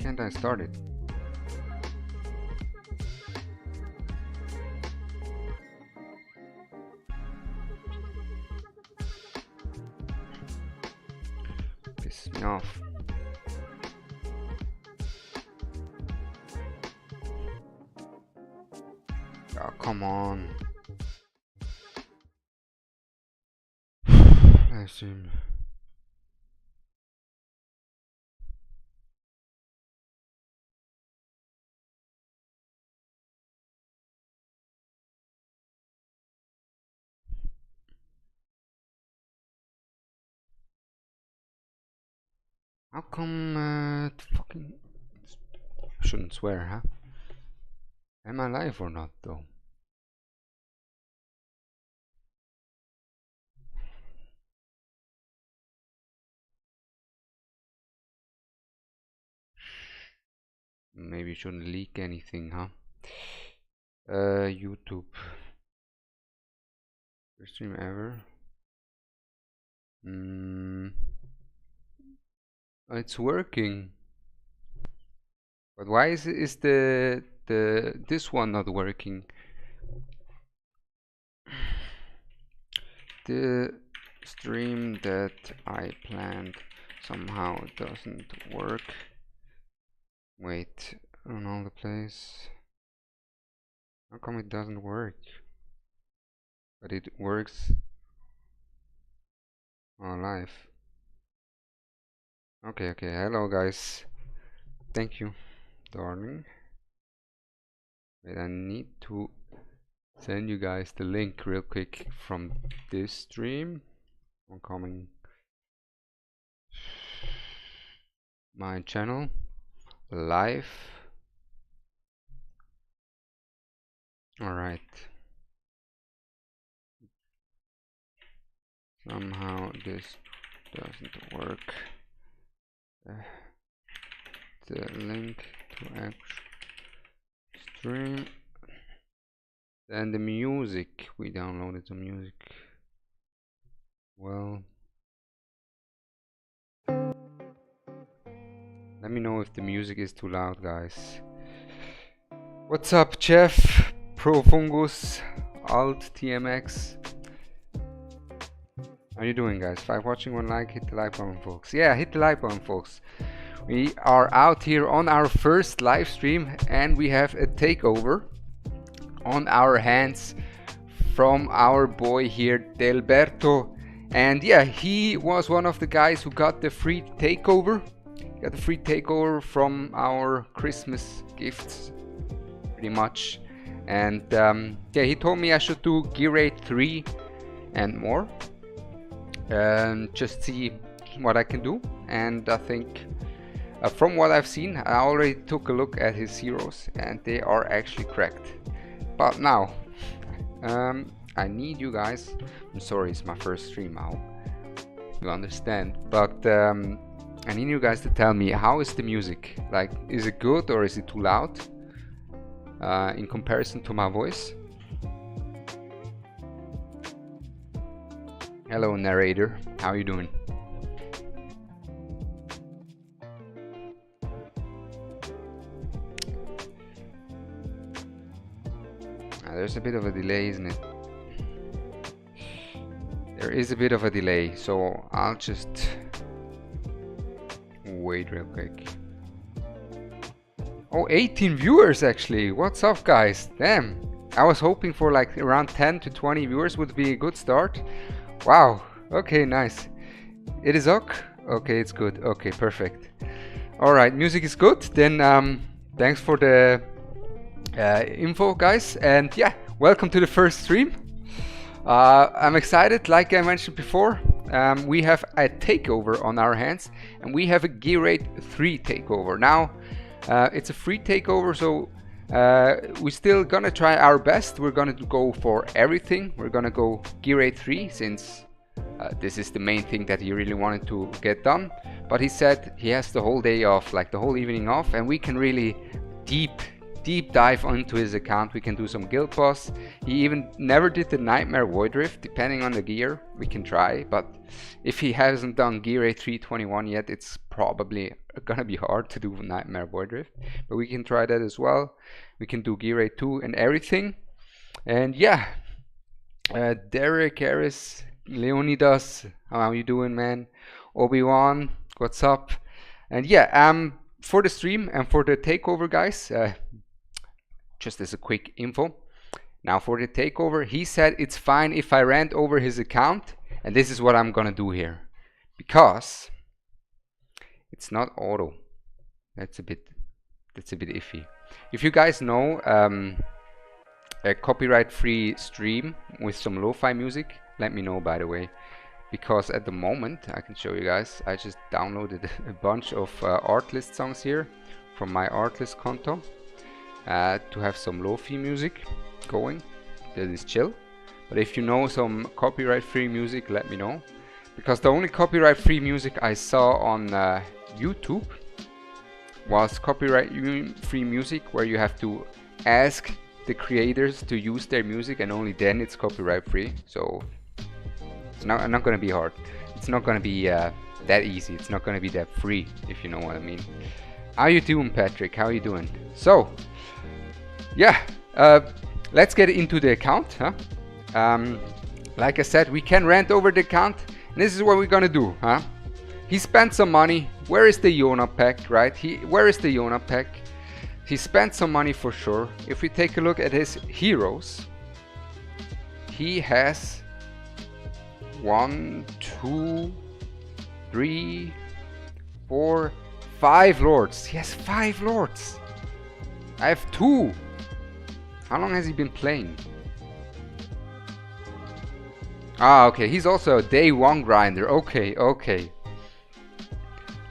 can't I start it? Piss me off. Oh, come on. I assume. How come fucking... I shouldn't swear, huh? Am I live or not, though? Maybe you shouldn't leak anything, huh? YouTube. First stream ever. It's working. But why is this one not working? The stream that I planned somehow doesn't work. Wait, on all the place. How come it doesn't work? But it works on live. Okay, hello guys. Thank you, darling. Wait, I need to send you guys the link real quick from this stream. I'm coming. My channel live. All right. Somehow this doesn't work. The link to actual stream. Then the music. We downloaded the music. Well, let me know if the music is too loud, guys. What's up, Jeff? Pro Fungus, Alt TMX. How you doing, guys? 5 watching, 1 like, hit the like button, folks. Yeah, hit the like button, folks. We are out here on our first live stream and we have a takeover on our hands from our boy here, Delberto. And yeah, he was one of the guys who got the free takeover. Got the free takeover from our Christmas gifts, pretty much. And yeah, he told me I should do Gear Raid 3 and more. And just see what I can do. And I think from what I've seen, I already took a look at his heroes and they are actually cracked. But now, I need you guys. I'm sorry, it's my first stream now. You understand, but I need you guys to tell me, how is the music? Like, is it good or is it too loud in comparison to my voice? Hello, narrator. How are you doing? There's a bit of a delay, isn't it? There is a bit of a delay, so I'll just wait real quick. Oh, 18 viewers actually. What's up, guys? Damn, I was hoping for like around 10 to 20 viewers would be a good start. Wow, okay, nice. It is ok? Okay, it's good. Okay, perfect. Alright, music is good. Then thanks for the info, guys, and yeah, welcome to the first stream. I'm excited. Like I mentioned before, we have a takeover on our hands and we have a Gear Raid 3 takeover. Now it's a free takeover, so we're still gonna try our best. We're gonna go for everything. We're gonna go Gear Raid 3 since this is the main thing that he really wanted to get done, but he said he has the whole day off, like the whole evening off, and we can really deep deep dive onto his account. We can do some guild boss. He even never did the Nightmare Void Rift. Depending on the gear, we can try, but if he hasn't done gear A321 yet, it's probably gonna be hard to do Nightmare Void Rift, but we can try that as well. We can do gear A2 and everything. And yeah, Derek, Harris, Leonidas, how are you doing, man? Obi-Wan, what's up? And yeah, for the stream and for the takeover, guys, just as a quick info, now for the takeover, he said it's fine if I rant over his account, and this is what I'm gonna do here, because it's not auto. That's a bit iffy. If you guys know a copyright-free stream with some lo-fi music, let me know, by the way, because at the moment I can show you guys, I just downloaded a bunch of artlist songs here from my artlist konto to have some lo-fi music going that is chill. But if you know some copyright-free music, let me know, because the only copyright-free music I saw on YouTube was copyright-free music where you have to ask the creators to use their music, and only then it's copyright free. So it's not gonna be hard. It's not gonna be that easy. It's not gonna be that free, if you know what I mean. How you doing, Patrick? How you doing? So yeah, let's get into the account, huh? Like I said, we can rant over the account, and this is what we're gonna do, huh? He spent some money. Where is the Yona pack, right? Where is the Yona pack? He spent some money for sure. If we take a look at his heroes, he has 1, 2, 3, 4, 5 lords. He has 5 lords. I have 2. How long has he been playing? Ah, okay. He's also a day 1 grinder. Okay, okay.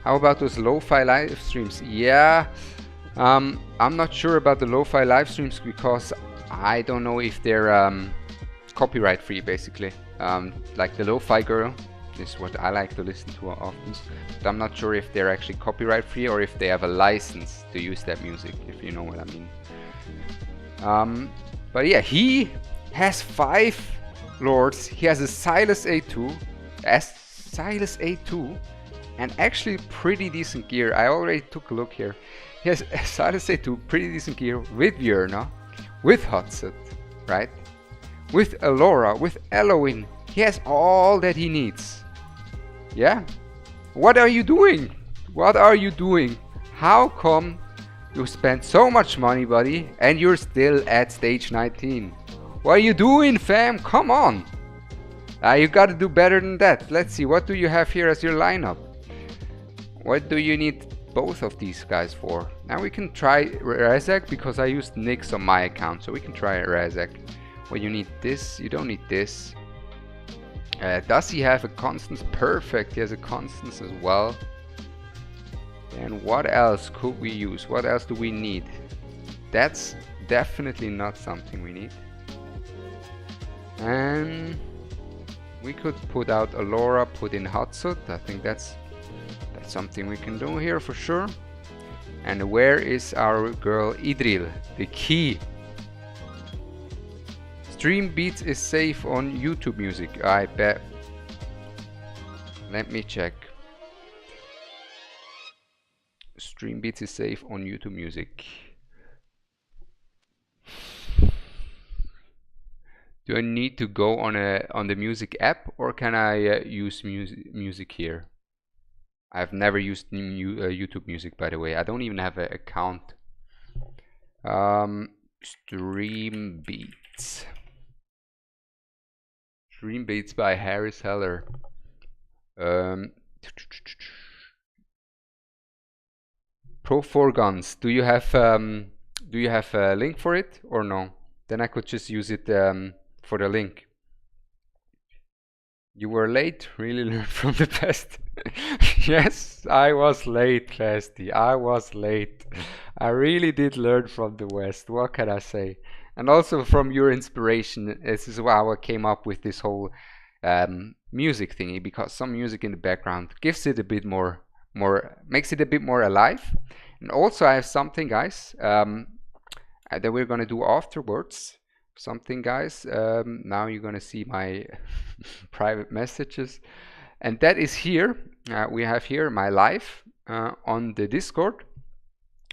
How about those lo-fi live streams? Yeah. I'm not sure about the lo-fi live streams because I don't know if they're copyright free, basically. Like the Lo-Fi Girl is what I like to listen to often, but I'm not sure if they're actually copyright free or if they have a license to use that music, if you know what I mean. But yeah, he has 5 lords. He has a Silas A2, and actually pretty decent gear. I already took a look here. He has a Silas A2, pretty decent gear with Björna, with Hotset, right? With Alora, with Eloin. He has all that he needs. Yeah? What are you doing? What are you doing? How come you spent so much money, buddy, and you're still at stage 19? What are you doing, fam? Come on! You gotta do better than that. Let's see, what do you have here as your lineup? What do you need both of these guys for? Now we can try Razak, because I used Nyx on my account, so we can try Razak. Well, you need this, you don't need this. Does he have a Constance? Perfect, he has a Constance as well. And what else could we use? What else do we need? That's definitely not something we need. And we could put out Alora, put in Hatsut. I think that's something we can do here for sure. And where is our girl Idril? The key. Stream Beats is safe on YouTube Music, I bet. Let me check. Stream Beats is safe on YouTube Music. Do I need to go on the music app, or can I use music here? I've never used YouTube Music, by the way. I don't even have an account. Stream Beats. Stream Beats by Harris Heller. Pro 4 Guns. Do you have a link for it or no? Then I could just use it for the link. You were late. Really learn from the past. Yes, I was late, Clasty. I was late. I really did learn from the West. What can I say? And also from your inspiration. This is how I came up with this whole music thingy, because some music in the background gives it a bit more makes it a bit more alive. And also I have something, guys. that we're gonna do afterwards. Something, guys. Now you're gonna see my private messages, and that is here. We have here my live on the Discord.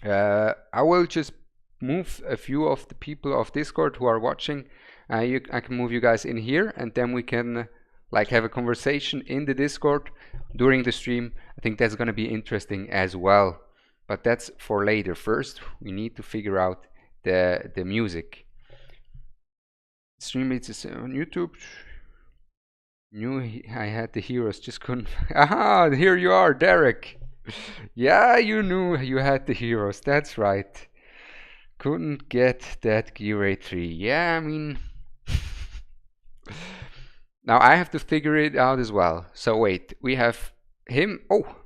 I will just move a few of the people of Discord who are watching. I can move you guys in here, and then we can like have a conversation in the Discord during the stream. I think that's gonna be interesting as well, but that's for later. First, we need to figure out the music. Stream it on YouTube. Knew I had the heroes, just couldn't. Aha, here you are, Derek. Yeah, you knew you had the heroes. That's right. Couldn't get that Gear 3. Yeah, I mean. Now I have to figure it out as well. So wait, we have him. Oh,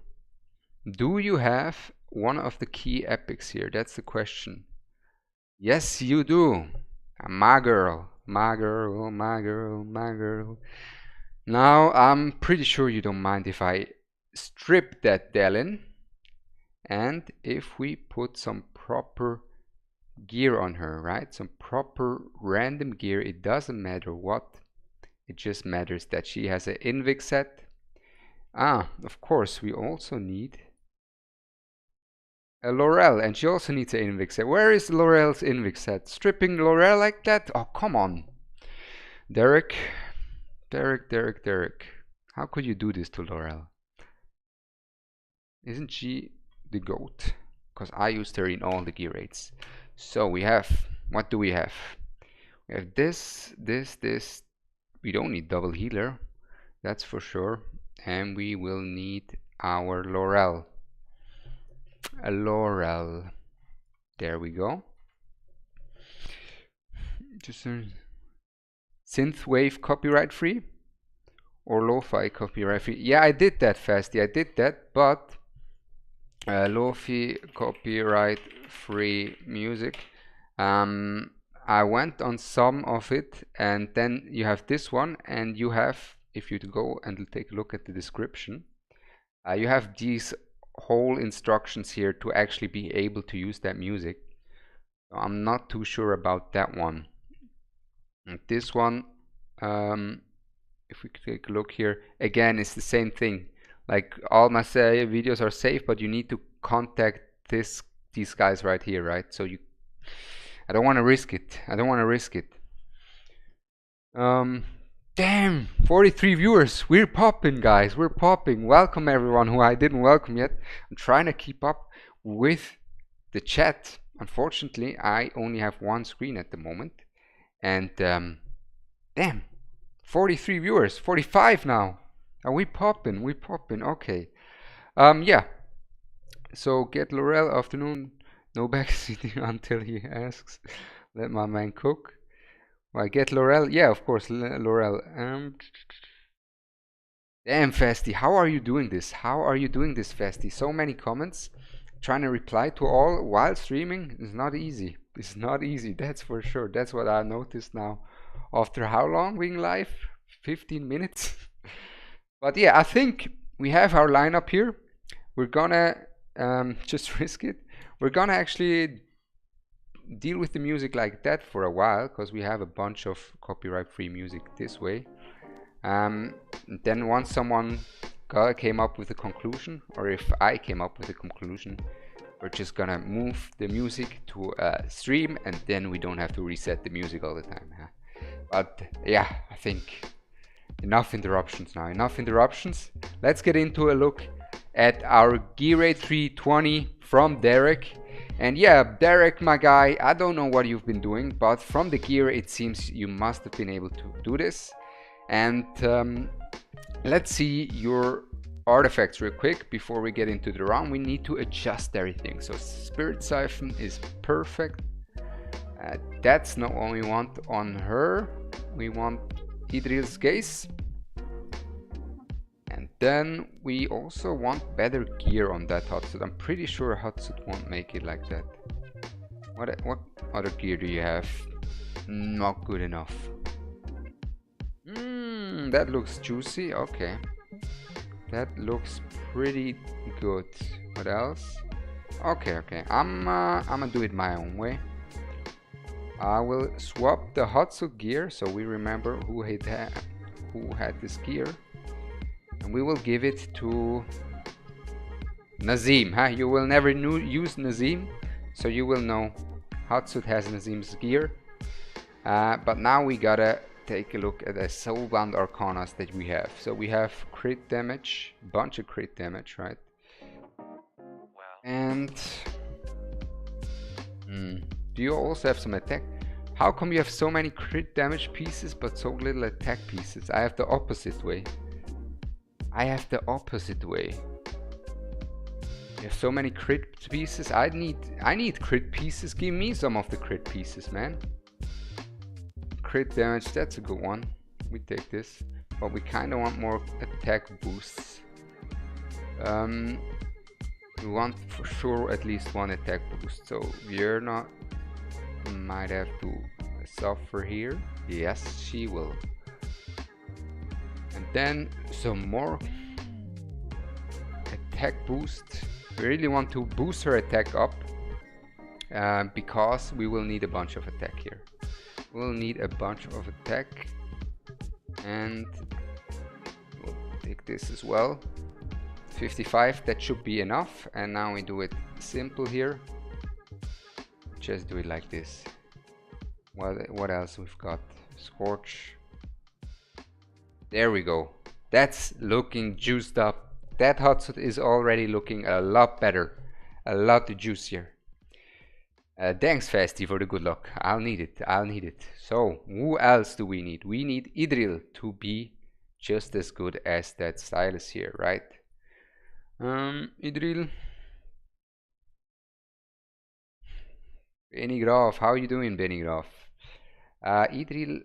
do you have one of the key epics here? That's the question. Yes, you do. My girl, my girl, my girl, my girl. Now I'm pretty sure you don't mind if I strip that Delin, and if we put some proper gear on her, right? Some proper random gear. It doesn't matter what. It just matters that she has an Invic set. Of course, we also need a Laurel, and she also needs an Invic set. Where is Laurel's Invic set? Stripping Laurel like that? Oh, come on. Derek. How could you do this to Laurel? Isn't she the GOAT? Because I used her in all the gear rates. So we have, what do we have? We have this. We don't need double healer, that's for sure. And we will need our Laurel. A Laurel. There we go. Just synthwave copyright free or lo-fi copyright free? Yeah, I did that, Fasty. I did that, but lo-fi copyright free music. I went on some of it, and then you have this one, and you have, if you go and take a look at the description, you have these whole instructions here to actually be able to use that music. So I'm not too sure about that one. And this one, if we take a look here, again, it's the same thing. Like all my videos are safe, but you need to contact these guys right here, right? So I don't want to risk it. I don't want to risk it. Damn, 43 viewers. We're popping, guys. We're popping. Welcome everyone who I didn't welcome yet. I'm trying to keep up with the chat. Unfortunately, I only have one screen at the moment. And damn, 43 viewers. 45 now. Are we popping? We popping. Okay. Yeah. So get Laurel afternoon. No backseating until he asks. Let my man cook. Well, get Laurel. Yeah, of course, Laurel. Damn, Fasty, how are you doing this? How are you doing this, Fasty? So many comments. Trying to reply to all while streaming is not easy. It's not easy, that's for sure. That's what I noticed now. After how long being live? 15 minutes? But yeah, I think we have our lineup here. We're gonna just risk it. We're gonna actually deal with the music like that for a while, because we have a bunch of copyright-free music this way. Then once someone came up with a conclusion, or if I came up with a conclusion, we're just gonna move the music to a stream, and then we don't have to reset the music all the time. Huh? But yeah, I think enough interruptions now. Enough interruptions. Let's get into a look at our Gear Rate 320 from Derek. And yeah, Derek, my guy, I don't know what you've been doing, but from the gear it seems you must have been able to do this. And let's see your artifacts real quick before we get into the round. We need to adjust everything. So Spirit Siphon is perfect. That's not what we want on her. We want Idril's Gaze. And then we also want better gear on that Hotsuit. I'm pretty sure Hotsuit won't make it like that. What other gear do you have? Not good enough. That looks juicy. Okay. That looks pretty good. What else? Okay. I'm gonna do it my own way. I will swap the Hatsu gear so we remember who had this gear, and we will give it to Nazim. Huh? You will never use Nazim, so you will know Hatsut has Nazim's gear. But now we gotta take a look at the Soulbound Arcanas that we have. So we have crit damage, bunch of crit damage, right? And do you also have some attack? How come you have so many crit damage pieces but so little attack pieces? I have the opposite way. I have the opposite way. You have so many crit pieces. I need crit pieces. Give me some of the crit pieces, man. Crit damage, that's a good one. We take this, but we kind of want more attack boosts. We want for sure at least one attack boost. So Vierna might have to suffer here. Yes, she will. And then some more attack boost. We really want to boost her attack up because we will need a bunch of attack here. We'll need a bunch of attack, and we'll take this as well. 55, that should be enough. And now we do it simple here. Just do it like this. What else we've got? Scorch. There we go. That's looking juiced up. That hotshot is already looking a lot better, a lot juicier. Thanks Fasty for the good luck. I'll need it, I'll need it. So who else do we need? We need Idril to be just as good as that stylus here, right? Idril. Benny Graf, how are you doing, Benny Graf? Idril,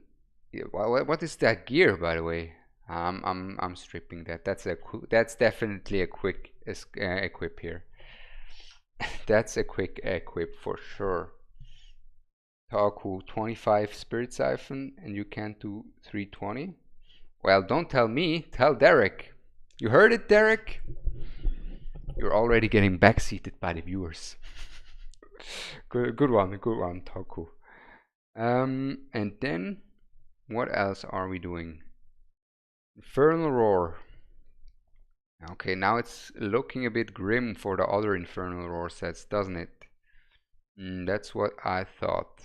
what is that gear, by the way? I'm stripping that. That's definitely a quick equip here. That's a quick equip for sure. Taku 25 Spirit Siphon, and you can't do 320. Well, don't tell me, tell Derek. You heard it, Derek? You're already getting backseated by the viewers. good one, Taku. And then what else are we doing? Infernal Roar. Okay, now it's looking a bit grim for the other Infernal Roar sets, doesn't it? That's what I thought.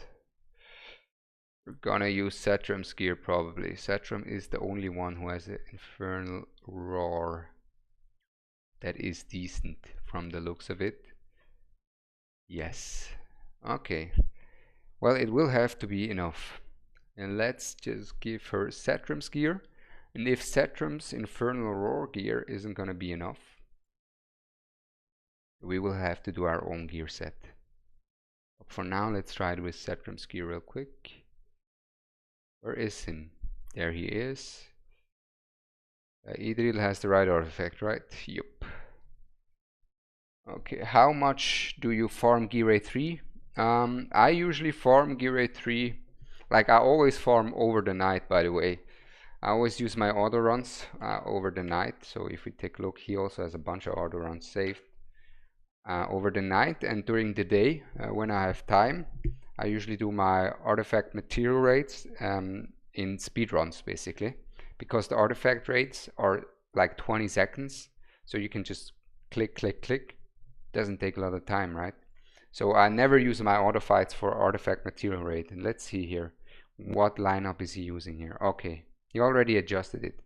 We're gonna use Satrum's gear probably. Satrum is the only one who has an Infernal Roar that is decent from the looks of it. Yes. Okay. Well, it will have to be enough. And let's just give her Satrum's gear. And if Satrum's Infernal Roar gear isn't gonna be enough, we will have to do our own gear set. But for now, let's try it with Satrum's gear real quick. Where is he? There he is. Idril has the right artifact, right? Yup. Okay, how much do you farm gear rate 3? I usually farm gear rate 3, like I always farm over the night, by the way. I always use my auto runs over the night. So if we take a look, he also has a bunch of auto runs saved over the night. And during the day, when I have time, I usually do my artifact material rates in speed runs, basically, because the artifact rates are like 20 seconds. So you can just click, click, click. Doesn't take a lot of time, right? So I never use my auto fights for artifact material rate. And let's see here. What lineup is he using here? Okay. He already adjusted it.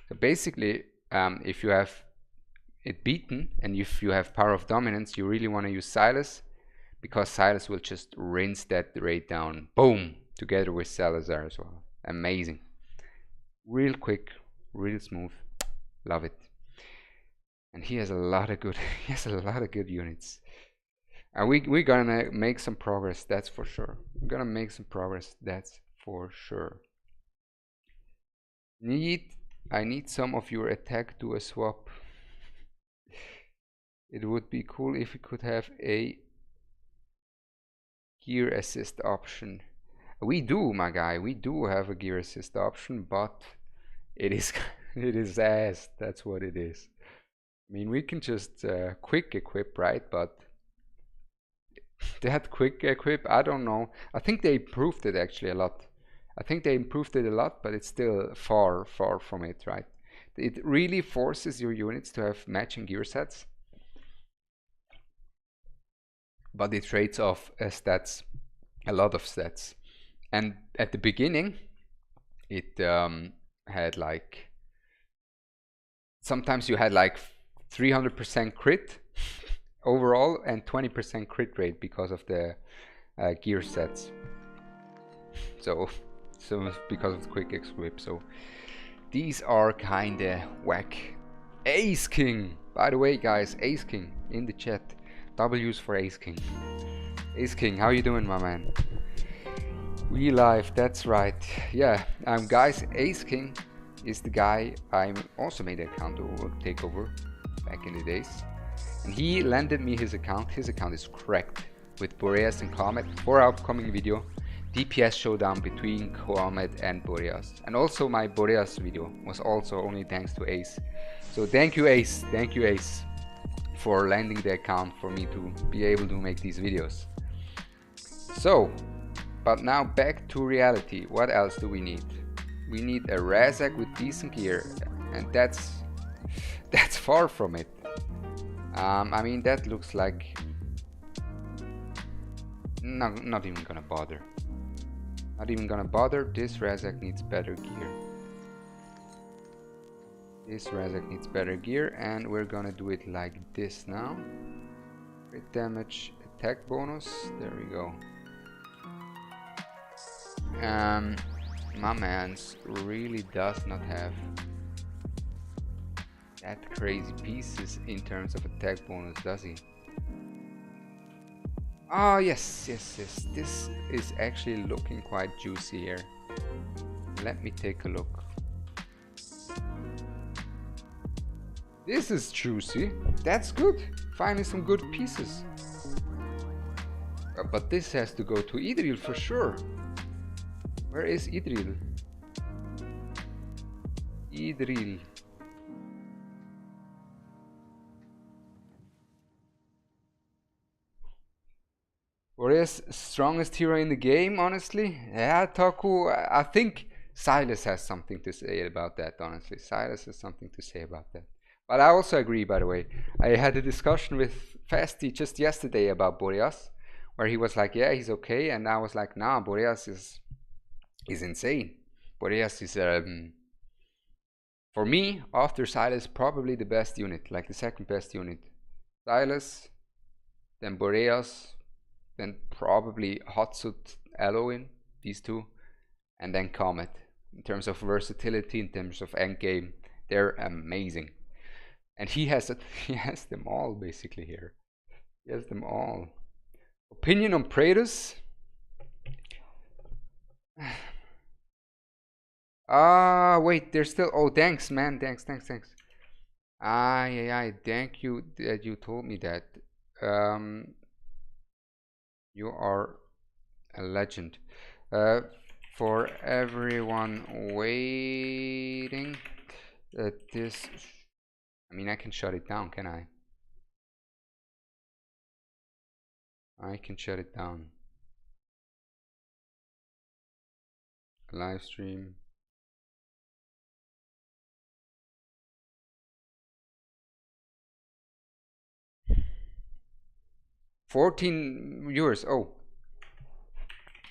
So basically, if you have it beaten and if you have Power of Dominance, you really want to use Silas, because Silas will just rinse that rate down. Boom! Together with Salazar as well. Amazing. Real quick, real smooth. Love it. And he has a lot of good units. And we're gonna make some progress, that's for sure. We're gonna make some progress, that's for sure. I need some of your attack to a swap. It would be cool if we could have a gear assist option. We do, my guy, we do have a gear assist option, but it is ass. That's what it is. I mean, we can just quick equip, right? But That quick equip, I don't know. I think they improved it actually a lot. I think they improved it a lot, but it's still far from it, right? It really forces your units to have matching gear sets, but it trades off stats, a lot of stats. And at the beginning, it had like, sometimes you had like 300% crit overall and 20% crit rate because of the gear sets. So because of the quick equip. So these are kinda whack. Ace King, by the way, guys, Ace King in the chat. W's for Ace King. Ace King, how you doing, my man? We live, that's right. Yeah, guys, Ace King is the guy I also made an account over Takeover back in the days, and he lended me his account. His account is cracked with Boreas and Comet for our upcoming video, DPS showdown between Comet and Boreas. And also my Boreas video was also only thanks to Ace. So thank you Ace, for lending the account for me to be able to make these videos. So, but now back to reality. What else do we need? We need a Razak with decent gear, and that's far from it. I mean, that looks like not even gonna bother. Not even gonna bother. This Razak needs better gear. This Razak needs better gear, and we're gonna do it like this now. Crit damage, attack bonus. There we go. My man's really does not have that crazy pieces in terms of attack bonus, does he? Oh yes. This is actually looking quite juicy here. Let me take a look. This is juicy. That's good. Finally some good pieces. But this has to go to Idril for sure. Where is Idril? Idril. Boreas, strongest hero in the game, honestly? Yeah, Taku, I think Silas has something to say about that, honestly. Silas has something to say about that. But I also agree, by the way. I had a discussion with Fasti just yesterday about Boreas, where he was like, yeah, he's okay, and I was like, nah, Boreas is insane. Boreas is, for me, after Silas, probably the best unit, like the second best unit. Silas, then Boreas, then probably Hotsut, Eloin, these two, and then Comet. In terms of versatility, in terms of endgame, they're amazing. And he has them all basically here. He has them all. Opinion on Praus? Wait, there's still. Oh, thanks, man. Thanks. Yeah. Thank you that you told me that. You are a legend. For everyone waiting, this. I mean, I can shut it down, can I? I can shut it down. Live stream. $14 viewers. Oh,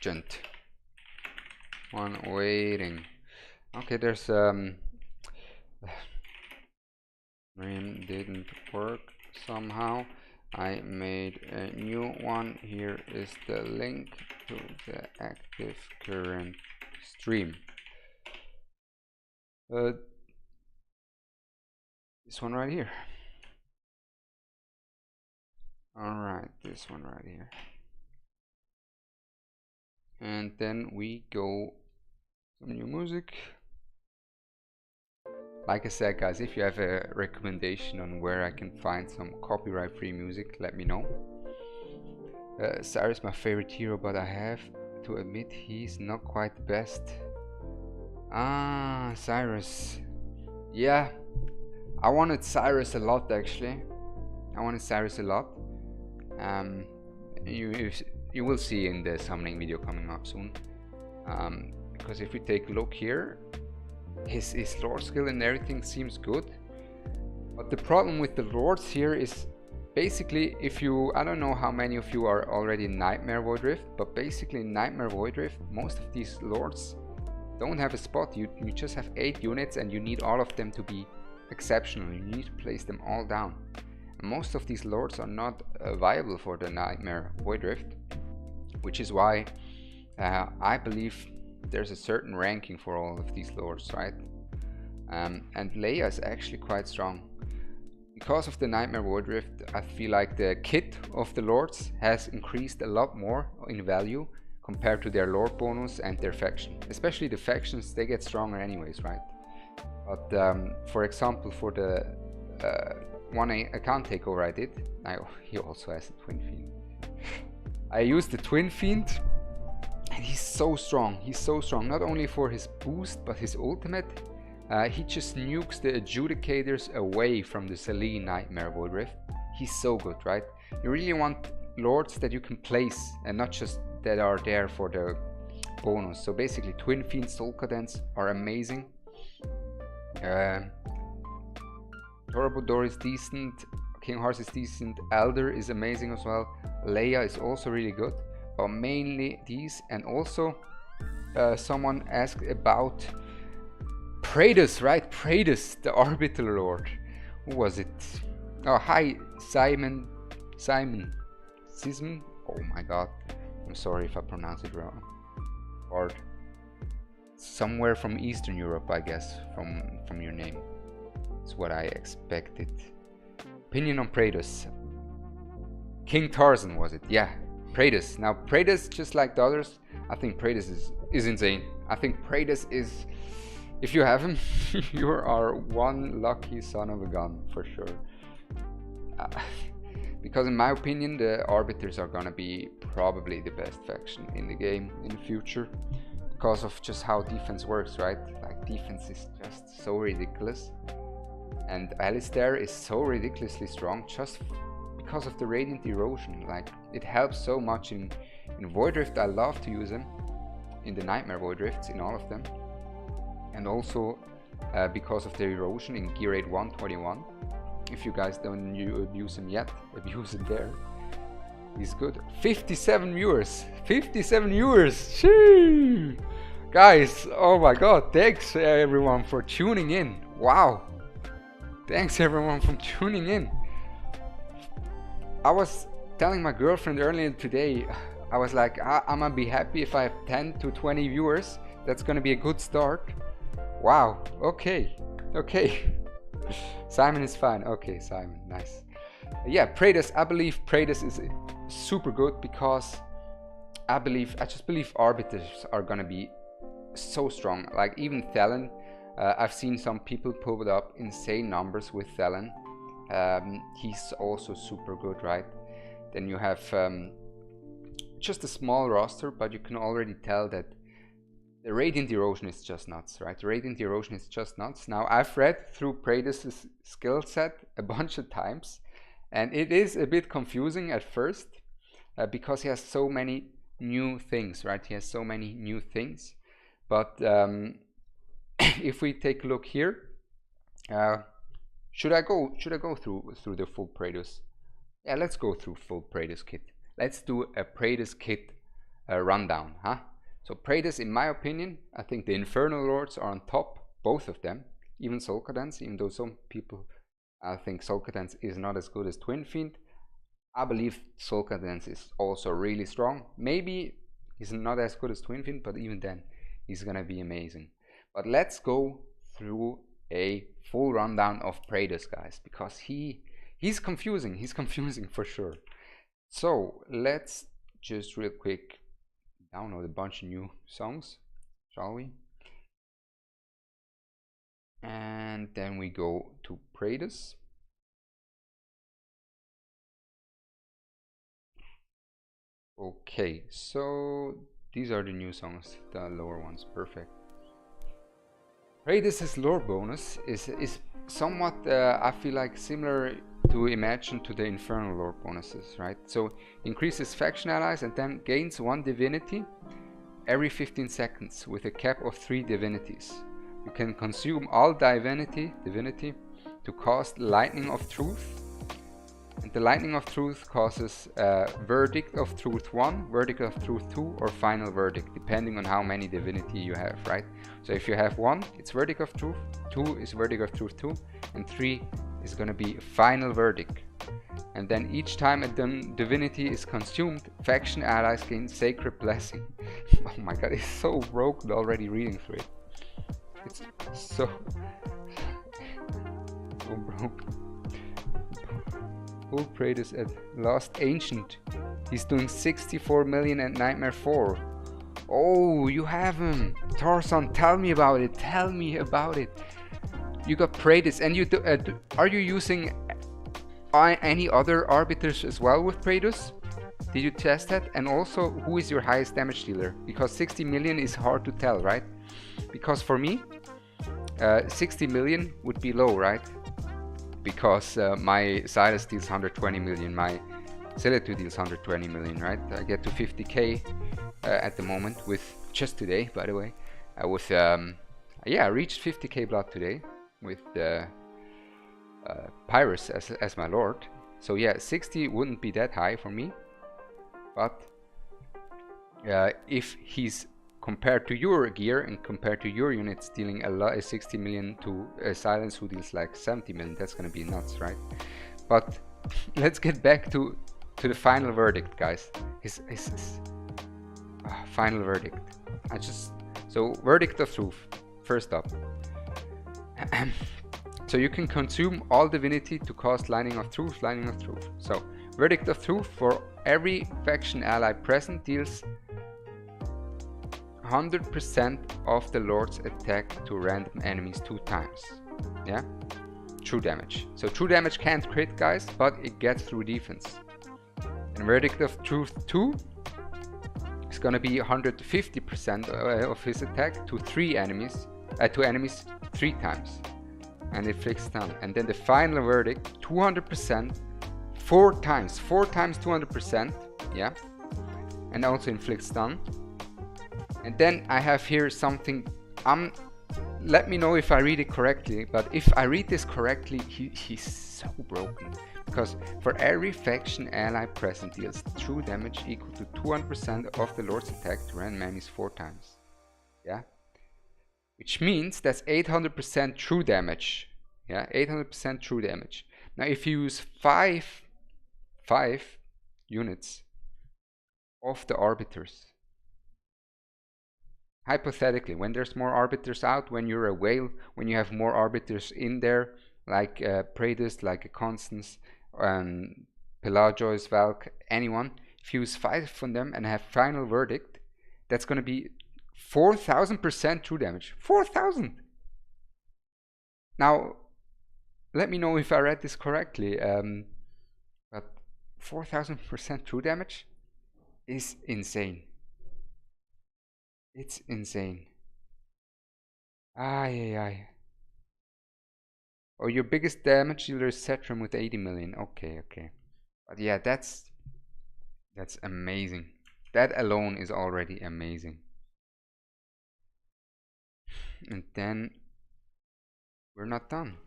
gent. One waiting. Okay, there's Stream didn't work somehow. I made a new one. Here is the link to the active current stream. This one right here. Alright, this one right here. And then we go some new music. Like I said, guys, if you have a recommendation on where I can find some copyright-free music, let me know. Cyrus is my favorite hero, but I have to admit he's not quite the best. Ah, Cyrus. Yeah, I wanted Cyrus a lot actually. I wanted Cyrus a lot. you will see in the summoning video coming up soon. Because if we take a look here, his lord skill and everything seems good, but the problem with the lords here is basically, if you, I don't know how many of you are already in Nightmare Void Rift, but basically in Nightmare Void Rift most of these lords don't have a spot. You just have 8 units and you need all of them to be exceptional. You need to place them all down. And most of these lords are not viable for the Nightmare Void Rift, which is why I believe there's a certain ranking for all of these lords, right? And Leia is actually quite strong. Because of the Nightmare Void Rift, I feel like the kit of the lords has increased a lot more in value compared to their lord bonus and their faction. Especially the factions, they get stronger anyways, right? But for example, for the one account takeover I did, he also has a Twin Fiend. I used the Twin Fiend, and he's so strong. He's so strong, not only for his boost, but his ultimate. He just nukes the adjudicators away from the Selene Nightmare Void Rift. He's so good, right? You really want lords that you can place and not just that are there for the bonus. So basically Twin Fiend, Soul Cadence are amazing. Torabudor is decent, King Horse is decent, Elder is amazing as well, Leia is also really good, but mainly these. And also someone asked about Praus, right? Praus, the Orbital Lord. Who was it? Oh, hi, Simon. Sism? Oh my god. I'm sorry if I pronounce it wrong. Or somewhere from Eastern Europe, I guess, from your name. That's what I expected. Opinion on Praus. King Tarzan, was it? Yeah, Praus. Now, Praus, just like the others, I think Praus is insane. I think Praus is... If you have him, you are one lucky son of a gun, for sure. Because in my opinion, the Arbiters are gonna be probably the best faction in the game in the future. Because of just how defense works, right? Like, defense is just so ridiculous. And Alistair is so ridiculously strong just because of the Radiant Erosion. Like, it helps so much in Void Rift. I love to use him. In the Nightmare Void Rifts, in all of them. And also because of the erosion in Gear 8 121. If you guys don't abuse him yet, abuse him there. He's good. 57 viewers! 57 viewers! Shee! Guys, oh my god, thanks everyone for tuning in. Wow! Thanks everyone for tuning in. I was telling my girlfriend earlier today, I was like, I'm gonna be happy if I have 10 to 20 viewers. That's gonna be a good start. Wow, okay. Simon is fine. Okay, Simon, nice. Yeah, Praus, I believe Praus is super good because I just believe Arbiters are gonna be so strong. Like, even Thelen, I've seen some people put up insane numbers with Thelen. He's also super good, right? Then you have just a small roster, but you can already tell that the Radiant Erosion is just nuts, right? The Radiant Erosion is just nuts. Now, I've read through Praus' skill set a bunch of times, and it is a bit confusing at first because he has so many new things, right? He has so many new things. But if we take a look here, should I go through the full Praus? Yeah, let's go through full Praus kit. Let's do a Praus kit rundown, huh? So Praus, in my opinion, I think the Infernal Lords are on top, both of them. Even Soul Cadence, even though some people think Soul Cadence is not as good as Twin Fiend. I believe Soul Cadence is also really strong. Maybe he's not as good as Twin Fiend, but even then, he's gonna be amazing. But let's go through a full rundown of Praus, guys, because he's confusing for sure. So let's just real quick download a bunch of new songs, shall we? And then we go to Praus. Okay, so these are the new songs, the lower ones, perfect. Praus' lore bonus is somewhat, I feel like, similar to imagine to the Infernal Lord bonuses, right? So increases faction allies and then gains 1 divinity every 15 seconds with a cap of 3 divinities. You can consume all divinity to cast Lightning of Truth. And the Lightning of Truth causes Verdict of Truth 1, Verdict of Truth 2 or Final Verdict, depending on how many divinity you have, right? So if you have 1, it's Verdict of Truth, 2 is Verdict of Truth 2, and 3 is gonna be Final Verdict. And then each time a divinity is consumed, faction allies gain Sacred Blessing. Oh my god, it's so broken already reading through it. It's so broken. Full Praus at Last Ancient. He's doing 64 million at Nightmare 4. Oh, you have him. Tarzan, tell me about it. Tell me about it. You got Praus, and you are you using any other arbiters as well with Praus? Did you test that? And also, who is your highest damage dealer? Because 60 million is hard to tell, right? Because for me, 60 million would be low, right? Because my Silas deals 120 million, my Silitu deals 120 million, right? I get to 50k at the moment with just today, by the way. I reached 50k blood today with Pyrus as my lord. So yeah, 60 wouldn't be that high for me. But if he's compared to your gear and compared to your units dealing 60 million to Silence who deals like 70 million, that's gonna be nuts, right? But let's get back to the final verdict, guys. His final verdict. So Verdict of Truth, first up. So you can consume all divinity to cast Lightning of Truth. So Verdict of Truth for every faction ally present deals 100% of the Lord's attack to random enemies 2 times. Yeah? True damage. So true damage can't crit, guys, but it gets through defense. And Verdict of Truth 2 is gonna be 150% of his attack to 3 enemies, to enemies 3 times. And it inflicts stun. And then the final verdict, 200%, 4 times 200%, yeah? And also inflicts stun. And then I have here something, let me know if I read it correctly, but if I read this correctly, he's so broken. Because for every faction ally present deals true damage equal to 200% of the Lord's attack to random enemies 4 times. Yeah? Which means that's 800% true damage. Yeah, 800% true damage. Now if you use 5 units of the arbiters, hypothetically, when there's more arbiters out, when you're a whale, when you have more arbiters in there, like Praus, like a Constance, Pelagios, Valk, anyone, if you use 5 from them and have final verdict, that's going to be 4000% true damage. 4000! Now, let me know if I read this correctly, but 4000% true damage is insane. It's insane. Ay. Oh, your biggest damage dealer is Cetrum with 80 million. Okay. But yeah, that's amazing. That alone is already amazing. And then we're not done.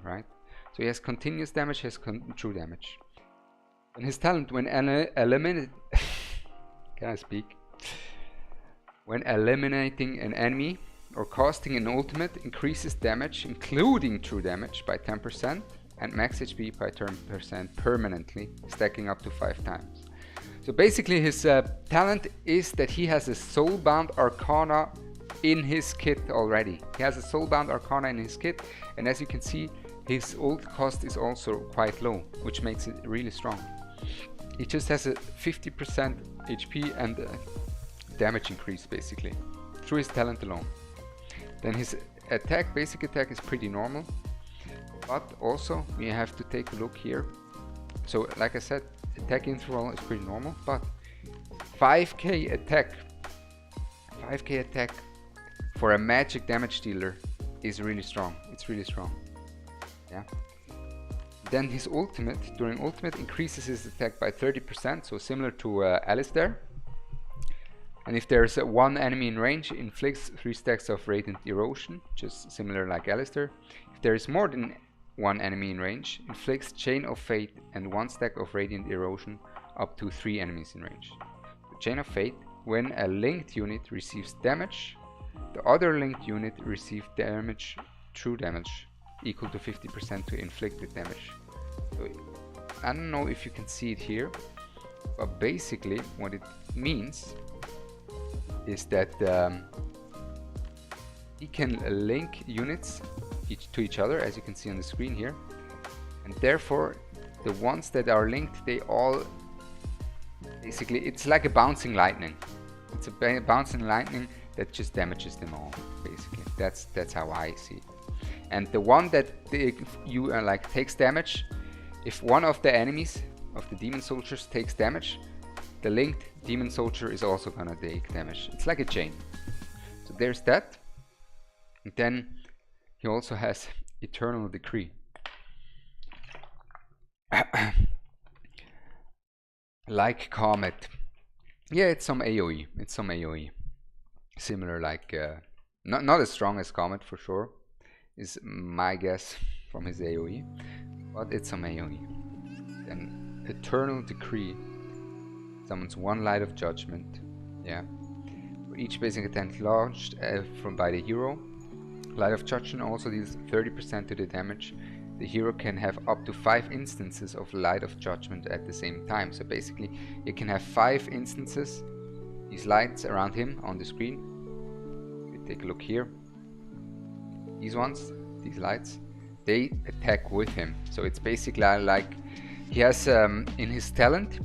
Right? So he has continuous damage, he has true damage. And his talent, when eliminated, can I speak? When eliminating an enemy or casting an ultimate, increases damage, including true damage, by 10% and max HP by 10% permanently, stacking up to 5 times. So basically his talent is that he has a Soulbound Arcana in his kit already. He has a Soulbound Arcana in his kit, and as you can see, his ult cost is also quite low, which makes it really strong. He just has a 50% HP and damage increase basically through his talent alone. Then his attack, basic attack, is pretty normal, but also we have to take a look here. So like I said, attack interval is pretty normal, but 5k attack for a magic damage dealer is really strong. It's really strong. Yeah. Then his ultimate, during ultimate, increases his attack by 30%, so similar to Alistair. And if there's one enemy in range, inflicts 3 stacks of Radiant Erosion, just similar like Alistair. If there is more than one enemy in range, inflicts Chain of Fate and 1 stack of Radiant Erosion up to 3 enemies in range. The Chain of Fate, when a linked unit receives damage, the other linked unit receives damage, true damage, equal to 50% to inflicted damage. So, I don't know if you can see it here, but basically what it means is that he can link units to each other, as you can see on the screen here, and therefore the ones that are linked, they all basically, it's like a bouncing lightning. It's a bouncing lightning that just damages them all, basically. That's how I see it. And the one that like takes damage, if one of the enemies of the demon soldiers takes damage, the linked demon soldier is also gonna take damage. It's like a chain. So there's that. And then he also has Eternal Decree. Like Comet. Yeah, it's some AoE. It's some AoE. Similar, like not as strong as Comet for sure, is my guess from his AoE, but it's some AoE. Then Eternal Decree summons 1 Light of Judgment. Yeah. For each basic attack launched by the hero, Light of Judgment also deals 30% to the damage. The hero can have up to 5 instances of Light of Judgment at the same time. So basically, you can have 5 instances, these lights around him on the screen. You take a look here. These ones, these lights, they attack with him. So it's basically like he has in his talent,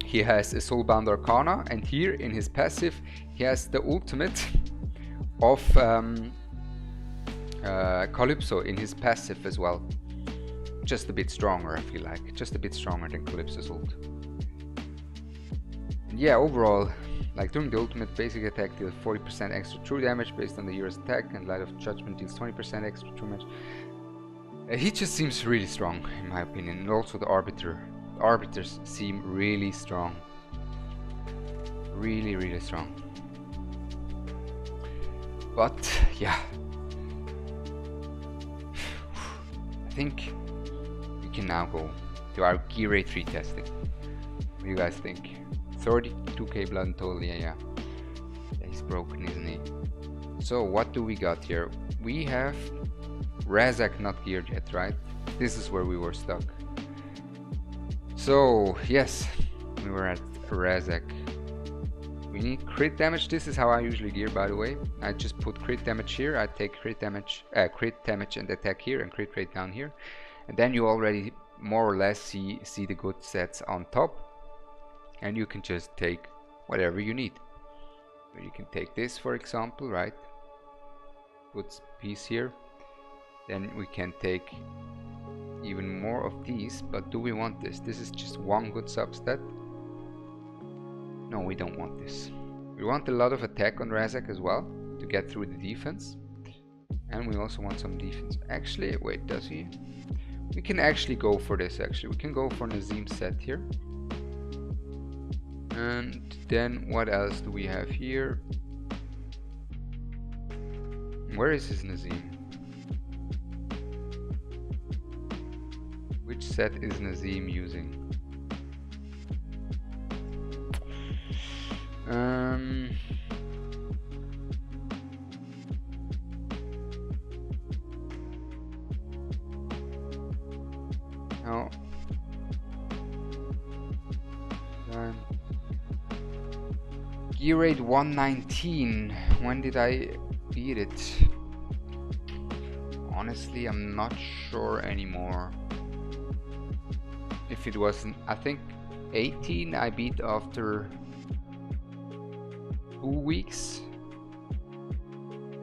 he has a Soulbound Arcana, and here in his passive, he has the ultimate of Calypso in his passive as well. Just a bit stronger, I feel like. Just a bit stronger than Calypso's ult. And yeah, overall, like during the ultimate, basic attack deals 40% extra true damage based on the hero's attack, and Light of Judgment deals 20% extra true damage. He just seems really strong, in my opinion, and also the arbiters seem really strong. Really, really strong. But yeah, I think we can now go to our gear rate 3 testing. What do you guys think? 32k blood in total, yeah, he's broken, isn't he? So what do we got here? We have Razak not geared yet, right? This is where we were stuck. So yes, we were at Razak. We need crit damage. This is how I usually gear, by the way. I just put crit damage here. I take crit damage and attack here, and crit rate down here, and then you already more or less see the good sets on top, and you can just take whatever you need. So you can take this, for example, right? Put piece here. Then we can take even more of these, but do we want this? This is just one good substat. No, we don't want this. We want a lot of attack on Razak as well to get through the defense, and we also want some defense. Actually, wait, does he? We can actually go for this. Actually, we can go for Nazim set here. And then what else do we have here? Where is his Nazim? Which set is Nazim using? No. Gear rate 119. When did I beat it? Honestly, I'm not sure anymore. If it wasn't, I think 18 I beat after 2 weeks,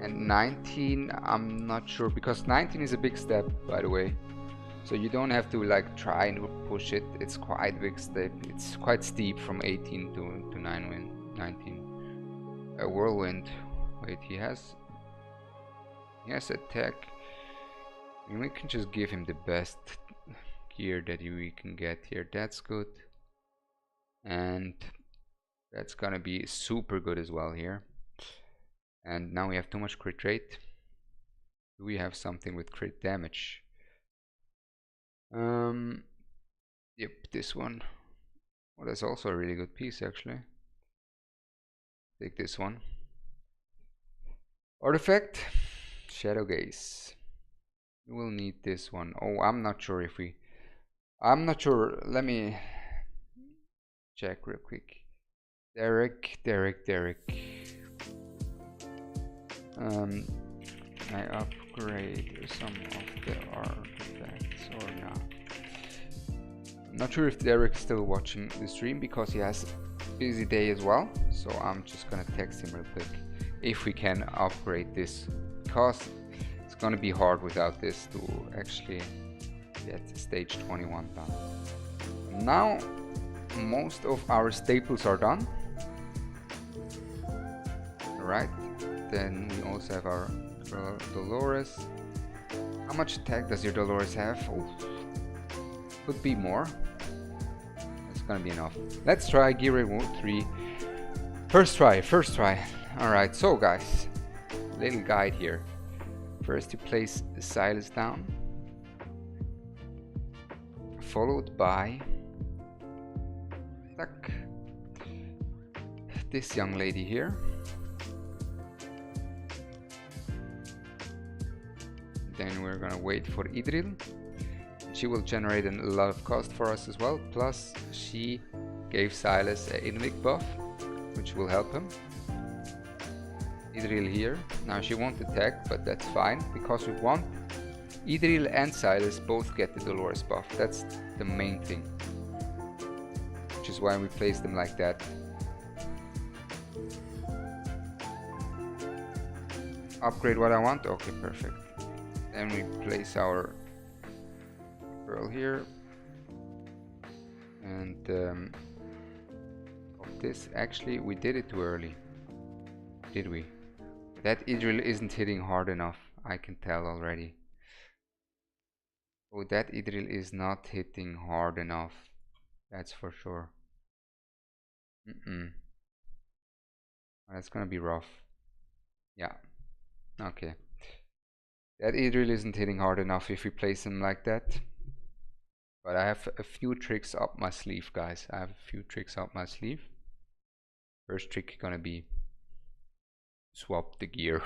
and 19 I'm not sure, because 19 is a big step, by the way, so you don't have to like try and push it. It's quite a big step. It's quite steep from 18 to 19. A whirlwind. Wait, he has attack. I mean, we can just give him the best gear that we can get here. That's good. And that's gonna be super good as well here. And now we have too much crit rate. Do we have something with crit damage? Yep, this one. Well, that's also a really good piece actually. Take this one. Artifact, Shadow Gaze. We will need this one. Oh, I'm not sure if we... I'm not sure. Let me check real quick. Derek. I upgrade some of the artifacts or not? I'm not sure if Derek's still watching the stream because he has a busy day as well. So I'm just gonna text him real quick if we can upgrade this, because it's gonna be hard without this to actually get stage 21 done. Now most of our staples are done. Alright, then we also have our Dolores. How much attack does your Dolores have? Oh, could be more. It's gonna be enough. Let's try Gear Remote 3. First try. Alright, so guys, little guide here. First you place Silas down, followed by this young lady here. Then we're gonna wait for Idril. She will generate a lot of cost for us as well. Plus she gave Silas an Invic buff, which will help him. Idril here. Now she won't attack, but that's fine because we want Idril and Silas both get the Dolores buff. That's the main thing, which is why we place them like that. Upgrade what I want? Okay, perfect. Then we place our girl here. And of this, actually we did it too early. Did we? That Idril isn't hitting hard enough, I can tell already. Oh, that Idril is not hitting hard enough. That's for sure. That's gonna be rough. Yeah. Okay. That Idril isn't hitting hard enough if we place him like that. But I have a few tricks up my sleeve, guys. I have a few tricks up my sleeve. First trick gonna be swap the gear.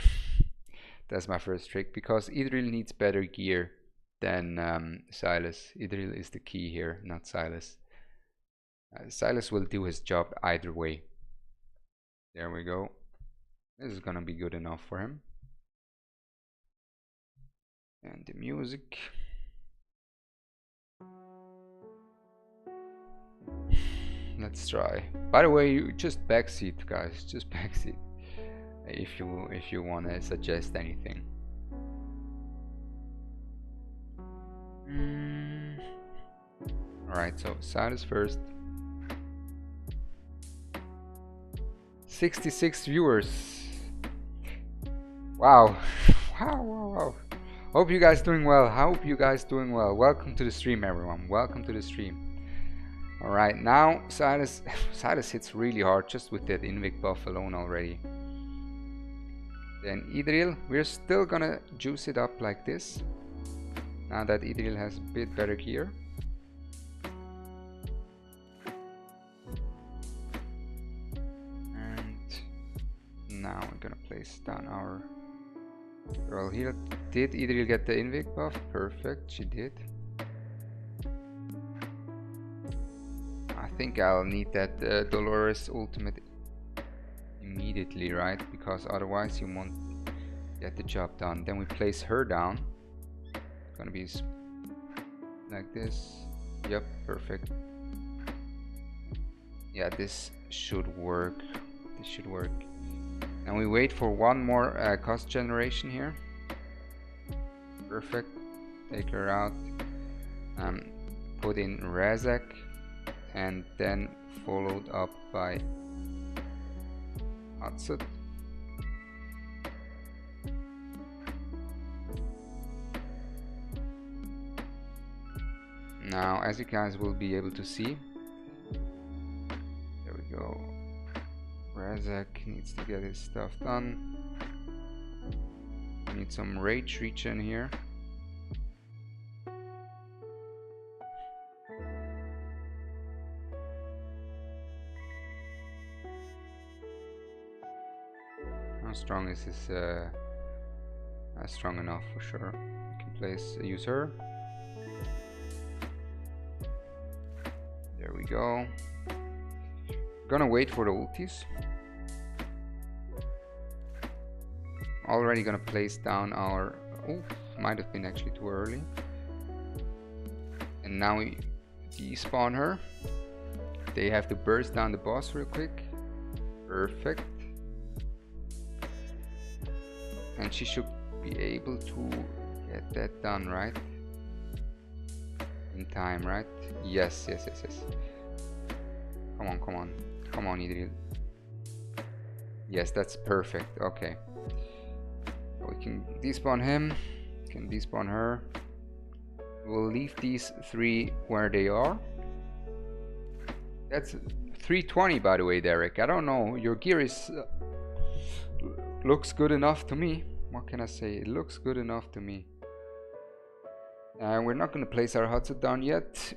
That's my first trick, because Idril needs better gear than Silas. Idril is the key here, not Silas. Silas will do his job either way. There we go. This is gonna be good enough for him. And the music. Let's try. By the way, you just backseat, guys. Just backseat. If you wanna suggest anything. Alright, so Silas first. 66 viewers. Wow. Wow. Hope you guys doing well. Welcome to the stream, everyone. Welcome to the stream. Alright, now Silas hits really hard just with that Invic buff alone already. Then Idril, we're still gonna juice it up like this. Now that Idril has a bit better gear. And now we're gonna place down our girl here. Did Idril get the Invic buff? Perfect, she did. I think I'll need that Dolores ultimate immediately, right? Because otherwise you won't get the job done. Then we place her down. It's gonna be like this. Yep, perfect. Yeah, this should work. And we wait for one more cost generation here. Perfect. Take her out. Put in Razak, and then followed up by Hatsut. Now, as you guys will be able to see, there we go. Razak needs to get his stuff done. We need some rage regen here. How strong is this? Strong enough for sure. We can use her. There we go. Gonna wait for the ultis. Already gonna place down our... Oh, might have been actually too early. And now we despawn her. They have to burst down the boss real quick. Perfect. And she should be able to get that done, right? In time, right? Yes. Come on, Idril. Yes, that's perfect. Okay. We can despawn him, can despawn her. We'll leave these three where they are. That's 320, by the way, Derek. I don't know, your gear is looks good enough to me. What can I say? It looks good enough to me. We're not going to place our Hudson down yet.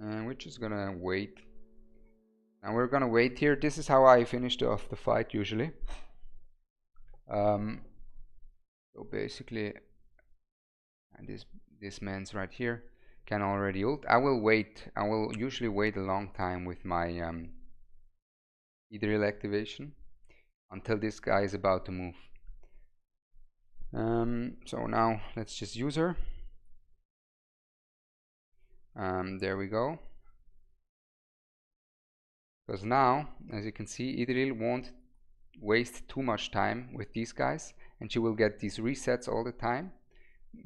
And we're just going to wait. And we're going to wait here. This is how I finished off the fight usually. So basically, and this man's right here can already ult. I will wait. I will usually wait a long time with my Idril activation until this guy is about to move. So now let's just use her. There we go. Because now, as you can see, Idril won't waste too much time with these guys, and she will get these resets all the time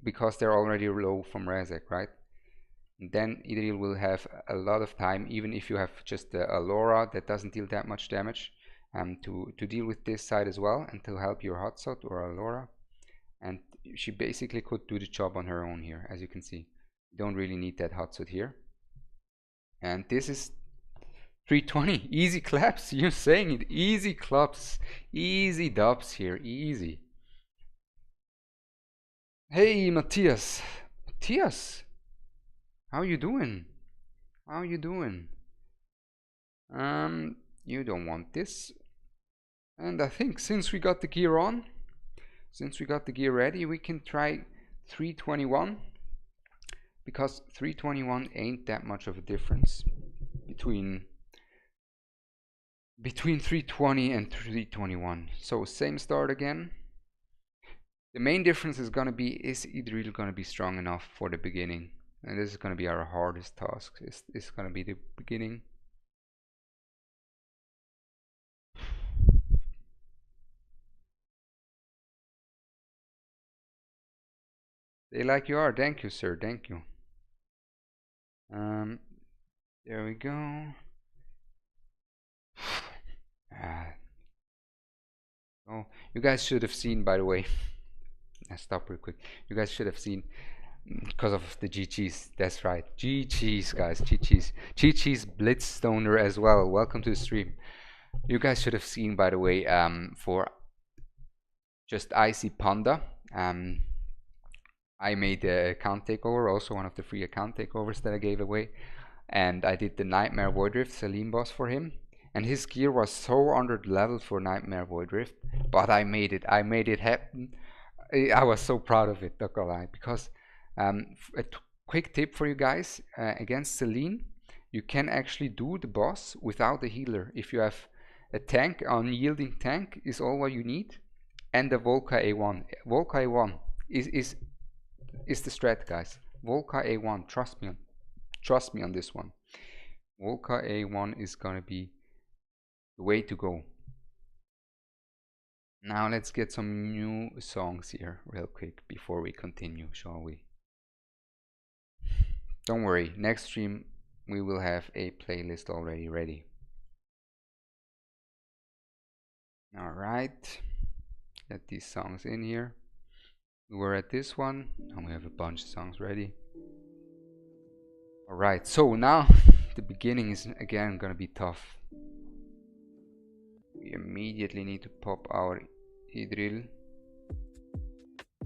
because they're already low from Razak, right? And then Idril will have a lot of time, even if you have just a Laura that doesn't deal that much damage, to deal with this side as well and to help your Hotshot or a Laura. And she basically could do the job on her own here, as you can see. You don't really need that Hotshot here. And this is 320, easy claps. You're saying it, easy claps, easy dubs here, easy. Hey Matthias, how you doing? You don't want this. And I think since we got the gear on, since we got the gear ready, we can try 321, because 321 ain't that much of a difference between 320 and 321. So same start again. The main difference is gonna be, is Idril gonna be strong enough for the beginning? And this is gonna be our hardest task. It's gonna be the beginning. They like you are. Thank you, sir. Thank you. There we go. Oh, you guys should have seen, by the way. I stop real quick. You guys should have seen, because of the GGs. That's right. GGs, guys. GGs Blitz Stoner as well. Welcome to the stream. You guys should have seen, by the way, for just Icy Panda. I made the account takeover, also one of the free account takeovers that I gave away. And I did the Nightmare Void Rift Salim boss for him. And his gear was so under leveled for Nightmare Void Rift. But I made it happen. I was so proud of it, not gonna lie. Because a quick tip for you guys, against Celine, you can actually do the boss without a healer. If you have a tank, unyielding tank is all what you need. And the Volca A1. Volca A1 is the strat, guys. Volca A1, trust me on this one. Volca A1 is gonna be the way to go. Now let's get some new songs here real quick before we continue, shall we? Don't worry, next stream we will have a playlist already ready. Alright, get these songs in here. We were at this one, and we have a bunch of songs ready. Alright, so now the beginning is again gonna be tough. We immediately need to pop our Idril.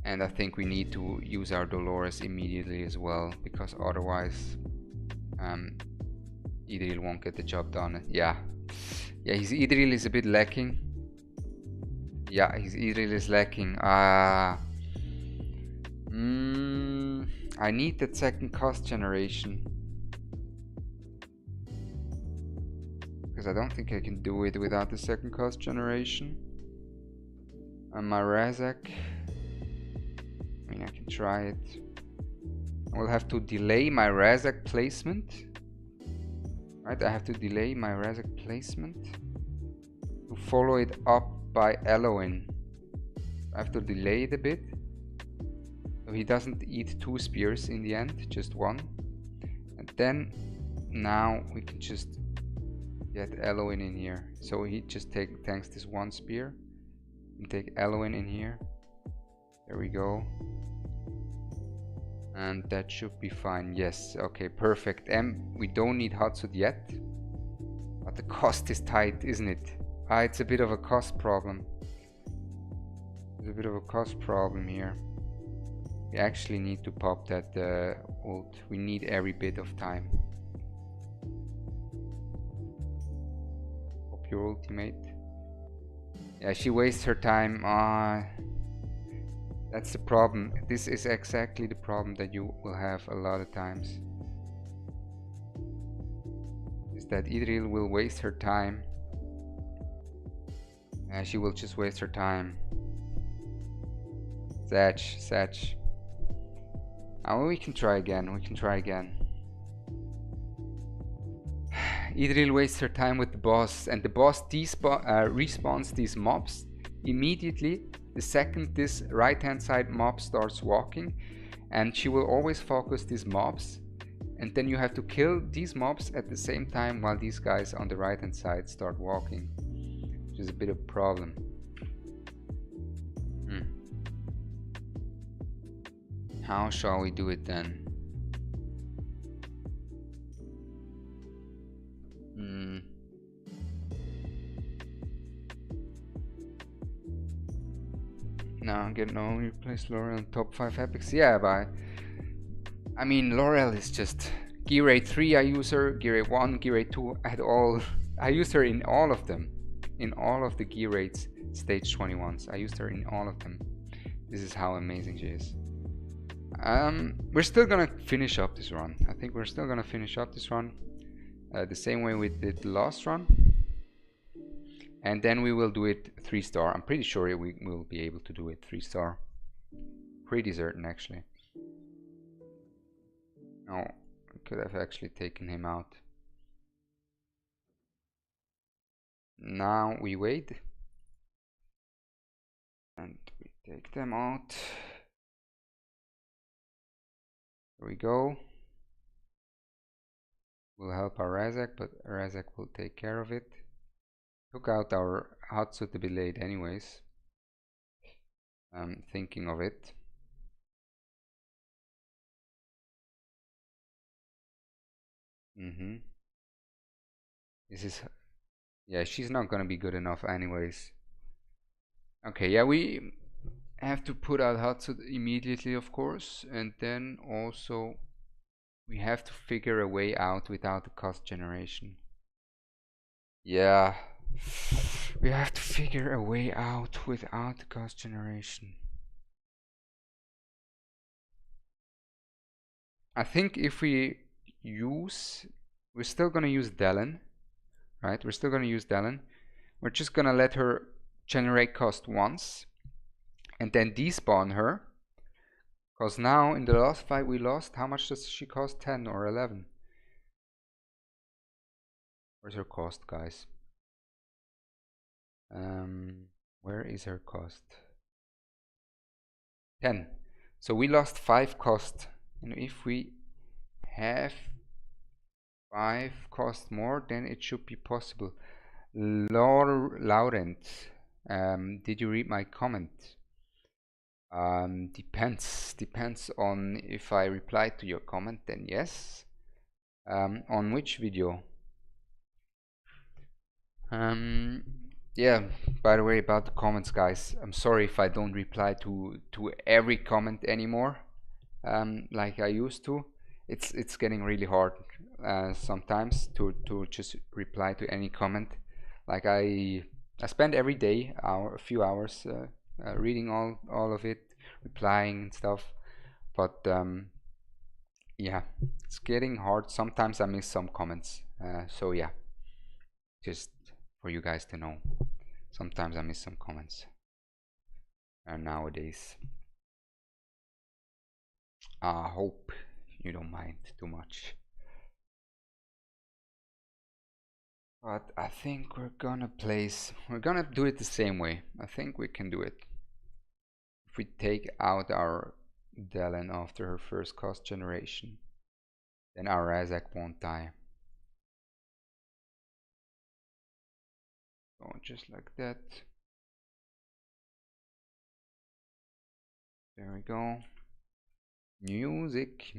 And I think we need to use our Dolores immediately as well, because otherwise Idril won't get the job done. Yeah, his Idril is a bit lacking. Yeah, his Idril is lacking. I need that second cost generation, because I don't think I can do it without the second cost generation. And my Razak, I mean, I can try it. I will have to delay my Razak placement. Right, I have to delay my Razak placement to follow it up by Eloin. I have to delay it a bit, so he doesn't eat 2 spears in the end, just 1. And then now we can just get Eloin in here. So he just tanks this 1 spear and take Eloin in here. There we go. And that should be fine. Yes, okay, perfect. We don't need Hatsud yet, but the cost is tight, isn't it? It's a bit of a cost problem. There's a bit of a cost problem here. We actually need to pop that ult. We need every bit of time. Pop your ultimate. Yeah, she wastes her time. That's the problem. This is exactly the problem that you will have a lot of times. Is that Idril will waste her time. She will just waste her time. Satch. Oh, we can try again. Idril wastes her time with the boss, and the boss respawns these mobs immediately the second this right hand side mob starts walking, and she will always focus these mobs, and then you have to kill these mobs at the same time while these guys on the right hand side start walking, which is a bit of a problem. How shall we do it then? Now get no replace Laurel in top 5 epics. Yeah, but I mean, Laurel is just gear rate 3 I use her, gear rate 1, gear rate 2 at all. I used her in all of them, in all of the gear rates stage 21s. I used her in all of them. This is how amazing she is. We're still gonna finish up this run. I think we're still gonna finish up this run the same way we did the last run, and then we will do it 3-star. I'm pretty sure we will be able to do it 3-star. Pretty certain, actually. No, I could have actually taken him out. Now we wait and we take them out. There we go. We'll help our Razak, but Razak will take care of it. Took out our Hatsud a bit late anyways. I'm thinking of it. This is... yeah, she's not gonna be good enough anyways. Okay, yeah, we have to put out Hatsud immediately, of course, and then also we have to figure a way out without the cost generation. Yeah, we have to figure a way out without the cost generation. I think if we use... we're still gonna use Dellen, right? We're still gonna use Dellen. We're just gonna let her generate cost once and then despawn her, because now in the last fight we lost, how much does she cost? 10 or 11? Where's her cost, guys? Where is her cost? 10. So we lost 5 cost, and if we have 5 cost more, then it should be possible. Laurent, did you read my comment? Depends on if I reply to your comment, then yes. On which video? Yeah, by the way, about the comments, guys, I'm sorry if I don't reply to every comment anymore, like I used to. It's getting really hard sometimes to just reply to any comment. Like I spend every day a few hours reading all of it, replying and stuff. But yeah, it's getting hard. Sometimes I miss some comments. So yeah, just for you guys to know. Sometimes I miss some comments nowadays. I hope you don't mind too much. But I think we're gonna do it the same way. I think we can do it. If we take out our Dellen after her first cost generation, then our Razak won't die. So just like that. There we go. Music.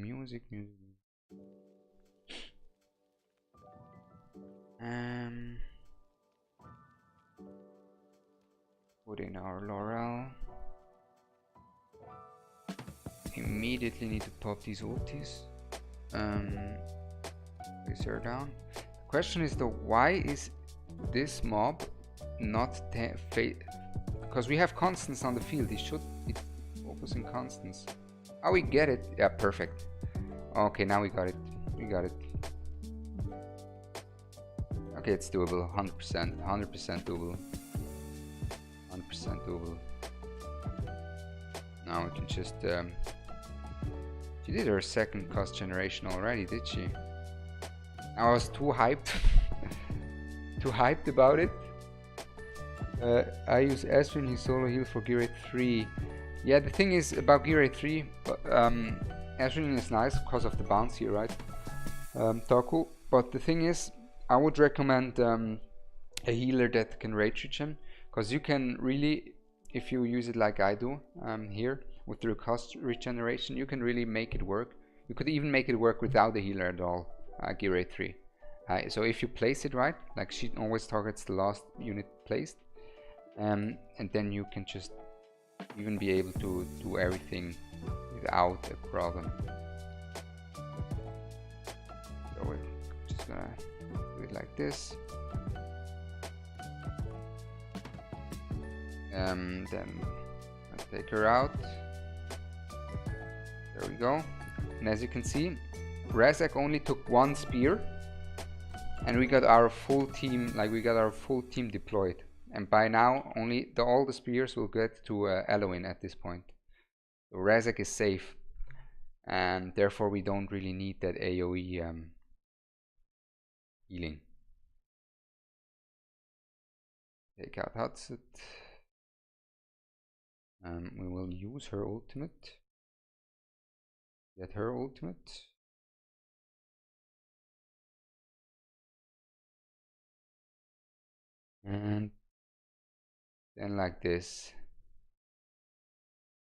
Put in our Laurel. Immediately need to pop these ultis. Place her down. Question is though, why is this mob not because we have constants on the field. It should be focusing constants. Oh, we get it. Yeah, perfect. Okay, now we got it. Okay, it's doable. 100% doable. 100% doable. Now we can just she did her second cost generation already, did she? I was too hyped about it. I use Esrin, his solo heal for Gear 3. Yeah, the thing is about Gear 3, but Esrin is nice because of the bounce here, right? Taku. But the thing is, I would recommend a healer that can rage regen, because you can really, if you use it like I do here with the cost regeneration, you can really make it work. You could even make it work without a healer at all. Gear 3. So if you place it right, like she always targets the last unit placed, and then you can just even be able to do everything without a problem. So we're just gonna do it like this. Then I'll take her out. There we go. And as you can see, Razak only took one spear, and we got our full team. Deployed. And by now, all the spears will get to Eloin at this point. So Razak is safe, and therefore we don't really need that AoE healing. Take out Hudson. We will use her ultimate. Get her ultimate. And then like this.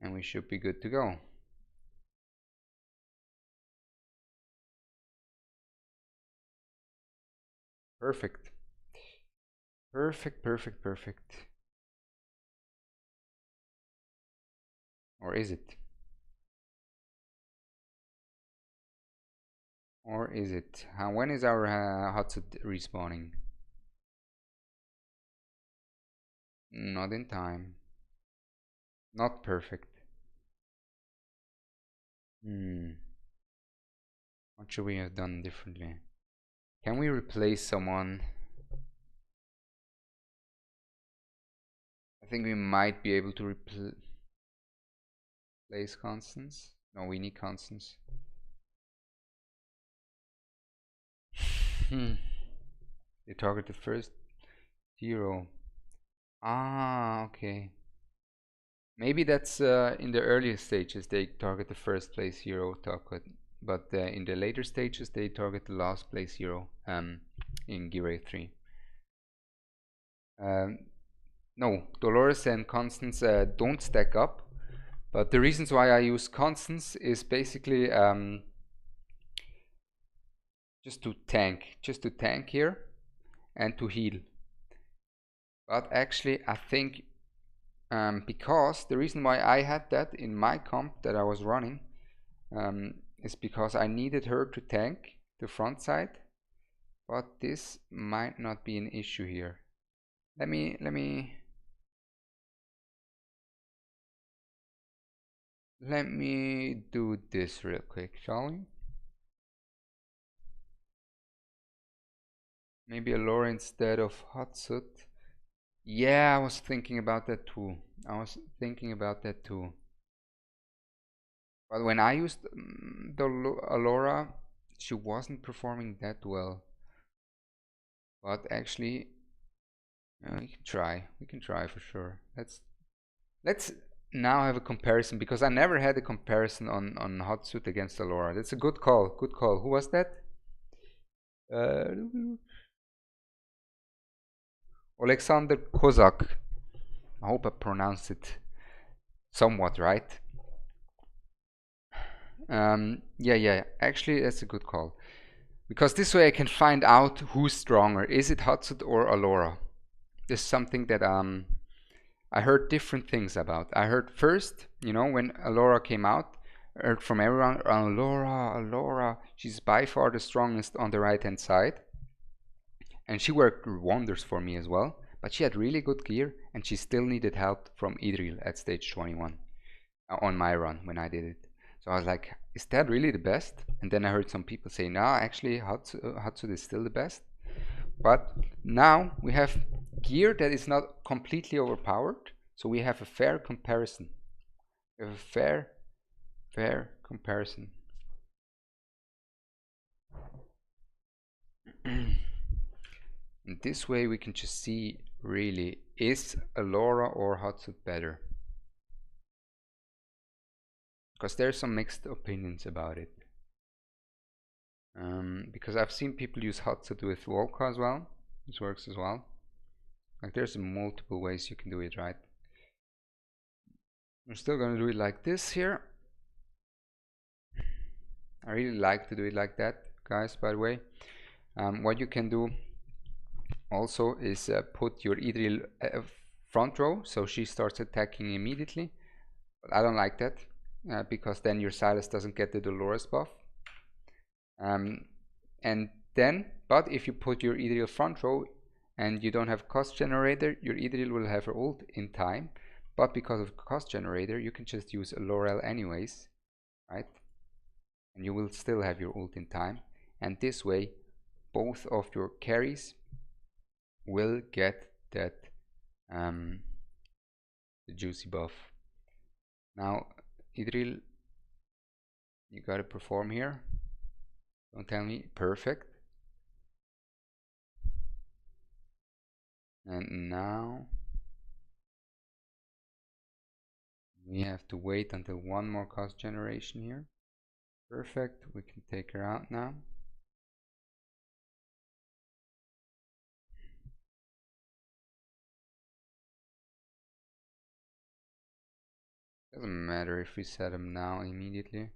And we should be good to go. Perfect. Perfect. Or is it? When is our Hudson respawning? Not in time. Not perfect. What should we have done differently? Can we replace someone? I think we might be able to replace Constance. No, we need Constance. They target the first hero. Ah, okay. Maybe that's in the earlier stages they target the first place hero target, but in the later stages they target the last place hero in Gear 3. No, Dolores and Constance don't stack up, But the reasons why I use constants is basically just to tank here and to heal. But actually I think because the reason why I had that in my comp that I was running is because I needed her to tank the front side, but this might not be an issue here. Let me do this real quick, shall we? Maybe a Laura instead of Hatsut. Yeah, I was thinking about that too. But when I used the Alora, she wasn't performing that well. But actually, we can try for sure. Let's now have a comparison, because I never had a comparison on Hatsut against Alora. That's a good call. Who was that? Alexander Kozak. I hope I pronounced it somewhat right. Yeah, actually that's a good call, because this way I can find out who's stronger. Is it Hatsut or Alora? This is something that I heard different things about. I heard first, when Alora came out, I heard from everyone, Alora, she's by far the strongest on the right hand side, and she worked wonders for me as well. But she had really good gear, and she still needed help from Idril at stage 21 on my run when I did it. So I was like, is that really the best? And then I heard some people say, no, actually Hatsut is still the best. But now we have gear that is not completely overpowered, so we have a fair comparison. We have a fair comparison. And this way we can just see, really, is Alora or Hatsut better? Because there's some mixed opinions about it. Because I've seen people use Hatsut with Volca as well. This works as well. Like, there's multiple ways you can do it, right? I'm still gonna do it like this here. I really like to do it like that, guys, by the way. What you can do also is put your Idril front row, so she starts attacking immediately. But I don't like that, because then your Silas doesn't get the Dolores buff. And then, but if you put your Idril front row and you don't have cost generator, your Idril will have her ult in time. But because of cost generator, you can just use a Laurel anyways, right? And you will still have your ult in time. And this way, both of your carries will get that the juicy buff. Now, Idril, you gotta perform here. Don't tell me. Perfect. And now we have to wait until one more cost generation here. Perfect. We can take her out now. Doesn't matter if we set him now immediately.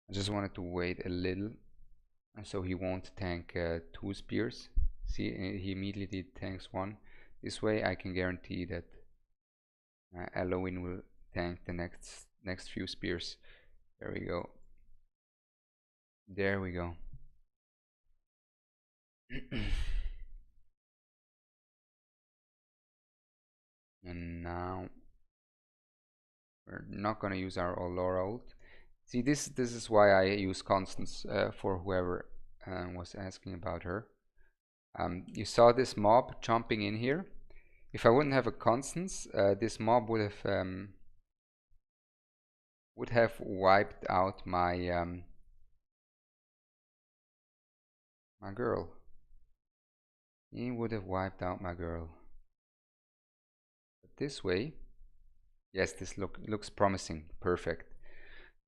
I just wanted to wait a little, so he won't tank 2 spears. See, he immediately tanks 1. This way I can guarantee that Eloin will tank the next few spears. There we go. There we go. And now we're not gonna use our Aurora ult. See, this is why I use constants for whoever was asking about her. You saw this mob jumping in here. If I wouldn't have a constants, this mob would have wiped out my my girl. He would have wiped out my girl. But this way, yes, this looks promising. Perfect.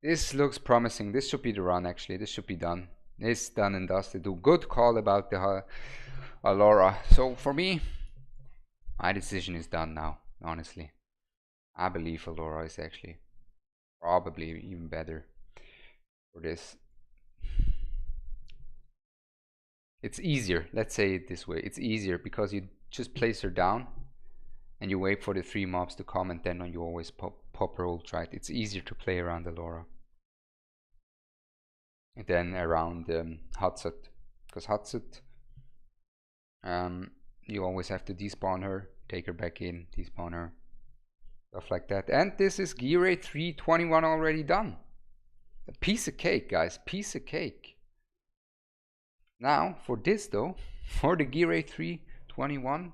This looks promising. This should be the run, actually. This should be done. It's done and dusted. Do good call about the Alora. So for me, my decision is done now, honestly. I believe Alora is actually Probably even better for this. It's easier, let's say it this way. It's easier because you just place her down and you wait for the 3 mobs to come, and then you always pop her ult, right? It's easier to play around Allura. And then around Hatsut, because Hatsut, you always have to despawn her, take her back in, despawn her, stuff like that. And this is gear rate 321 already done. A piece of cake, guys, piece of cake. Now for this though, for the gear rate 321,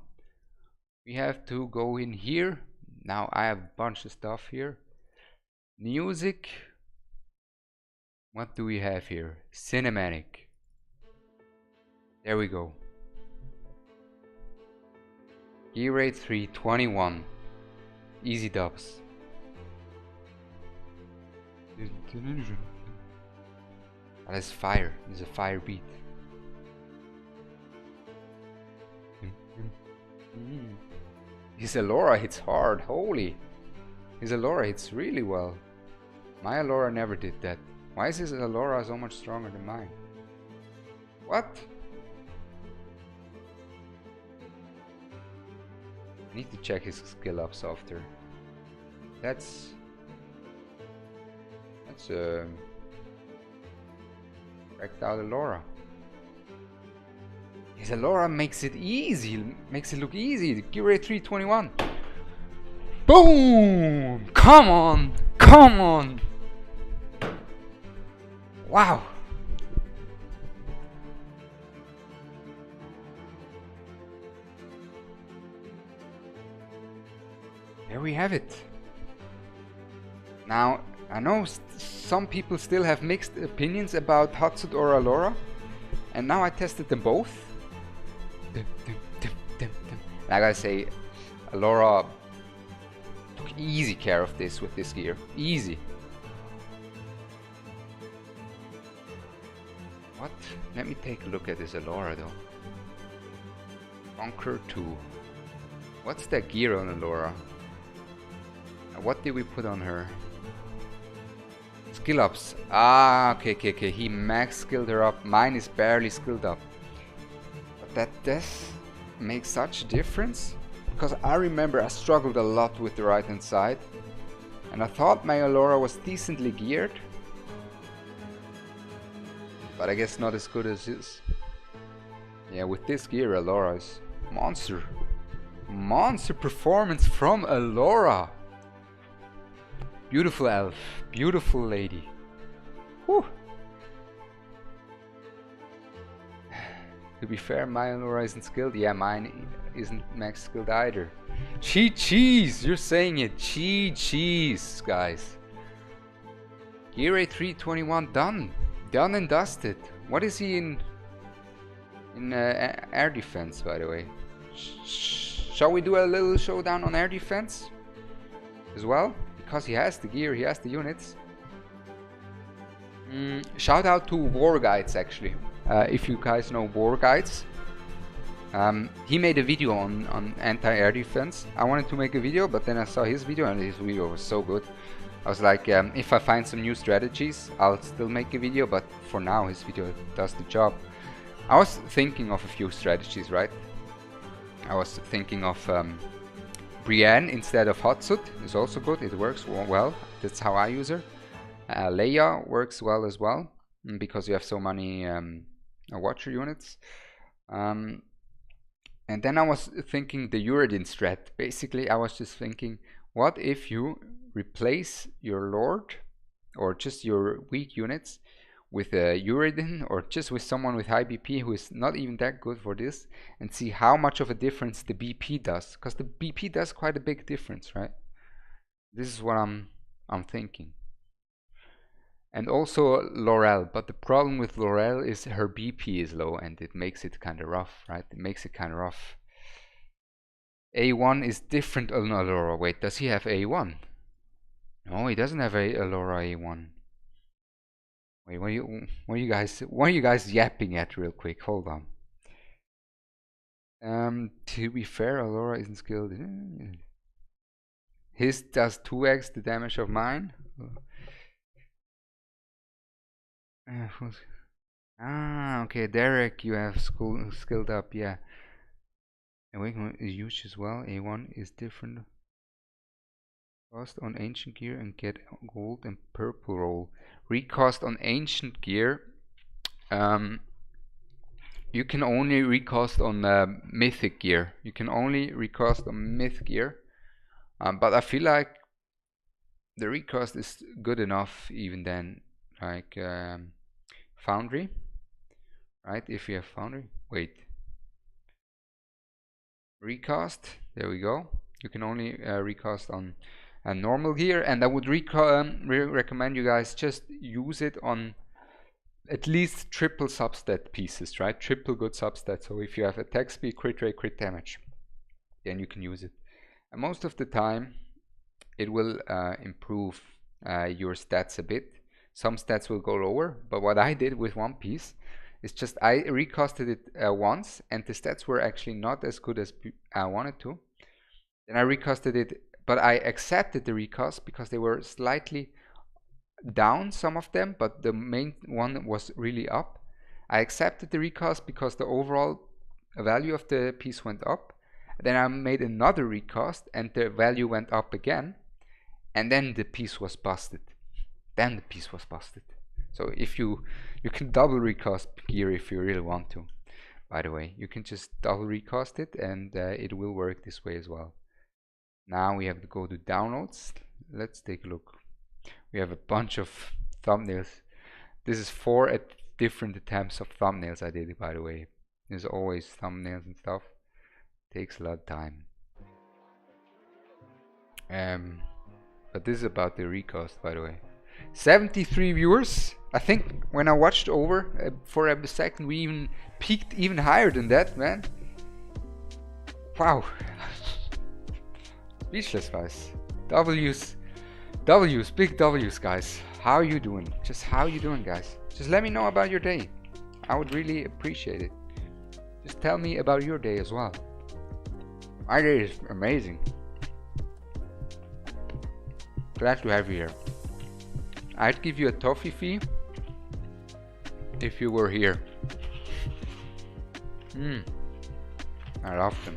we have to go in here. Now I have a bunch of stuff here. Music. What do we have here? Cinematic. There we go. Gear rate 321. Easy dubs. That is fire. There's a fire beat. His Allura hits hard. Holy. His Allura hits really well. My Allura never did that. Why is his Allura so much stronger than mine? What? I need to check his skill ups after. That's wrecked out Allura. His Allura makes it easy, makes it look easy. Gear rate 321. Boom! Come on! Come on! Wow! There we have it. Now, I know some people still have mixed opinions about Hatsut or Allura, and now I tested them both. And I gotta say, Allura took easy care of this with this gear. Easy. What? Let me take a look at this Allura though. Conquer 2. What's that gear on Allura? What did we put on her? Skill ups. Ah, okay. He max skilled her up. Mine is barely skilled up. But that does make such a difference? Because I remember I struggled a lot with the right hand side. And I thought my Allura was decently geared. But I guess not as good as this. Yeah, with this gear Allura is monster. Monster performance from Allura. Beautiful elf, beautiful lady. Whew. To be fair, my Allura isn't skilled. Yeah, mine isn't max skilled either. Cheese, you're saying it. Cheese, guys. Gear rate 321 done. Done and dusted. What is he in air defense, by the way? Shall we do a little showdown on air defense as well? Because he has the gear, he has the units. Shout out to War Guides actually. If you guys know War Guides. He made a video on anti-air defense. I wanted to make a video, but then I saw his video and his video was so good. I was like, if I find some new strategies, I'll still make a video, but for now his video does the job. I was thinking of a few strategies, right? I was thinking of Brienne instead of Hatsut is also good. It works well. That's how I use her. Leia works well as well because you have so many Watcher units. And then I was thinking the Uridin strat. Basically, I was just thinking, what if you replace your Lord or just your weak units with a Uridin or just with someone with high BP who is not even that good for this, and see how much of a difference the BP does, because the BP does quite a big difference, right? This is what I'm thinking. And also Laurel, but the problem with Laurel is her BP is low and it makes it kind of rough, right? It makes it kind of rough. A1 is different on Allura. Wait, does he have A1? No, he doesn't have a Allura A1. Wait, what are you guys yapping at real quick? Hold on. To be fair, Allura isn't skilled. His does 2x the damage of mine. Okay, Derek, you have skilled up, yeah. Awakening is huge as well. A1 is different. Recast on ancient gear and get gold and purple roll. Recast on ancient gear. You can only recast on mythic gear. You can only recast on myth gear. But I feel like the recast is good enough even then. Like Foundry. Right? If you have Foundry. Wait. Recast. There we go. You can only recast on a normal gear, and I would recommend you guys just use it on at least triple substat pieces, right? Triple good substat. So if you have attack speed, crit rate, crit damage, then you can use it. And most of the time, it will improve your stats a bit. Some stats will go lower, but what I did with one piece is just I recasted it once, and the stats were actually not as good as I wanted to. Then I recasted it, but I accepted the recast because they were slightly down, some of them, but the main one was really up. I accepted the recast because the overall value of the piece went up. Then I made another recast and the value went up again, and then the piece was busted. So if you can double recast gear if you really want to. By the way, you can just double recast it, and it will work this way as well. Now we have to go to downloads. Let's take a look. We have a bunch of thumbnails. This is 4 different attempts of thumbnails I did, by the way. There's always thumbnails and stuff. Takes a lot of time. But this is about the recast, by the way. 73 viewers. I think when I watched over for a second, we even peaked even higher than that, man. Wow. Speechless, guys. W's, big W's, guys. How are you doing? Just how are you doing, guys? Just let me know about your day. I would really appreciate it. Just tell me about your day as well. My day is amazing. Glad to have you here. I'd give you a toffee fee if you were here. I love them.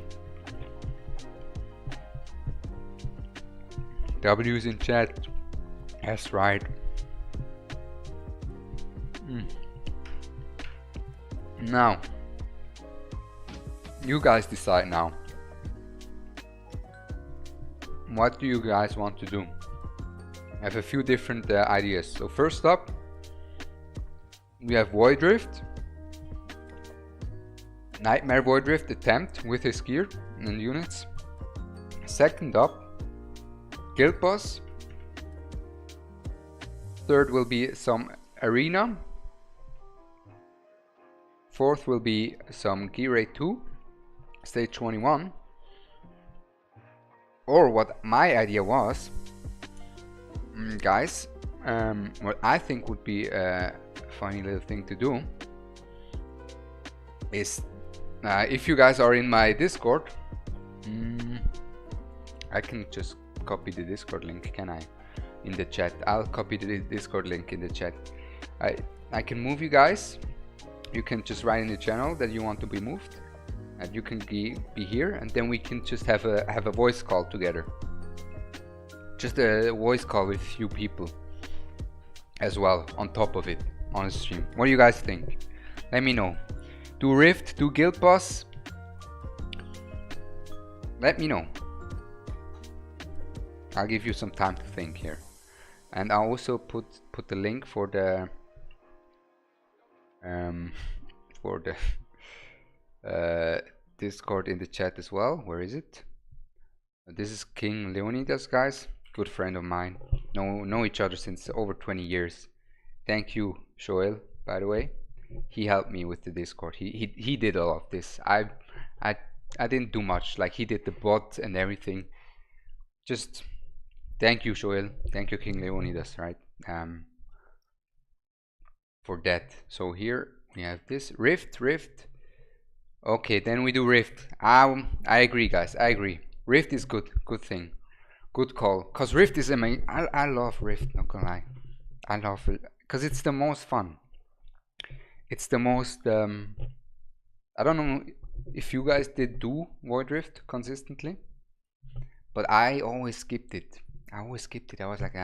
W's in chat. That's right. Now, you guys decide now. What do you guys want to do? I have a few different ideas. So first up, we have Void Rift. Nightmare Void Rift attempt with his gear and units. Second up, Guild Boss. Third will be some Arena. Fourth will be some Gear Raid 2, Stage 21. Or what my idea was, guys, what I think would be a funny little thing to do is, if you guys are in my Discord, I can just copy the Discord link, can I? In the chat. I'll copy the Discord link in the chat. I can move you guys. You can just write in the channel that you want to be moved, and you can be here, and then we can just have a voice call together. Just a voice call with few people as well on top of it on the stream. What do you guys think? Let me know. Do Rift, do Guild Boss. Let me know. I'll give you some time to think here, and I'll also put the link for the Discord in the chat as well. Where is it? This is King Leonidas, guys. Good friend of mine. Know each other since over 20 years. Thank you, Joel, by the way. He helped me with the Discord. He did all of this. I didn't do much. Like, he did the bot and everything. Just thank you, Joel. Thank you, King Leonidas, right? For that. So here we have this Rift. Okay, then we do Rift. I agree, guys. I agree. Rift is good thing, good call. Cause Rift is amazing. I love Rift. Not gonna lie, I love it because it's the most fun. it's the most I don't know if you guys did do Void Rift consistently, but I always skipped it. I was like,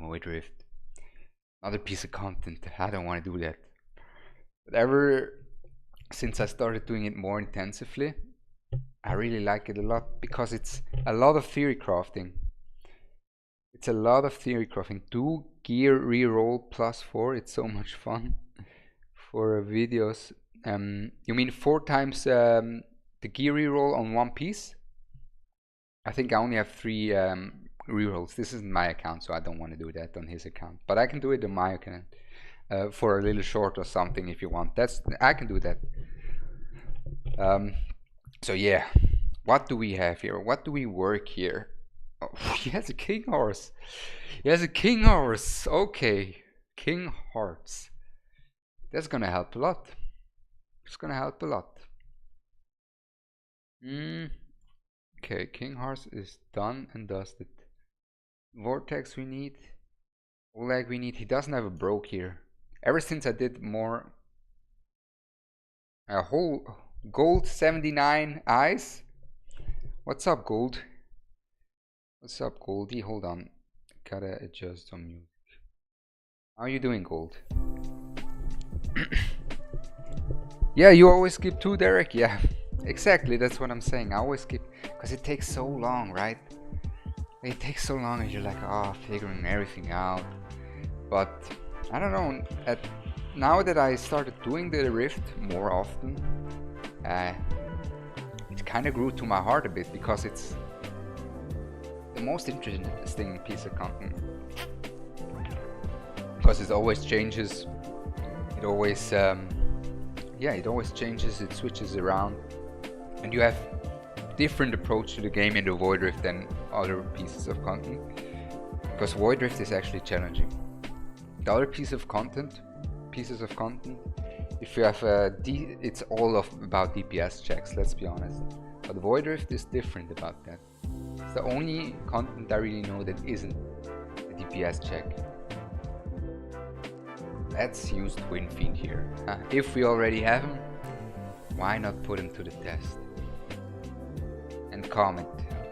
Void Rift, another piece of content. I don't want to do that. But ever since I started doing it more intensively, I really like it a lot because it's a lot of theory crafting. It's a lot of theory crafting. Do gear reroll +4. It's so much fun for videos. You mean 4 times the gear reroll on one piece? I think I only have 3 rerolls. This isn't my account, so I don't want to do that on his account. But I can do it on my account for a little short or something if you want. I can do that. So yeah, what do we have here? What do we work here? Oh, he has a king horse. He has a king horse. Okay, king hearts. That's gonna help a lot. It's gonna help a lot. Okay, king horse is done and dusted. Vortex we need. Oleg we need. He doesn't have a broke here. Ever since I did more a whole gold 79 eyes. What's up, gold? What's up, Goldie? Hold on, gotta adjust some music. How are you doing, gold? Yeah, you always skip too, Derek. Yeah, exactly, that's what I'm saying. I always skip because it takes so long, right? It takes so long and you're like, figuring everything out. But I don't know, now that I started doing the Rift more often, it kind of grew to my heart a bit because it's the most interesting piece of content. Because it always changes. It always, it always changes. It switches around, and you have different approach to the game in the Void Rift than other pieces of content. Because Void Rift is actually challenging. The other pieces of content, if you have it's all about DPS checks, let's be honest. But Void Rift is different about that. It's the only content I really know that isn't a DPS check. Let's use Twin Fiend here. If we already have him, why not put him to the test? And Comet.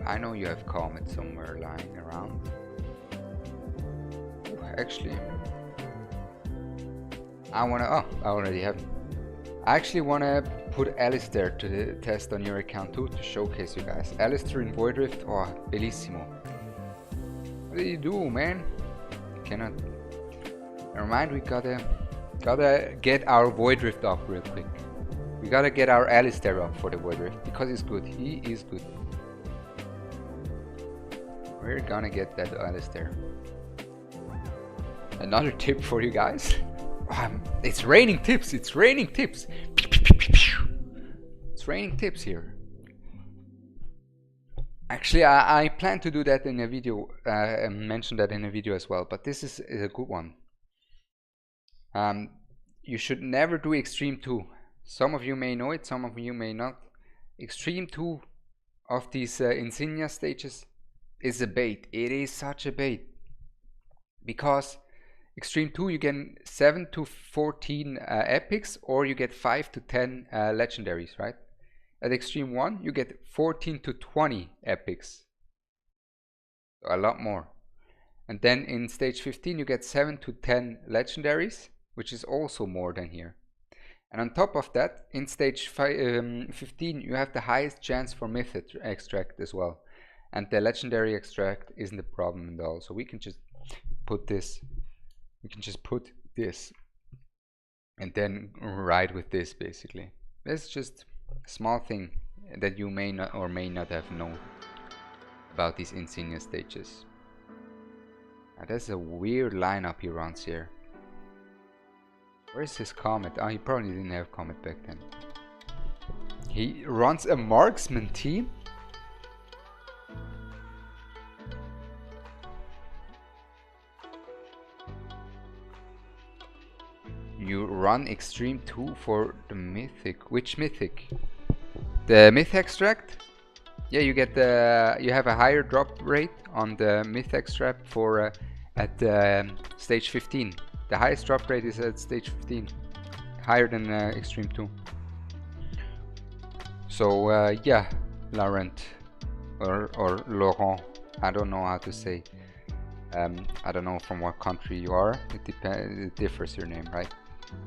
I know you have Comet somewhere lying around. Actually, I already have him. I actually wanna put Alistair to the test on your account too, to showcase you guys. Alistair in Void Rift, bellissimo. What do you do, man? You cannot. Never mind, we gotta get our Void Rift up real quick. We gotta get our Alistair up for the Void Rift because he's good. He is good. We're gonna get that Alistair. Another tip for you guys. It's raining tips. It's raining tips. It's raining tips here. Actually, I plan to do that in a video. Mention that in a video as well. But this is a good one. You should never do Extreme 2. Some of you may know it. Some of you may not. Extreme 2 of these Insignia stages is a bait. It is such a bait because Extreme 2 you get 7 to 14 epics, or you get 5 to 10 legendaries, right? At Extreme 1 you get 14 to 20 epics, so a lot more. And then in stage 15 you get 7 to 10 legendaries, which is also more than here. And on top of that, in stage 15 you have the highest chance for myth extract as well. And the legendary extract isn't a problem at all, so we can just put this. We can just put this and then ride with this basically. That's just a small thing that you may not or may not have known about these Insignia stages. Now, that's a weird lineup he runs here. Where's his Comet? He probably didn't have Comet back then. He runs a marksman team? You run Extreme 2 for the Mythic. Which Mythic? The Myth Extract? Yeah, you get you have a higher drop rate on the Myth Extract for at stage 15. The highest drop rate is at stage 15. higher than Extreme 2. So yeah, Laurent or Laurent, I don't know how to say. I don't know from what country you are. It differs your name, right?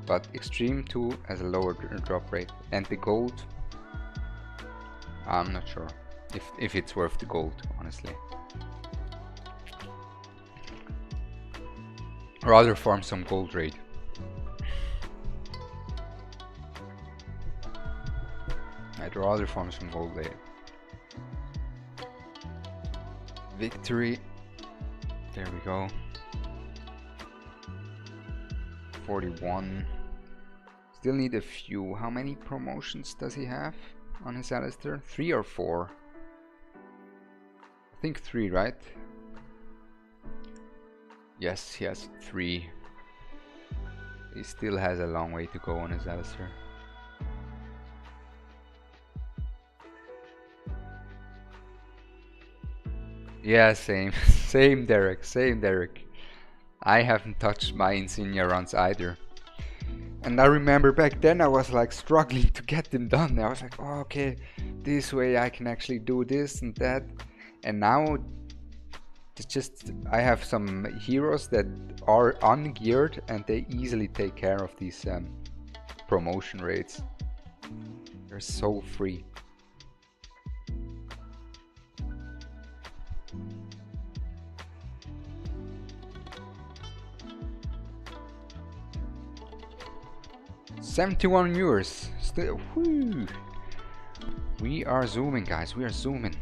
But Extreme 2 has a lower drop rate, and the gold, I'm not sure if it's worth the gold, honestly. Rather farm some gold raid. I'd rather farm some gold raid. Victory. There we go. 41. Still need a few. How many promotions does he have on his Alistair? 3 or 4? I think 3, right? Yes, he has 3. He still has a long way to go on his Alistair. Yeah, same. Same Derek, same Derek. I haven't touched my Insignia runs either. And I remember back then I was like struggling to get them done. I was like, oh, okay, this way I can actually do this and that. And now it's just, I have some heroes that are ungeared and they easily take care of these promotion raids. They're so free. $71 viewers. Still, whoo. We are zooming, guys. We are zooming.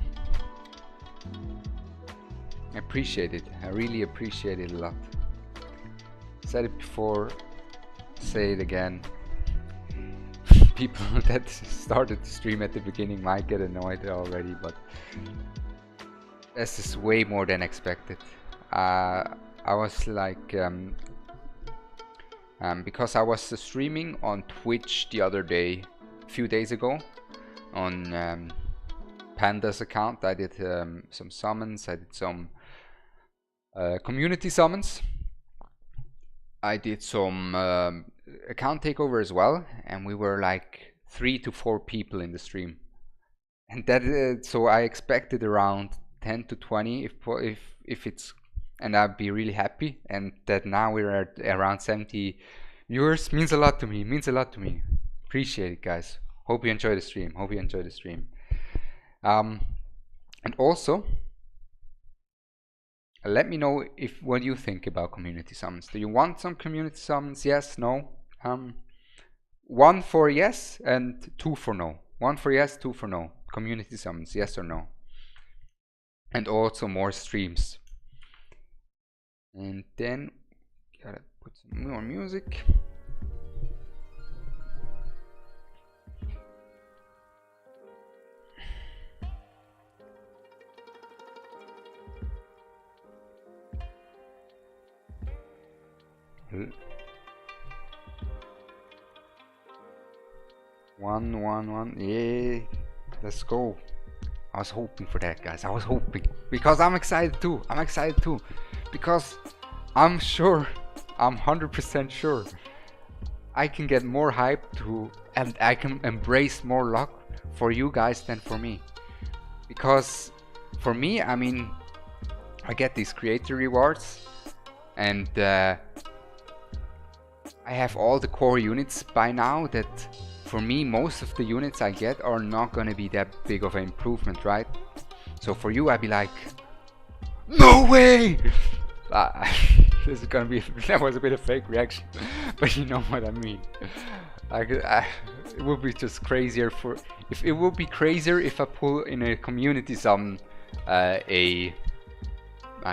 I appreciate it. I really appreciate it a lot. Said it before. Say it again. People that started the stream at the beginning might get annoyed already, but this is way more than expected. I was like. Because I was streaming on Twitch the other day, a few days ago, on Panda's account. I did some summons, I did some community summons, I did some account takeover as well, and we were like 3 to 4 people in the stream, and that so I expected around 10 to 20 if it's. And I'd be really happy, and that now we're at around 70 viewers means a lot to me. Means a lot to me. Appreciate it, guys. Hope you enjoy the stream. Hope you enjoy the stream. And also, let me know what you think about community summons. Do you want some community summons? Yes, no. 1 for yes and 2 for no. 1 for yes, 2 for no. Community summons, yes or no. And also more streams. And then gotta put some more music. One. Yeah, let's go. I was hoping for that, guys. I was hoping because I'm excited too. Because I'm sure, I'm 100% sure I can get more hype and I can embrace more luck for you guys than for me. Because for me, I mean, I get these creator rewards and I have all the core units by now that for me, most of the units I get are not gonna be that big of an improvement, right? So for you, I'd be like, no way! This is gonna be, that was a bit of fake reaction, but you know what I mean. It would be just crazier if I pull in a community summon I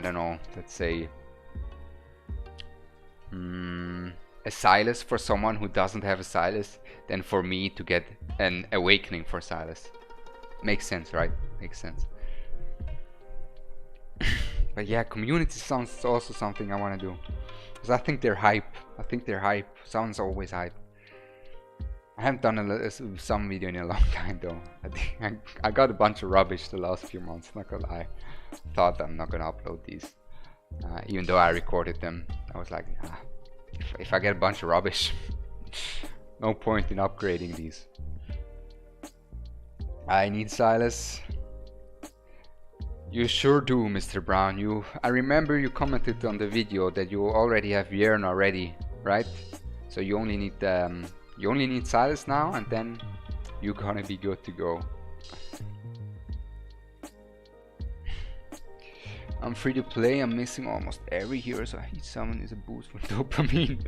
don't know, let's say a Silas for someone who doesn't have a Silas, than for me to get an awakening for Silas. Makes sense, right? Makes sense. But yeah, community sounds also something I want to do, because I think they're hype. Sounds always hype. I haven't done some video in a long time though. I think I got a bunch of rubbish the last few months, not gonna lie. Thought I'm not gonna upload these, even though I recorded them. I was like, if I get a bunch of rubbish, No point in upgrading these. I need Silas. You sure do, Mr. Brown. I remember you commented on the video that you already have Yearn already, right? So you only need Silas now, and then you're gonna be good to go. I'm free to play. I'm missing almost every hero, so each summon is a boost for dopamine.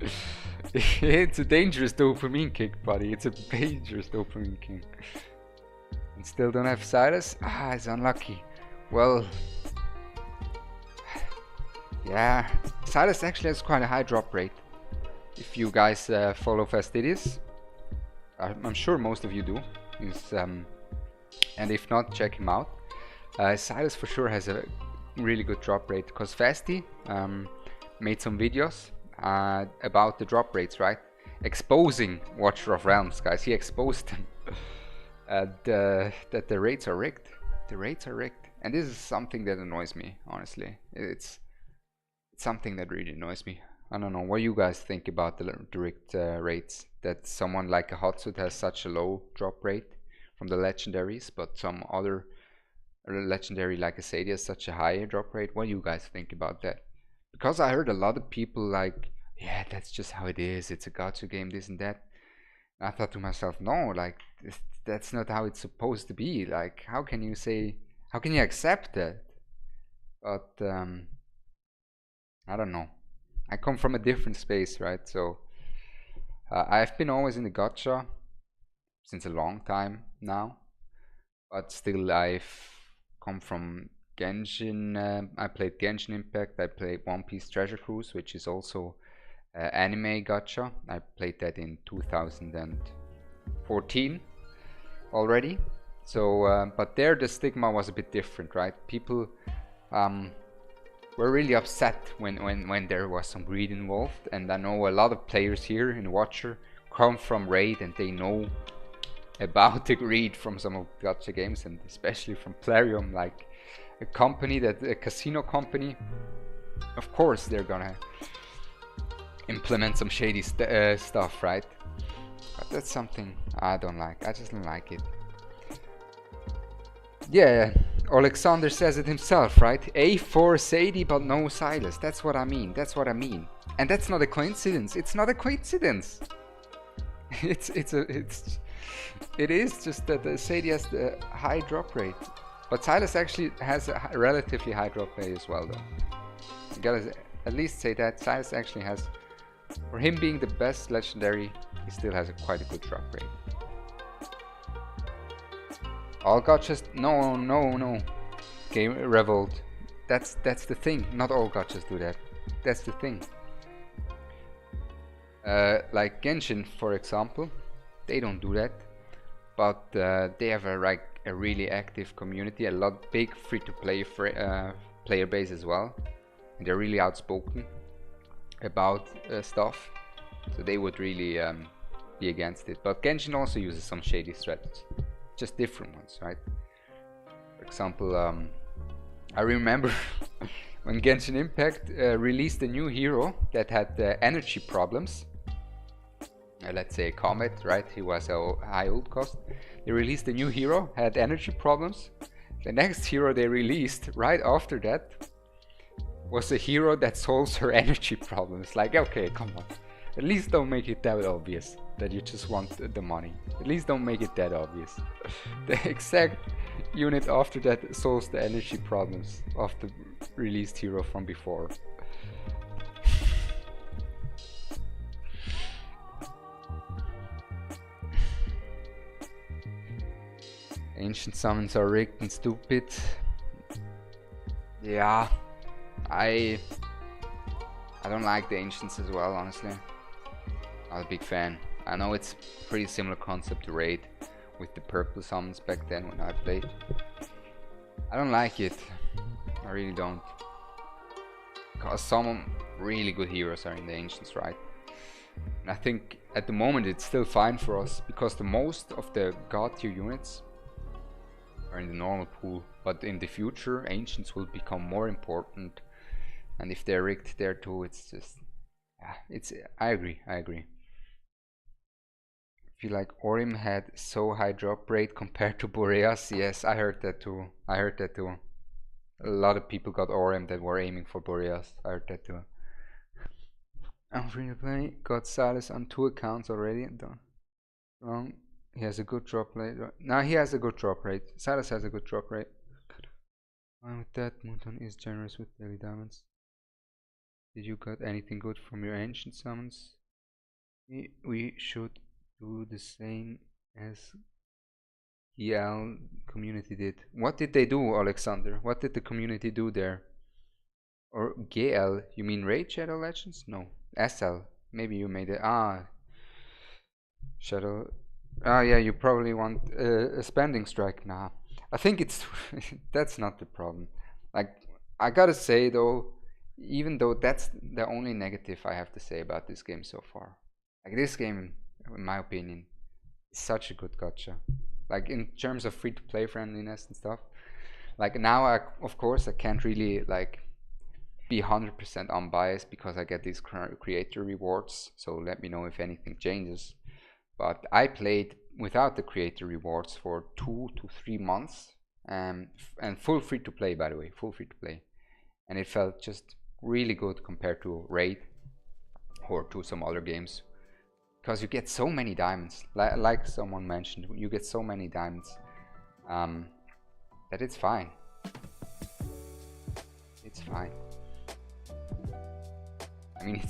It's a dangerous dopamine kick, buddy. It's a dangerous dopamine kick. And still don't have Silas? Ah, it's unlucky. Well, yeah, Silas actually has quite a high drop rate. If you guys follow Fastidious, I'm sure most of you do. And if not, check him out. Silas for sure has a really good drop rate, because Fasti made some videos about the drop rates, right? Exposing Watcher of Realms, guys. He exposed them. That the rates are rigged. The rates are rigged. And this is something that annoys me, honestly. It's something that really annoys me. I don't know what you guys think about the rigged rates. That someone like a Hotsud has such a low drop rate from the legendaries, but some other legendary like a Sadia has such a high drop rate. What do you guys think about that? Because I heard a lot of people like, yeah, that's just how it is. It's a gacha game, this and that. I thought to myself, no, like that's not how it's supposed to be. Like, how can you accept that? But I don't know. I come from a different space, right? So I've been always in the gacha since a long time now, but still I've come from Genshin. I played Genshin Impact. I played One Piece Treasure Cruise, which is also anime gacha. I played that in 2014 already. So, but there the stigma was a bit different, right? People were really upset when there was some greed involved, and I know a lot of players here in Watcher come from Raid and they know about the greed from some of the gacha games, and especially from Plarium, like a casino company. Of course they're gonna implement some shady stuff, right? But that's something I don't like. I just don't like it. Yeah, Alexander says it himself, right? A4 Sadie but no Silas. That's what I mean. That's what I mean. And that's not a coincidence. It's not a coincidence. It is just that Sadie has the high drop rate. But Silas actually has a relatively high drop rate as well, though. You gotta at least say that Silas actually has, for him being the best legendary, he still has quite a good drop rate. All gachas? No. Game Revolt. That's the thing. Not all gachas do that. That's the thing. Like Genshin, for example, they don't do that, but they have a really active community, a big free-to-play player base as well, and they're really outspoken about stuff. So they would really be against it. But Genshin also uses some shady strategies. Just different ones, right? For example, I remember when Genshin Impact released a new hero that had energy problems. Let's say a Comet, right? He was a high ult cost. They released a new hero, had energy problems. The next hero they released right after that was a hero that solves her energy problems. Like, okay, come on. At least don't make it that obvious that you just want the money. At least don't make it that obvious. The exact unit after that solves the energy problems of the released hero from before. Ancient summons are rigged and stupid. Yeah, I don't like the ancients as well, honestly. Not a big fan. I know it's pretty similar concept to Raid with the purple summons back then when I played. I don't like it. I really don't. Because some really good heroes are in the ancients, right? And I think at the moment it's still fine for us because the most of the god tier units are in the normal pool, but in the future ancients will become more important, and if they're rigged there too, it's just I agree. feel like Orim had so high drop rate compared to Boreas. Yes, I heard that too. I heard that too. A lot of people got Orim that were aiming for Boreas. I heard that too. I'm free to play. Got Silas on 2 accounts already. Wrong. He has a good drop rate. Now he has a good drop rate. Silas has a good drop rate. And with that, Mouton is generous with daily diamonds. Did you got anything good from your ancient summons? We should do the same as GL community did. What did they do, Alexander? What did the community do there? Or GL? You mean Raid Shadow Legends? No. SL. Maybe you made it. Shadow. Yeah, you probably want a spending strike now. I think it's that's not the problem. Like, I gotta say though, even though that's the only negative I have to say about this game so far. Like, this game, in my opinion, is such a good gacha. Like, in terms of free-to-play friendliness and stuff. Like, now of course I can't really like be 100% unbiased because I get these creator rewards. So let me know if anything changes. But I played without the creator rewards for 2 to 3 months, and full free to play, by the way, full free to play, and it felt just really good compared to Raid or to some other games, because you get so many diamonds, like someone mentioned, you get so many diamonds that it's fine. It's fine. I mean,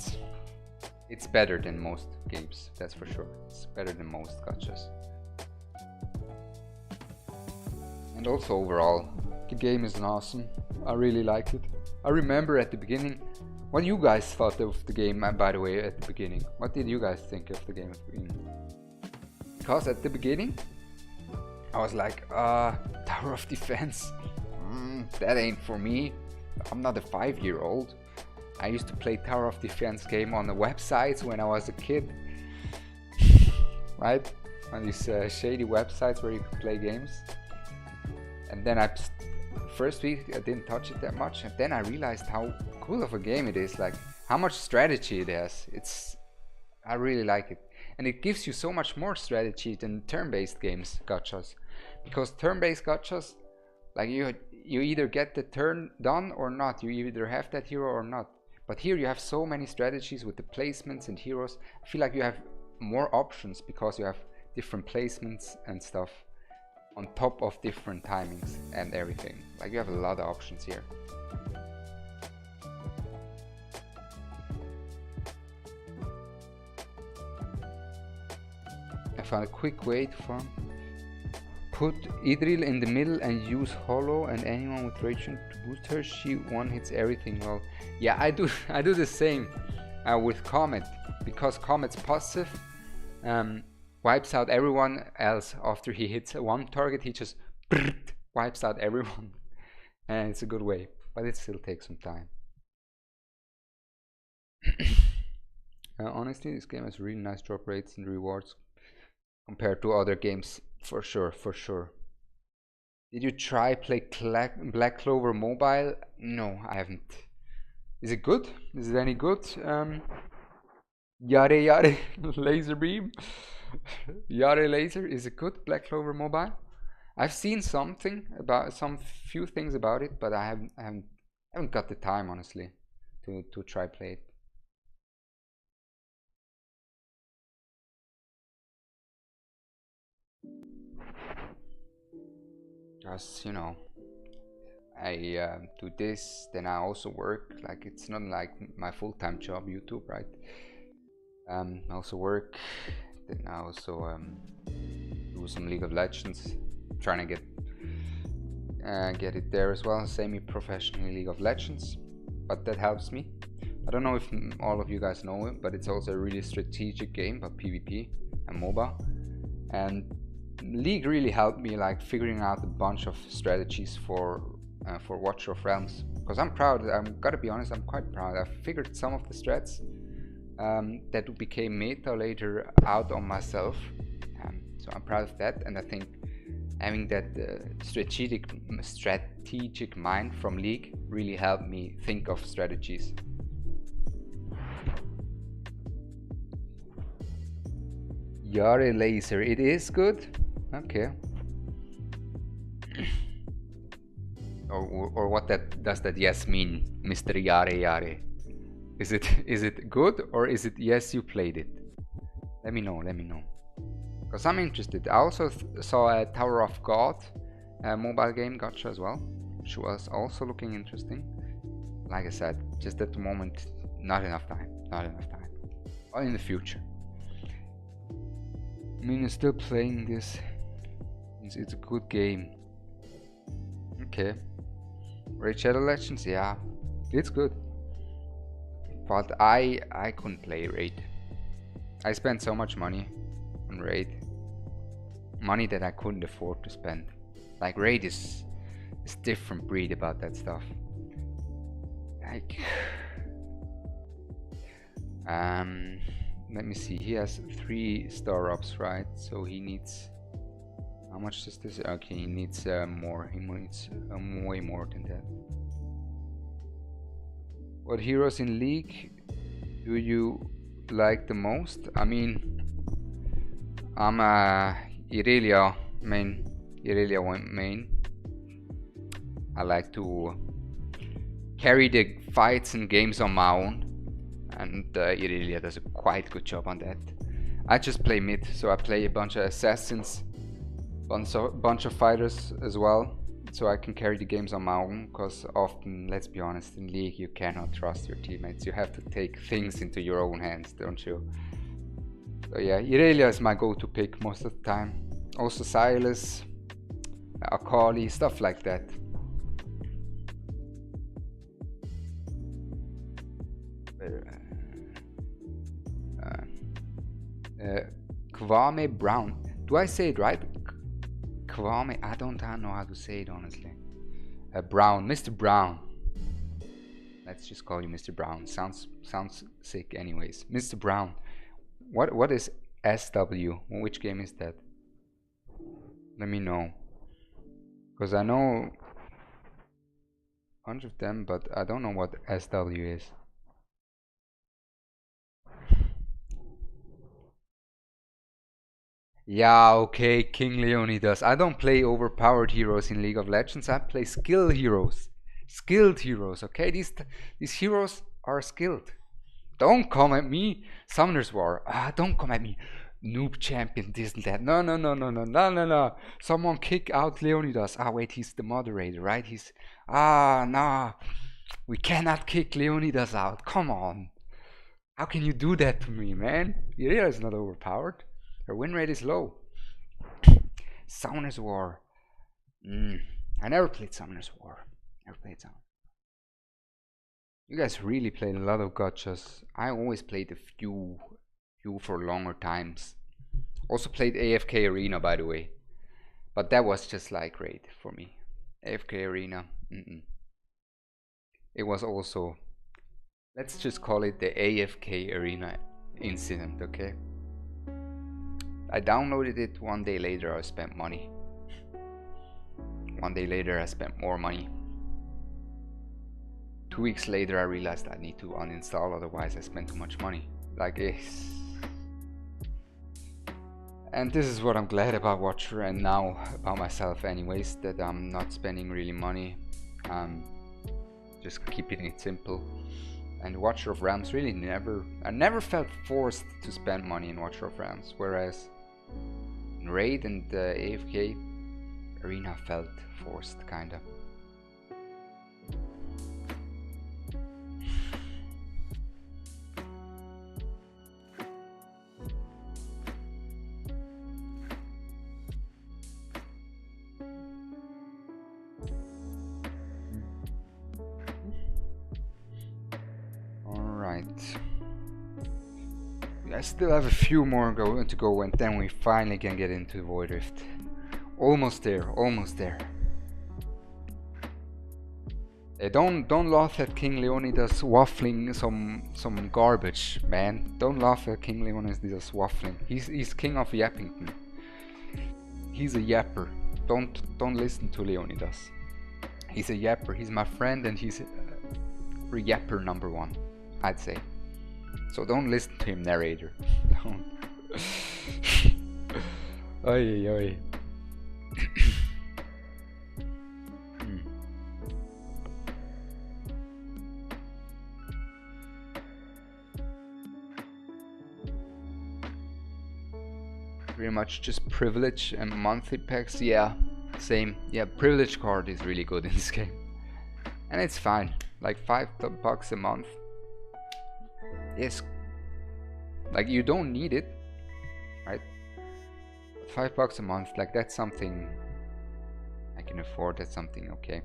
it's better than most games, that's for sure. It's better than most gachas. And also overall, the game is awesome. I really like it. I remember at the beginning, what you guys thought of the game, by the way, at the beginning. What did you guys think of the game at the beginning? Because at the beginning, I was like, Tower of Defense, that ain't for me. I'm not a 5-year-old. I used to play Tower of Defense game on the websites when I was a kid, right? On these shady websites where you could play games. And then first week I didn't touch it that much, and then I realized how cool of a game it is, like how much strategy it has. I really like it, and it gives you so much more strategy than turn-based games, gachas, because turn-based gachas, like you either get the turn done or not, you either have that hero or not. But here you have so many strategies with the placements and heroes. I feel like you have more options because you have different placements and stuff on top of different timings and everything. Like, you have a lot of options here. I found a quick way to farm. Put Idril in the middle and use Hollow, and anyone with Raging to boost her, she one hits everything. Well, yeah, I do the same with Comet, because Comet's passive wipes out everyone else. After he hits one target, he just wipes out everyone, and it's a good way, but it still takes some time. Honestly, this game has really nice drop rates and rewards compared to other games, for sure. Did you try play Black Clover Mobile? No, I haven't. Is it good? Is it any good? Yare Laser Beam. Yare Laser, is it good? Black Clover Mobile? I've seen some few things about it, but I haven't got the time, honestly, to try play it. Just, you know, I do this, then I also work. Like, it's not like my full-time job, YouTube, right? I also work, then I also do some League of Legends, trying to get it there as well, semi-professionally League of Legends, but that helps me. I don't know if all of you guys know it, but it's also a really strategic game, but PvP and MOBA, and League really helped me, like, figuring out a bunch of strategies for Watcher of Realms, because I'm proud. I'm gotta be honest, I'm quite proud. I figured some of the strats that became meta later out on myself, so I'm proud of that. And I think having that strategic mind from League really helped me think of strategies. Yare Laser, it is good? Okay. Or what does that yes mean, Mr. Yare Yare? Is it good, or is it yes you played it? Let me know, because I'm interested. I also saw a Tower of God mobile game gacha as well, which was also looking interesting. Like I said, just at the moment, not enough time. But in the future. I mean, I'm still playing this. It's a good game. Okay. Raid Shadow Legends, yeah, it's good. But I couldn't play Raid. I spent so much money on Raid. Money that I couldn't afford to spend. Like, Raid is different breed about that stuff. Like, let me see. He has 3 star ups, right? So he needs. How much does this? Okay, he needs more. He needs way more than that. What heroes in League do you like the most? I mean, I'm a Irelia main. I like to carry the fights and games on my own, and Irelia does a quite good job on that. I just play mid, so I play a bunch of assassins, bunch of fighters as well, so I can carry the games on my own, because often, let's be honest, in League you cannot trust your teammates. You have to take things into your own hands, don't you? So yeah, Irelia is my go-to pick most of the time. Also Silas, Akali, stuff like that. Kwame Brown. Do I say it right? Kwame, I don't know how to say it honestly. Brown, Mr. Brown. Let's just call you Mr. Brown. Sounds sick anyways. Mr. Brown. What is SW? Which game is that? Let me know. Because I know a bunch of them, but I don't know what SW is. Yeah, okay, King Leonidas. I don't play overpowered heroes in League of Legends. I play skilled heroes. Skilled heroes, okay? These heroes are skilled. Don't come at me, Summoner's War. Don't come at me, noob champion, this and that. No. Someone kick out Leonidas. Wait, he's the moderator, right? No. We cannot kick Leonidas out. Come on. How can you do that to me, man? Irelia is not overpowered. Her win rate is low. Summoner's War. I never played Summoner's War. You guys really played a lot of gachas. I always played a few for longer times. Also played AFK Arena, by the way. But that was just like Raid for me. AFK Arena. It was also, let's just call it the AFK Arena incident, okay? I downloaded it. One day later I spent money. One day later I spent more money. 2 weeks later I realized I need to uninstall, otherwise I spent too much money. Like this. And this is what I'm glad about Watcher, and now about myself anyways, that I'm not spending really money. Just keeping it simple. And Watcher of Realms really I never felt forced to spend money in Watcher of Realms, whereas in Raid and AFK Arena felt forced, kinda. I still have a few more to go, and then we finally can get into Void Rift. Almost there. Don't laugh at King Leonidas waffling some garbage, man. Don't laugh at King Leonidas waffling. He's king of Yappington. He's a yapper. Don't listen to Leonidas. He's a yapper. He's my friend, and he's yapper #1, I'd say. So don't listen to him, narrator. Don't. Oi, oi. Pretty much just privilege and monthly packs. Yeah, same. Yeah, privilege card is really good in this game, and it's fine. Like $5 a month. Yes, like you don't need it, right? But $5 a month, like that's something I can afford. That's something okay.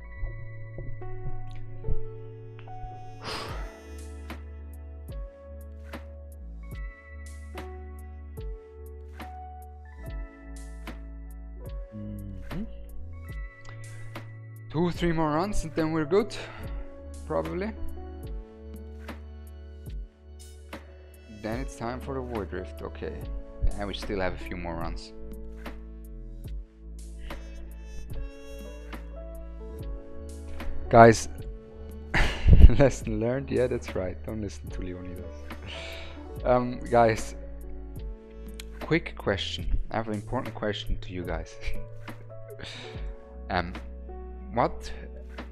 Two, three more runs and then we're good, probably. Then it's time for the Void Rift, okay. And we still have a few more runs. Guys, lesson learned, yeah, that's right, don't listen to Leonidas. Guys, quick question, I have an important question to you guys.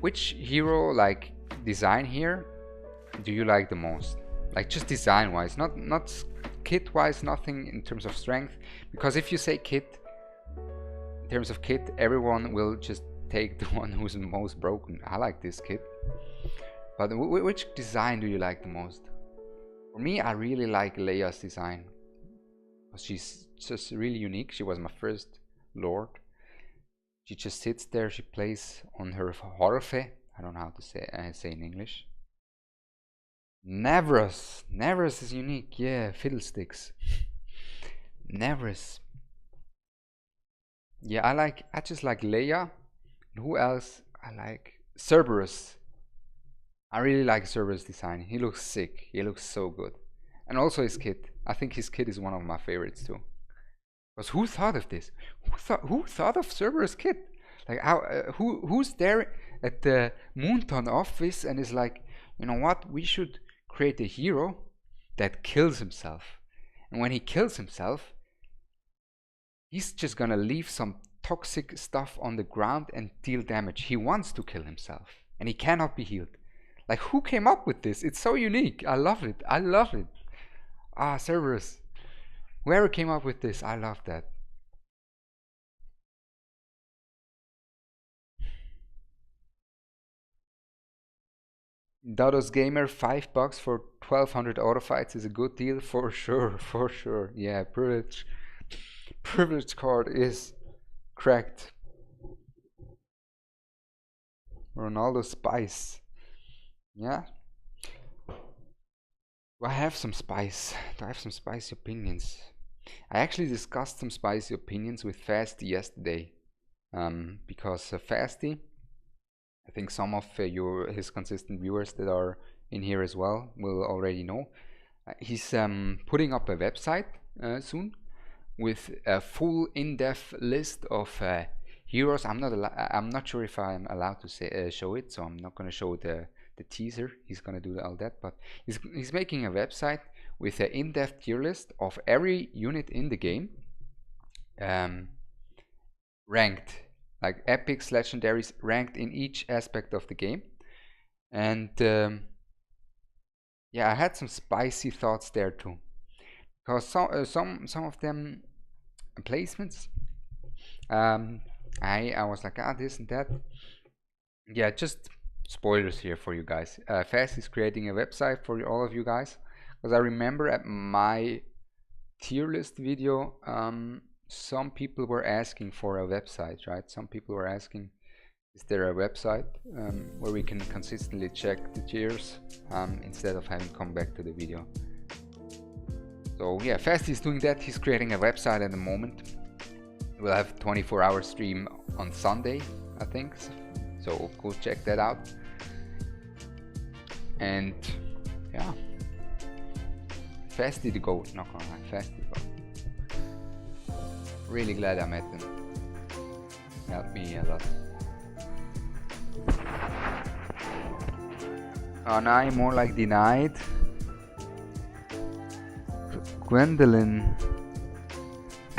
Which hero, like, design here do you like the most? Like, just design wise, not kit wise, nothing in terms of strength, because if you say kit, in terms of kit, everyone will just take the one who's the most broken. I like this kit, but which design do you like the most? For me, I really like Leia's design, she's just really unique. She was my first lord. She just sits there, she plays on her Horfe. I don't know how to say in English. Navras is unique, yeah, fiddlesticks. Navras. Yeah, I just like Leia. Who else? I like Cerberus. I really like Cerberus' design. He looks sick, he looks so good. And also his kit. I think his kit is one of my favorites too. Because who thought of this? Who thought of Cerberus' kit? Like, how? Who's there at the Moonton office and is like, you know what? We should create a hero that kills himself. And when he kills himself, he's just gonna leave some toxic stuff on the ground and deal damage. He wants to kill himself, and he cannot be healed. Like, who came up with this? It's so unique. I love it. I love it. Ah, Cerberus. Whoever came up with this, I love that. Dados Gamer, $5 for 1200 auto fights is a good deal for sure, for sure. Yeah, privilege card is cracked. Ronaldo Spice. Yeah. Do I have some spice? Do I have some spicy opinions? I actually discussed some spicy opinions with Fasty yesterday. Because Fasty, I think some of his consistent viewers that are in here as well will already know. He's putting up a website soon with a full in-depth list of heroes. I'm not sure if I'm allowed to show it, so I'm not going to show the teaser. He's going to do all that, but he's making a website with an in-depth tier list of every unit in the game, ranked, like epics, legendaries, ranked in each aspect of the game. And yeah, I had some spicy thoughts there too, because some of them placements, I was like, this and that. Yeah, just spoilers here for you guys. Fast is creating a website for all of you guys, because I remember at my tier list video, some people were asking for a website, right? Some people were asking, is there a website where we can consistently check the tiers instead of having come back to the video? So yeah, Fast is doing that. He's creating a website at the moment. We'll have a 24-hour stream on Sunday, I think. So go check that out. And yeah, Fasty the GOAT, not gonna lie, Fasty the GOAT. Really glad I met him. Helped me a lot. Anai, more like denied. Gwendolyn.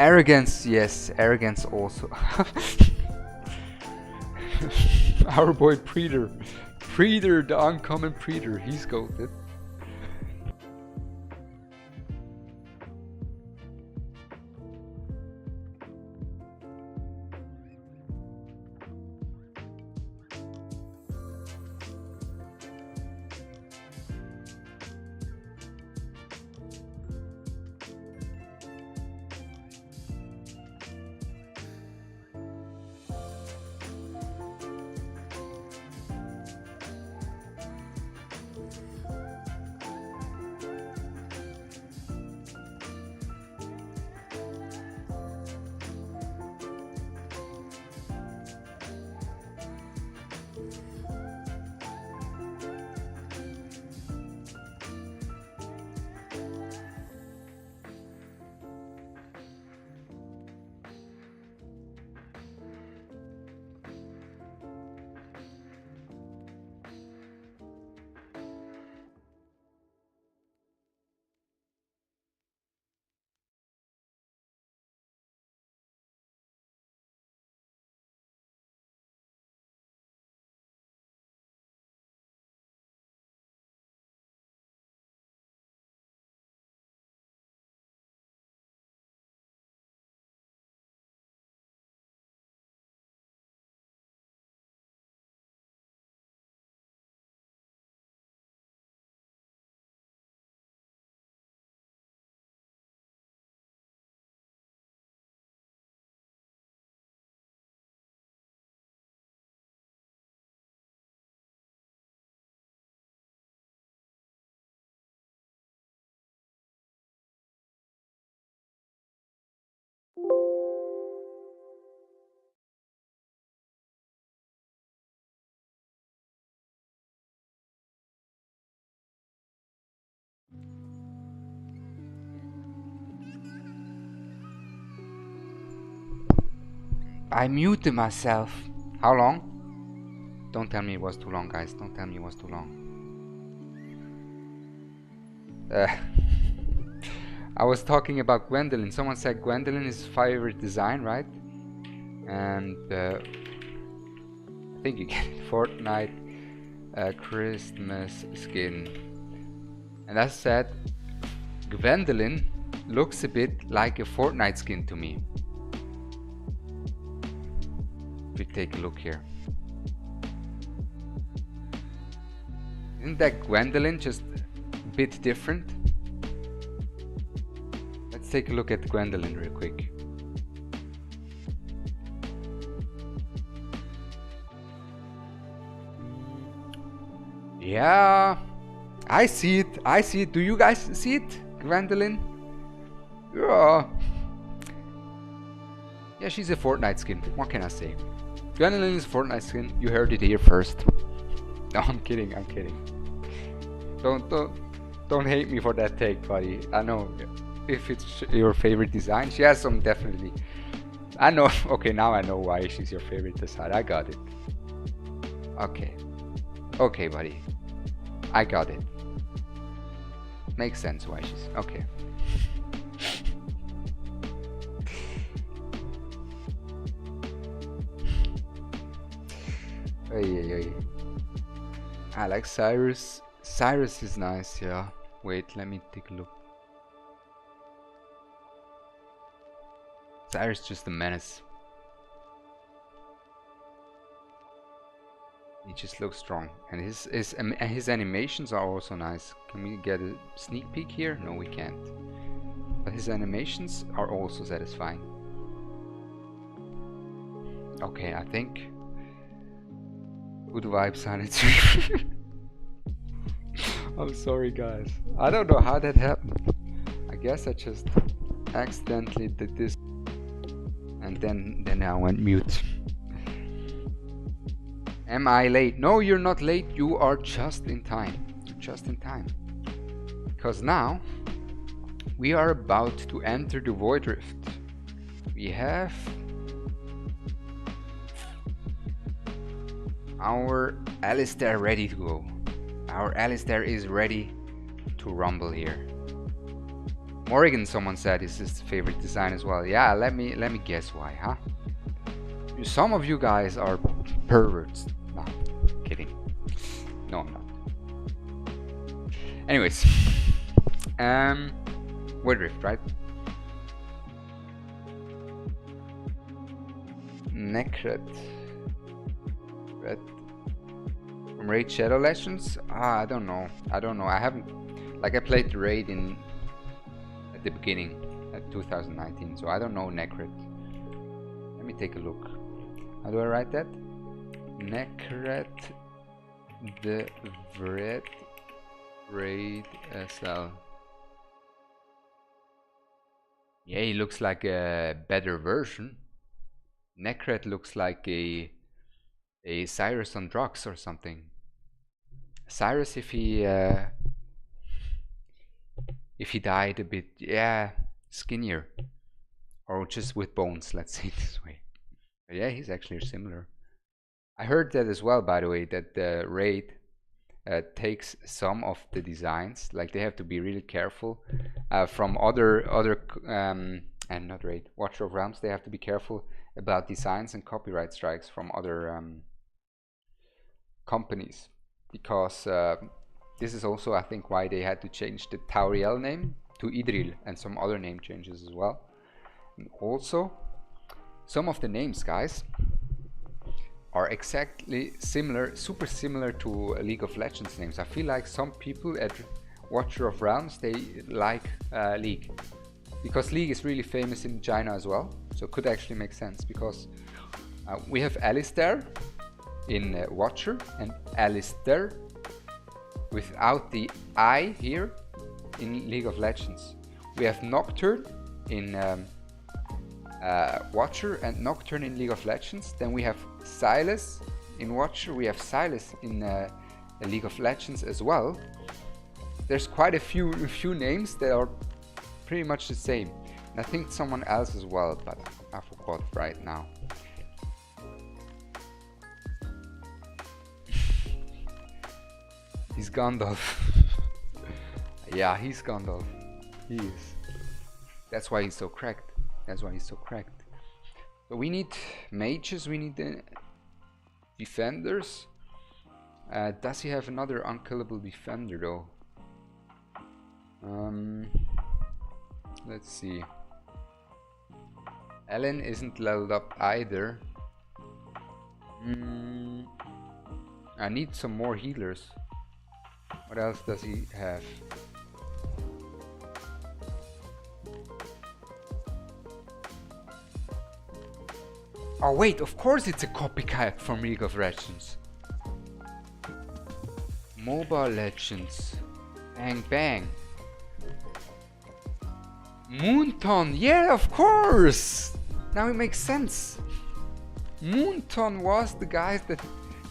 Arrogance, yes, arrogance also. Our boy Preeter. Preeter, the uncommon Preeter, he's goated. I muted myself. How long? Don't tell me it was too long, guys. Don't tell me it was too long. I was talking about Gwendolyn. Someone said Gwendolyn is his favorite design, right? And I think you get it. Fortnite Christmas skin. And I said Gwendolyn looks a bit like a Fortnite skin to me. If we take a look here. Isn't that Gwendolyn just a bit different? Let's take a look at Gwendolyn real quick. Yeah, I see it. I see it. Do you guys see it, Gwendolyn? Yeah. Yeah, she's a Fortnite skin. What can I say? Gwendolyn is a Fortnite skin. You heard it here first. No, I'm kidding. I'm kidding. Don't hate me for that take, buddy. I know if it's your favorite design, she has some definitely. I know. Okay, now I know why she's your favorite design. I got it. Okay. Okay, buddy. I got it. Makes sense why she's okay. I like Cyrus. Cyrus is nice, yeah. Wait, let me take a look. Cyrus just a menace. He just looks strong, and his animations are also nice. Can we get a sneak peek here? No, we can't. But his animations are also satisfying. Okay, I think good vibes on it. I'm sorry, guys. I don't know how that happened. I guess I just accidentally did this, and then I went mute. Am I late? No, you're not late. You are just in time. You're just in time. Because now we are about to enter the Void Rift. We have our Alistair ready to go. Our Alistair is ready to rumble here. Morrigan, someone said, is his favorite design as well. Yeah, let me guess why, huh? Some of you guys are perverts. No, kidding. No, I'm not. Anyways, Woodrift, right? Necret. Red. From Raid Shadow Legends? I don't know. I haven't, like, I played the raid at the beginning, at 2019, so I don't know Necret. Let me take a look. How do I write that? Necret the Red Raid SL. Yeah, he looks like a better version. Necret looks like a Cyrus on drugs or something. Cyrus, if he died a bit, yeah, skinnier, or just with bones, let's say it this way. But yeah, he's actually similar. I heard that as well, by the way, that the raid takes some of the designs, like they have to be really careful from other and not raid, Watcher of Realms. They have to be careful about designs and copyright strikes from other companies, because this is also, I think, why they had to change the Tauriel name to Idril and some other name changes as well. And also, some of the names, guys, are exactly similar, super similar to League of Legends names. I feel like some people at Watcher of Realms, they like League, because League is really famous in China as well, so it could actually make sense, because we have Alistair in Watcher and Alistair without the I here in League of Legends. We have Nocturne in Watcher and Nocturne in League of Legends. Then we have Silas in Watcher. We have Silas in League of Legends as well. There's quite a few names that are pretty much the same. And I think someone else as well, but I forgot right now. He's Gandalf. Yeah, he's Gandalf. He is. That's why he's so cracked. That's why he's so cracked. So we need mages, we need defenders. Does he have another unkillable defender though? Let's see. Ellen isn't leveled up either. I need some more healers. What else does he have? Oh wait, of course it's a copycat from League of Legends. Mobile Legends. Bang bang. Moonton, yeah, of course! Now it makes sense. Moonton was the guys that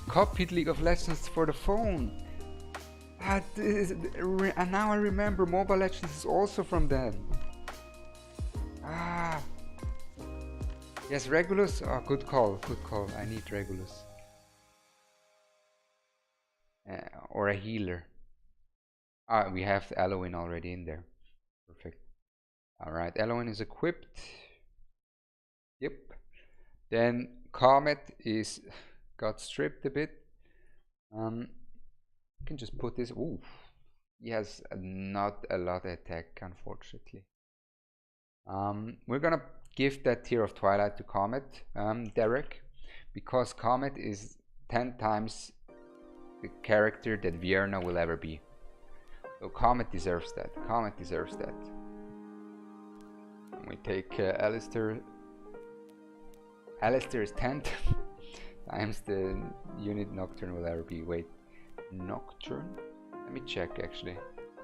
copied League of Legends for the phone. And now I remember, Mobile Legends is also from them. Ah. Yes, Regulus. Oh, good call, good call. I need Regulus. Or a healer. We have Eloin already in there. Perfect. Alright, Eloin is equipped. Yep. Then Comet is got stripped a bit. You can just put this. Ooh, he has not a lot of attack, unfortunately. We're gonna give that Tear of Twilight to Comet, Derek, because Comet is 10 times the character that Vierna will ever be. So Comet deserves that. Comet deserves that. And we take Alistair. Alistair is 10 times the unit Nocturne will ever be. Wait, Nocturne? Let me check actually.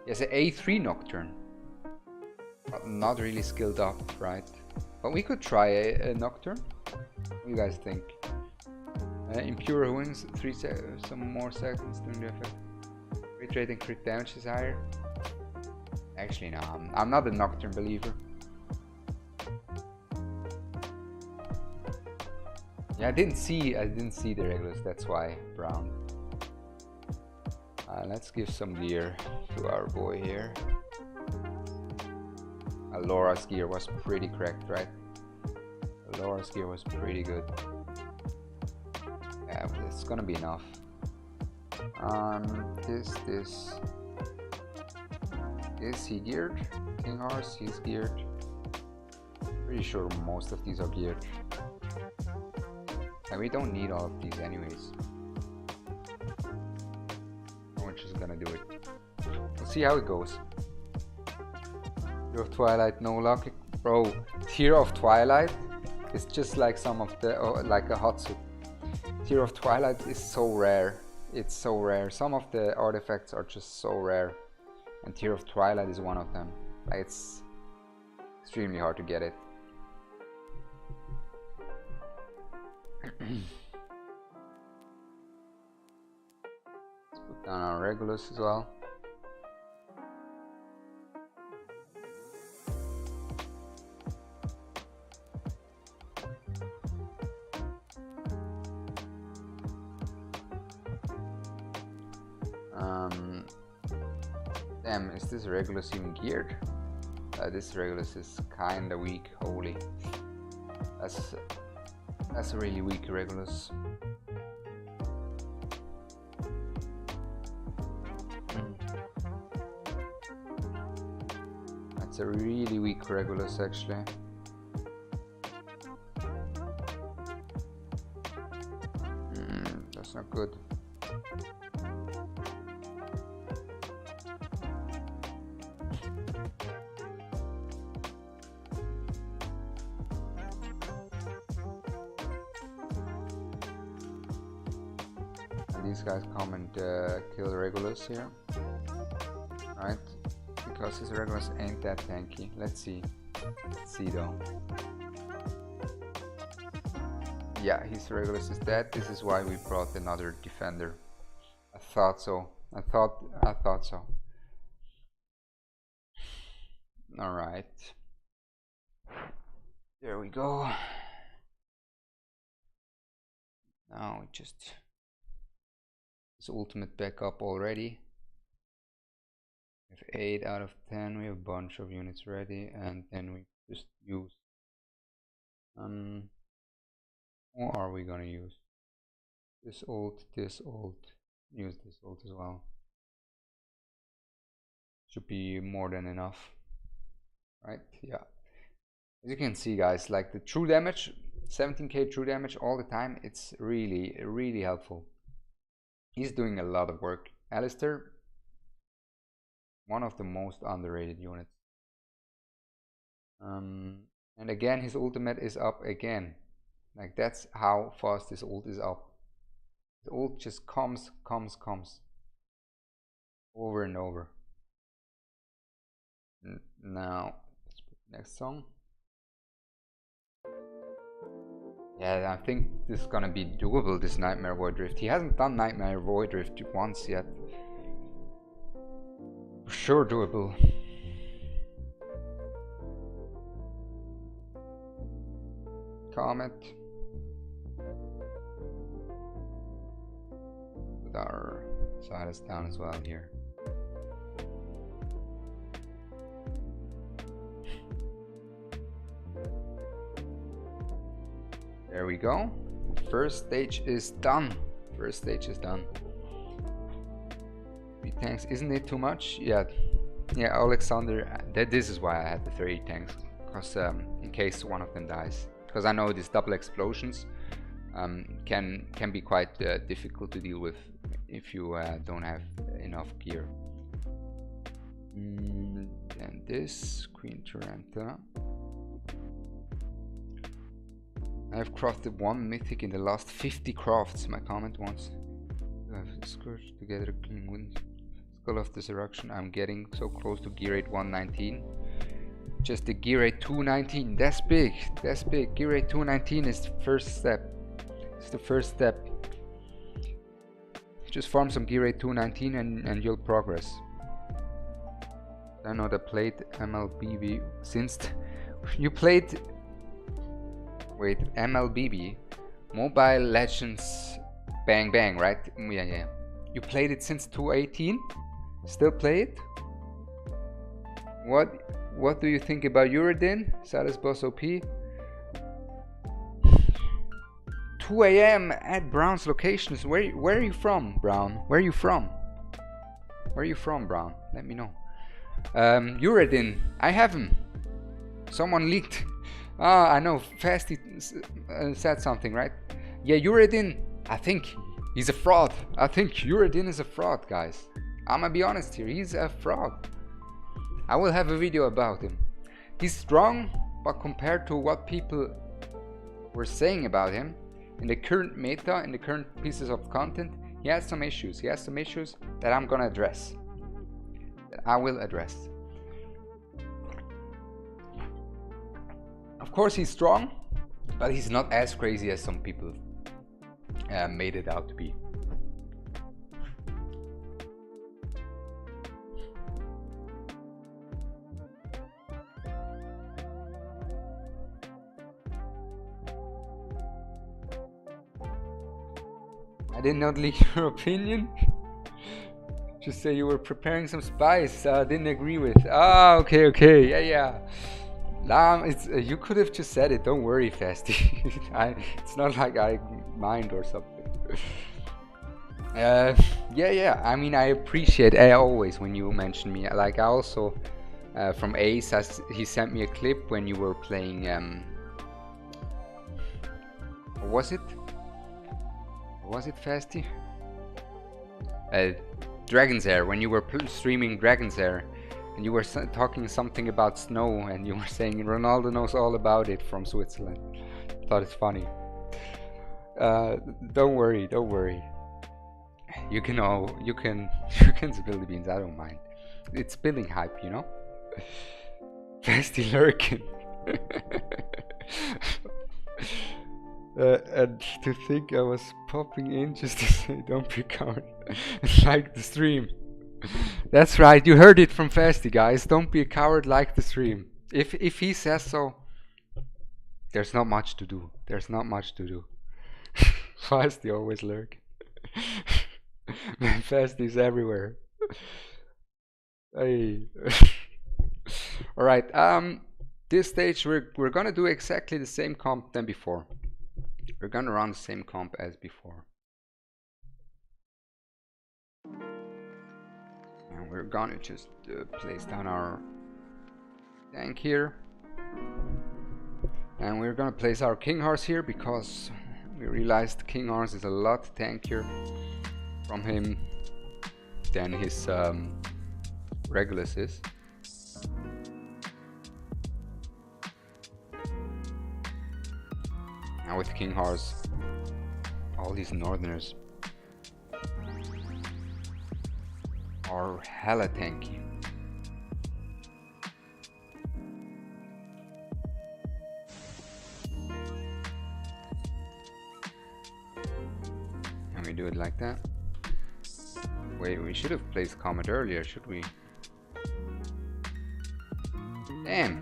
He has an A3 Nocturne. But not really skilled up, right? But we could try a Nocturne. What do you guys think? Impure Wings, some more seconds during the effect. Crit rate and crit damage is higher. Actually, no, I'm not a Nocturne believer. Yeah, I didn't see the regulars. That's why brown. Let's give some gear to our boy here. Alora's gear was pretty cracked, right? Alora's gear was pretty good. Yeah, but it's gonna be enough. Is he geared? King Horse, he's geared. Pretty sure most of these are geared. And we don't need all of these anyways. We're just gonna do it. We'll see how it goes. Tear of Twilight, no luck. Bro, Tear of Twilight is just like some of the, like a hot suit. Tear of Twilight is so rare. It's so rare. Some of the artifacts are just so rare. And Tear of Twilight is one of them. Like, it's extremely hard to get it. Let's put down our Regulus as well. Damn, is this Regulus even geared? This Regulus is kinda weak, holy. That's a really weak Regulus. That's a really weak Regulus actually. That's not good. These guys come and kill Regulus here, right? Because his Regulus ain't that tanky. Let's see. Let's see though. Yeah, his Regulus is dead. This is why we brought another defender. I thought so. I thought so. All right. There we go. Now we just. Ultimate backup already. We have 8 out of 10. We have a bunch of units ready, and then we just use. What are we gonna use? This ult, use this ult as well. Should be more than enough, right? Yeah. As you can see, guys, like the true damage, 17k true damage all the time. It's really helpful. He's doing a lot of work. Alistair, one of the most underrated units. And again, his ultimate is up again. Like, that's how fast his ult is up. The ult just comes. Over and over. Now, let's put the next song. Yeah, I think this is gonna be doable, this Nightmare Void Drift. He hasn't done Nightmare Void Drift once yet. For sure doable. Comet. Put our Silas down as well here. There we go. First stage is done. First stage is done. 3 tanks, isn't it too much? Yeah, Alexander. This is why I had the 3 tanks, because in case one of them dies. Because I know these double explosions can be quite difficult to deal with if you don't have enough gear. And this Queen Tarantula. I have crafted 1 mythic in the last 50 crafts. My comment wants Scourge together clean wind. Skull of Resurrection. I'm getting so close to gear rate 119. Just the gear rate 219. That's big. That's big. Gear rate 219 is the first step. It's the first step. Just farm some gear rate 219 and you'll progress. I know that played MLBB since you played. Wait, MLBB, Mobile Legends Bang Bang, right? Yeah. You played it since 2018? Still play it? What do you think about Uridin? Saddest Boss OP. 2 a.m. at Brown's locations. Where are you from, Brown? Where are you from? Where are you from, Brown? Let me know. Uridin, I have him. Someone leaked. Ah, I know. Fasty said something, right? Yeah, Uridin. I think he's a fraud. I think Uridin is a fraud, guys. I'm gonna be honest here. He's a fraud. I will have a video about him. He's strong, but compared to what people were saying about him in the current meta, in the current pieces of content, he has some issues. He has some issues that I'm gonna address. That I will address. Of course, he's strong, but he's not as crazy as some people made it out to be. I did not leak your opinion. Just say you were preparing some spice. Didn't agree with. Ah, okay, yeah. It's you could have just said it. Don't worry, Fasty. It's not like I mind or something. Yeah. I mean, I appreciate always when you mention me. Like I also from Ace, he sent me a clip when you were playing. What was it? Was it Fasty? Dragon's Air, when you were streaming Dragon's Air and you were talking something about snow and you were saying Ronaldo knows all about it from Switzerland. Thought it's funny. Don't worry. You can spill the beans, I don't mind. It's spilling hype, you know? Fasty lurking. And to think I was popping in just to say don't be a coward and like the stream. That's right, you heard it from Fasty, guys. Don't be a coward, like the stream. If he says so, there's not much to do. Fasty always lurk. Man, Fasty's everywhere. Hey. Alright, this stage we're gonna do exactly the same comp than before. We're gonna run the same comp as before. And we're gonna just place down our tank here. And we're gonna place our King Horse here because we realized King Horse is a lot tankier from him than his Regulus is. Now with King Horse, all these Northerners are hella tanky. And we do it like that. Wait, we should have placed Comet earlier, should we? Damn!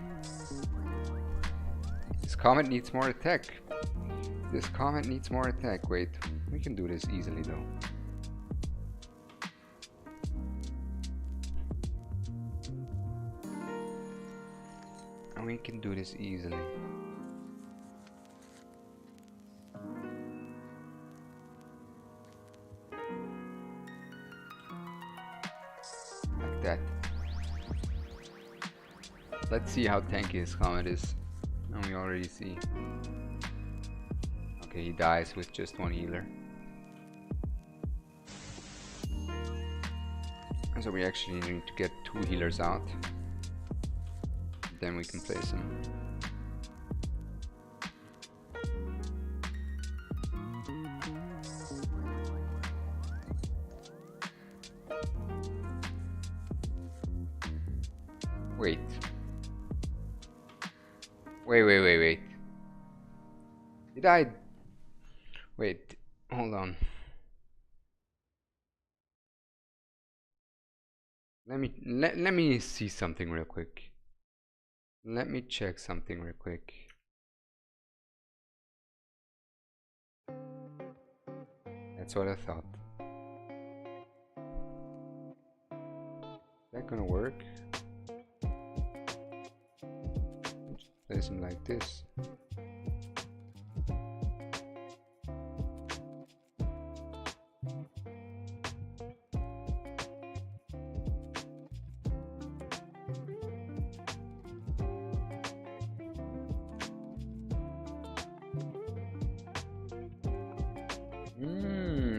This Comet needs more attack. Wait, we can do this easily though. And we can do this easily. Like that. Let's see how tanky this Comet is. And we already see. Okay, he dies with just one healer. So we actually need to get 2 healers out. Then we can place him. Wait. He died. Wait, hold on. Let me see something real quick. Let me check something real quick. That's what I thought. Is that gonna work? place him like this.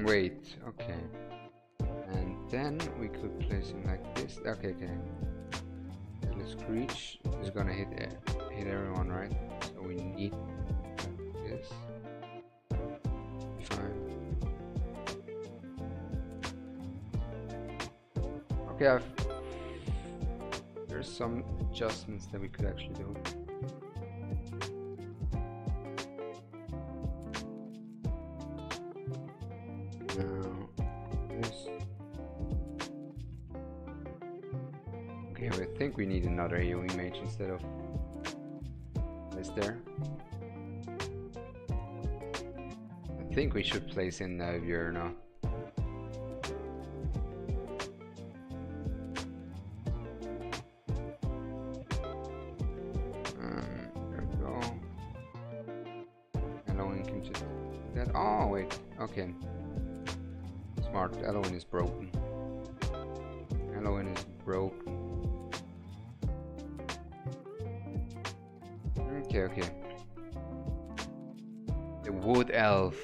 Wait, okay. And then we could place him like this. Okay, okay. The Screech is gonna hit everyone, right? So we need like this. Fine. Okay, there's some adjustments that we could actually do. I think we need another AoE mage instead of this there. I think we should place in Vierna. There we go. Eloin can just do that. Oh wait, okay. Smart. Eloin is broken. Eloin is broken. Okay. The wood elf.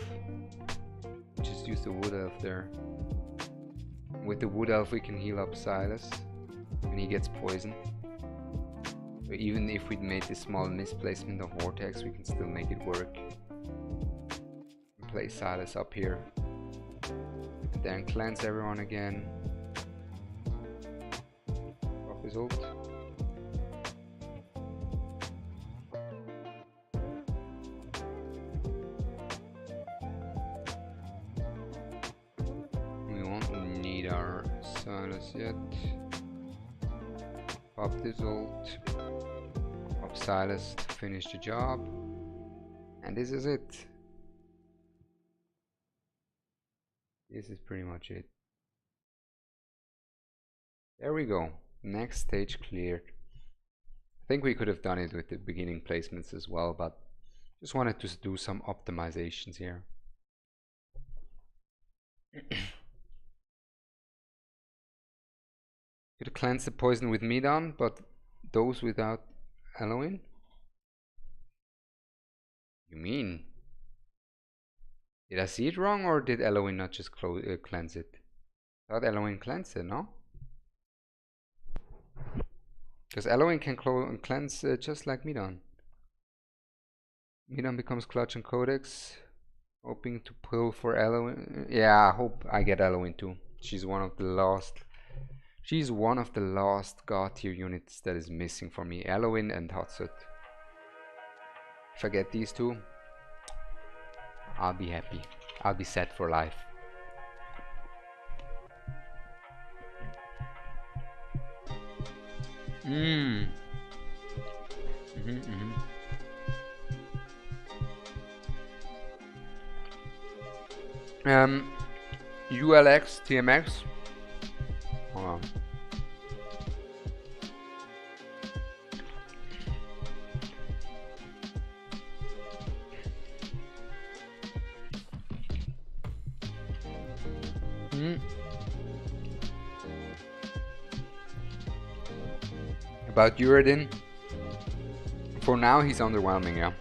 Just use the wood elf there. With the wood elf we can heal up Silas when he gets poisoned. So even if we made this small misplacement of Vortex, we can still make it work. Place Silas up here. And then cleanse everyone again. Off his ult. Yet pop this ult, pop Silas to finish the job, and this is it. This is pretty much it. There we go. Next stage cleared. I think we could have done it with the beginning placements as well, but just wanted to do some optimizations here. Could cleanse the poison with Medan, but those without Eloin? You mean? Did I see it wrong, or did Eloin not just cleanse it? I thought Eloin cleansed it, no? Because Eloin can cleanse just like Medan. Medan becomes Clutch and Codex, hoping to pull for Eloin. Yeah, I hope I get Eloin too. She's one of the last. She's one of the last god tier units that is missing for me. Eloin and Hotsut. If I get these two, I'll be happy. I'll be set for life. ULX, TMX. Hold on. About Uridin, for now he's underwhelming, yeah.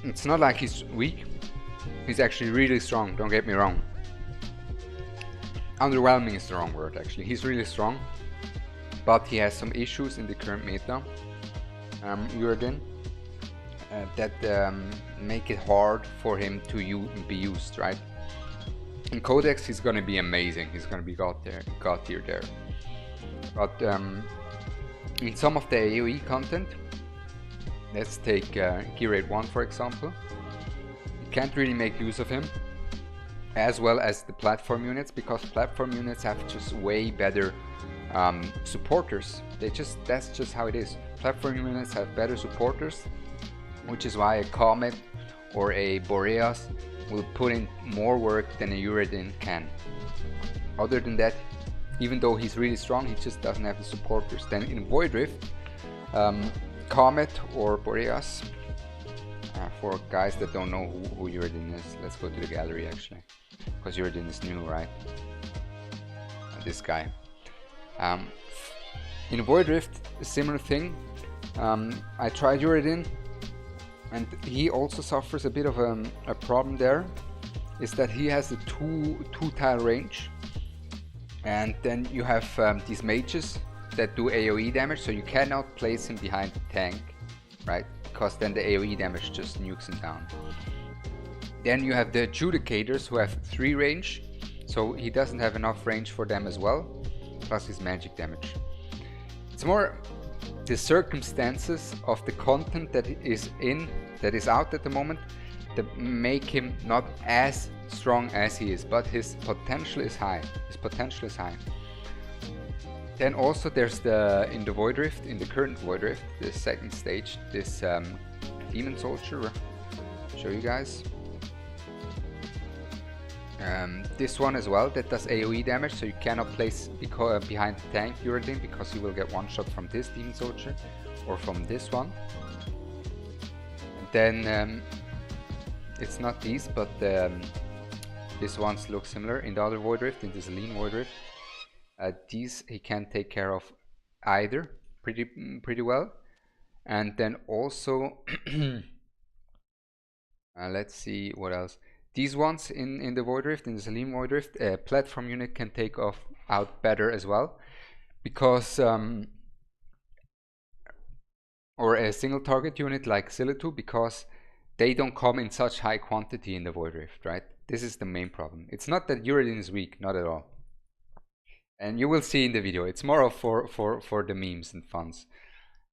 It's not like he's weak, he's actually really strong, don't get me wrong. Underwhelming is the wrong word actually, he's really strong, but he has some issues in the current meta, Uridin, that make it hard for him to be used, right? In Codex he's gonna be amazing, he's gonna be god tier there. But in some of the AoE content, let's take Gear 1 for example, you can't really make use of him, as well as the platform units, because platform units have just way better supporters. That's just how it is. Platform units have better supporters, which is why a Comet or a Boreas will put in more work than a Uridin can. Other than that, even though he's really strong, he just doesn't have the supporters. Then in Void Rift, Comet or Boreas. For guys that don't know who Uridin is, let's go to the gallery actually, because Uridin is new, right? This guy. In Void Rift, a similar thing. I tried Uridin, and he also suffers a bit of a problem there. Is that he has a two tile range, and then you have these mages that do AoE damage, so you cannot place him behind the tank, right? Because then the AoE damage just nukes him down. Then you have the Adjudicators who have 3 range, so he doesn't have enough range for them as well, plus his magic damage. It's more the circumstances of the content that is out at the moment that make him not as strong as he is, but his potential is high. Then also there's in the Void Rift, in the current Void Rift, the second stage, this Demon Soldier. Show you guys. This one as well, that does AoE damage, so you cannot place behind the tank Uridin, because you will get one shot from this Demon Soldier or from this one. And then it's not these, but these ones look similar in the other Void Rift, in this lean Void Rift. These he can take care of either pretty well. And then also let's see what else. These ones in the Void Rift, in the Salim Void Rift, a platform unit can take out better as well, because or a single target unit like Silitu, because they don't come in such high quantity in the Void Rift, right? This is the main problem. It's not that Uridin is weak, not at all. And you will see in the video, it's more of for the memes and funs.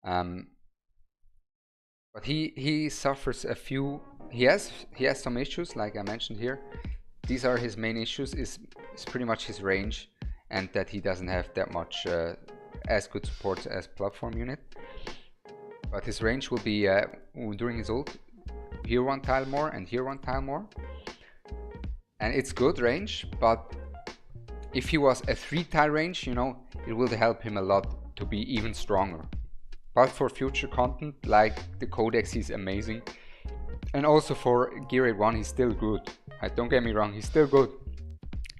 But he suffers a few. He has some issues, like I mentioned here. These are his main issues. Is pretty much his range, and that he doesn't have that much as good support as platform unit. But his range will be during his ult, here 1 tile more and here 1 tile more, and it's good range. But if he was a 3 tile range, you know, it will help him a lot to be even stronger. But for future content like the Codex, he's amazing. And also for Gear 81, he's still good. Don't get me wrong, he's still good.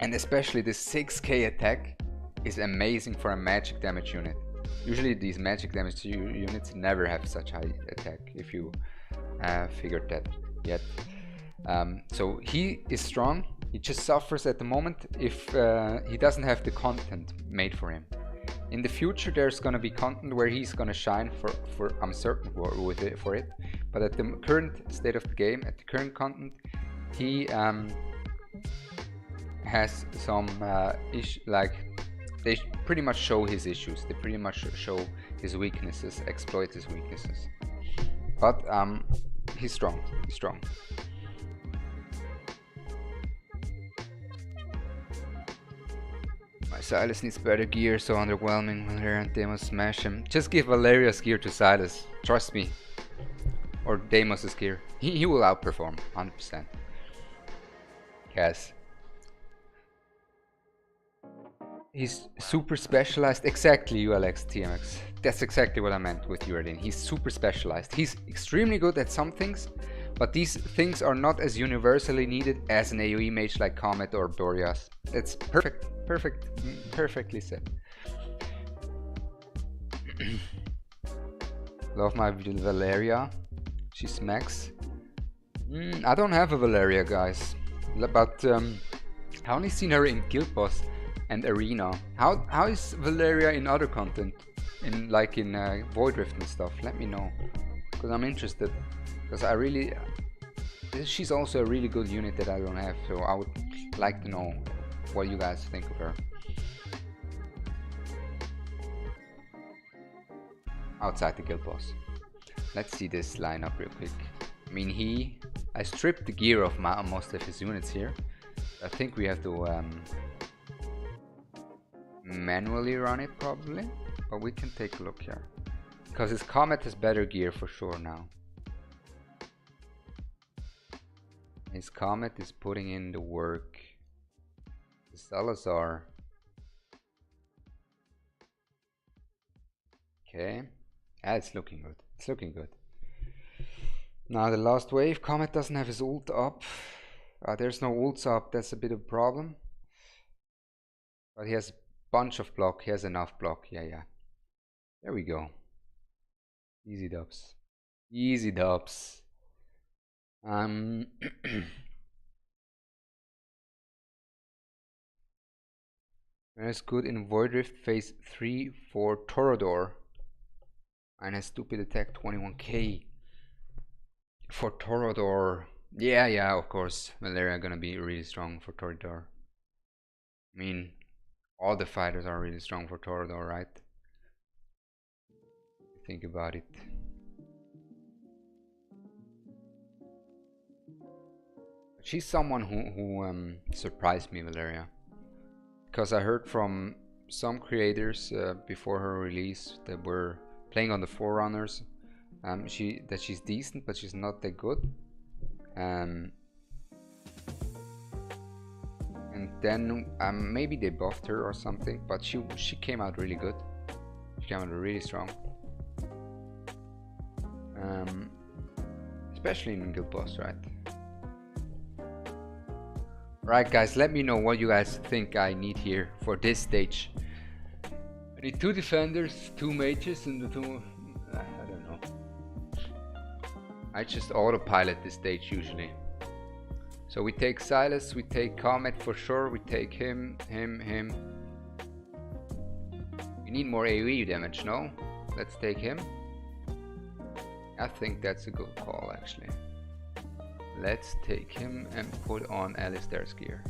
And especially the 6k attack is amazing for a magic damage unit. Usually these magic damage units never have such high attack, if you figured that yet. So he is strong. He just suffers at the moment if he doesn't have the content made for him. In the future there's gonna be content where he's gonna shine for I'm certain for it. But at the current state of the game, at the current content, he has some issues. Like, they pretty much show his issues. They pretty much show his weaknesses, exploit his weaknesses. But he's strong. He's strong. My Silas needs better gear, so underwhelming. Valeria and Deimos smash him. Just give Valeria's gear to Silas. Trust me. Or Deimos' gear. He will outperform 100%. Yes. He's super specialized. Exactly, ULX TMX. That's exactly what I meant with Uridin. He's super specialized. He's extremely good at some things, but these things are not as universally needed as an AoE mage like Comet or Boreas. It's perfectly said. Love my Valeria. She smacks. I don't have a Valeria, guys. But I only seen her in Guild Boss and Arena. How is Valeria in other content? In Void Rift and stuff? Let me know, because I'm interested. Because she's also a really good unit that I don't have, so I would like to know what you guys think of her. Outside the Guild Boss. Let's see this lineup real quick. I mean, I stripped the gear of most of his units here. I think we have to manually run it probably, but we can take a look here. Because his Comet has better gear for sure now. His Comet is putting in the work. The Salazar. Okay. Yeah, it's looking good. It's looking good. Now the last wave. Comet doesn't have his ult up. There's no ults up. That's a bit of a problem. But he has a bunch of block. He has enough block. Yeah. There we go. Easy dubs. Easy dubs. That's good in Void Rift phase 3 for Torador. And a stupid attack 21k for Torador. Yeah, of course. Malaria gonna be really strong for Torador. I mean, all the fighters are really strong for Torador, right? Think about it. She's someone who surprised me, Valeria, because I heard from some creators before her release that were playing on the Forerunners, that she's decent, but she's not that good. And then maybe they buffed her or something, but she came out really good. She came out really strong. Especially in Guild Boss, right? Right, guys, let me know what you guys think I need here for this stage. I need 2 defenders, 2 mages, and the 2... I don't know. I just autopilot this stage usually. So we take Silas, we take Comet for sure, we take him. We need more AoE damage, no? Let's take him. I think that's a good call, actually. Let's take him and put on Alistair's gear.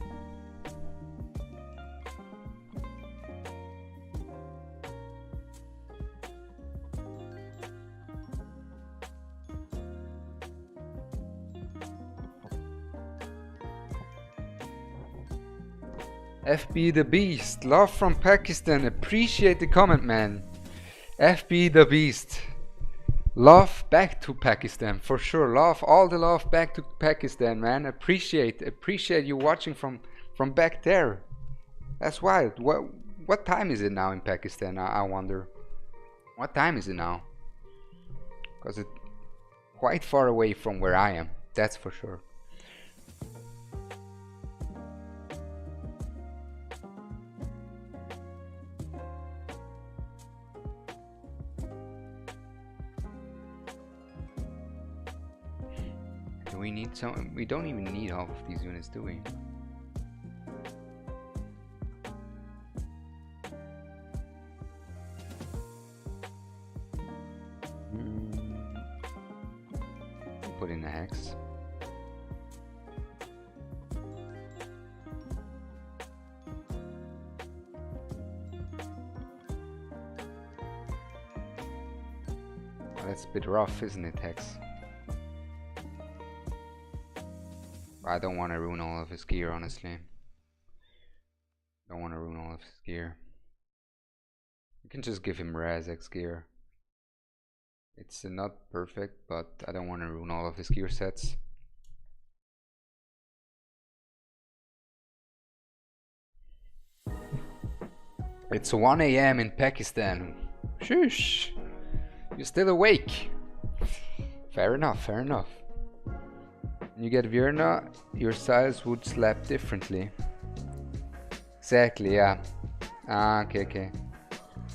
FB the Beast, love from Pakistan, appreciate the comment, man. FB the Beast, love back to Pakistan, for sure. Love, all the love back to Pakistan, man. Appreciate you watching from back there. That's wild. What time is it now in Pakistan? I wonder. What time is it now? Because it's quite far away from where I am, that's for sure. We need some. We don't even need half of these units, do we? Put in the hex. Oh, that's a bit rough, isn't it, hex? I don't want to ruin all of his gear, honestly. Don't want to ruin all of his gear. You can just give him Razek's gear. It's not perfect, but I don't want to ruin all of his gear sets. It's 1 AM in Pakistan. Shush! You're still awake. Fair enough, fair enough. You get Virna, your size would slap differently. Exactly, yeah. Okay.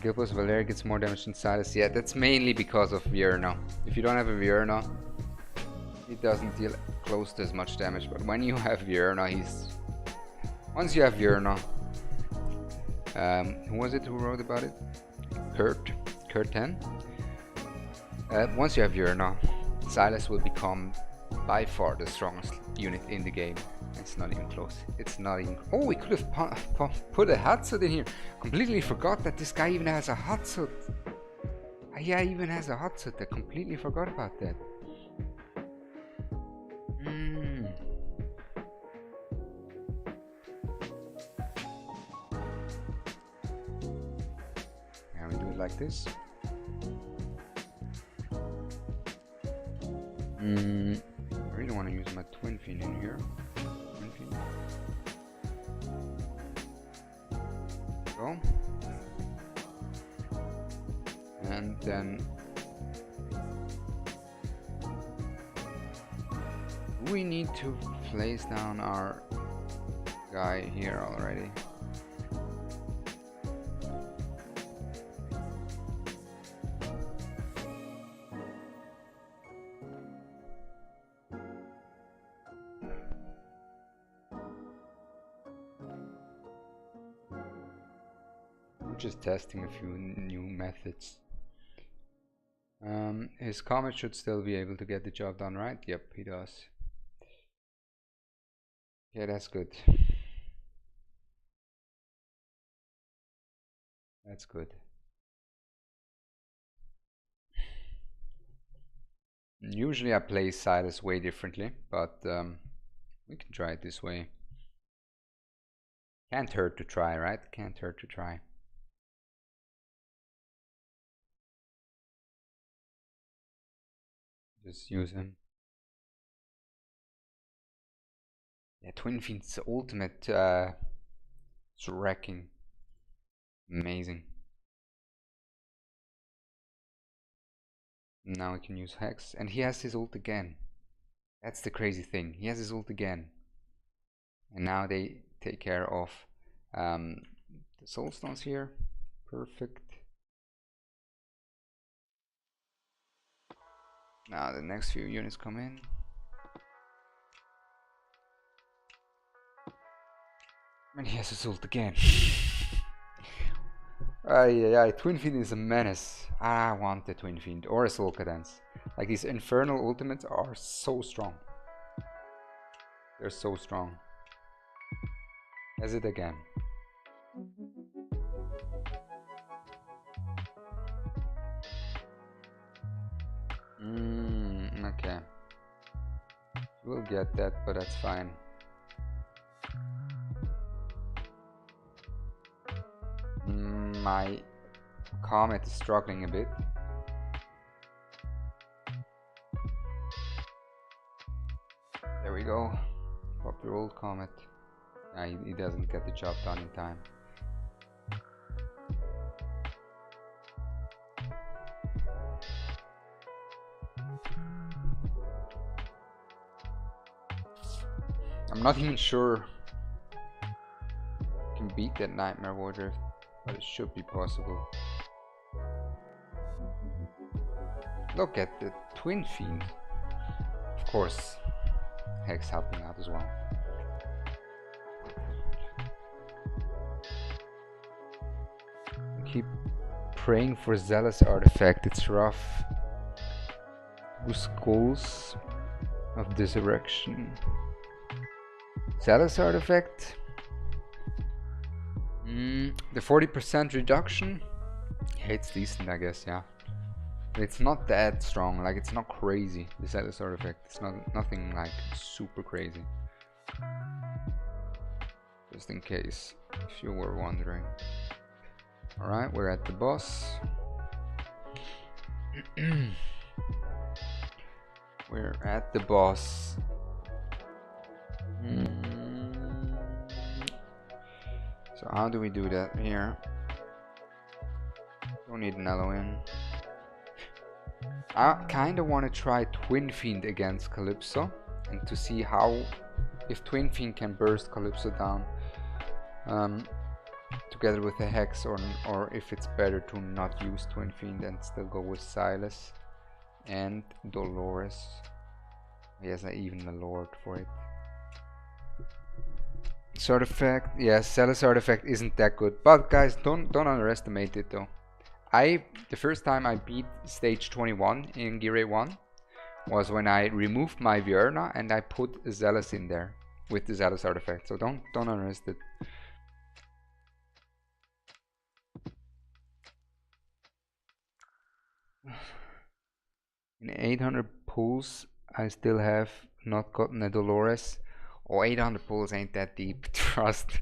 Gilbos Valeria gets more damage than Silas. Yeah, that's mainly because of Virna. If you don't have a Virna, it doesn't deal close to as much damage. But when you have Virna, once you have Virna, who was it who wrote about it? Kurt 10. Once you have Virna, Silas will become by far the strongest unit in the game. It's not even close. It's not even... Oh, we could have put a Hatsut in here. Completely forgot that this guy even has a Hatsut. Yeah, even has a Hatsut. I completely forgot about that. Can we do it like this? I really want to use my Twin Fiend in here. Twin Fiend. Go. And then We need to place down our guy here already. We're just testing a few new methods. His comet should still be able to get the job done, right? Yep, he does. Yeah, that's good. That's good. Usually I play Silas way differently, but we can try it this way. Can't hurt to try, right? Can't hurt to try. Just use him. Yeah, Twin Fiend's ultimate is wrecking. Amazing. Now we can use Hex, and he has his ult again. That's the crazy thing. He has his ult again. And now they take care of the soul stones here. Perfect. Now the next few units come in. And he has his ult again. Twin Fiend is a menace. I want the Twin Fiend or a Soul Cadence. Like, these infernal ultimates are so strong. They're so strong. Has it again. Okay. We'll get that, but that's fine. My Comet is struggling a bit. There we go. Pop your old Comet. Nah, he doesn't get the job done in time. I'm not even sure I can beat that Nightmare Warrior, but it should be possible. Look at the Twin Fiend. Of course, Hex helping out as well. Keep praying for Zealous Artifact, it's rough. Whose goals of Resurrection? Zealous Artifact? The 40% reduction? Yeah, it's decent, I guess, yeah. But it's not that strong, like, it's not crazy, the Zealous Artifact. It's nothing like super crazy. Just in case, if you were wondering. Alright, we're at the boss. We're at the boss. So how do we do that here? Don't need an Elohim. I kinda wanna try Twin Fiend against Calypso and to see how, if Twin Fiend can burst Calypso down together with a Hex, or if it's better to not use Twin Fiend and still go with Silas and Dolores. Yes, even the Lord for it. Artifact, yes, Zealous Artifact isn't that good, but guys, don't underestimate it though. The first time I beat stage 21 in Gear 1 was when I removed my Vierna and I put a Zealous in there with the Zealous Artifact, so don't underestimate it. In 800 pulls, I still have not gotten a Dolores. Oh, 800 pulls ain't that deep, trust.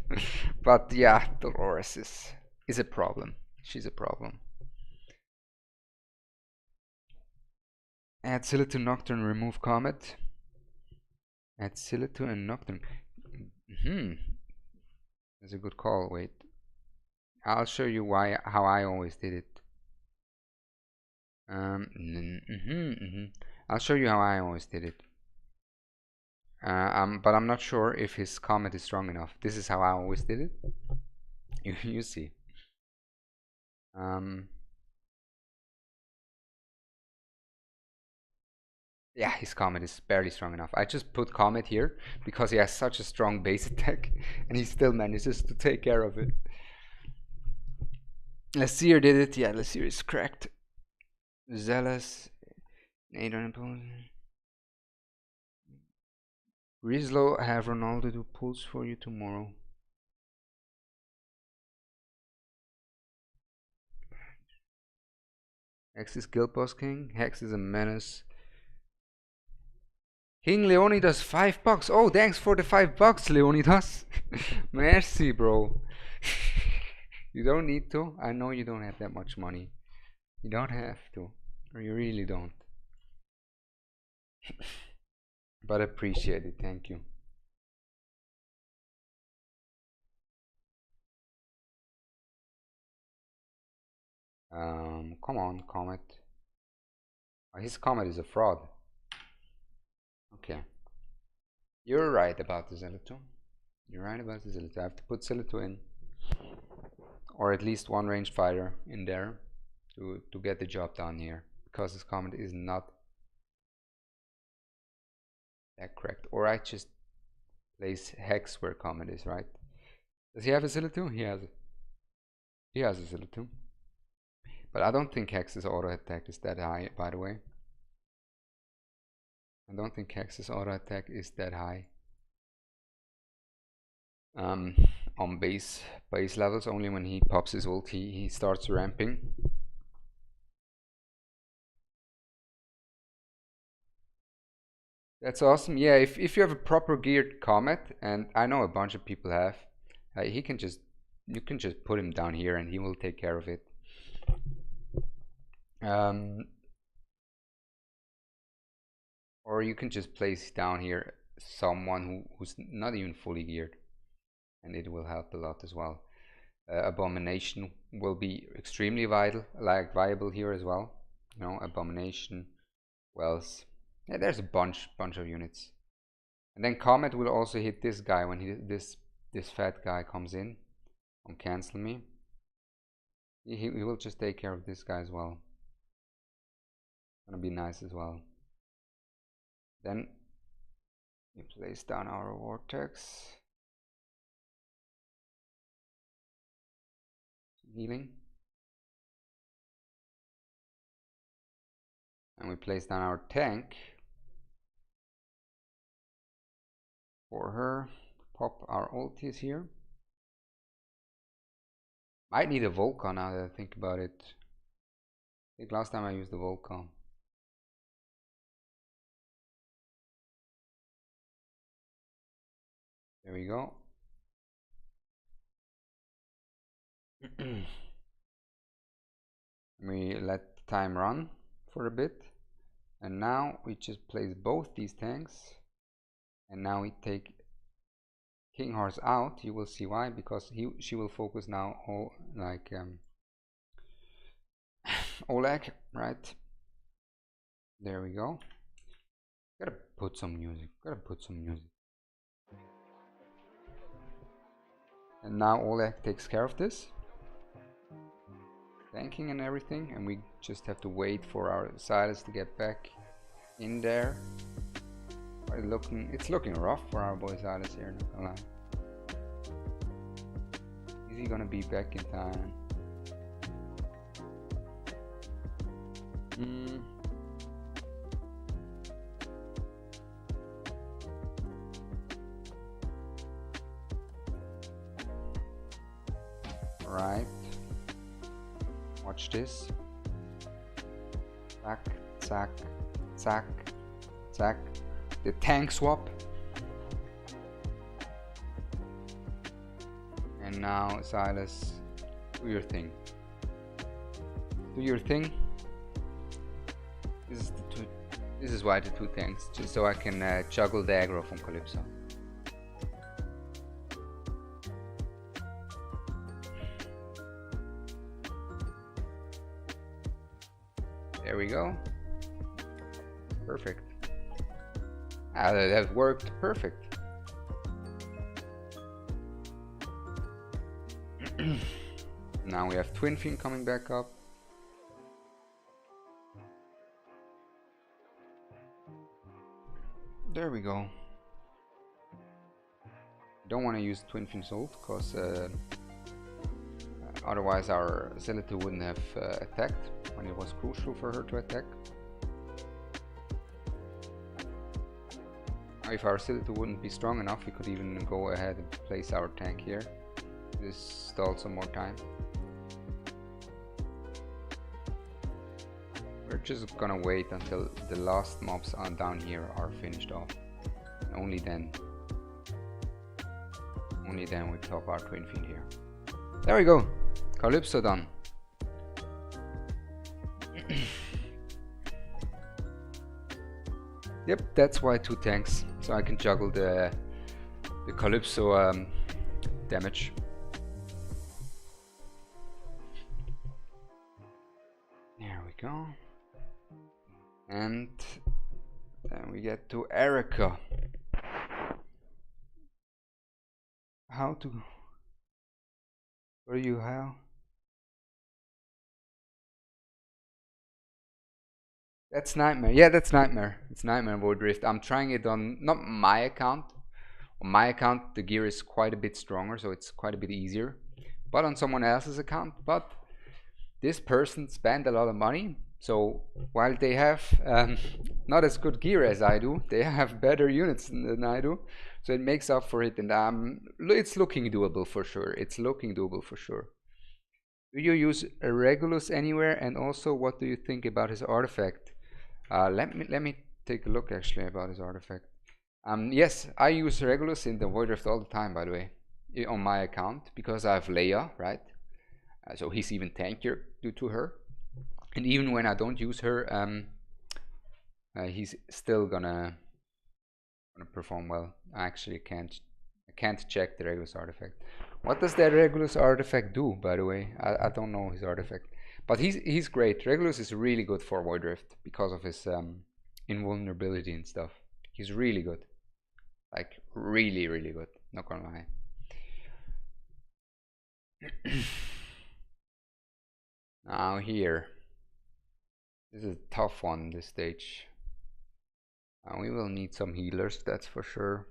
But yeah, Dolores is a problem. She's a problem. Add Scylla to Nocturne, remove Comet. Add Scylla to a Nocturne. That's a good call. Wait, I'll show you how I always did it. I'll show you how I always did it. But I'm not sure if his comet is strong enough. This is how I always did it. You see. Yeah, his comet is barely strong enough. I just put comet here because he has such a strong base attack, and he still manages to take care of it. Lassier did it. Yeah, Lassier is cracked. Zealous. Rizlo, have Ronaldo do pulls for you tomorrow. Hex is Guild Boss King. Hex is a menace. King Leonidas, $5. Oh, thanks for the $5, Leonidas. Merci, bro. You don't need to. I know you don't have that much money. You don't have to, or you really don't. But appreciate it. Thank you. Come on, Comet. Oh, his Comet is a fraud. Okay. You're right about the Zelato. You're right about the Zelato. I have to put Zelato in. Or at least one ranged fighter in there to get the job done here. Because his Comet is not that correct. Or I just place Hex where Comet is, right? Does he have a Zelato? He has it. He has a Zelato. But I don't think Hex's auto attack is that high, by the way. I don't think Hex's auto attack is that high. On base levels, only when he pops his ult he starts ramping. That's awesome. Yeah, if you have a proper geared Comet, and I know a bunch of people have, you can just put him down here and he will take care of it. Or you can just place down here someone who's not even fully geared, and it will help a lot as well. Abomination will be extremely viable here as well. You know, Abomination, Wells. Yeah, there's a bunch of units. And then Comet will also hit this guy when this fat guy comes in on Cancel Me. He will just take care of this guy as well. Gonna be nice as well. Then we place down our Vortex. Healing. And we place down our tank for her. Pop our ultis here. Might need a Volcan now that I think about it. I think last time I used the Volcan. There we go. We let time run for a bit, and now we just place both these tanks, and now we take King Horse out. You will see why, because she will focus now all like Oleg, right? There we go. Gotta put some music. And now Oleg takes care of this, tanking and everything, and we just have to wait for our Silas to get back in there. It's looking rough for our boy Silas here, not gonna lie. Is he gonna be back in time? Right. Watch this. Zack, zack, zack, zack. The tank swap. And now Silas, do your thing. Do your thing. This is why the two tanks, just so I can juggle the aggro from Calypso. There we go. Perfect. That worked perfect. Now we have Twin Fin coming back up. There we go. Don't want to use Twin Fin Salt because otherwise our Zealotry wouldn't have attacked when it was crucial for her to attack. If our Zealotry wouldn't be strong enough, we could even go ahead and place our tank here. This stalls some more time. We're just gonna wait until the last mobs on down here are finished off. And only then we top our Twin Fin here. There we go. Calypso done. Yep, that's why 2 tanks, so I can juggle the Calypso damage. There we go. And then we get to Erica. How to... Where you how? That's Nightmare. Yeah, that's Nightmare. It's Nightmare Void Rift. I'm trying it on not my account. On my account, the gear is quite a bit stronger, so it's quite a bit easier. But on someone else's account, but this person spent a lot of money. So while they have not as good gear as I do, they have better units than I do. So it makes up for it, and it's looking doable for sure. It's looking doable for sure. Do you use Regulus anywhere? And also, what do you think about his artifact? Let me take a look actually about his artifact. Yes, I use Regulus in the Void Rift all the time, by the way, on my account, because I have Leia, right? So he's even tankier due to her. And even when I don't use her, he's still gonna perform well. I actually can't check the Regulus artifact. What does that Regulus artifact do, by the way? I don't know his artifact, but he's great. Regulus is really good for Void Rift because of his invulnerability and stuff. He's really good, like really good. Not gonna lie. Now here, this is a tough one. This stage. We will need some healers, that's for sure.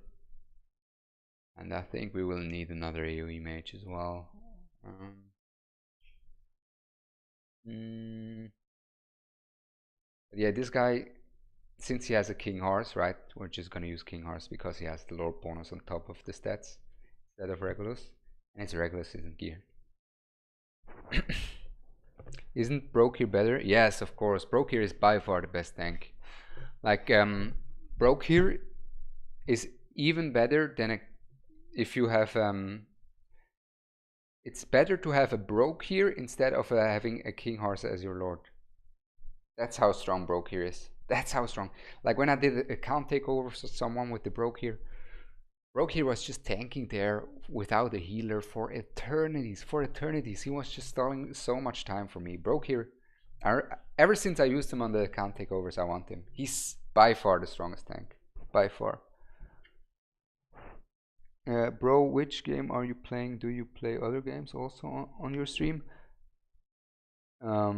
And I think we will need another AoE mage as well. But yeah, this guy, since he has a King Horse, right? We're just gonna use King Horse because he has the Lord bonus on top of the stats instead of Regulus. And his Regulus isn't geared. Isn't Brokir better? Yes, of course. Brokir is by far the best tank. Like, Brokir is even better than if you have it's better to have a Brokir instead of having a King Horse as your lord. That's how strong Brokir is. That's how strong. Like when I did a account takeover for someone with the Brokir was just tanking there without a healer for eternities. He was just stalling so much time for me. Brokir, ever since I used him on the account takeovers, I want him. He's by far the strongest tank. By far. Bro, which game are you playing? Do you play other games also on your stream? I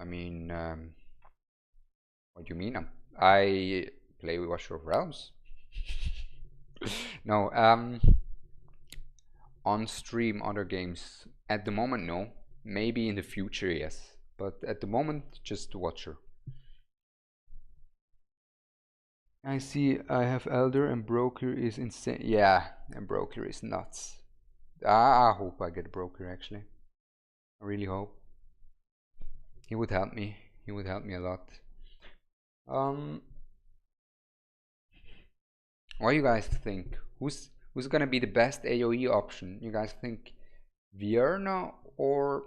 mean, what do you mean? I play Watcher of Realms. No, on stream other games. At the moment, no. Maybe in the future, yes. But at the moment, just Watcher. I see I have Elder and Broker is insane. Yeah, and Broker is nuts. I hope I get Broker actually. I really hope. He would help me. He would help me a lot. What do you guys think? Who's gonna be the best AoE option? You guys think Vierna or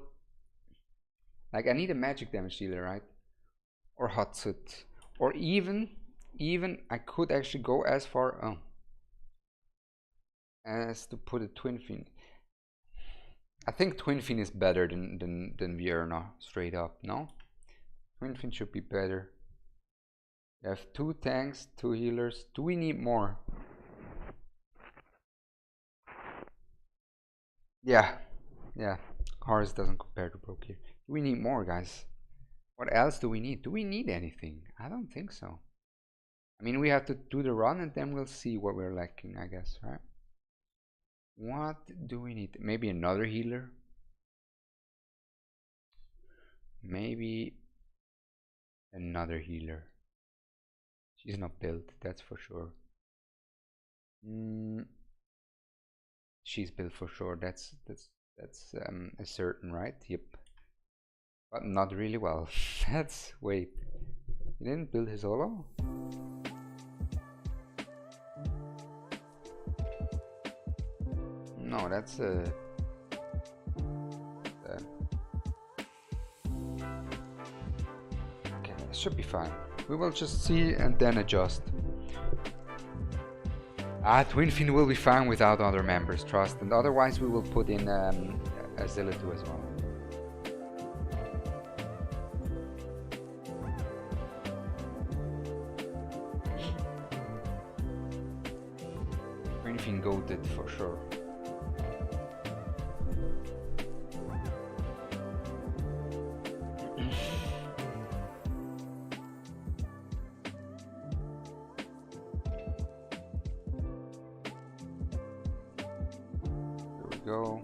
like I need a magic damage dealer, right? Or Hatsut. Or even I could actually go as far as to put a Twin Fin. I think Twin Fin is better than Vierna, straight up, no? Twin Fin should be better. We have 2 tanks, 2 healers. Do we need more? Yeah. Horus doesn't compare to Broke here. Do we need more, guys? What else do we need? Do we need anything? I don't think so. I mean, we have to do the run and then we'll see what we're lacking, I guess, right? What do we need? Maybe another healer? Maybe another healer. She's not built, that's for sure. She's built for sure. That's a certain, right? Yep. But not really well. Wait. He didn't build his holo? No, that's okay, it should be fine. We will just see and then adjust. Twin Fiend will be fine without other members, trust, and otherwise we will put in a Zillitu as well. Twin Fiend goated for sure. Go.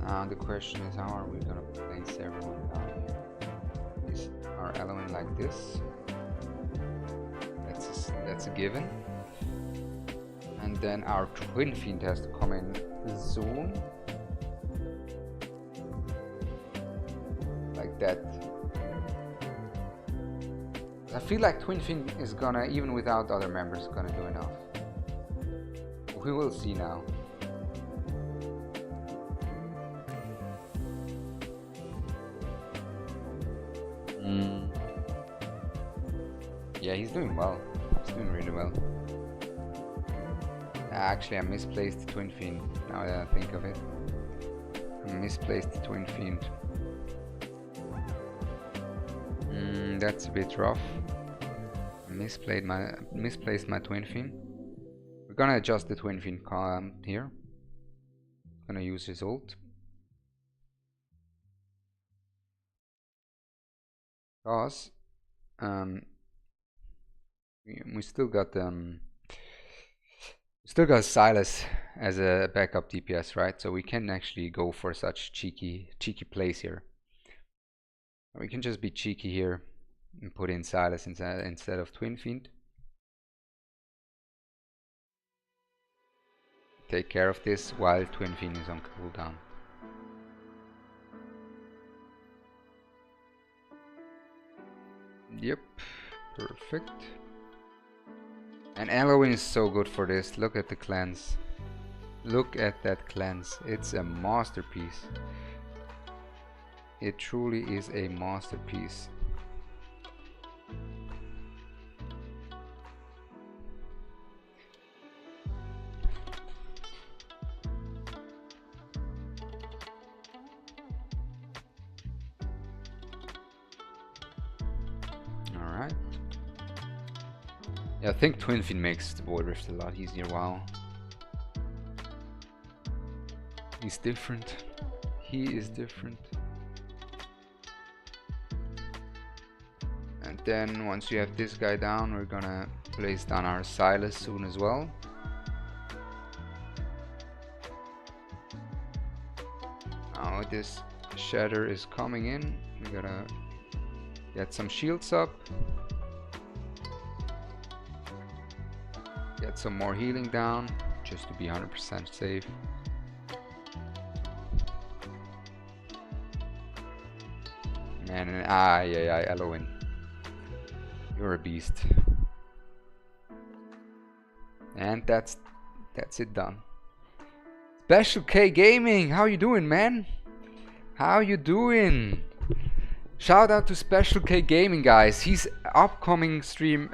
Now the question is, how are we gonna place everyone down here? Is our element like this? That's a given. And then our Twin Fiend has to come in zone. Like that. I feel like Twin Fiend is gonna, even without other members, gonna do enough. We will see now. Yeah, he's doing well. He's doing really well. Actually, I misplaced Twin Fiend. Now that I think of it, I misplaced Twin Fiend. That's a bit rough. I misplaced my Twin Fiend. We're gonna adjust the Twin Fiend column here. Gonna use his ult. Because we still got Silas as a backup DPS, right? So we can actually go for such cheeky plays here. We can just be cheeky here and put in Silas instead of Twin Fiend. Take care of this while Twin Fiend is on cooldown. Yep, perfect. And Eloin is so good for this. Look at the cleanse. Look at that cleanse. It's a masterpiece. It truly is a masterpiece. Alright. Yeah, I think Twin Fiend makes the Void Rift a lot easier. Wow. He's different. He is different. And then once you have this guy down, we're gonna place down our Silas soon as well. Now this Shatter is coming in. We gotta get some shields up. Get some more healing down, just to be 100% safe. Man, yeah, Eloin. You're a beast. And that's it done. Special K Gaming, how you doing, man? How you doing? Shout out to Special K Gaming, guys. He's upcoming streamer,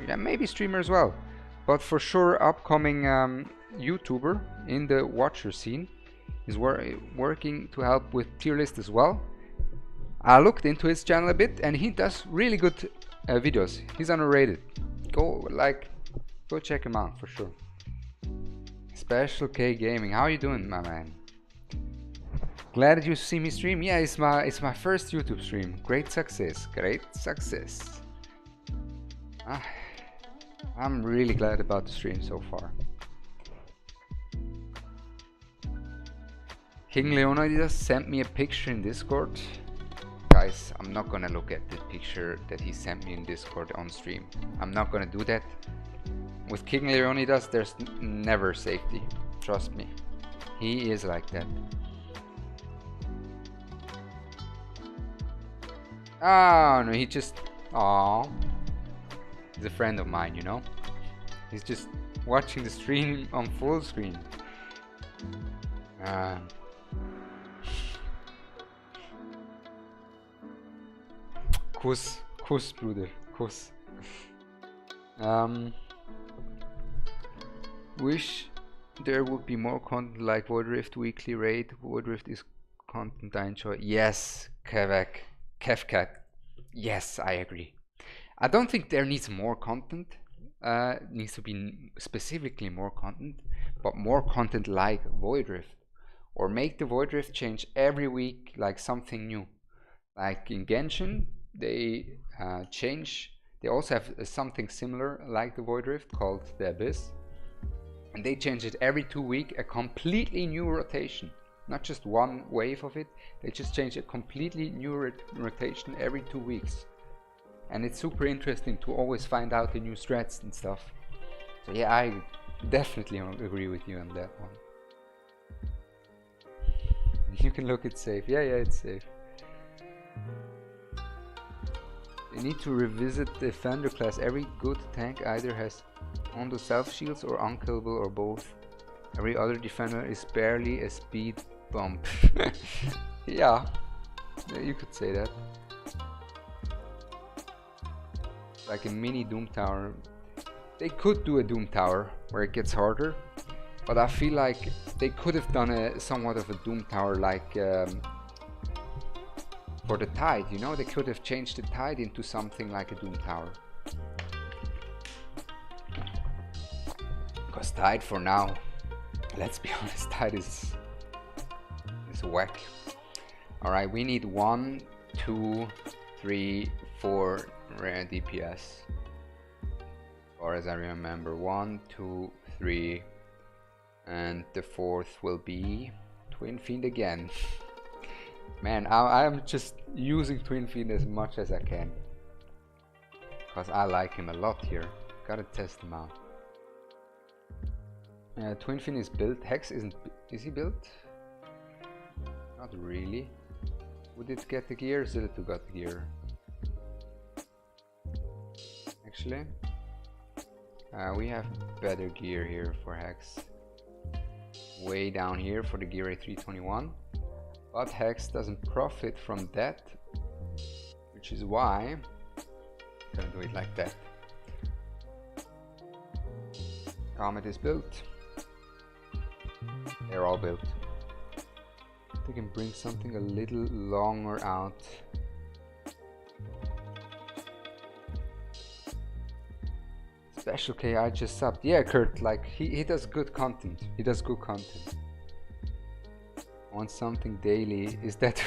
yeah, maybe streamer as well, but for sure upcoming YouTuber in the watcher scene. He's working to help with tier list as well. I looked into his channel a bit, and he does really good videos. He's underrated. Go check him out for sure. Special K Gaming, how you doing, my man? Glad you see me stream. Yeah, it's my first YouTube stream. Great success, great success. I'm really glad about the stream so far. King Leonidas sent me a picture in Discord. Guys, I'm not gonna look at the picture that he sent me in Discord on stream. I'm not gonna do that. With King Leonidas, there's never safety. Trust me. He is like that. Oh no, he just... Aww. He's a friend of mine, you know? He's just watching the stream on full screen. Kuss, Bruder, Kuss. Wish there would be more content like Void Rift weekly raid. Void Rift is content I enjoy. Yes, Kevcat. Yes, I agree. I don't think there needs more content. Needs to be specifically more content, but more content like Void Rift, or make the Void Rift change every week, like something new. Like in Genshin, they change. They also have something similar like the Void Rift called the Abyss, and they change it every 2 weeks, a completely new rotation, not just one wave of it. They just change a completely new rotation every 2 weeks. And it's super interesting to always find out the new strats and stuff. So yeah, I definitely agree with you on that one. You can look, it's safe. Yeah, it's safe. You need to revisit the Defender class. Every good tank either has on the self shields or unkillable or both. Every other defender is barely a speed bump. Yeah, you could say that. Like a mini Doom Tower. They could do a Doom Tower where it gets harder, but I feel like they could have done a somewhat of a Doom Tower like for the Tide, you know? They could have changed the Tide into something like a Doom Tower. Because Tide for now, let's be honest, Tide is whack. Alright, we need 1, 2, 3, 4 rare DPS, or as I remember, 1, 2, 3, and the 4th will be Twin Fiend again. Man, I'm just using Twin Fiend as much as I can, because I like him a lot here. Gotta test him out. Twin Fiend is built. Hex is he built? Not really. Would it get the gear? Zillitu got the gear. Actually, we have better gear here for Hex. Way down here for the gear A321, but Hex doesn't profit from that, which is why I'm gonna do it like that. Comet is built. They're all built. They can bring something a little longer out. Special K, I just subbed. Yeah, Kurt, like he does good content. He does good content. Want something daily? Is that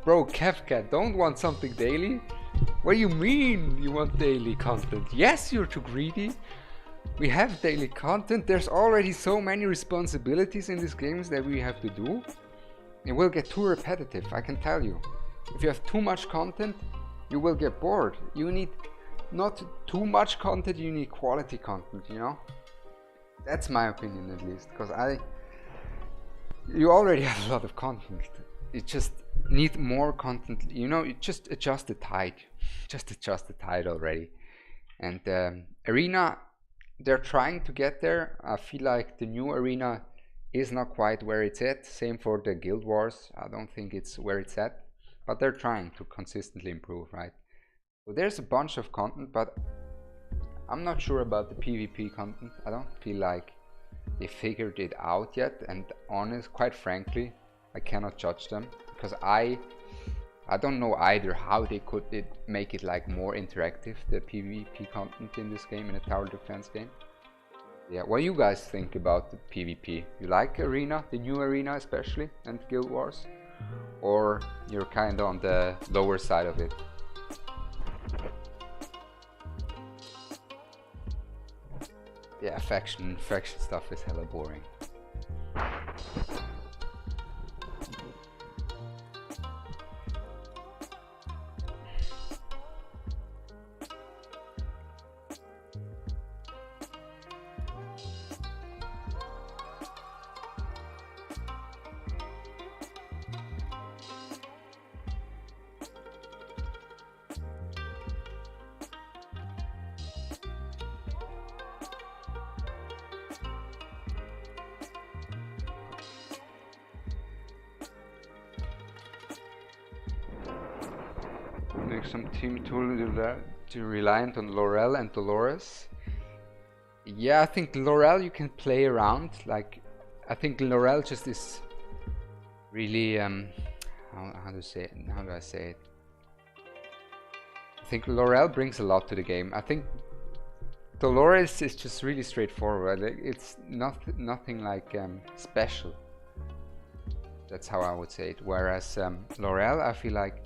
bro, Kevcat, don't want something daily? What do you mean you want daily content? Yes, you're too greedy. We have daily content. There's already so many responsibilities in these games that we have to do. It will get too repetitive, I can tell you. If you have too much content, you will get bored. You need not too much content, you need quality content, you know? That's my opinion, at least, because you already have a lot of content. You just need more content, you know? You just adjust the tide. Just adjust the tide already. And Arena, they're trying to get there. I feel like the new Arena is not quite where it's at. Same for the Guild Wars. I don't think it's where it's at, but they're trying to consistently improve, right? So there's a bunch of content, but I'm not sure about the PvP content. I don't feel like they figured it out yet, and quite frankly, I cannot judge them because I I don't know either how they could make it like more interactive, the PvP content in this game, in a tower defense game. Yeah, what do you guys think about the PvP? You like Arena, the new Arena especially, and Guild Wars? Or you're kinda on the lower side of it? Yeah, faction stuff is hella boring. Make some team too reliant on Laurel and Dolores. Yeah, I think Laurel you can play around. Like, I think Laurel just is really how do I say it? I think Laurel brings a lot to the game. I think Dolores is just really straightforward. It's nothing like special. That's how I would say it. Whereas Laurel, I feel like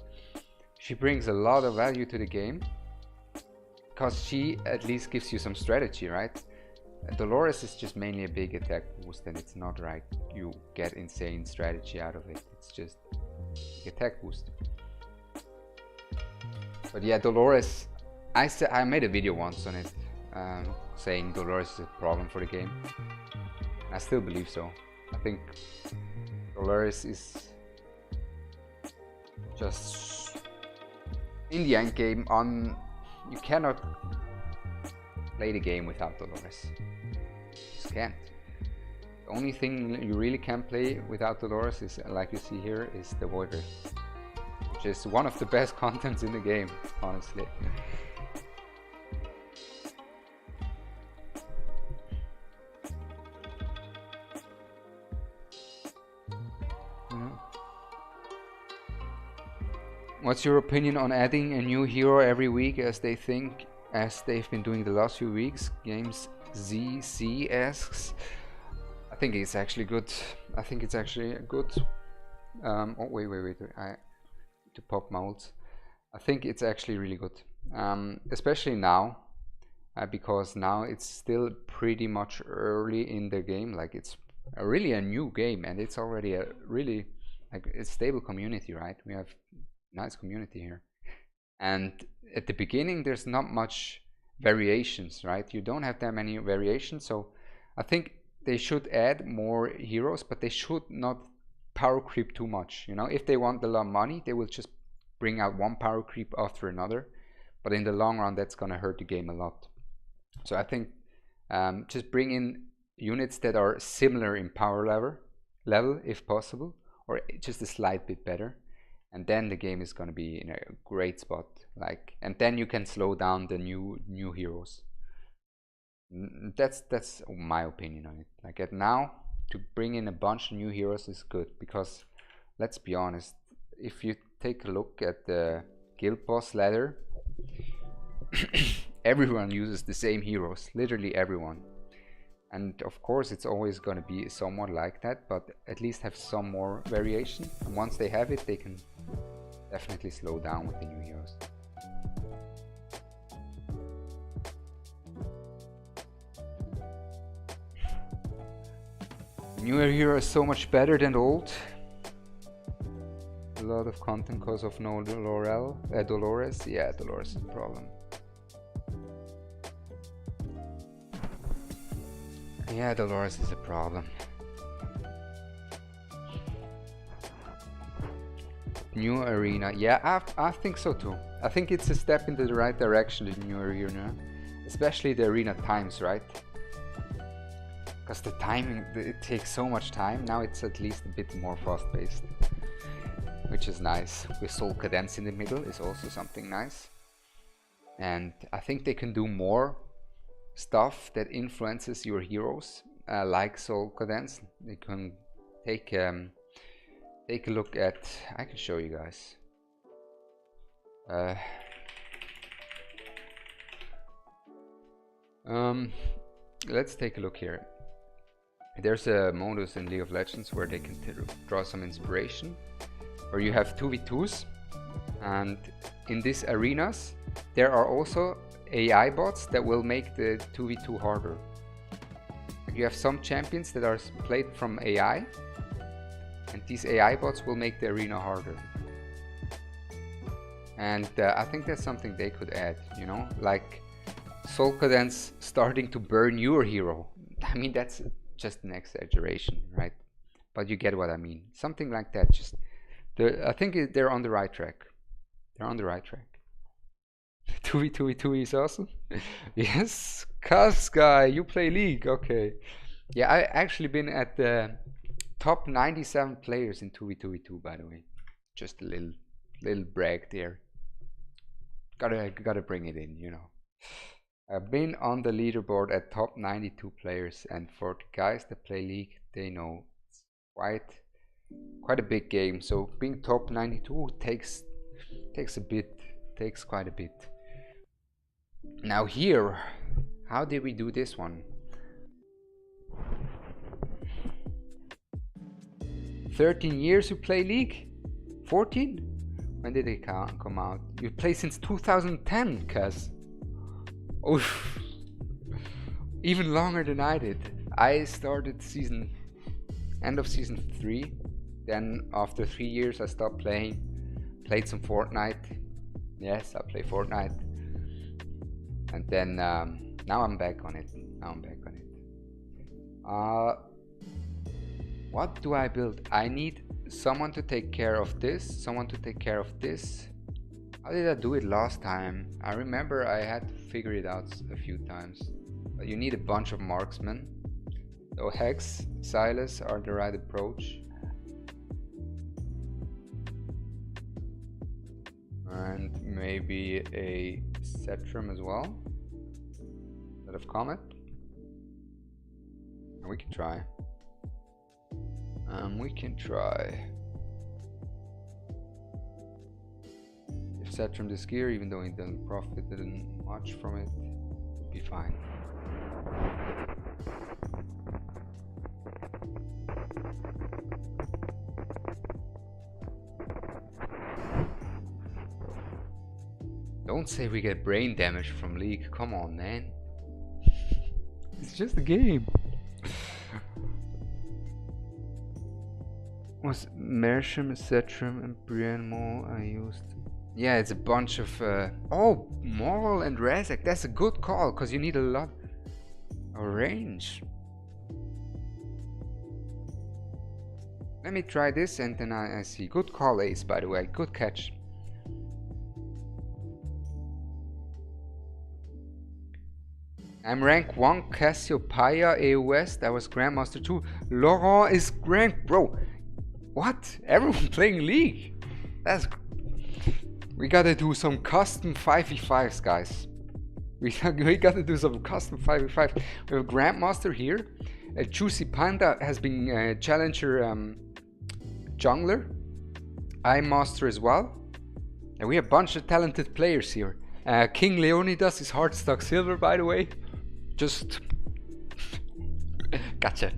she brings a lot of value to the game, because she at least gives you some strategy, right? Dolores is just mainly a big attack boost, and it's not right. You get insane strategy out of it. It's just attack boost. But yeah, Dolores, I made a video once on it, saying Dolores is a problem for the game. I still believe so. I think Dolores is just, in the end game, you cannot play the game without Dolores. You just can't. The only thing you really can play without Dolores is, like you see here, is the Void Rift, which is one of the best contents in the game, honestly. What's your opinion on adding a new hero every week as they've been doing the last few weeks? Games ZC asks. I think it's actually good. I think it's actually good. Oh wait, I need to pop my ults. I think it's actually really good, especially now, because now it's still pretty much early in the game. Like, it's really a new game, and it's already a really like a stable community, right? We have nice community here, and at the beginning there's not much variations, right? You don't have that many variations, so I think they should add more heroes, but they should not power creep too much. You know, if they want a lot of money, they will just bring out one power creep after another, but in the long run that's gonna hurt the game a lot. So I think just bring in units that are similar in power level if possible, or just a slight bit better. And then the game is going to be in a great spot, like, and then you can slow down the new heroes. That's my opinion on it. Like, at now, to bring in a bunch of new heroes is good, because let's be honest, if you take a look at the guild boss ladder, everyone uses the same heroes, literally everyone. And of course it's always going to be somewhat like that, but at least have some more variation. And once they have it, they can definitely slow down with the new heroes. Newer hero is so much better than the old. A lot of content because of no Dolores. Yeah, Dolores is a problem. Yeah, Dolores is a problem. New arena. Yeah, I think so too. I think it's a step into the right direction, the new arena. Especially the arena times, right? Because the timing, it takes so much time. Now it's at least a bit more fast-paced, which is nice. With Soul Cadence in the middle is also something nice. And I think they can do more stuff that influences your heroes, like Soul Cadence. They can take a look at, I can show you guys. Uh, let's take a look here. There's a modus in League of Legends where they can draw some inspiration, where you have 2v2s, and in these arenas there are also AI bots that will make the 2v2 harder. You have some champions that are played from AI, and these AI bots will make the arena harder. And I think that's something they could add, you know, like Solkadance starting to burn your hero. I mean, that's just an exaggeration, right? But you get what I mean. Something like that. Just I think they're on the right track. They're on the right track. 2v2 is awesome. Yes, Cuz guy, you play League. Okay. Yeah, I actually been at the top 97 players in 2v2, by the way. Just a little brag there. Gotta bring it in, you know. I've been on the leaderboard at top 92 players, and for the guys that play League, they know it's quite a big game. So being top 92 takes quite a bit. Now here, how did we do this one? 13 years you play League? 14? When did it come out? You play since 2010, cuz. Oof. Even longer than I did. I started end of season 3. Then after 3 years I stopped playing. Played some Fortnite. Yes, I play Fortnite. And then now I'm back on it. What do I build? I need someone to take care of this, someone to take care of this. How did I do it last time? I remember I had to figure it out a few times. But you need a bunch of marksmen. So Hex, Silas are the right approach. And maybe a Setrum as well. Instead of Comet. And we can try. If Setrum this gear, even though he doesn't profit much from it, it'll be fine. Don't say we get brain damage from League, come on man. It's just a game. Was Mersham, Setrum and Brianmo I used? Yeah, it's a bunch of oh, Moral and Razak. That's a good call, because you need a lot of range. Let me try this and then I see. Good call, Ace, by the way. Good catch. I'm rank 1 Cassiopeia AOS. That was Grandmaster 2. Laurent is rank, bro. What? Everyone playing League? That's... We gotta do some custom 5v5s, guys. We gotta do some custom 5v5. We have Grandmaster here. Juicy Panda has been Challenger Jungler. I'm Master as well. And we have a bunch of talented players here. King Leonidas is Hardstock Silver, by the way. Just... Gotcha.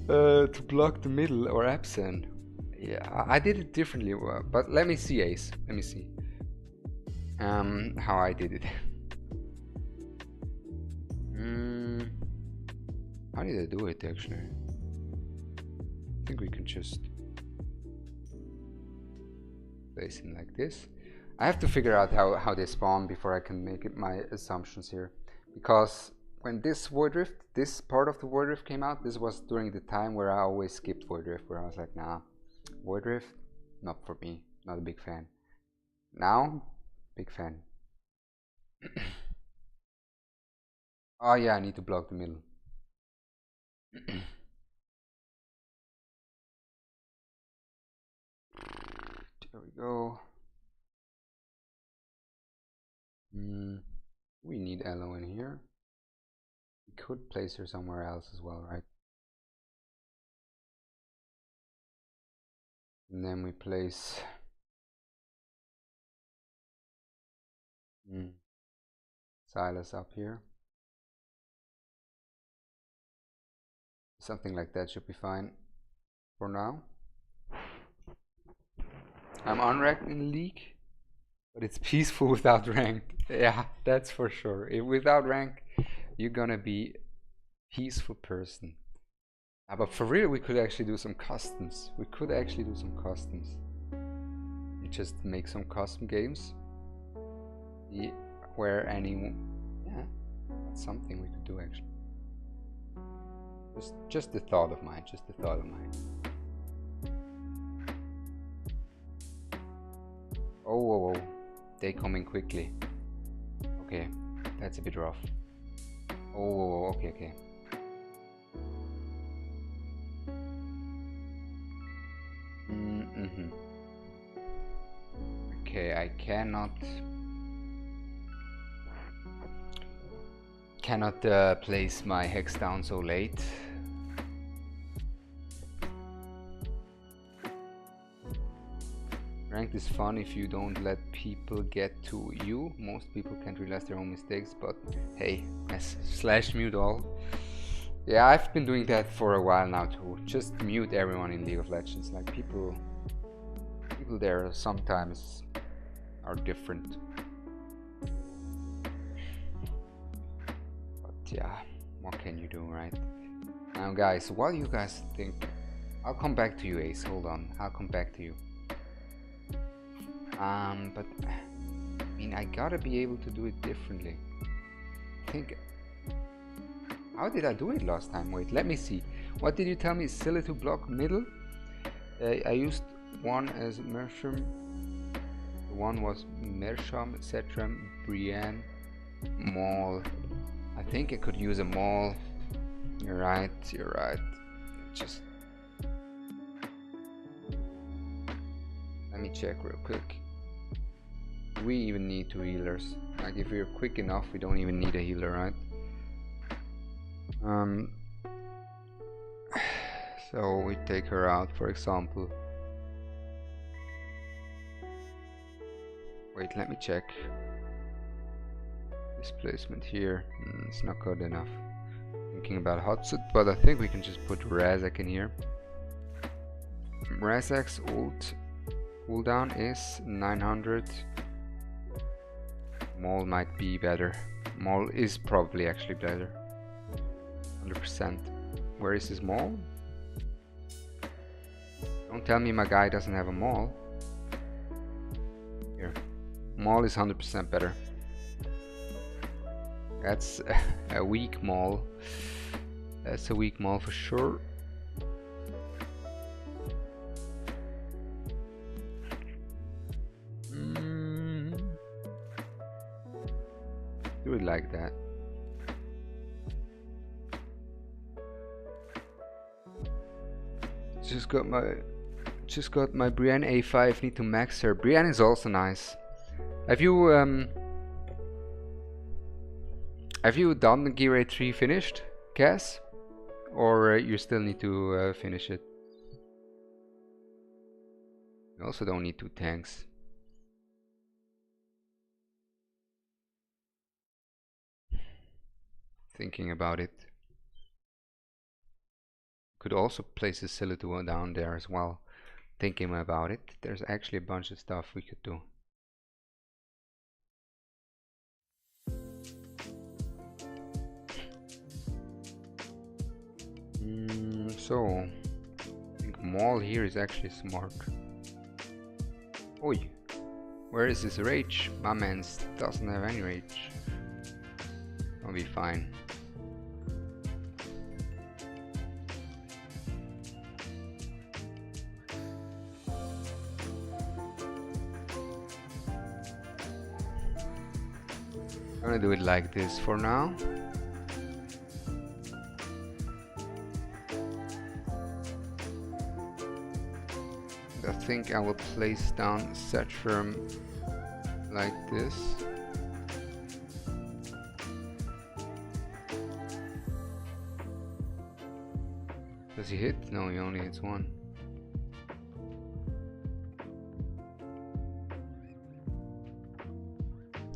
To block the middle or absent. Yeah, I did it differently, but let me see, Ace. Let me see how I did it. How did I do it actually? I think we can just place him like this. I have to figure out how they spawn before I can make it my assumptions here, because when this Void Rift, this part of the Void Rift came out, this was during the time where I always skipped Void Rift, where I was like, nah, Void Rift, not for me, not a big fan. Now, big fan. Oh yeah, I need to block the middle. There we go. We need Elo in here. We could place her somewhere else as well, right? And then we place Silas up here. Something like that should be fine for now. I'm unranked in the league, but it's peaceful without rank. Yeah, that's for sure. If without rank, you're gonna be a peaceful person. But for real, we could actually do some customs. We just make some custom games. Where any... Yeah, that's something we could do actually. Just a thought of mine, Oh, whoa, whoa. They coming quickly. Okay, that's a bit rough. Oh, whoa, whoa, okay. Okay, I cannot place my hex down so late. Ranked is fun if you don't let people get to you. Most people can't realize their own mistakes, but hey, slash mute all. Yeah, I've been doing that for a while now too. Just mute everyone in League of Legends. Like people there sometimes are different. But yeah, what can you do, right? Now guys, what do you guys think? I'll come back to you, Ace. Hold on, I'll come back to you. But I mean, I gotta be able to do it differently. I think. How did I do it last time? Wait, let me see. What did you tell me? Silly to block middle? I used one as Mersham. One was Mersham, Setram, Brienne, Maul. I think I could use a Maul. You're right. Just let me check real quick. We even need 2 healers. Like if we're quick enough, we don't even need a healer, right? So we take her out, for example. Wait, let me check. This placement here, it's not good enough. Thinking about Hotsuit, but I think we can just put Razak in here. Razak's ult cooldown is 900. Maul might be better. Maul is probably actually better. 100%. Where is his Maul? Don't tell me my guy doesn't have a Maul. Here. Maul is 100% better. That's a weak Maul. That's a weak Maul for sure. Do it like that. Just got my Brienne A5. Need to max her. Brienne is also nice. Have you done the Gear A3 finished, Cass? Or you still need to finish it? You also don't need 2 tanks. Thinking about it. Could also place a Silhouette down there as well. Thinking about it. There's actually a bunch of stuff we could do. So I think Maul here is actually smart. Oi, where is his rage? My man doesn't have any rage. I'll be fine. I'm gonna do it like this for now. I think I will place down Setram like this. Does he hit? No, he only hits 1.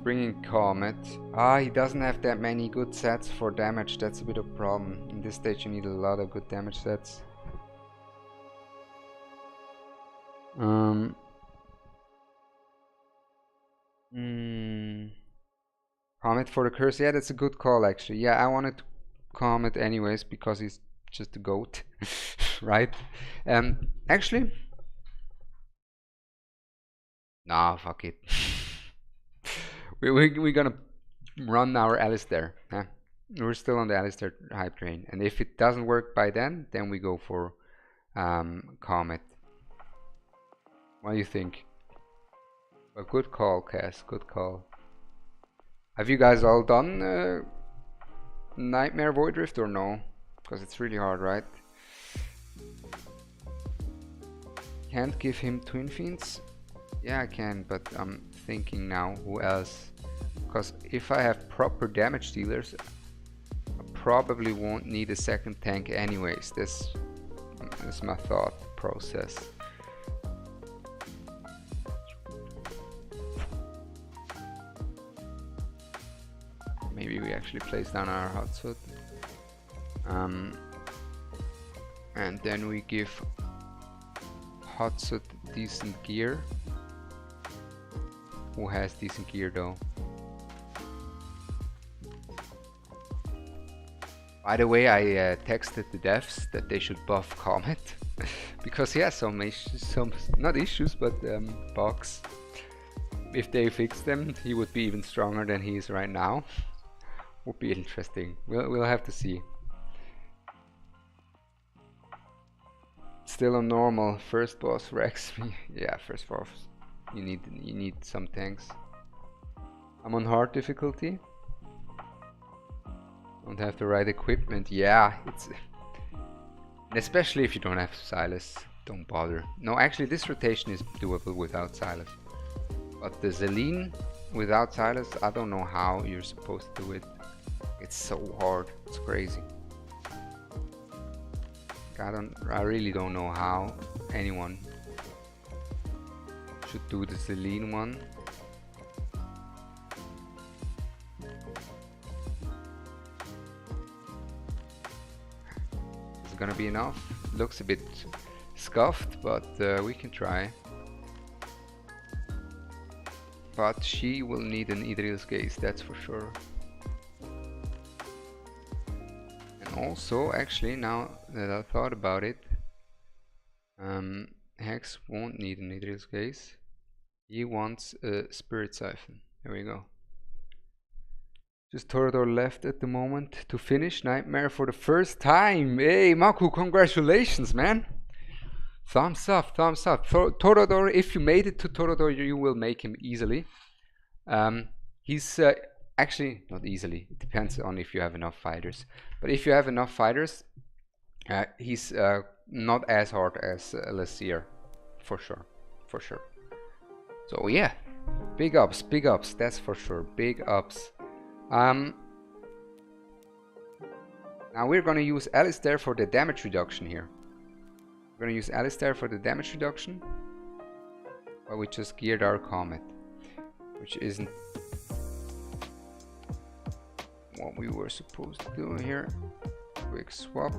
Springing Comet. Ah, he doesn't have that many good sets for damage. That's a bit of a problem. In this stage you need a lot of good damage sets. Comet for the curse. Yeah, that's a good call actually. Yeah, I wanted to Comet anyways because he's just a goat. Right? Actually, nah, fuck it. We're gonna run our Alistair. Huh? We're still on the Alistair hype train, and if it doesn't work by then we go for Comet. What do you think? A good call, Cass. Good call. Have you guys all done Nightmare Void Rift or no? Because it's really hard, right? Can't give him Twin Fiends? Yeah, I can, but I'm thinking now who else. Because if I have proper damage dealers, I probably won't need a second tank anyways. This is my thought process. Maybe we actually place down our Hotfoot. And then we give Hotfoot decent gear. Who has decent gear though? By the way, I texted the devs that they should buff Comet because he has some not issues, but bugs. If they fix them, he would be even stronger than he is right now. Would be interesting. We'll have to see. Still on normal. First boss Rex. Yeah, first boss. You need some tanks. I'm on hard difficulty. Don't have the right equipment. Yeah, it's especially if you don't have Silas. Don't bother. No, actually this rotation is doable without Silas. But the Zelene without Silas, I don't know how you're supposed to do it. It's so hard. It's crazy. I really don't know how anyone should do the Zelene one. Is it gonna be enough? Looks a bit scuffed, but we can try. But she will need an Idril's Gaze, that's for sure. Also, actually, now that I thought about it, Hex won't need an Idril's Gaze. He wants a Spirit Siphon. There we go. Just Torador left at the moment to finish Nightmare for the first time. Hey, Maku, congratulations, man! Thumbs up, thumbs up. Torador, if you made it to Torador, you will make him easily. He's actually not easily. It depends on if you have enough fighters. But if you have enough fighters, he's not as hard as Lassier, for sure, for sure. So yeah, big ups, that's for sure, big ups. Now we're gonna use Alistair for the damage reduction here. We're gonna use Alistair for the damage reduction, but we just geared our Comet, which isn't what we were supposed to do here. Quick swap.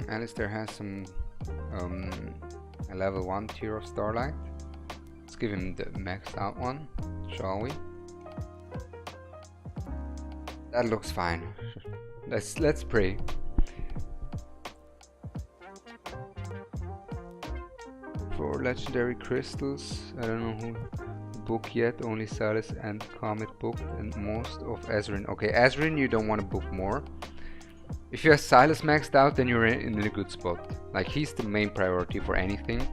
Alistair has some a level 1 tier of Starlight. Let's give him the maxed out one, shall we? That looks fine. Let's pray. For legendary crystals, I don't know who book yet, only Silas and Comet booked, and most of Ezrin. Okay, Ezrin you don't want to book more. If you have Silas maxed out, then you're in a good spot. Like, he's the main priority for anything.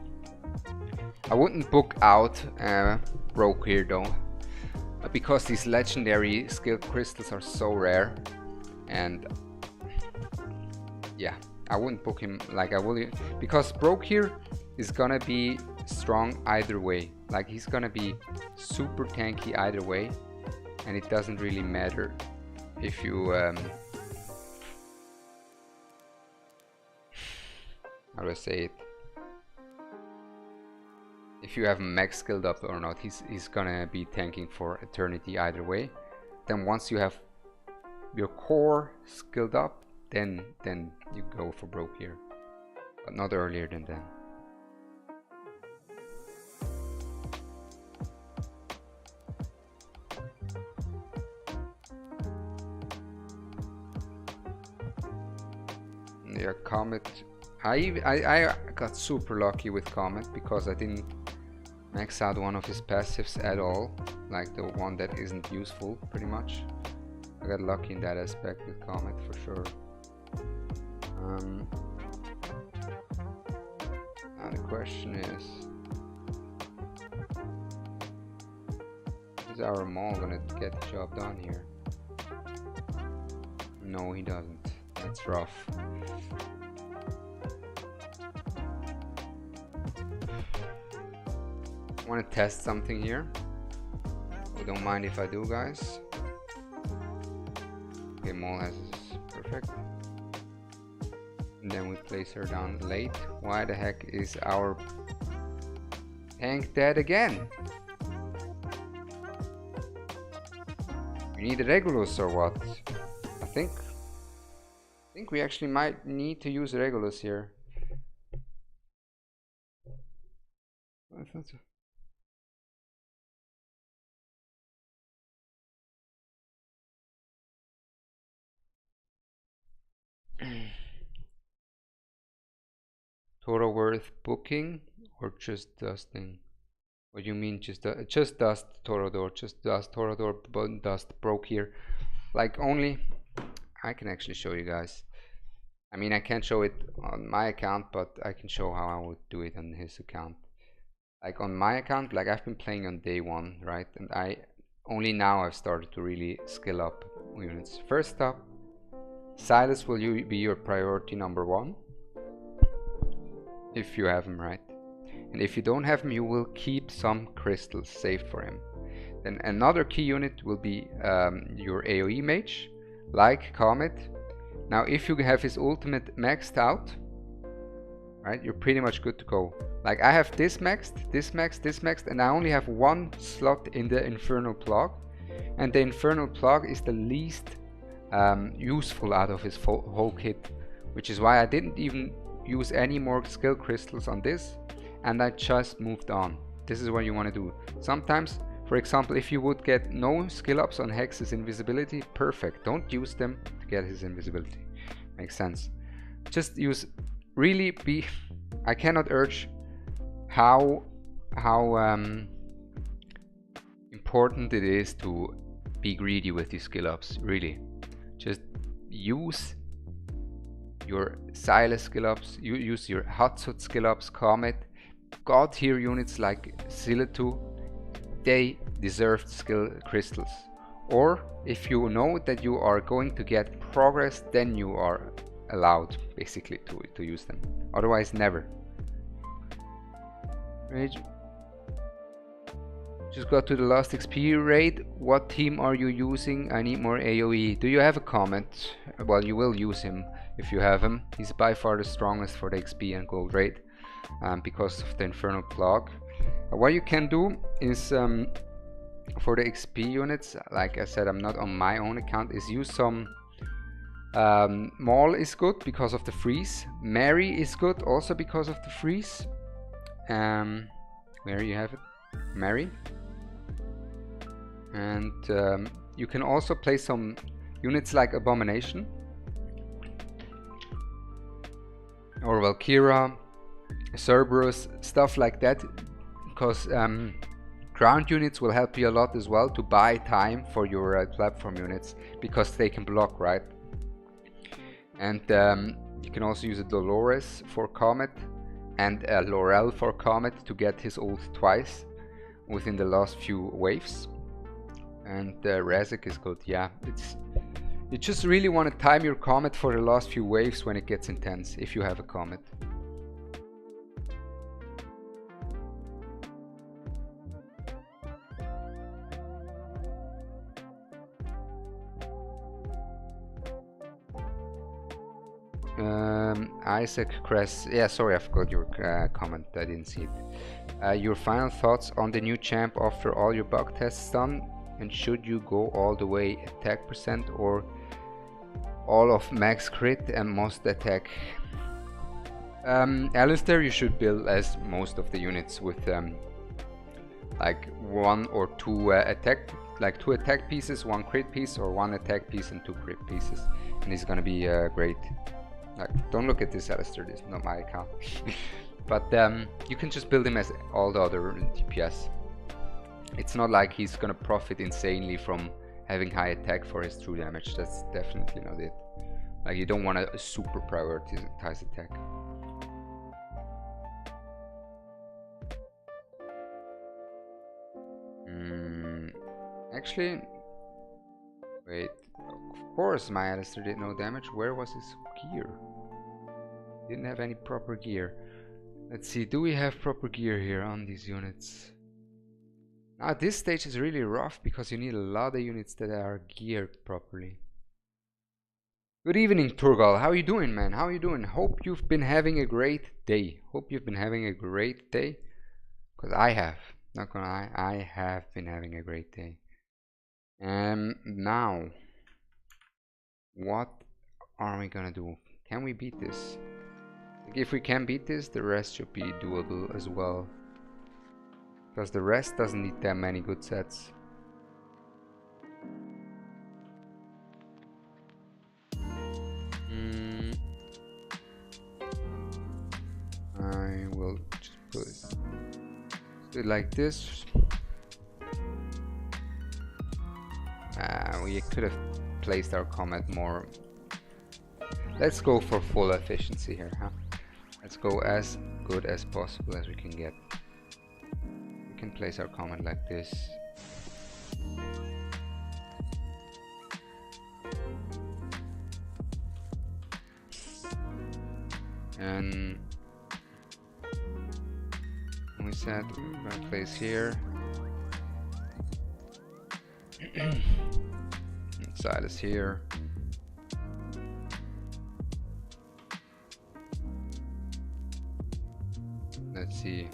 I wouldn't book out Broke here though, because these legendary skill crystals are so rare, and yeah, I wouldn't book him. Like, I will, because Broke here is gonna be strong either way. Like, he's gonna be super tanky either way, and it doesn't really matter if you how do I say it? if you have him max skilled up or not, he's gonna be tanking for eternity either way. Then once you have your core skilled up, then you go for broke here, but not earlier than then. Yeah, Comet. I got super lucky with Comet because I didn't max out one of his passives at all, like the one that isn't useful, pretty much. I got lucky in that aspect with Comet for sure. Now the question is our Maul gonna get the job done here? No, he doesn't. That's rough. I want to test something here. So don't mind if I do, guys. Okay, Maul has this. Perfect. And then we place her down late. Why the heck is our tank dead again? We need a Regulus or what? I think we actually might need to use Regulus here. I thought so. Toro worth booking or just dusting? What do you mean just dust Torodor? Just dust Torodor, but dust broke here. Like only I can actually show you guys. I mean, I can't show it on my account, but I can show how I would do it on his account. Like on my account, like I've been playing on day one, right? And I only now I've started to really skill up units. First up, Silas will be your priority number one. If you have him, right? And if you don't have him, you will keep some crystals saved for him. Then another key unit will be your AoE mage, like Comet. Now if you have his ultimate maxed out, right, you're pretty much good to go. Like I have this maxed, this maxed, this maxed, and I only have one slot in the Infernal Plug, and the Infernal Plug is the least useful out of his whole kit, which is why I didn't even use any more skill crystals on this, and I just moved on. This is what you want to do. Sometimes, for example, if you would get no skill ups on Hex's invisibility, perfect. Don't use them to get his invisibility. Makes sense. Just use, really be, I cannot urge how important it is to be greedy with these skill ups, really. Just use your Silas skill ups, you use your Hatsut skill ups, Comet, God tier units like Silitu, they deserve skill crystals. Or if you know that you are going to get progress, then you are allowed basically to use them. Otherwise, never. Rage. Just got to the last XP raid. What team are you using? I need more AoE. Do you have a Comet? Well, you will use him if you have him. He's by far the strongest for the XP and gold raid because of the Infernal Plug. What you can do is for the XP units, like I said, I'm not on my own account, is use some Maul is good because of the freeze. Mary is good also because of the freeze. Where you have it, Mary. And you can also play some units like Abomination or Valkyra, Cerberus, stuff like that, because ground units will help you a lot as well to buy time for your platform units, because they can block, right? And you can also use a Dolores for Comet and a Laurel for Comet to get his ult twice within the last few waves. And Razek is good, yeah. You just really want to time your Comet for the last few waves when it gets intense, if you have a Comet. Isaac Cress. Yeah, sorry, I forgot your comment. I didn't see it. Your final thoughts on the new champ after all your bug tests done, and should you go all the way attack percent or all of max crit and most attack? Alistair, you should build as most of the units with like 1 or 2 attack, like 2 attack pieces, 1 crit piece, or 1 attack piece and 2 crit pieces, and it's gonna be great. Like, don't look at this, Alistair, this is not my account. But you can just build him as all the other DPS. It's not like he's gonna profit insanely from having high attack for his true damage. That's definitely not it. Like, you don't want to super prioritize attack. Actually, wait. Of course, my Alistair did no damage. Where was his gear? Didn't have any proper gear. Let's see. Do we have proper gear here on these units? Now, this stage is really rough because you need a lot of units that are geared properly. Good evening, Turgal. How you doing, man? How you doing? Hope you've been having a great day. Hope you've been having a great day. Because I have. Not gonna lie, I have been having a great day. Now, what are we gonna do? Can we beat this? Like, if we can beat this, the rest should be doable as well. Because the rest doesn't need that many good sets. I will just do it like this. We could have placed our comet more. Let's go for full efficiency here, huh? Let's go as good as possible as we can get. We can place our comet like this. And we said we're gonna place here. Silas here. Let's see.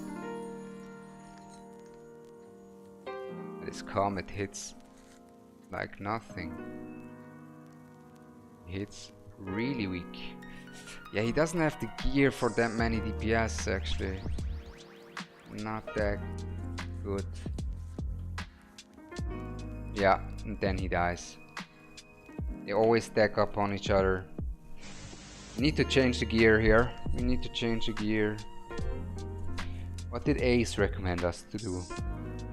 This comet hits like nothing. Hits really weak. Yeah, he doesn't have the gear for that many DPS actually. Not that good. Yeah, and then he dies. They always stack up on each other. We need to change the gear here. We need to change the gear. What did Ace recommend us to do?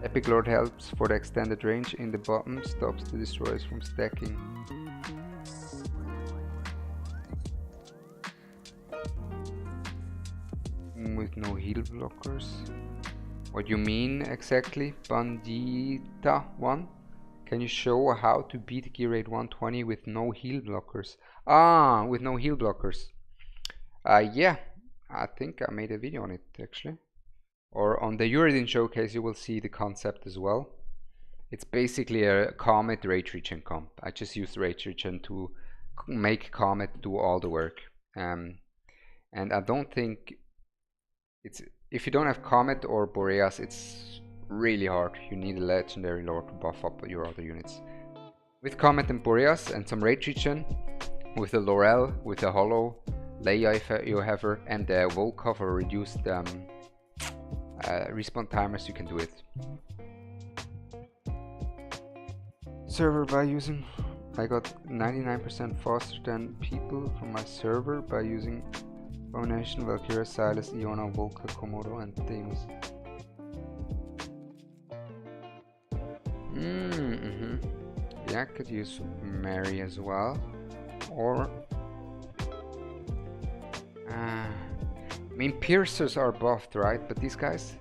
Epic Lord helps for the extended range in the bottom, stops the destroyers from stacking. With no heal blockers. What you mean exactly, Bandita 1? Can you show how to beat gear rate 120 with no heal blockers? Ah, with no heal blockers. Yeah, I think I made a video on it actually. Or on the Uridin showcase you will see the concept as well. It's basically a Comet Rage Regen comp. I just used Rage Regen to make Comet do all the work. And I don't think it's, if you don't have Comet or Boreas, it's really hard. You need a legendary lord to buff up your other units. With Comet and Boreas and some Rage Regen, with a Laurel, with a Hollow, Leia if you have her, and the Volkov or reduced respawn timers, you can do it. Server by using, I got 99% faster than people from my server by using Abomination, Valkyria, Silas, Iona, Volka, Komodo, and Deimos. Yeah, I could use Mary as well, or I mean piercers are buffed, right? But these guys,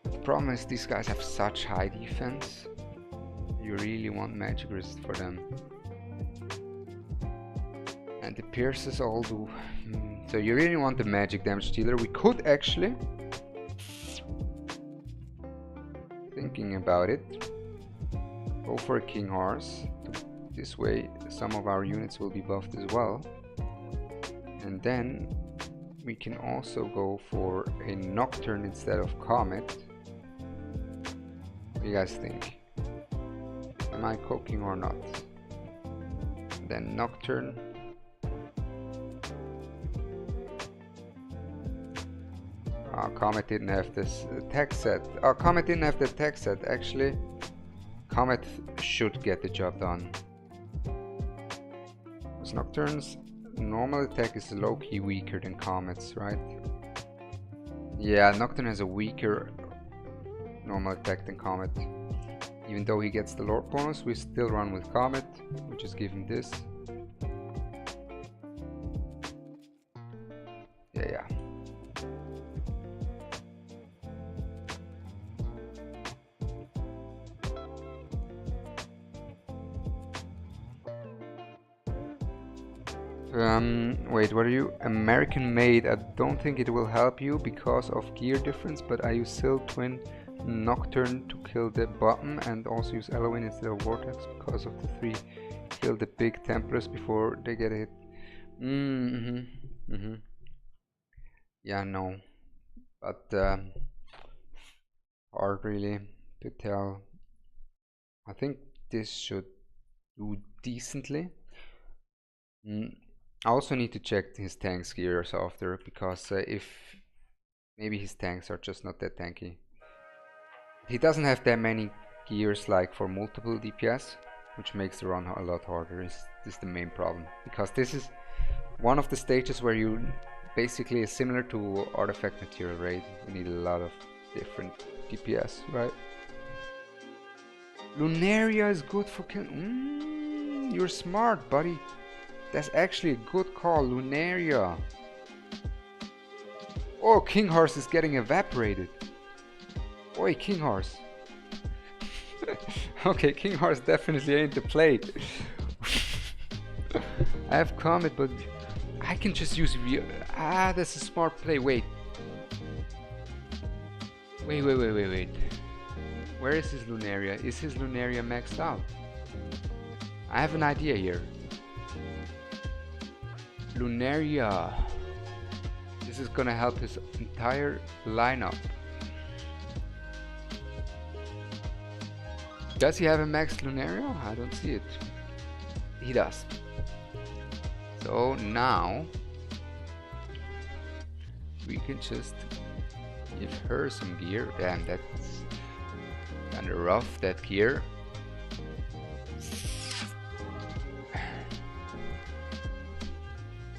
the problem is these guys have such high defense. You really want magic resist for them, and the piercers all do. So you really want the magic damage dealer. We could actually, thinking about it, go for a King Horse to This way some of our units will be buffed as well. And then we can also go for a Nocturne instead of Comet. What do you guys think? Am I cooking or not? Then Nocturne. Comet didn't have this tech set. Comet didn't have the tech set. Actually, Comet should get the job done. Because Nocturne's normal attack is low-key weaker than Comet's, right? Yeah, Nocturne has a weaker normal attack than Comet. Even though he gets the Lord bonus, we still run with Comet. We just give him this. Yeah. Wait, what are you? American made. I don't think it will help you because of gear difference, but I use Sil Twin Nocturne to kill the bottom and also use Eloin instead of Vortex because of the 3. Kill the big Templars before they get hit. Yeah, no. But hard really to tell. I think this should do decently. I also need to check his tanks gears after, because if maybe his tanks are just not that tanky. He doesn't have that many gears like for multiple DPS, which makes the run a lot harder. This is the main problem, because this is one of the stages where you basically is similar to artifact material raid. You need a lot of different DPS, right? Lunaria is good for kill. You're smart, buddy. That's actually a good call, Lunaria. Oh, King Horse is getting evaporated. Oi, King Horse. Okay, King Horse definitely ain't the play. I have Comet, but I can just use that's a smart play. Wait. Wait. Where is his Lunaria? Is his Lunaria maxed out? I have an idea here. Lunaria. This is gonna help his entire lineup. Does he have a max Lunaria? I don't see it. He does. So now we can just give her some gear. Damn, that's kinda rough, that gear.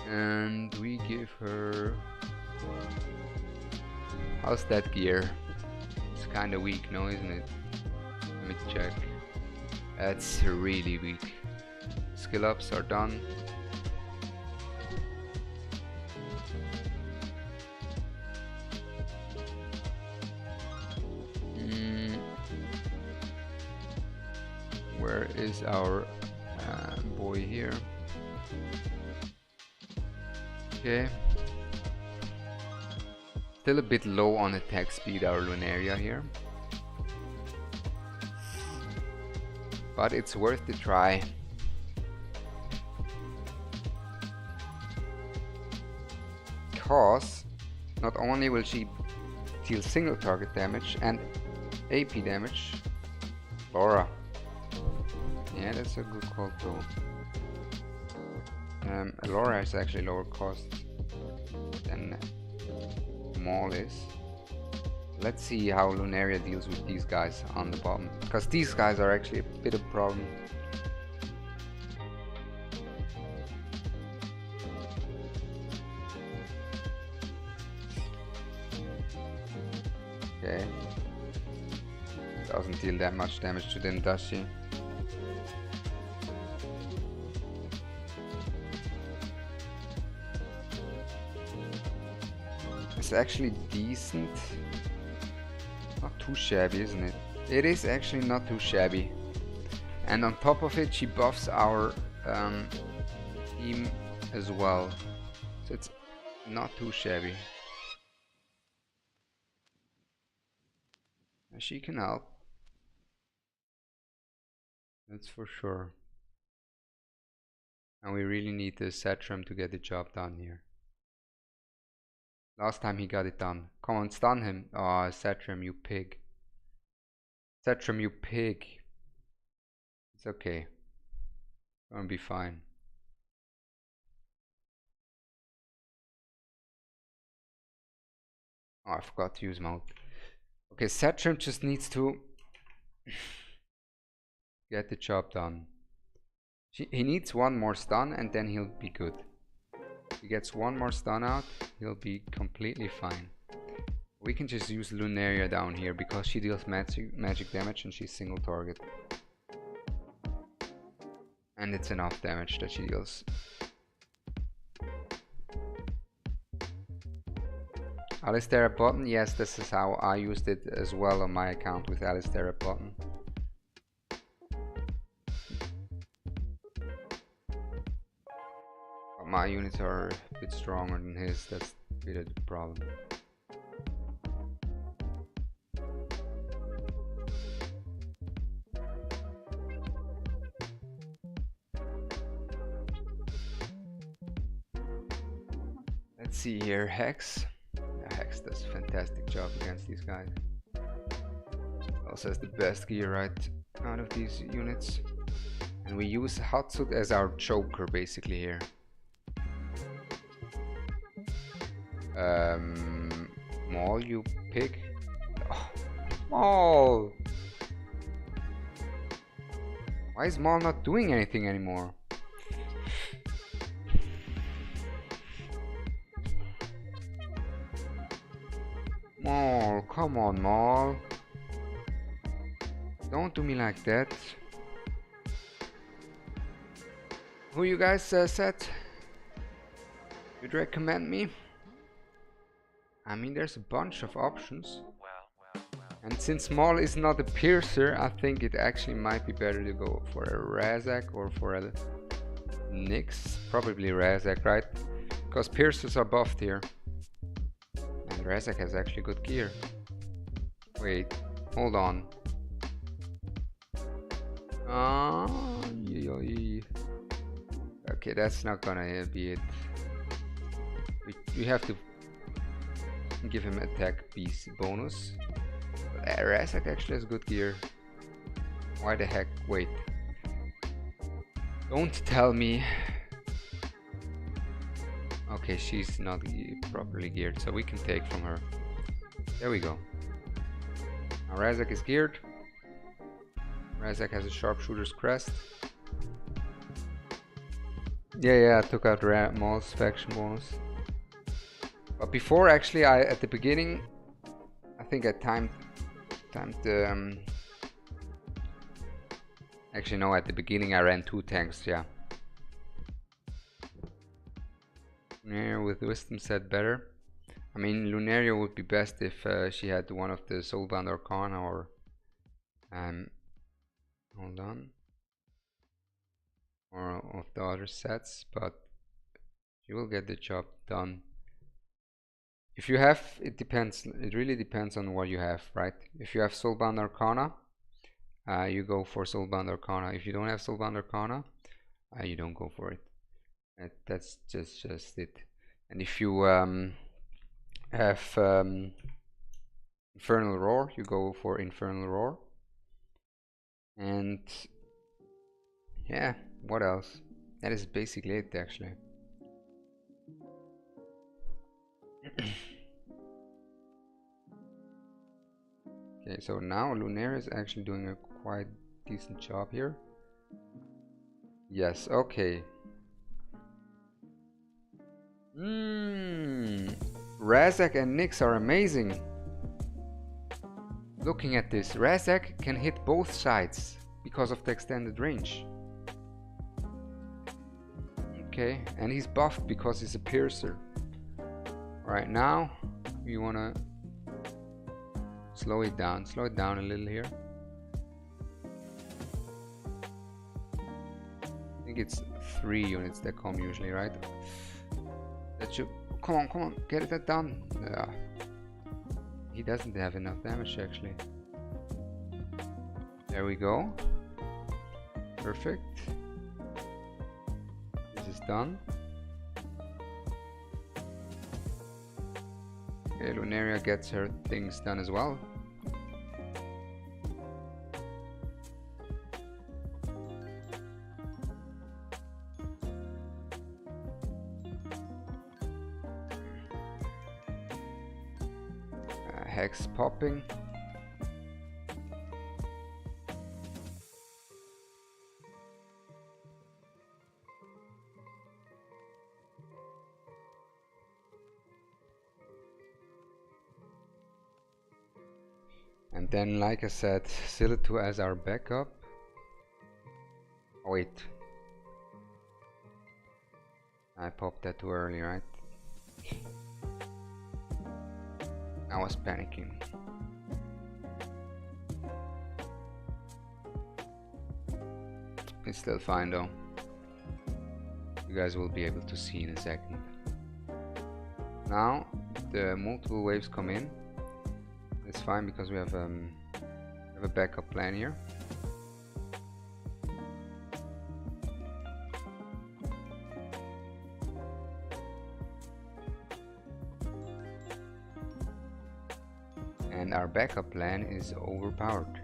And we give her... How's that gear? It's kinda weak, no, isn't it? Let me check. That's really weak. Skill ups are done. Where is our boy here? Okay. Still a bit low on attack speed, our Lunaria here. But it's worth the try. Because not only will she deal single target damage and AP damage. Laura. Yeah, that's a good call too. Laura is actually lower cost than Maul is. Let's see how Lunaria deals with these guys on the bottom, because these guys are actually a bit of a problem. Okay. Doesn't deal that much damage to them, does she? It's actually decent. Not too shabby, isn't it? It is actually not too shabby. And on top of it, she buffs our team as well. So it's not too shabby. She can help. That's for sure. And we really need the Satram to get the job done here. Last time he got it done. Come on, stun him. Oh, Satram, you pig. Satram, you pig. It's okay. Gonna be fine. Oh, I forgot to use mode. Okay, Satram just needs to get the job done. He needs one more stun and then he'll be good. If he gets one more stun out, he'll be completely fine. We can just use Lunaria down here because she deals magic damage and she's single target. And it's enough damage that she deals. Alistair at bottom, yes, this is how I used it as well on my account with Alistair at bottom. But my units are a bit stronger than his, that's a bit of the problem. Let's see here, Hex. Hex does a fantastic job against these guys. Also has the best gear right out of these units. And we use Hatsut as our choker basically here. Maul, you pig. Oh, Maul! Why is Maul not doing anything anymore? Maul, come on, Maul. Don't do me like that. Who you guys said you'd recommend me? I mean, there's a bunch of options. And since Maul is not a piercer, I think it actually might be better to go for a Razak or for a Nyx. Probably Razak, right? Because piercers are buffed here. And Razak has actually good gear. Wait, hold on. Okay, that's not gonna be it. We have to give him attack piece bonus. But Razak actually has good gear. Why the heck? Wait. Don't tell me. Okay, she's not properly geared, so we can take from her. There we go. Now Razak is geared. Razak has a sharpshooter's crest. Yeah, I took out Maul's faction bonus. But before, actually, at the beginning, I think I timed the. Actually, no, at the beginning I ran 2 tanks, yeah. Yeah, with Wisdom set better. I mean, Lunaria would be best if she had one of the Soulbound Arcana or. Hold on. Or of the other sets, but she will get the job done. If you have, it depends. It really depends on what you have, right? If you have Soulbound Arcana, you go for Soulbound Arcana. If you don't have Soulbound Arcana, you don't go for it. That's just it. And if you have Infernal Roar, you go for Infernal Roar. And yeah, what else? That is basically it, actually. Okay, so now Lunaria is actually doing a quite decent job here. Yes, okay. Razak and Nyx are amazing. Looking at this, Razak can hit both sides because of the extended range. Okay, and he's buffed because he's a piercer. Right now, we wanna slow it down a little here. I think it's 3 units that come usually, right? That should, come on, get that done. Yeah. He doesn't have enough damage actually. There we go. Perfect. done. Okay, Lunaria gets her things done as well. Hex popping. And then, like I said, Silitu as our backup. Oh, wait. I popped that too early, right? I was panicking. It's still fine though. You guys will be able to see in a second. Now the multiple waves come in. It's fine because we have a backup plan here. And our backup plan is overpowered.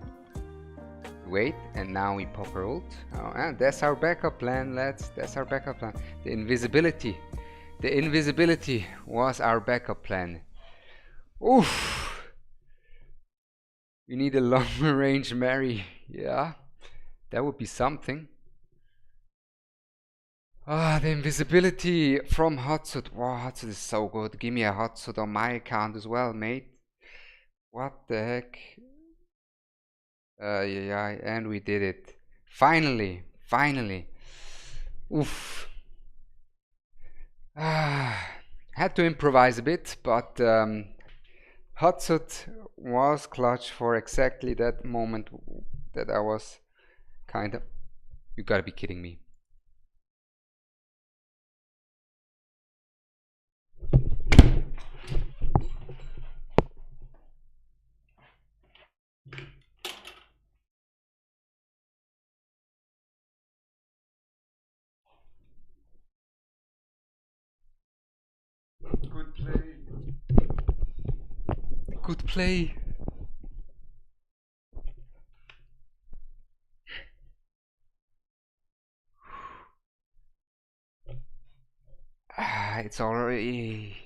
Wait, and now we pop our ult. Oh, and that's our backup plan, lads. That's our backup plan. The invisibility was our backup plan. Oof. We need a longer range Mary. Yeah, that would be something. Ah, the invisibility from Hotsuit. Wow, Hotsuit is so good. Give me a Hotsuit on my account as well, mate. What the heck? Yeah, and we did it. Finally. Oof. Had to improvise a bit, but Hotsuit was clutch for exactly that moment that I was kind of... You gotta be kidding me. Good play. Good play. It's already...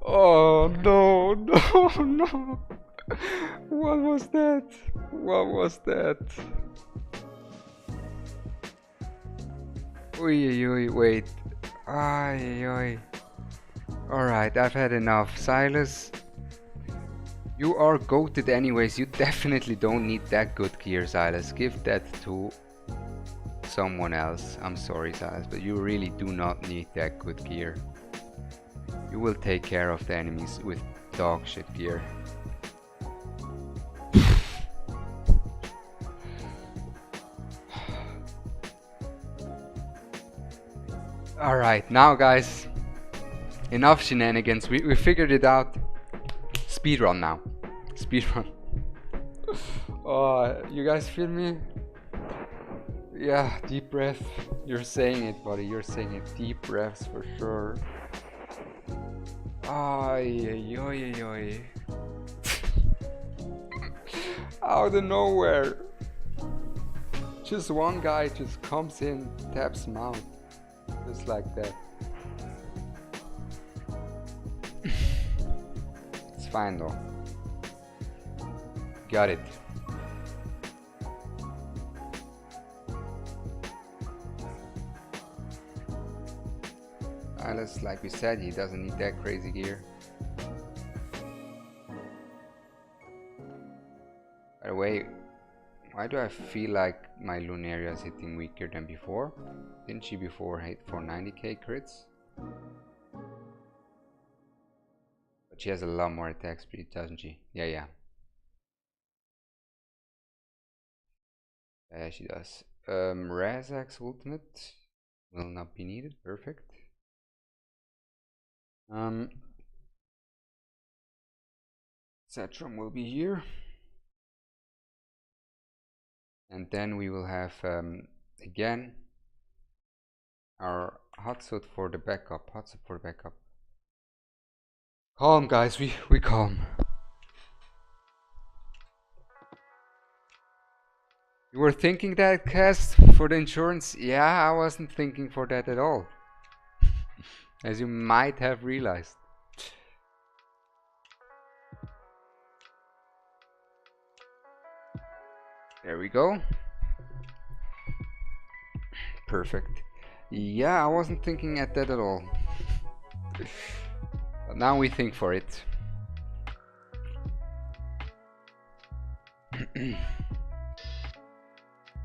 Oh no. What was that? Oi, wait. Ay. Alright, I've had enough. Silas, you are goated anyways. You definitely don't need that good gear, Silas. Give that to someone else. I'm sorry, Silas, but you really do not need that good gear. You will take care of the enemies with dog shit gear. Alright, now guys, enough shenanigans. We figured it out. Speedrun now. Speedrun. Oh, you guys feel me? Yeah, deep breath. You're saying it, buddy. You're saying it. Deep breaths for sure. Ay. Out of nowhere. Just one guy just comes in, taps mount. Just like that. It's fine though. Got it. Silas, like we said, he doesn't need that crazy gear. By the way, why do I feel like my Lunaria is hitting weaker than before? Didn't she before hit for 90k crits? But she has a lot more attack speed, doesn't she? Yeah. Yeah, she does. Razak's ultimate will not be needed. Perfect. Setrum will be here. And then we will have again our Hatsut for the backup. Hatsut for the backup. Calm, guys, we calm. You were thinking that, Cast, for the insurance? Yeah, I wasn't thinking for that at all. As you might have realized. There we go. Perfect. Yeah, I wasn't thinking at that at all. But now we think for it.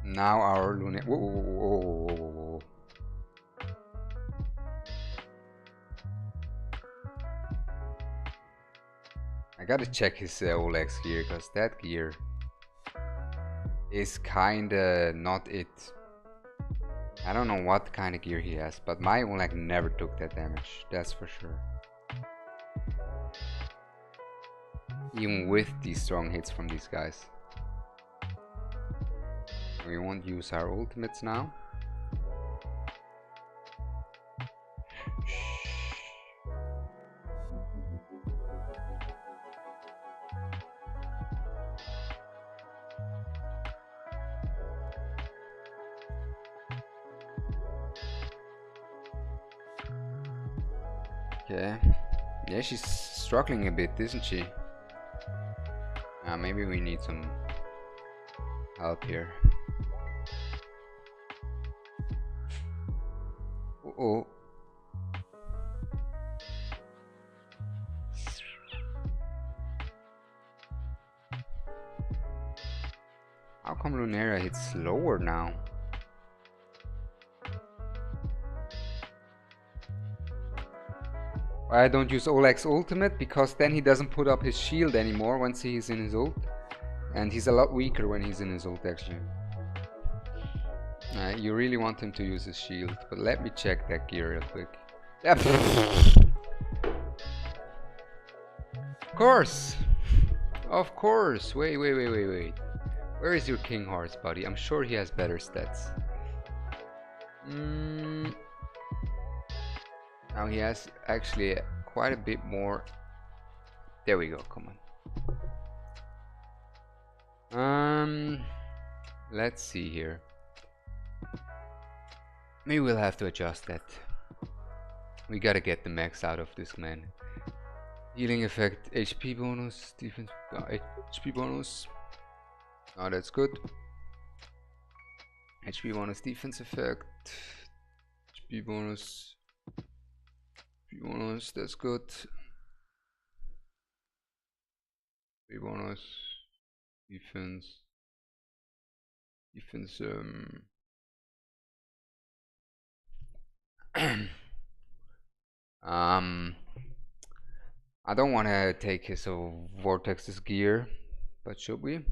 Now our Luna. Whoa, whoa, whoa, whoa, whoa, whoa. I gotta check his Oleg's gear, because that gear is kinda not it. I don't know what kind of gear he has, but my Oleg never took that damage, that's for sure. Even with these strong hits from these guys. We won't use our ultimates now. Okay. Yeah, she's struggling a bit, isn't she? Maybe we need some help here. Uh-oh. How come Lunaria hits slower now? I don't use Oleg's ultimate, because then he doesn't put up his shield anymore once he's in his ult. And he's a lot weaker when he's in his ult, actually. You really want him to use his shield, but let me check that gear real quick. Of course! Of course! Wait. Where is your King Horse, buddy? I'm sure he has better stats. Now he has actually quite a bit more. There we go, come on. Let's see here. Maybe we'll have to adjust that. We gotta get the max out of this man. Healing effect, HP bonus, defense, HP bonus. Oh, that's good. HP bonus, defense effect, HP bonus. Bonus, that's good. Bonus, defense, I don't want to take his Vortex's gear, but should we?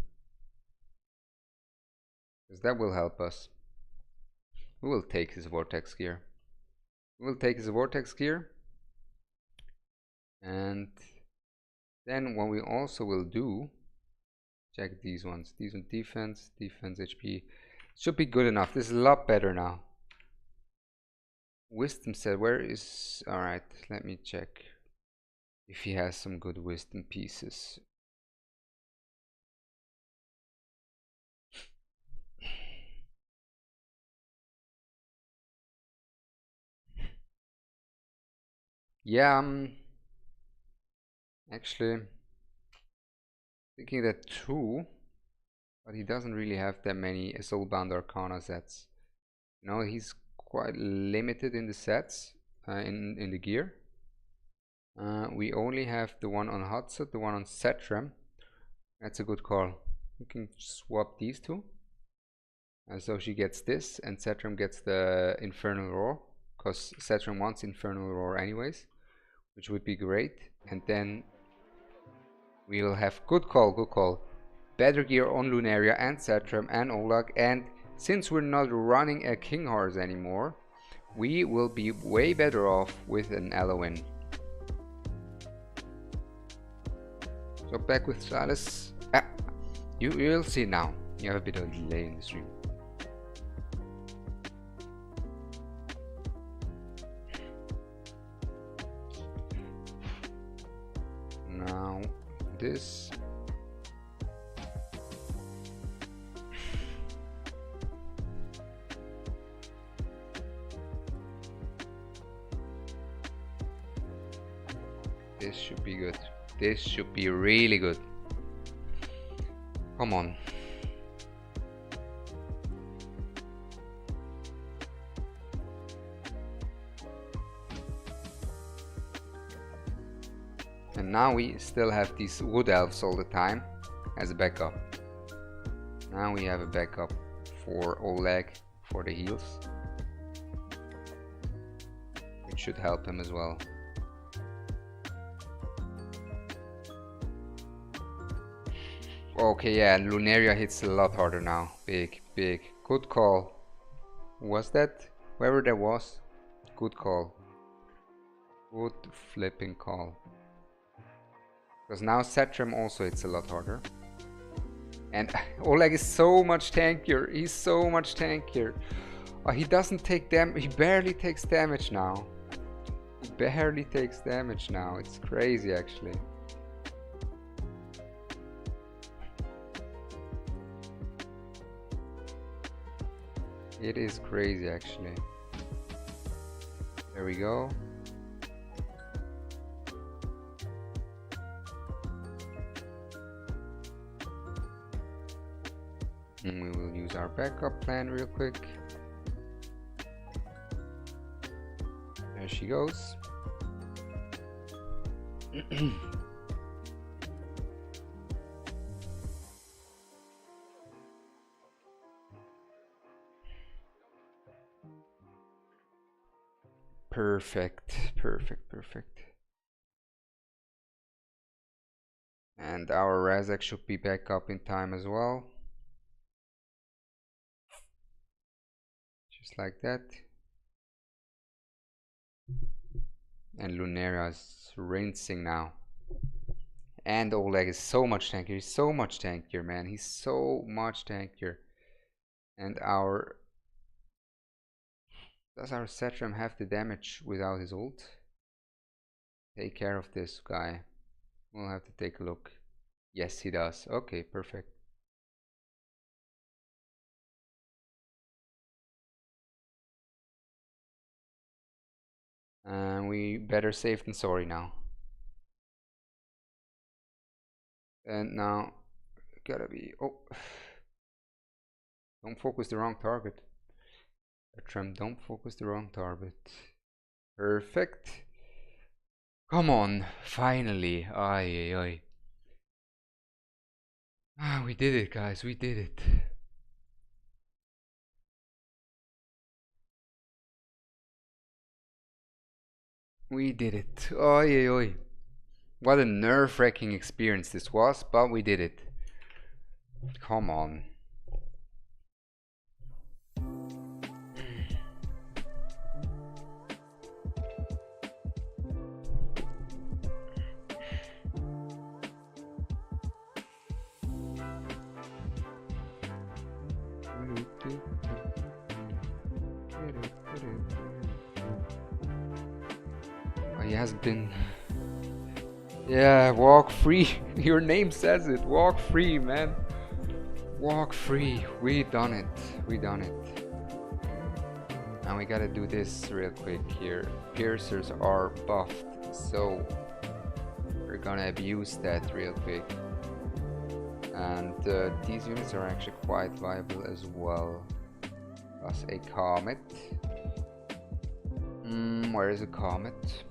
Because that will help us. We will take his Vortex gear. And then what we also will do, check these ones. These one, defense, HP. Should be good enough. This is a lot better now. Wisdom set, where is... Alright, let me check if he has some good wisdom pieces. Yeah, actually thinking that too, but he doesn't really have that many Soulbound Arcana sets. You know, he's quite limited in the sets, in the gear. We only have the one on Hatsut, the one on Setram. That's a good call. We can swap these two. And so she gets this, and Setram gets the Infernal Roar, because Setram wants Infernal Roar anyways, which would be great. And then we will have good call. Better gear on Lunaria and Setram and Oleg, and since we're not running a King Horse anymore, we will be way better off with an Eloin. So back with Silas. Ah, you'll see now. You have a bit of a delay in the stream. Now this. This should be good. This should be really good. Come on. And now we still have these wood elves all the time as a backup. Now we have a backup for Oleg for the heals, which should help him as well. Okay, yeah, Lunaria hits a lot harder now. Big. Good call. Was that? Whoever that was, good call. Good flipping call. Because now Setram also hits a lot harder. And Oleg is so much tankier. He's so much tankier. He doesn't take damage. He barely takes damage now. He barely takes damage now. It's crazy actually. It is crazy actually. There we go. And we will use our backup plan real quick. There she goes. Perfect. And our Razak should be back up in time as well. Just like that. And Lunaria is rinsing now. And Oleg is so much tankier. He's so much tankier, man. He's so much tankier. And our... Does our Setram have the damage without his ult? Take care of this guy. We'll have to take a look. Yes, he does. Okay, perfect. And we better safe than sorry now. And now, gotta be... Oh! Don't focus the wrong target. Setram, don't focus the wrong target. Perfect. Come on, finally. Ay. Ah, we did it, guys. We did it. We did it. Ay. What a nerve-wracking experience this was, but we did it. Come on. He hasn't been... Yeah, walk free. Your name says it. Walk free, man. Walk free. We done it. We done it. And we gotta do this real quick here. Piercers are buffed, so we're gonna abuse that real quick. And these units are actually quite viable as well. Plus a comet. Where is a comet?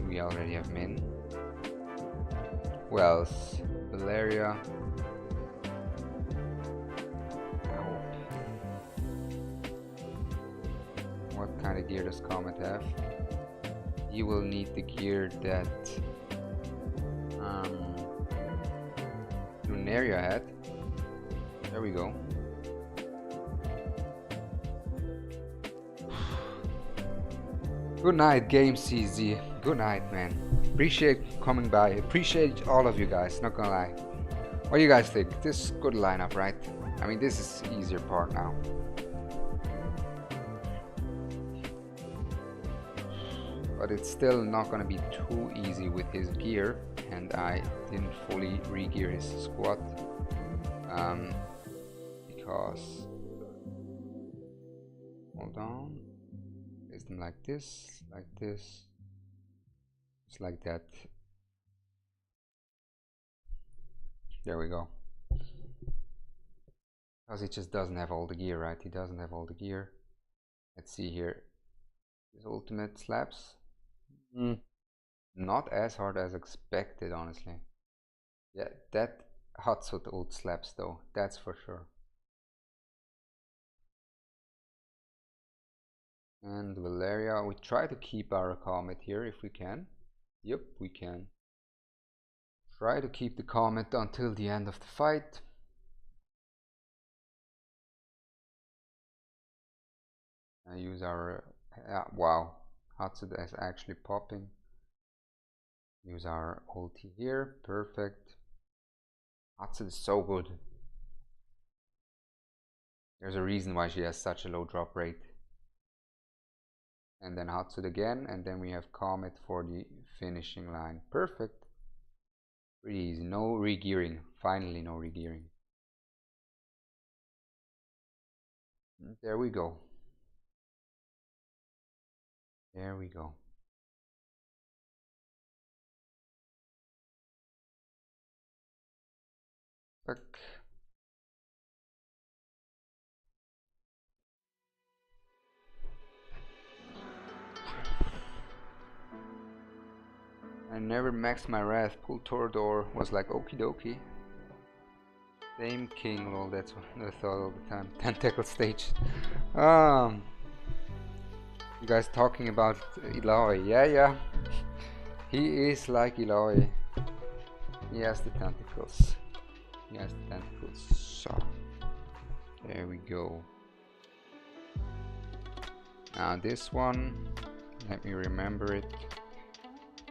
We already have Min. Who else? Valeria. What kind of gear does Comet have? You will need the gear that Lunaria had. There we go. Good night, Game CZ. Good night, man. Appreciate coming by. Appreciate all of you guys, not gonna lie. What do you guys think? This is good lineup, right? I mean, this is the easier part now. But it's still not gonna be too easy with his gear, and I didn't fully re-gear his squad because, hold on, place them like this, just like that. There we go. Because he just doesn't have all the gear, right? He doesn't have all the gear. Let's see here. His ultimate slaps. Not as hard as expected, honestly. Yeah, that Hatsut ult slaps though, that's for sure. And Valeria, we try to keep our Comet here if we can. Yep, we can. Try to keep the Comet until the end of the fight. I use our wow, Hatsut is actually popping. Use our ulti here, perfect. Hatsut is so good. There's a reason why she has such a low drop rate. And then Hatsut again, and then we have Comet for the finishing line. Perfect. Pretty easy. No re-gearing. Finally, no re-gearing. There we go. There we go. Fuck. I never maxed my wrath. Pull Torador was like okie dokie. Same king, lol, that's what I thought all the time. Tentacle stage. You guys talking about Eloy? Yeah. He is like Eloy. He has the tentacles. So there we go. Now this one, let me remember it.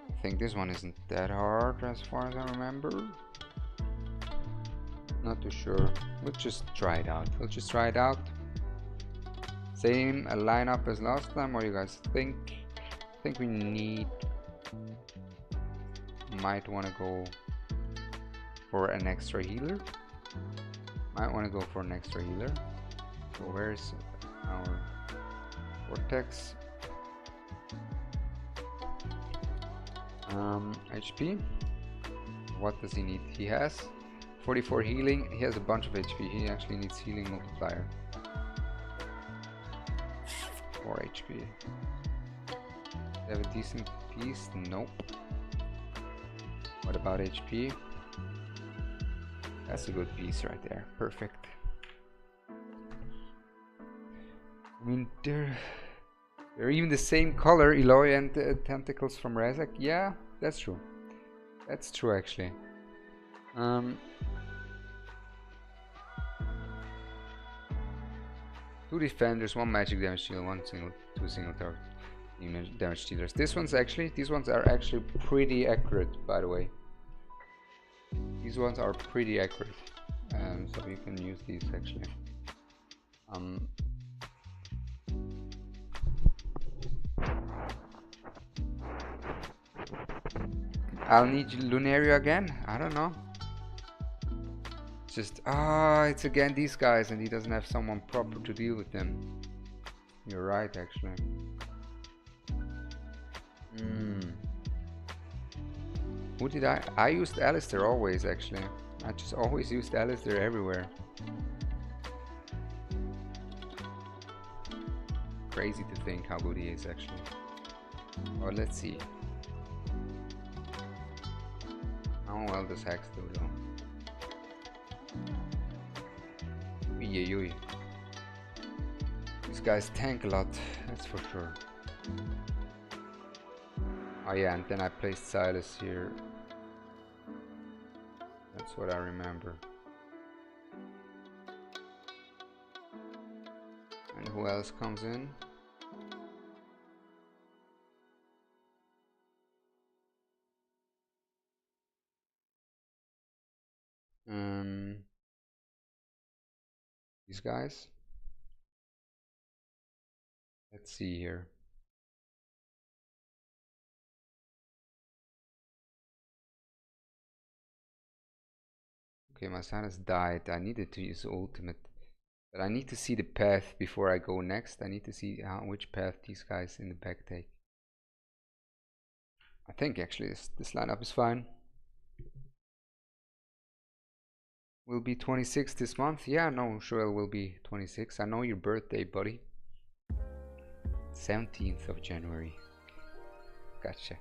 I think this one isn't that hard as far as I remember. Not too sure. We'll just try it out. Same lineup as last time. What do you guys think? I think we might want to go for an extra healer. So where's our Vortex? HP. What does he need? He has 44 healing. He has a bunch of HP. He actually needs healing multiplier. 4 HP. Have a decent piece? Nope. What about HP? That's a good piece right there. Perfect. I mean, they're even the same color, Eloy and Tentacles from Razak. Yeah, that's true. That's true, actually. 2 defenders, 1 magic damage dealer, 2 single target damage dealers. These ones are actually pretty accurate, by the way. These ones are pretty accurate, so you can use these actually. I'll need Lunaria again. I don't know. Just it's again these guys, and he doesn't have someone proper to deal with them. You're right, actually. Who did I used Alistair always, actually. I just always used Alistair everywhere. Crazy to think how good he is, actually. Oh, let's see. How well does Hex do, though? These guys tank a lot, that's for sure. Oh yeah, and then I placed Silas here. That's what I remember. And who else comes in? These guys. Let's see here. Okay, my son has died. I needed to use ultimate, but I need to see the path before I go next. I need to see which path these guys in the back take. I think actually this lineup is fine. Will be 26 this month. Yeah, no, sure will be 26. I know your birthday, buddy. 17th of January. Gotcha.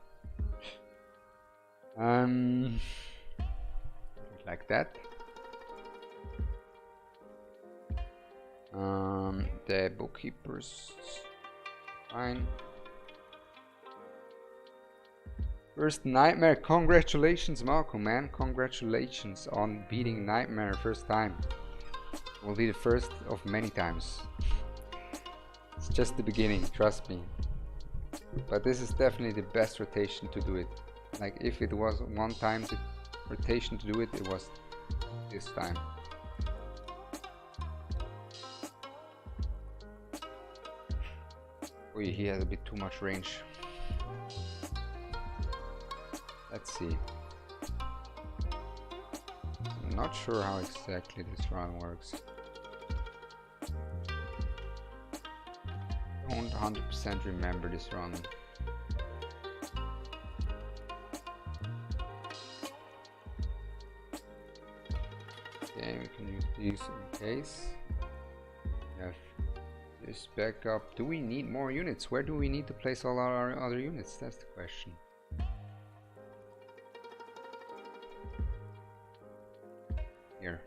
Like that. The bookkeepers, fine. First Nightmare, congratulations Malcolm, man, congratulations on beating Nightmare first time. Will be the first of many times. It's just the beginning, trust me. But this is definitely the best rotation to do it. Like if it was one time the rotation to do it, it was this time. Oh, he has a bit too much range. Let's see. I'm not sure how exactly this run works. I don't 100% remember this run. Okay, we can use these in case. We have this backup. Do we need more units? Where do we need to place all our other units? That's the question. Here.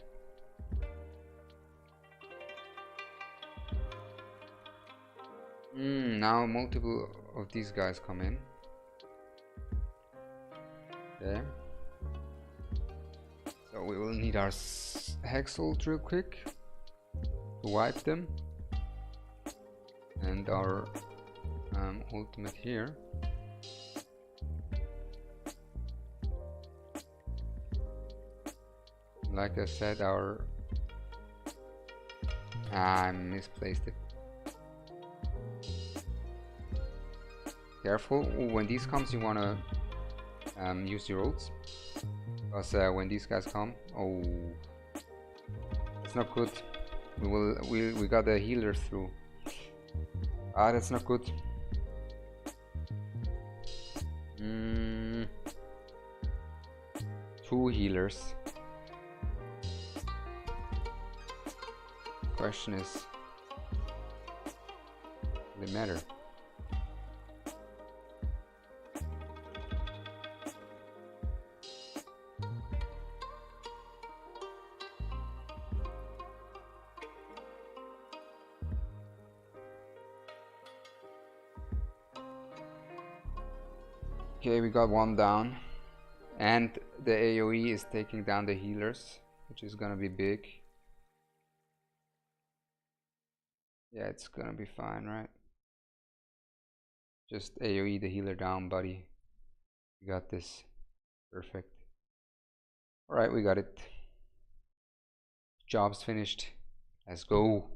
Now multiple of these guys come in. Okay. So we will need our Hexalt real quick to wipe them. And our ultimate here. Like I said, our I misplaced it. Careful, when these comes you wanna use your ults, because when these guys come, oh, it's not good. We got a healer through. Ah, that's not good. Two healers. Question is, does it matter? Okay, we got one down, and the AoE is taking down the healers, which is gonna be big. Yeah, it's gonna be fine, right? Just AoE the healer down, buddy. You got this. Perfect. Alright, we got it. Job's finished. Let's go.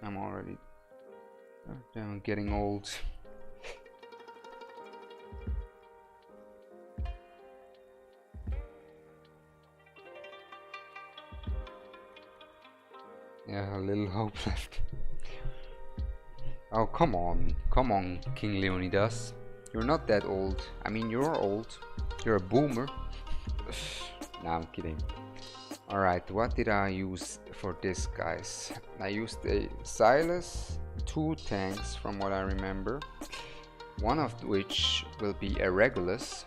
I'm already I'm getting old. Yeah, a little hope left. Oh, come on, King Leonidas. You're not that old. I mean, you're old. You're a boomer. Nah, I'm kidding. Alright, what did I use for this, guys? I used a Silas, 2 tanks from what I remember, one of which will be a Regulus,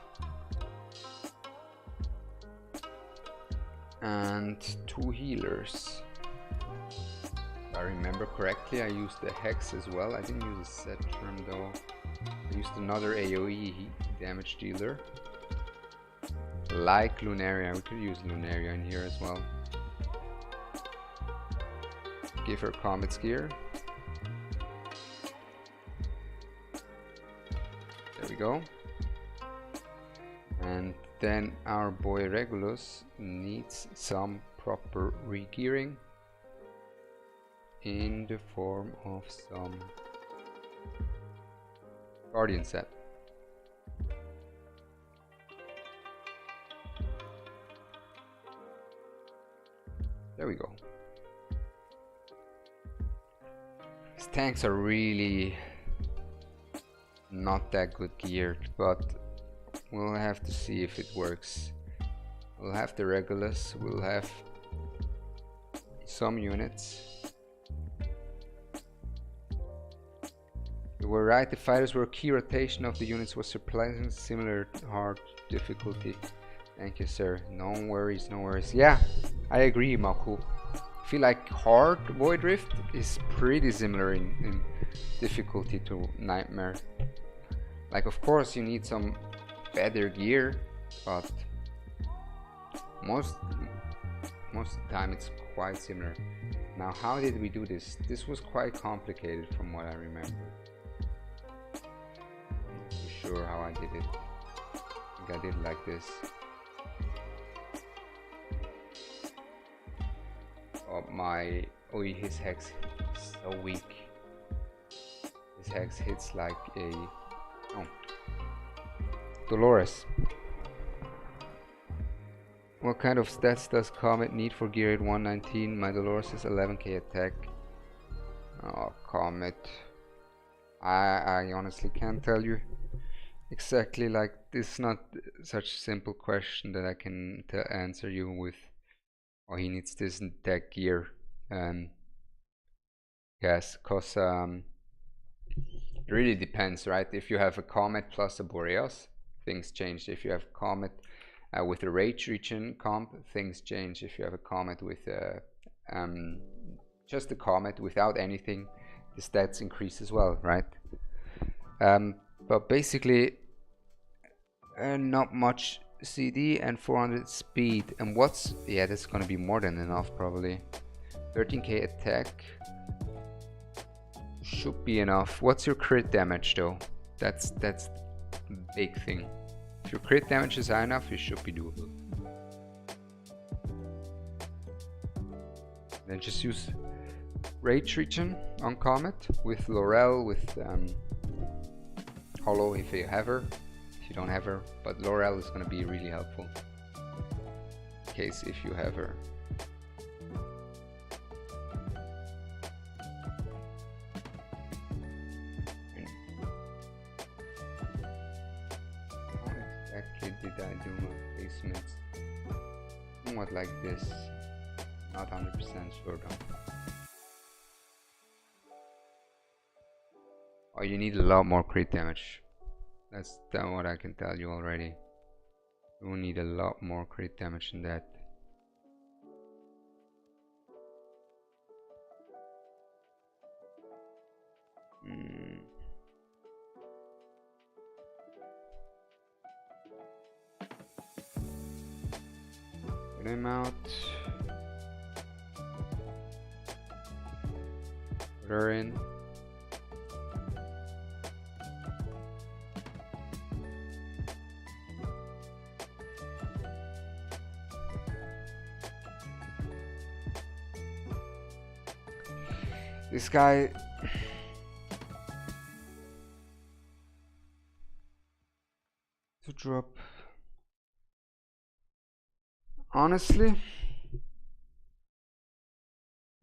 and 2 healers. I remember correctly, I used the hex as well. I didn't use a set term though. I used another AoE damage dealer. Like Lunaria, we could use Lunaria in here as well. Give her Comet's Gear. There we go. And then our boy Regulus needs some proper regearing in the form of some Guardian set. There we go. These tanks are really not that good geared, but we'll have to see if it works. We'll have the Regulus, we'll have some units. You were right, the fighters were key. Rotation of the units was surprisingly similar hard difficulty. Thank you, sir. No worries, no worries. Yeah, I agree, Maku. I feel like hard Void Rift is pretty similar in difficulty to Nightmare. Like, of course, you need some better gear, but most of the time it's quite similar. Now, how did we do this? This was quite complicated from what I remember. I'm not too sure how I did it. I think I did it like this. Oh, his hex is so weak. His hex hits like a Dolores. What kind of stats does Comet need for gear at 119? My Dolores is 11k attack. Oh, Comet. I honestly can't tell you exactly. Like, this is not such a simple question that I can answer you with. Oh, he needs this and that gear. Yes, cause it really depends, right? If you have a Comet plus a Boreas, things change. If you have Comet with a Rage Region comp, things change. If you have a Comet with just a Comet without anything, the stats increase as well, right? But basically, not much CD and 400 speed. And what's, yeah, that's gonna be more than enough probably. 13k attack should be enough. What's your crit damage though? That's the big thing. If your crit damage is high enough, it should be doable. Then just use Rage Region on Comet with Laurel, with Hollow if you have her. If you don't have her, but Laurel is going to be really helpful in case if you have her. How exactly did I do my placements? Somewhat like this. Not 100% sure though. Oh, you need a lot more crit damage. That's what I can tell you already. You will need a lot more crit damage than that. Get him out. Put her in. This guy to drop. Honestly,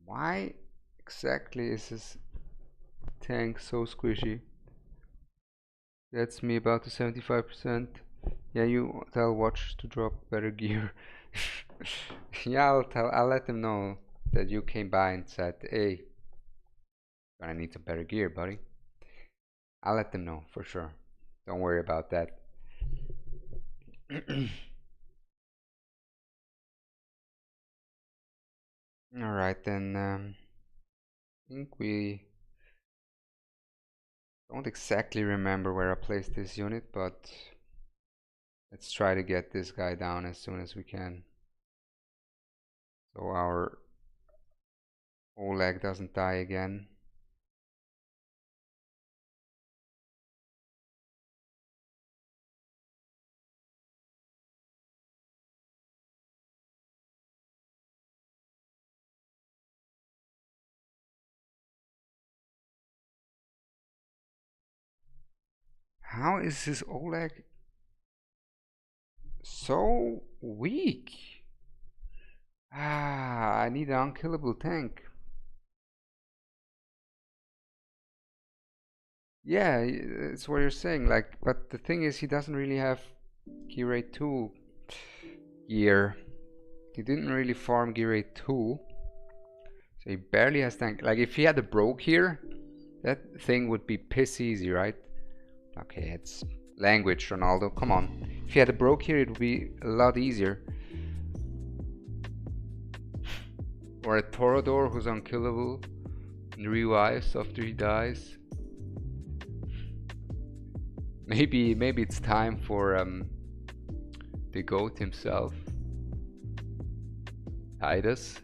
why exactly is this tank so squishy? That's me about to 75%. Yeah, you tell Watch to drop better gear. Yeah, I'll let them know that you came by and said, hey, gonna need some better gear, buddy. I'll let them know for sure. Don't worry about that. Alright then, think we don't exactly remember where I placed this unit, but let's try to get this guy down as soon as we can. So our Oleg doesn't die again. How is this Oleg so weak? Ah, I need an unkillable tank. Yeah, it's what you're saying. Like, but the thing is, he doesn't really have gear 8 2 gear. He didn't really farm gear 8 2, so he barely has tank. Like, if he had a broke here, that thing would be piss easy, right? Okay, it's language, Ronaldo. Come on. If he had a broke here, it would be a lot easier. Or a Torador who's unkillable and revives after he dies. Maybe it's time for the goat himself, Titus.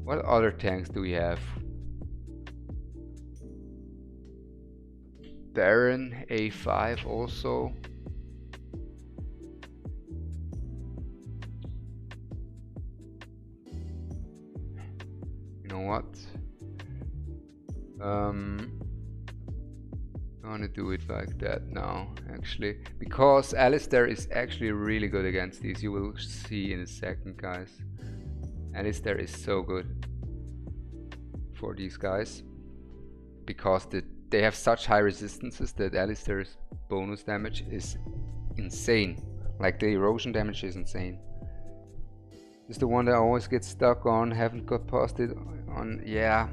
What other tanks do we have? Baron A5 also. You know what? I'm gonna do it like that now, actually, because Alistair is actually really good against these. You will see in a second, guys. Alistair is so good for these guys because they have such high resistances that Alistair's bonus damage is insane. Like, the erosion damage is insane. It's the one that I always get stuck on, haven't got past it on. Yeah,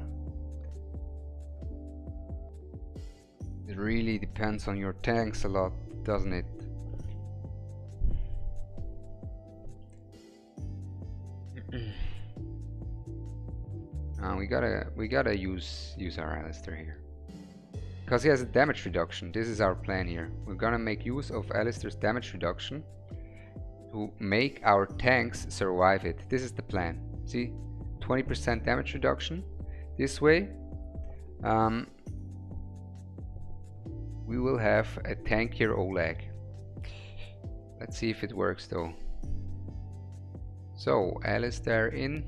it really depends on your tanks a lot, doesn't it? We gotta use our Alistair here, because he has a damage reduction. This is our plan here. We're gonna make use of Alistair's damage reduction to make our tanks survive it. This is the plan. See, 20% damage reduction. This way, we will have a tankier Oleg. Let's see if it works though. So, Alistair in.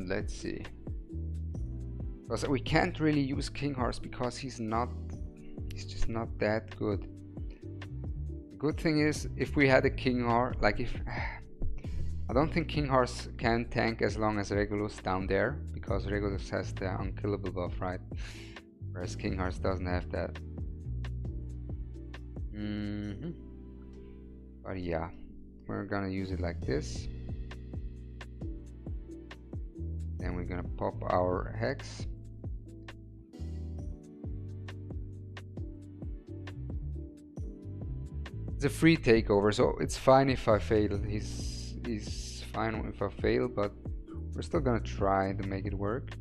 Let's see. Because we can't really use King Horse because he's just not that good. The good thing is, if we had a King Horse, like if I don't think King Horse can tank as long as Regulus down there, because Regulus has the unkillable buff, right? Whereas King Horse doesn't have that. But yeah, we're gonna use it like this. Then we're gonna pop our Hex. It's a free takeover, so it's fine if I fail. He's fine if I fail, but we're still gonna try to make it work.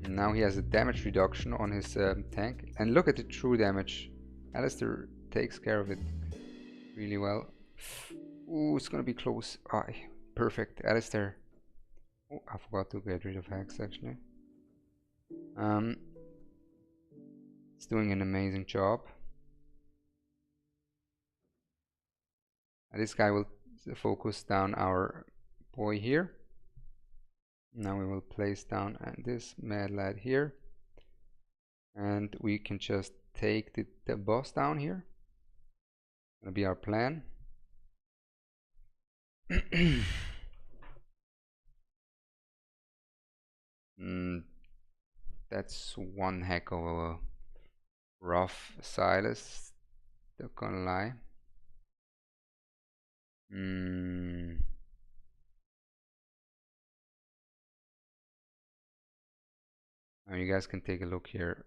And now he has a damage reduction on his tank, and look at the true damage. Alistair takes care of it really well. Ooh, it's gonna be close. Perfect, Alistair. Oh, I forgot to get rid of Hex actually. It's doing an amazing job. And this guy will focus down our boy here. Now we will place down this mad lad here, and we can just take the boss down here. That'll be our plan. That's one heck of a rough Silas, not gonna lie. Now you guys can take a look here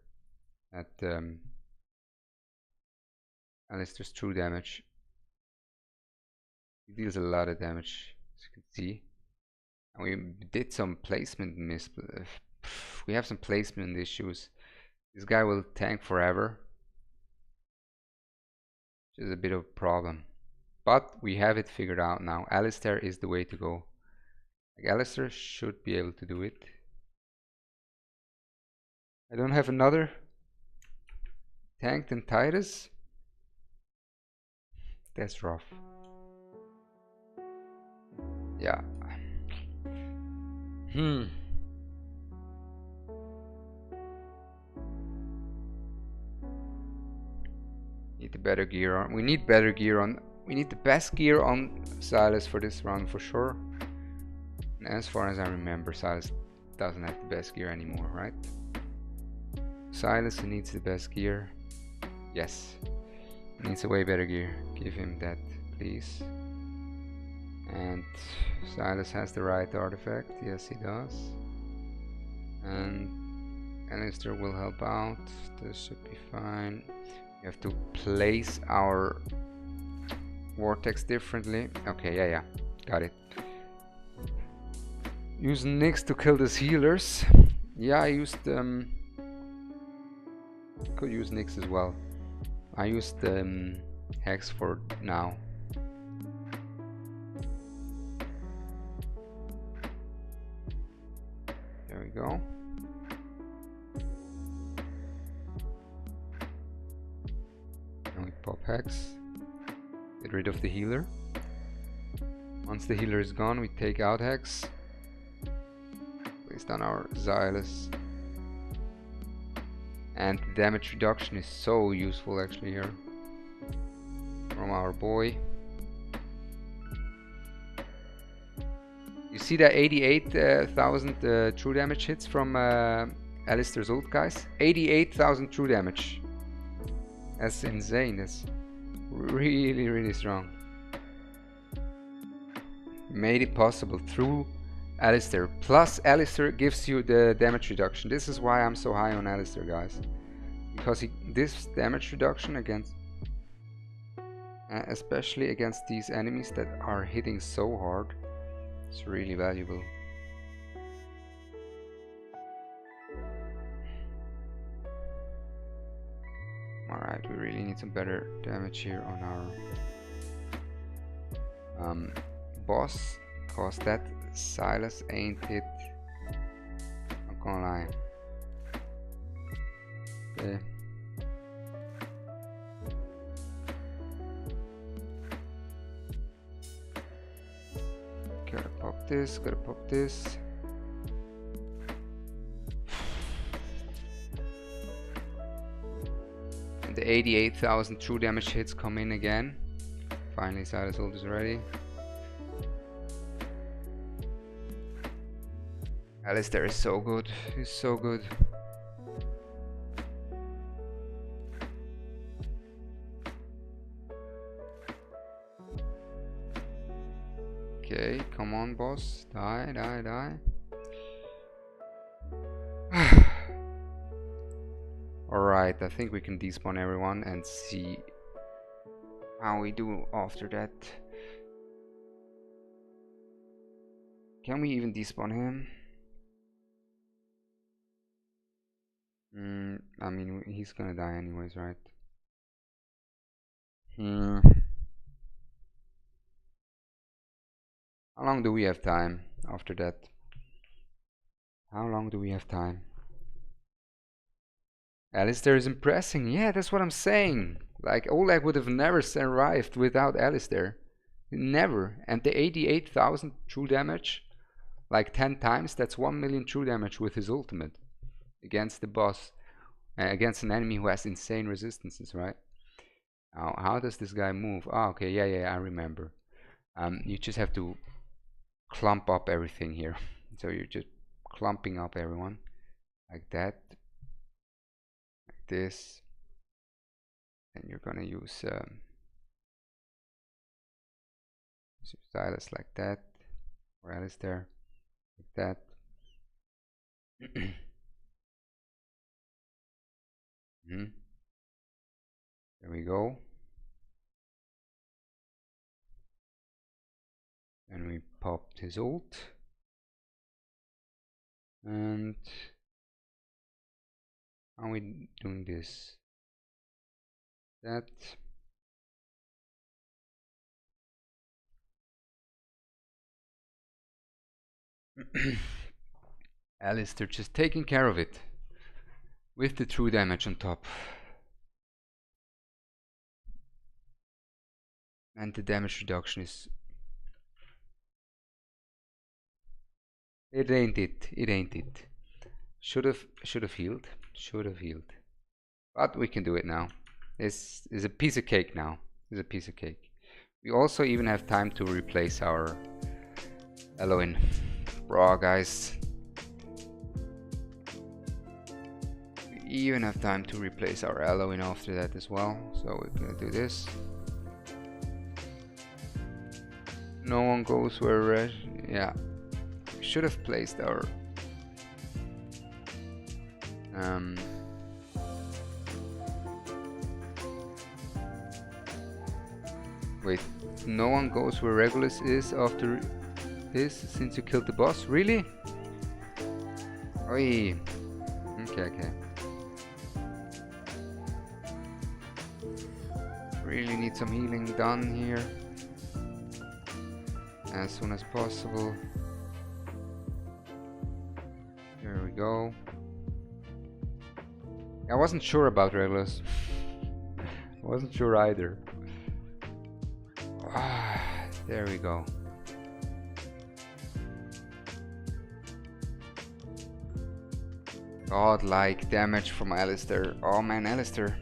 at Alistair's true damage. He deals a lot of damage, as you can see. And we did some placement we have some placement issues. This guy will tank forever, which is a bit of a problem. But we have it figured out now. Alistair is the way to go. Like, Alistair should be able to do it. I don't have another tank than Titus. That's rough. Yeah. Need the better gear on. We need better gear on. We need the best gear on Silas for this run for sure. And as far as I remember, Silas doesn't have the best gear anymore, right? Silas needs the best gear. Yes. He needs a way better gear. Give him that, please. And Silas has the right artifact. Yes, he does. And Alistair will help out. This should be fine. We have to place our vortex differently. Okay, yeah, got it. Use Nyx to kill these healers. Yeah, I used could use Nyx as well. I used Hex for now. There we go. Now we pop Hex. Get rid of the healer. Once the healer is gone, we take out Hex. Placed on our Xylus. And damage reduction is so useful actually here. From our boy. You see that 88,000 true damage hits from Alistair's ult, guys? 88,000 true damage. That's insane. That's really, really strong. Made it possible through Alistair. Plus Alistair gives you the damage reduction. This is why I'm so high on Alistair, guys. Because this damage reduction against... especially against these enemies that are hitting so hard. It's really valuable. Alright, we really need some better damage here on our boss, cause that Silas ain't it. I'm gonna lie. Okay. Gotta pop this, gotta pop this. And the 88,000 true damage hits come in again. Finally, Silas ult is ready. Alistair is so good. He's so good. Okay, come on, boss. Die, die, die. Alright, I think we can despawn everyone and see how we do after that. Can we even despawn him? I mean, he's gonna die anyways, right? How long do we have time after that? How long do we have time? Alistair is impressing. Yeah, that's what I'm saying. Like, Oleg would have never survived without Alistair. Never. And the 88,000 true damage, like 10 times, that's 1 million true damage with his ultimate. Against the boss. Against an enemy who has insane resistances, right? How does this guy move? Oh, okay, yeah, I remember. You just have to clump up everything here. So you're just clumping up everyone. Like that. Like this. And you're gonna use Silas like that. Or Alistair. Like that. There we go. we popped his ult. And how are we doing this? That. Alistair just taking care of it with the true damage on top. And the damage reduction is... It ain't it. It ain't it. Should have healed. Should have healed. But we can do it now. This is a piece of cake now. It's a piece of cake. We also even have time to replace our Eloin. Raw, guys. We even have time to replace our Eloin after that as well. So we're gonna do this. No one goes where... yeah. We should have placed our... wait, no one goes where Regulus is after this since you killed the boss? Really? Oi. Okay. Really need some healing done here as soon as possible. There we go. I wasn't sure about Regulus. I wasn't sure either. There we go. Godlike damage from Alistair. Oh man, Alistair.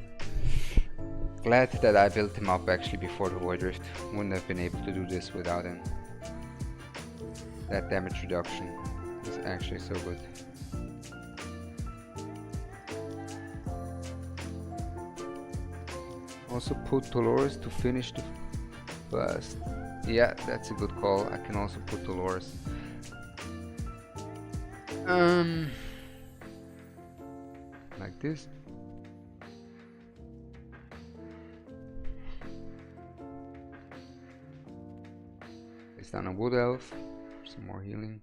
Glad that I built him up actually before the Void Rift. Wouldn't have been able to do this without him. That damage reduction is actually so good. Also put Dolores to finish the first. Yeah, that's a good call. I can also put Dolores. Like this. Place down a wood elf for some more healing.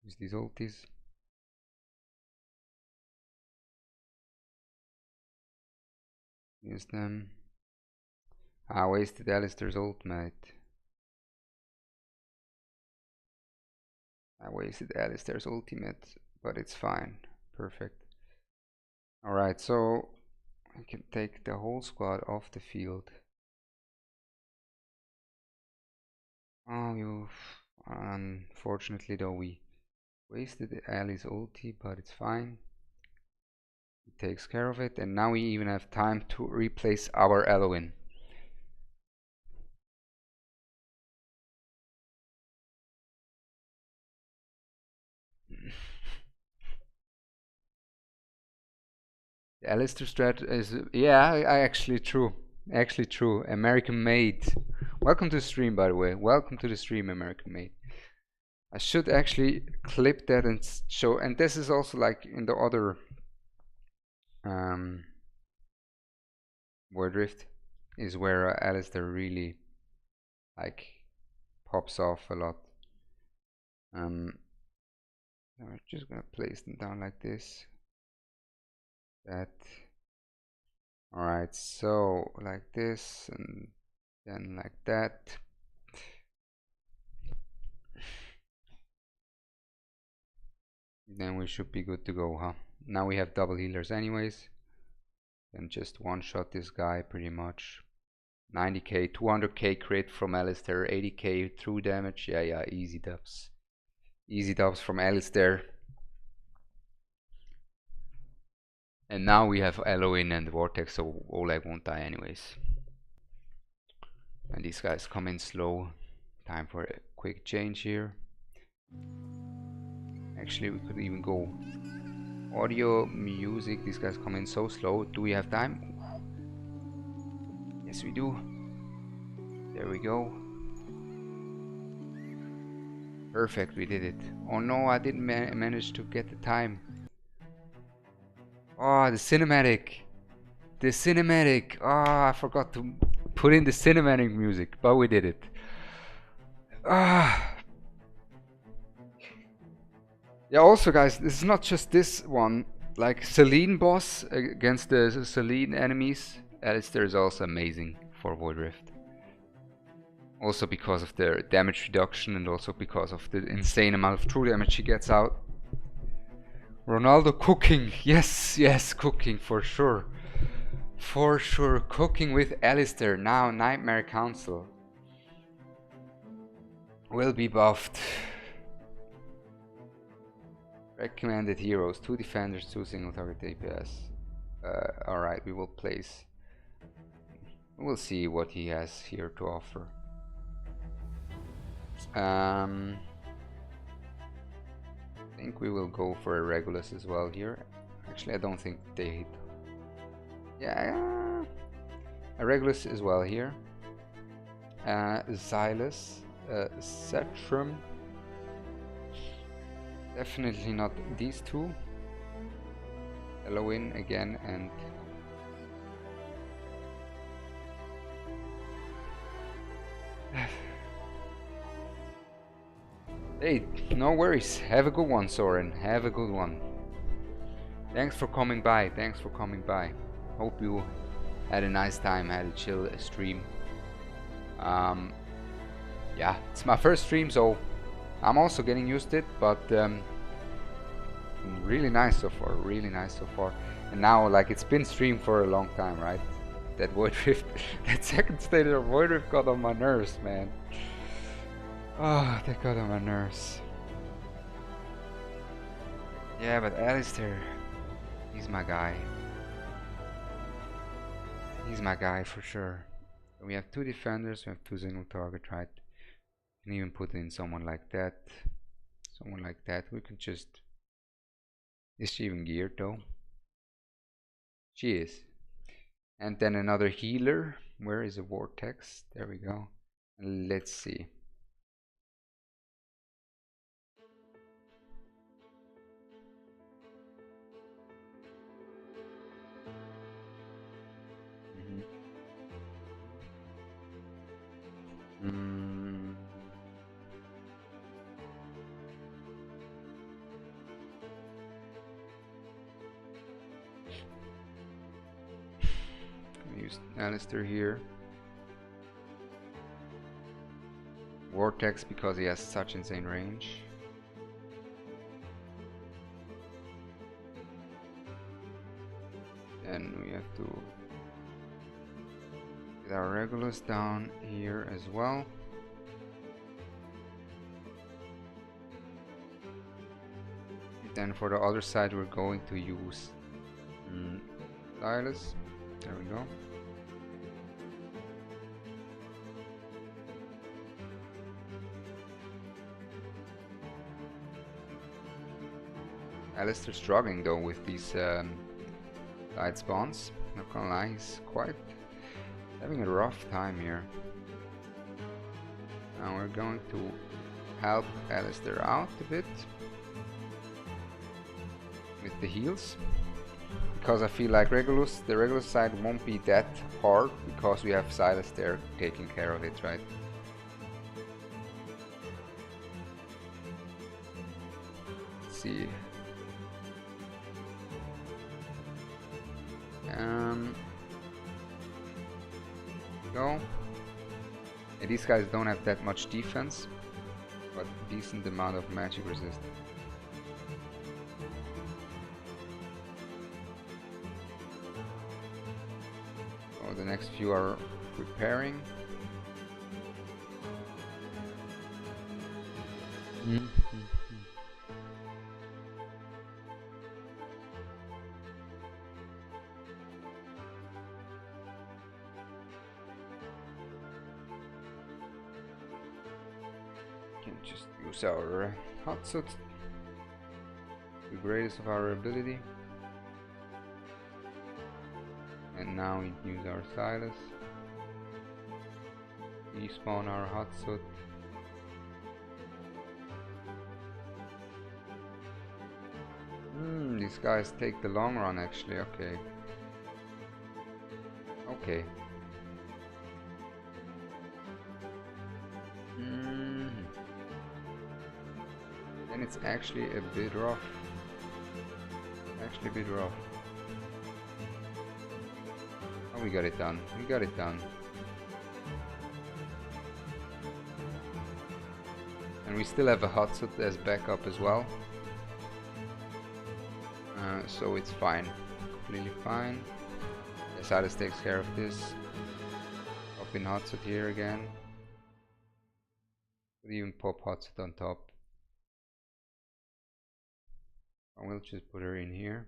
Use these ultis. Use them. I wasted Alistair's ultimate. But it's fine. Perfect. Alright, so I can take the whole squad off the field. Oh, unfortunately though, we wasted Ali's ulti, but it's fine. It takes care of it, and now we even have time to replace our Eloin. The Alistair strat is, yeah, I actually true. American made. Welcome to the stream, by the way. Welcome to the stream, American made. I should actually clip that and show, and this is also like in the other Void Rift is where Alistair really like pops off a lot. I'm just gonna place them down like this. That. Alright, so like this and then like that. Then we should be good to go, huh? Now we have double healers anyways. And just one shot this guy pretty much. 90k, 200k crit from Alistair, 80k true damage. Yeah, easy dubs. Easy dubs from Alistair. And now we have Eloin and Vortex, so Oleg won't die anyways. And these guys come in slow. Time for a quick change here. Actually, we could even go audio, music. These guys come in so slow. Do we have time? Yes, we do. There we go. Perfect, we did it. Oh no, I didn't manage to get the time. Oh, the cinematic. The cinematic. Ah, I forgot to put in the cinematic music, but we did it. Ah. Yeah, also guys, this is not just this one. Like Selene boss against the Selene enemies, Alistair is also amazing for Void Rift. Also because of the damage reduction and also because of the insane amount of true damage he gets out. Ronaldo cooking, yes, cooking for sure. For sure, cooking with Alistair, now Nightmare Council will be buffed. Recommended heroes, 2 defenders, 2 single target DPS. Alright, we will place. We'll see what he has here to offer. I think we will go for a Regulus as well here. Actually, I don't think they hit. Yeah, a Regulus as well here. Xylus, Cetrum. Definitely not these two. Halloween again and hey, no worries. Have a good one, Soren. Have a good one. Thanks for coming by. Thanks for coming by. Hope you had a nice time, had a chill stream. Yeah, it's my first stream, so I'm also getting used to it, but really nice so far, really nice so far. And now, like, it's been streamed for a long time, right? That Void Rift, that second stage of Void Rift got on my nerves, man. Oh, that got on my nerves. Yeah, but Alistair, he's my guy. He's my guy for sure. We have 2 defenders, we have 2 single target, right? Can even put in someone like that. Someone like that. We can just. Is she even geared though? She is. And then another healer. Where is a vortex? There we go. And let's see. Use Alistair here. Vortex because he has such insane range. And we have to get our Regulus down here as well. Then for the other side we're going to use Silas. There we go. Alistair struggling though with these side spawns. Not gonna lie, he's quite having a rough time here. Now we're going to help Alistair out a bit with the heals, because I feel like Regulus, the Regulus side won't be that hard because we have Silas there taking care of it, right? Let's see. Go. Yeah, these guys don't have that much defense, but decent amount of magic resist. Oh, the next few are preparing. Just use our hot suit, the greatest of our ability, and now we use our Silas, respawn our hot suit. These guys take the long run actually, okay. Okay. And it's actually a bit rough. Actually a bit rough. Oh, we got it done. We got it done. And we still have a hotset as backup as well. So it's fine. Completely fine. Silas takes care of this. Pop in hotset here again. Could even pop hotset on top. I will just put her in here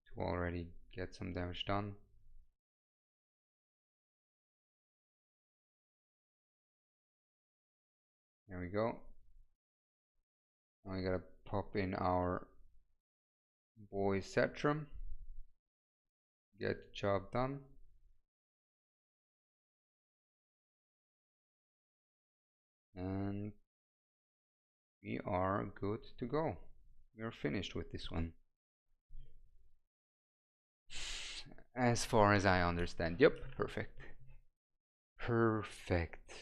to already get some damage done. There we go. Now we gotta pop in our boy Setrum. Get the job done. And we are good to go. We are finished with this one. As far as I understand. Yep, perfect. Perfect.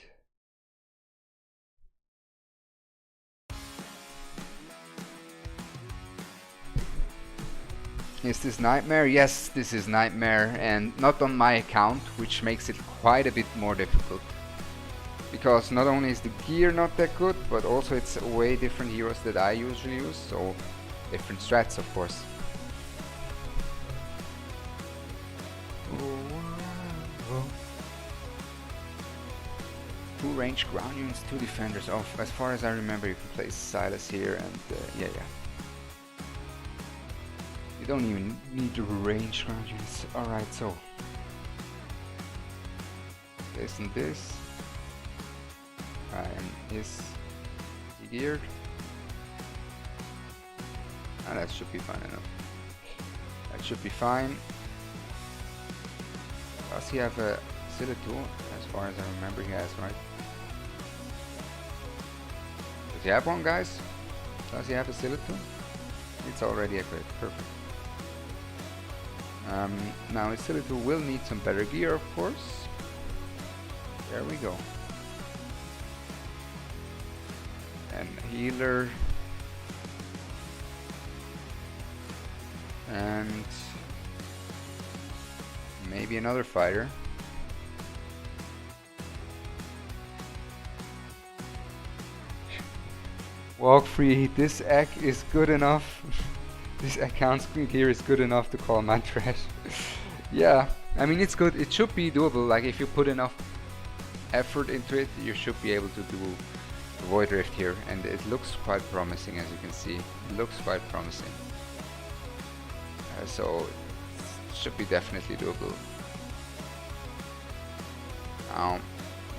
Is this Nightmare? Yes, this is Nightmare, and not on my account, which makes it quite a bit more difficult. Because not only is the gear not that good, but also it's way different heroes that I usually use, so different strats of course. Two ranged ground units, two defenders. Oh, as far as I remember, you can place Silas here, and yeah. You don't even need to range ground units. Alright, so this and this. And is he geared? That should be fine enough. That should be fine. Does he have a Silitu? As far as I remember, he has, right? Does he have one, guys? Does he have a Silitu? It's already equipped. Perfect. Now his Silitu will need some better gear, of course. There we go. And healer. And maybe another fighter. Walk free. This egg is good enough. This account screen here is good enough to call my trash. Yeah, I mean it's good. It should be doable. Like if you put enough effort into it, you should be able to do Void Rift here, and it looks quite promising, as you can see. It looks quite promising. So it should be definitely doable. Now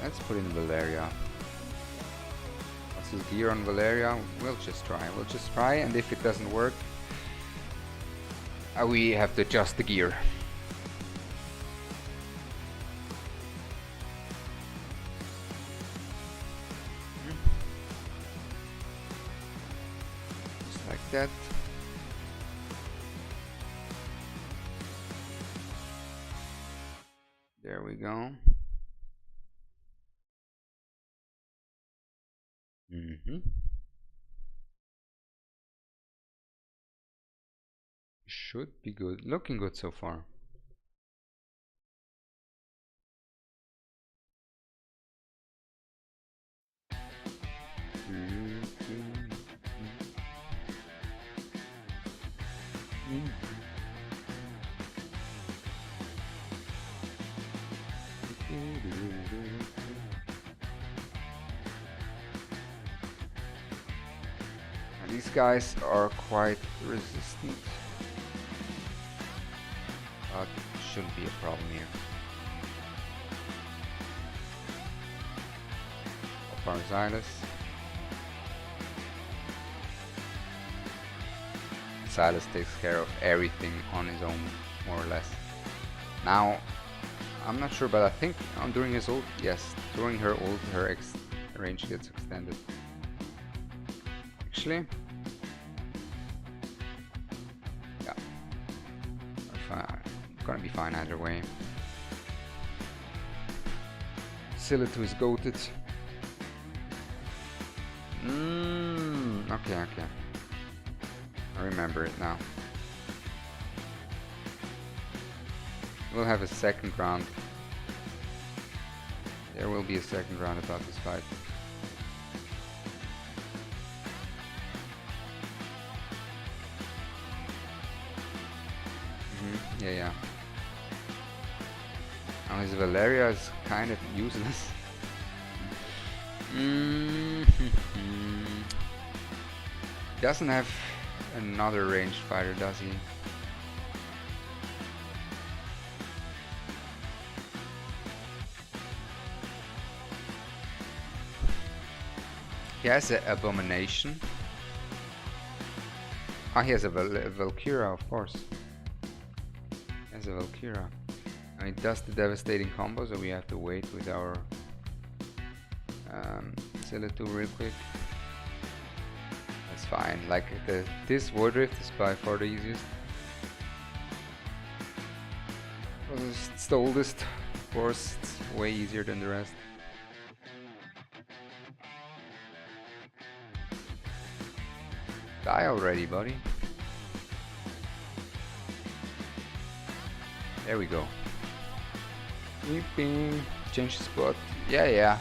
let's put in Valeria. What's his gear on Valeria? We'll just try, and if it doesn't work, we have to adjust the gear. Just like that. There we go. Should be good. Looking good so far. These guys are quite resistant, but shouldn't be a problem here. Silas. Silas takes care of everything on his own, more or less. Now, I'm not sure, but I think during his ult, yes, during her ult, her range gets extended. Actually, yeah. gonna be fine either way. Silitu is goated. Okay. I remember it now. We'll have a second round. There will be a second round about this fight. Yeah. Now his Valeria is kind of useless. Doesn't have another ranged fighter, does he? He has an Abomination. Ah, he has a Valkyra, of course. He has a Valkyra. And it does the devastating combo, so we have to wait with our Silitu real quick. That's fine. Like this Void Rift is by far the easiest. It's the oldest, of course. It's way easier than the rest. Die already, buddy. There we go. Weeping. Change the spot. Yeah.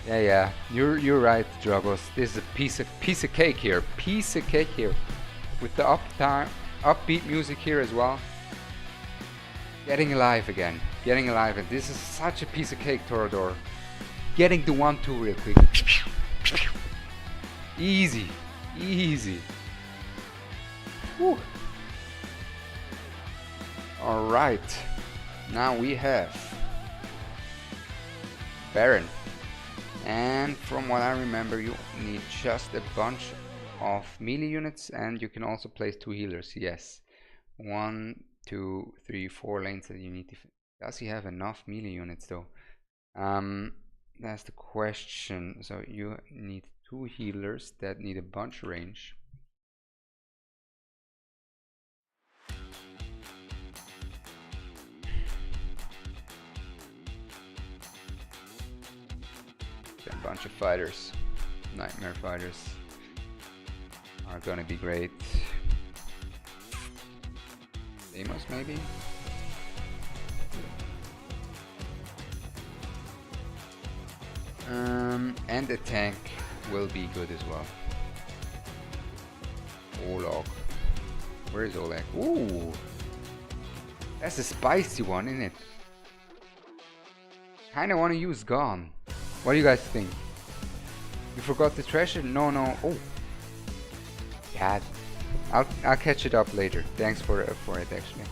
Yeah. You're right, Dragos. This is a piece of cake here. Piece of cake here. With the upbeat music here as well. Getting alive again. Getting alive, and this is such a piece of cake, Torador. Getting the 1-2 real quick. Easy. Whew. Alright. Now we have Baron. And from what I remember, you need just a bunch of melee units, and you can also place 2 healers. Yes. 1, 2, 3, 4 lanes that you need to. Does he have enough melee units though? That's the question. So you need 2 healers that need a bunch range. A bunch of fighters. Nightmare fighters are gonna be great. Amos maybe? And a tank will be good as well. Oleg. Where is Oleg? Ooh! That's a spicy one, isn't it? Kinda wanna use Gone. What do you guys think? You forgot the treasure? No. Oh! Yeah. I'll catch it up later. Thanks for it actually.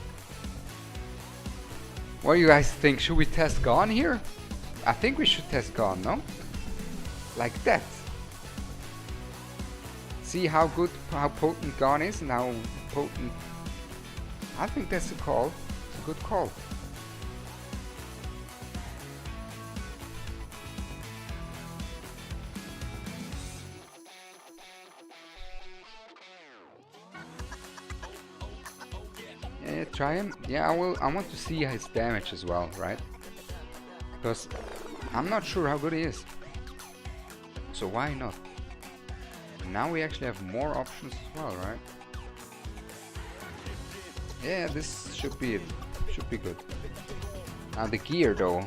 What do you guys think? Should we test Gone here? I think we should test Gone, no? Like that. See how potent Gone is and how potent. I think that's a call. It's a good call. Yeah, try him. Yeah, I will. I want to see his damage as well, right? Because I'm not sure how good he is. So why not? Now we actually have more options as well, right? Yeah, this should be it. Should be good. Now the gear though.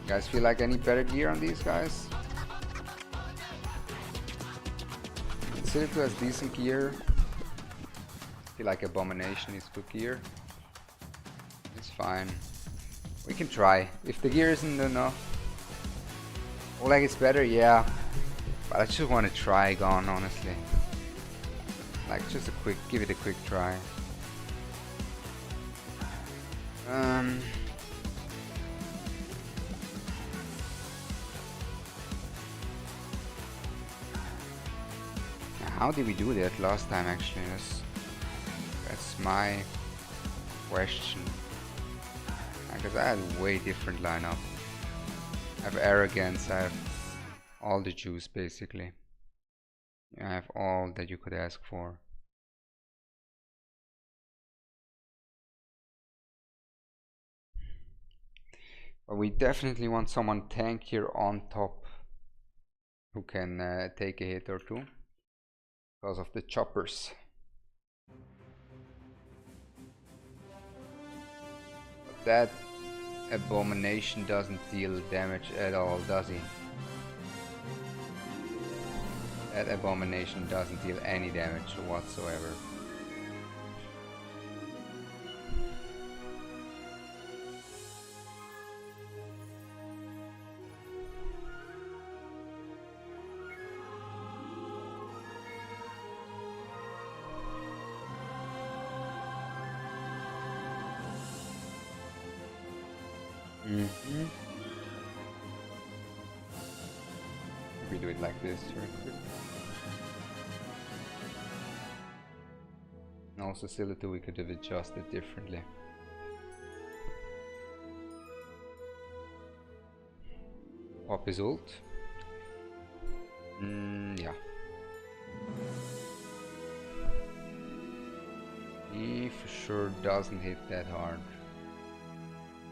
You guys feel like any better gear on these guys? Silitu has decent gear. I feel like Abomination is good gear. It's fine. We can try. If the gear isn't enough. Oleg is better, yeah. But I just want to try Gone, honestly. Like just a quick, give it a quick try. How did we do that last time actually? That's my question. Because I had a way different lineup. I have arrogance, I have all the juice basically. I have all that you could ask for. But we definitely want someone tankier on top who can take a hit or two because of the choppers. But that abomination doesn't deal damage at all, does he? That abomination doesn't deal any damage whatsoever. We do it like this real quick. And also Silitu we could have adjusted differently. Pop his ult. Yeah. He for sure doesn't hit that hard.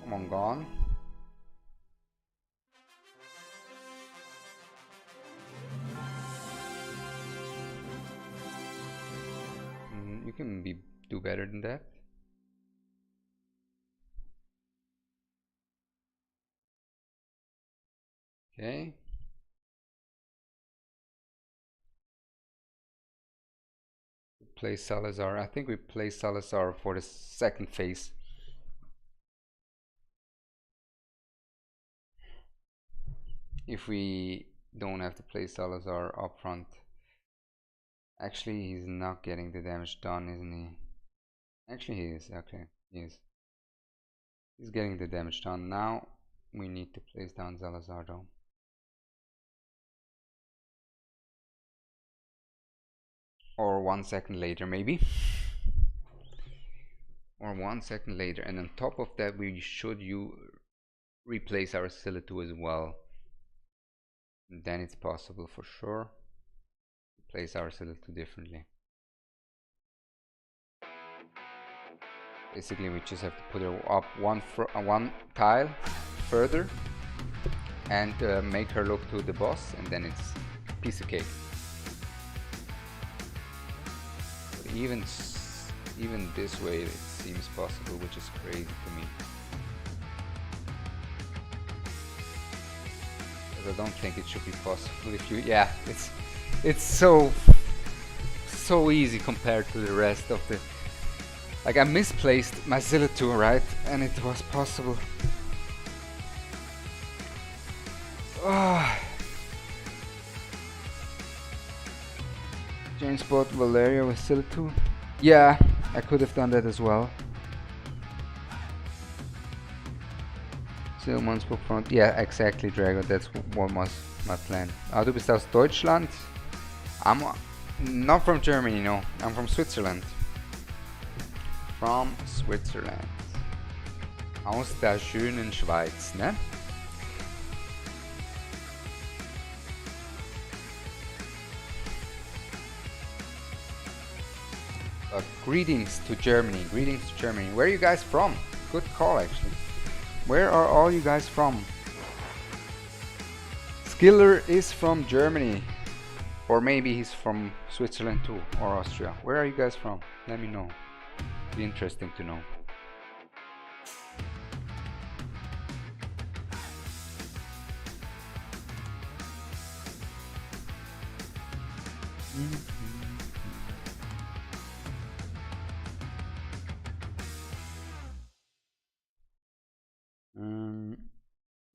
Come on, gone. You can do better than that. Okay. Play Salazar. I think we play Salazar for the second phase. If we don't have to play Salazar up front. Actually, he's not getting the damage done, isn't he? Actually, he is. Okay, he is. He's getting the damage done. Now we need to place down Salazar though. Or 1 second later, maybe. Or 1 second later. And on top of that, we should replace our Silitu as well. And then it's possible for sure. Place our Silitu differently. Basically, we just have to put her up one tile further and make her look to the boss, and then it's a piece of cake. But even this way, it seems possible, which is crazy to me. Because I don't think it should be possible if you. Yeah, it's so easy compared to the rest of the. Like, I misplaced my Silitu, right? And it was possible. Change spot Valeria with Silitu. Yeah, I could have done that as well. Silmon spoke front. Yeah, exactly, Drago. That's what was my plan. Du bist aus Deutschland? I'm not from Germany, no. I'm from Switzerland. From Switzerland. Aus der schönen Schweiz, ne? Greetings to Germany. Greetings to Germany. Where are you guys from? Good call, actually. Where are all you guys from? Skiller is from Germany. Or maybe he's from Switzerland too, or Austria. Where are you guys from? Let me know. Be interesting to know.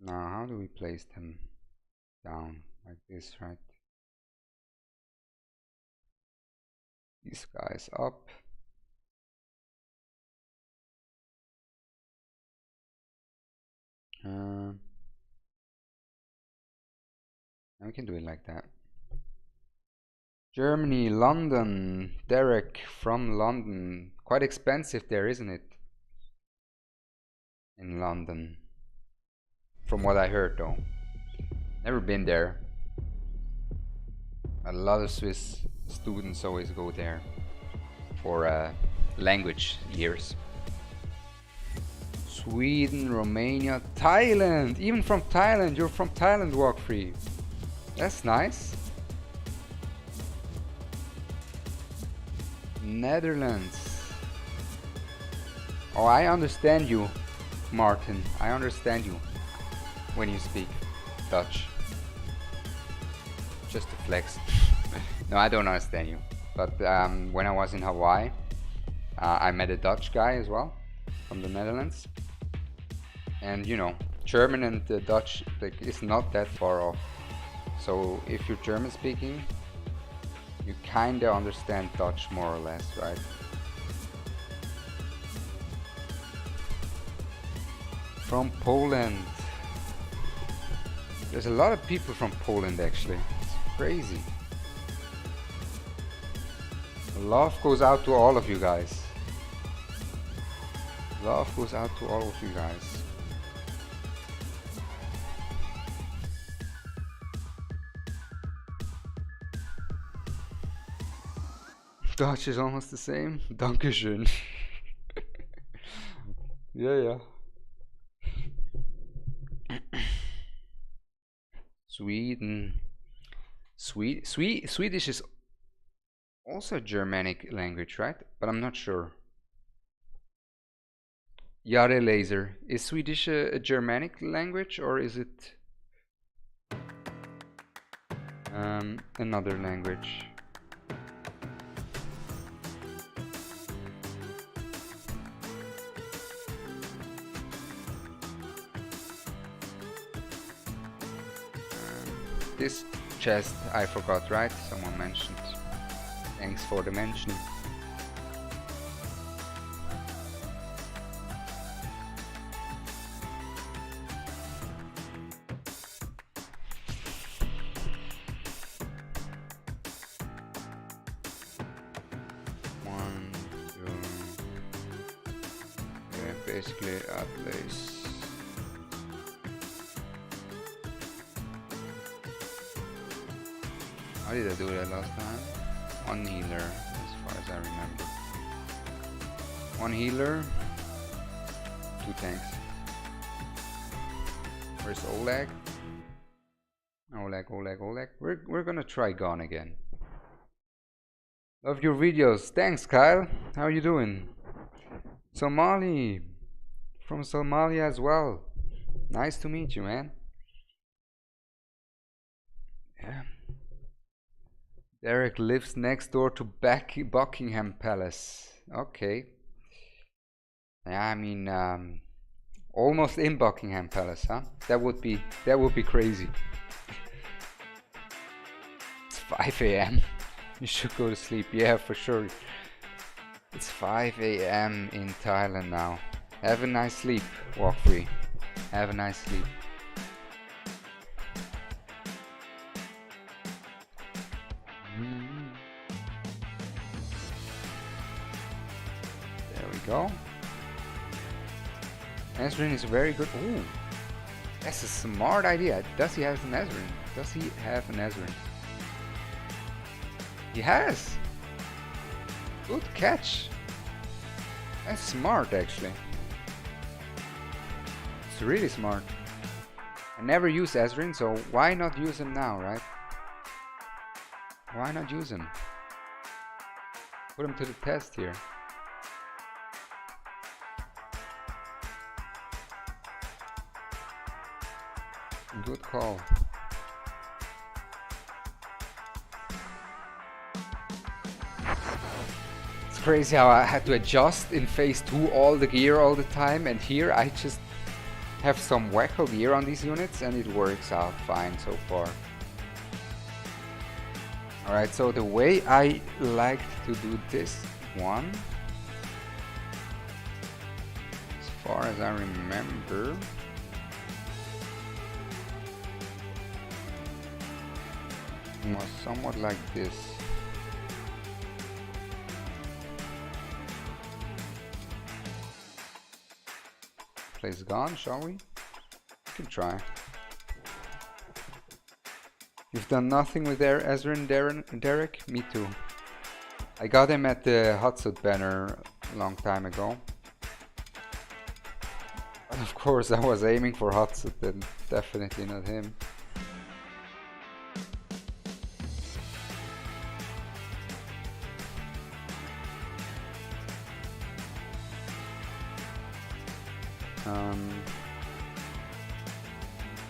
Now how do we place them down? Like this, right? These guys up. And we can do it like that. Germany, London. Derek from London. Quite expensive there, isn't it? In London. From what I heard though. Never been there. A lot of Swiss students always go there for language years. Sweden, Romania, Thailand. Even from Thailand. You're from Thailand, Walk Free. That's nice. Netherlands. Oh, I understand you, Martin. I understand you when you speak Dutch. Just to flex. No, I don't understand you. But when I was in Hawaii, I met a Dutch guy as well from the Netherlands. And you know, German and Dutch, like, is not that far off. So if you're German speaking, you kinda understand Dutch more or less, right? From Poland. There's a lot of people from Poland actually. It's crazy. Love goes out to all of you guys. Love goes out to all of you guys. Dutch is almost the same. Dankeschön. Yeah. Sweden. Swedish is also a Germanic language, right? But I'm not sure. Yare laser. Is Swedish a Germanic language, or is it another language? This chest I forgot, right? Someone mentioned. Thanks for the mention. One, two. Yeah, basically a place. How did I do that last time? One healer, as far as I remember. One healer, two tanks. Where's Oleg? Oleg. We're gonna try Gone again. Love your videos. Thanks, Kyle. How are you doing? Somali. From Somalia as well. Nice to meet you, man. Yeah. Derek lives next door to Buckingham Palace. Okay. Yeah, I mean, almost in Buckingham Palace, huh? That would be crazy. It's 5 a.m. You should go to sleep. Yeah, for sure. It's 5 a.m. in Thailand now. Have a nice sleep, Walk Free. Have a nice sleep. There we go. Ezrin is very good. Ooh, that's a smart idea. Does he have an Ezrin? Does he have an Ezrin? He has. Good catch. That's smart, actually. It's really smart. I never use Ezrin, so why not use him now, right? Why not use him? Put him to the test here. Good call. It's crazy how I had to adjust in phase 2 all the gear all the time, and here I just have some wacko gear on these units and it works out fine so far. Alright, so the way I like to do this one, as far as I remember, was somewhat like this. Place gone, shall we? We can try. You've done nothing with Ezra and Derek? Me too. I got him at the Hotsuit banner a long time ago. But of course I was aiming for Hotsuit and definitely not him.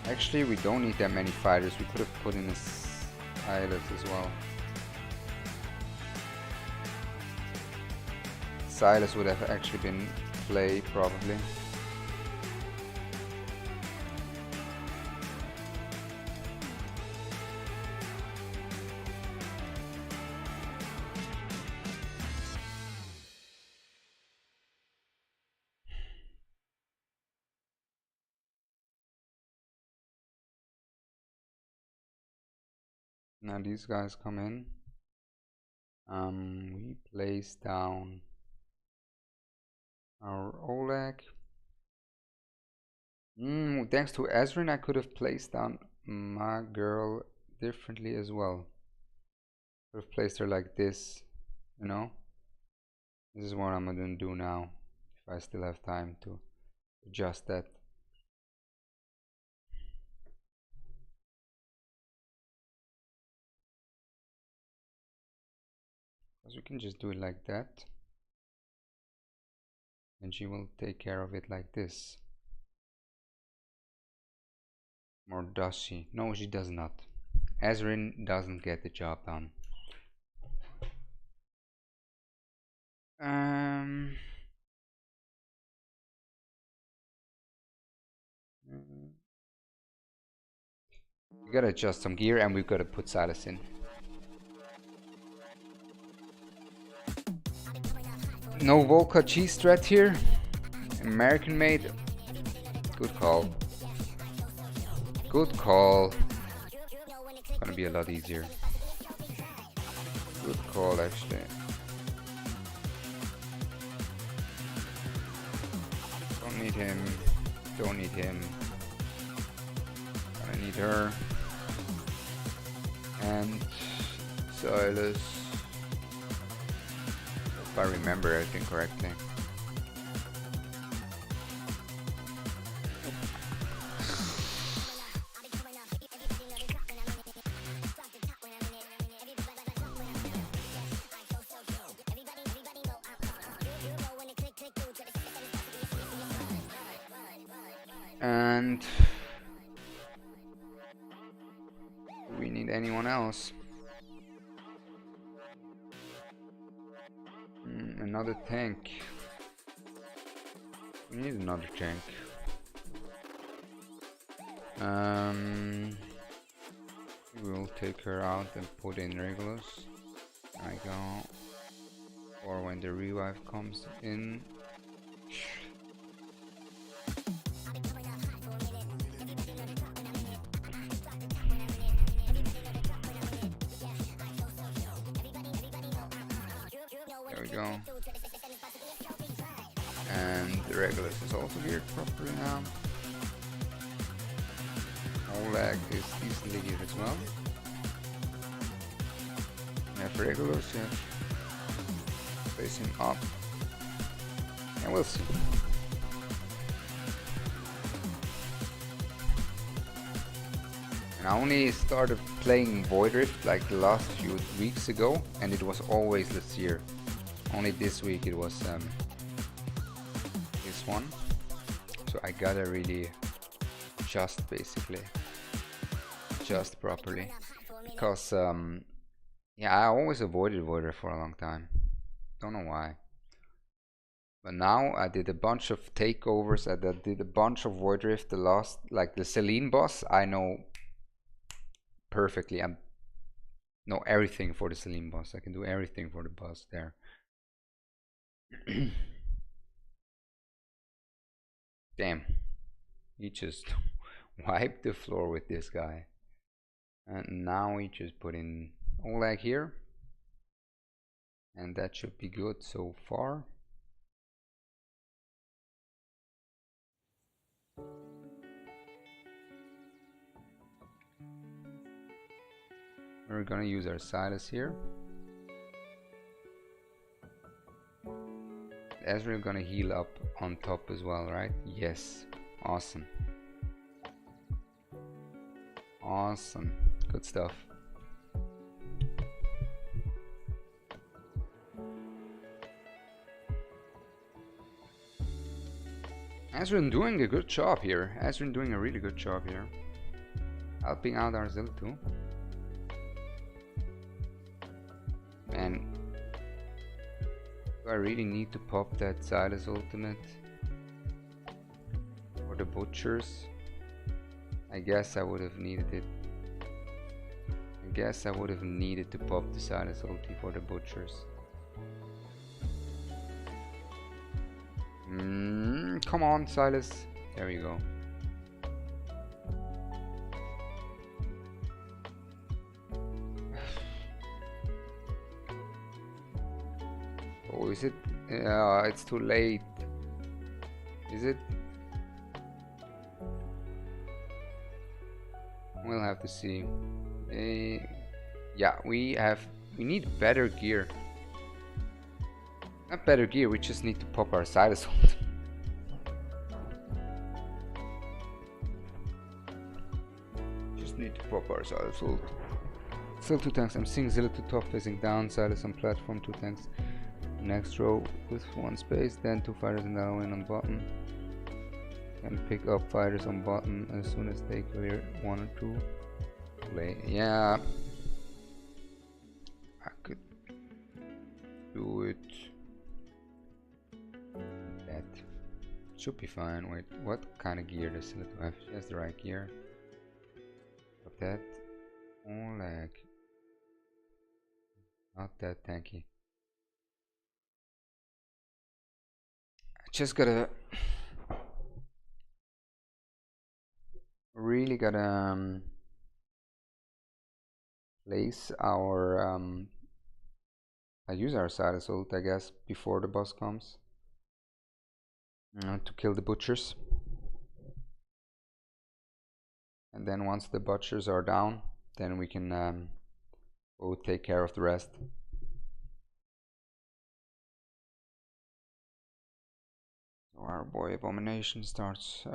Actually, we don't need that many fighters. We could have put in a Silas as well. Silas would have actually been play probably. Now these guys come in. We place down our Oleg. Thanks to Ezrin, I could have placed down my girl differently as well. Could have placed her like this, you know. This is what I'm gonna do now, if I still have time to adjust that. Because we can just do it like that, and she will take care of it like this. Or does she? No, she does not. Ezrin doesn't get the job done. We gotta adjust some gear and we've gotta put Silas in. No Volca cheese threat here. American made. Good call. Good call. It's gonna be a lot easier. Good call, actually. Don't need him. Don't need him. I need her. And Silas. If I remember everything correctly. And do we need anyone else? Another tank. We need another tank. We'll take her out and put in Regulus. I go. Or when the revive comes in. There we go. And the Regulus is also geared properly now. Oleg is easily geared as well. We have Regulus, yeah. Place him up. And we'll see. And I only started playing Void Rift like the last few weeks ago, and it was always this year. Only this week it was this one. So I gotta really adjust, basically. Adjust properly. Because yeah, I always avoided Void Rift for a long time. Don't know why. But now I did a bunch of takeovers. I did a bunch of Void Rift. The last, like the Celine boss, I know perfectly. I know everything for the Celine boss. I can do everything for the boss there. Damn, he just wiped the floor with this guy. And now we just put in Oleg here. And that should be good so far. We're gonna use our Silas here. Ezreal gonna heal up on top as well, right? Yes. Awesome. Awesome. Good stuff. Ezreal doing a good job here. Ezreal doing a really good job here. Helping out our Zill too. And do I really need to pop that Silas ultimate? For the butchers? I guess I would have needed it. I guess I would have needed to pop the Silas ulti for the butchers. Come on, Silas. There we go. Oh, is it? It's too late. Is it? We'll have to see. Yeah, we need better gear. Not better gear, we just need to pop our Silas ult. Just need to pop our Silas ult. Still 2 tanks. I'm seeing Zilla to top facing down, Silas on platform, 2 tanks. Next row with 1 space, then 2 fighters in the lane on bottom. And pick up fighters on bottom as soon as they clear 1 or 2. Play. Yeah. I could do it. That should be fine. Wait, what kind of gear does Zilla have? She has the right gear. But that. Oh, like. Not that tanky. I just gotta. Really gotta place our I use our Silas ult, I guess, before the boss comes to kill the butchers, and then once the butchers are down, then we can go take care of the rest. So our boy Abomination starts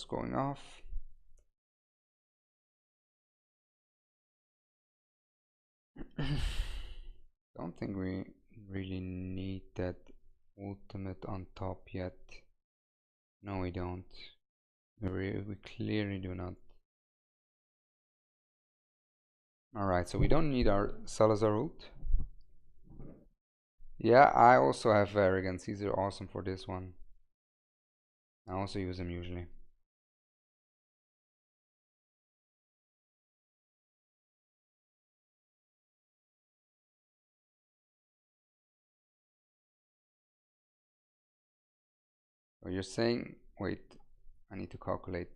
going off. Don't think we really need that ultimate on top yet. No, we don't. We clearly do not. Alright, so we don't need our Salazar ult. Yeah, I also have Arrogance. These are awesome for this one. I also use them usually. So you're saying, wait, I need to calculate.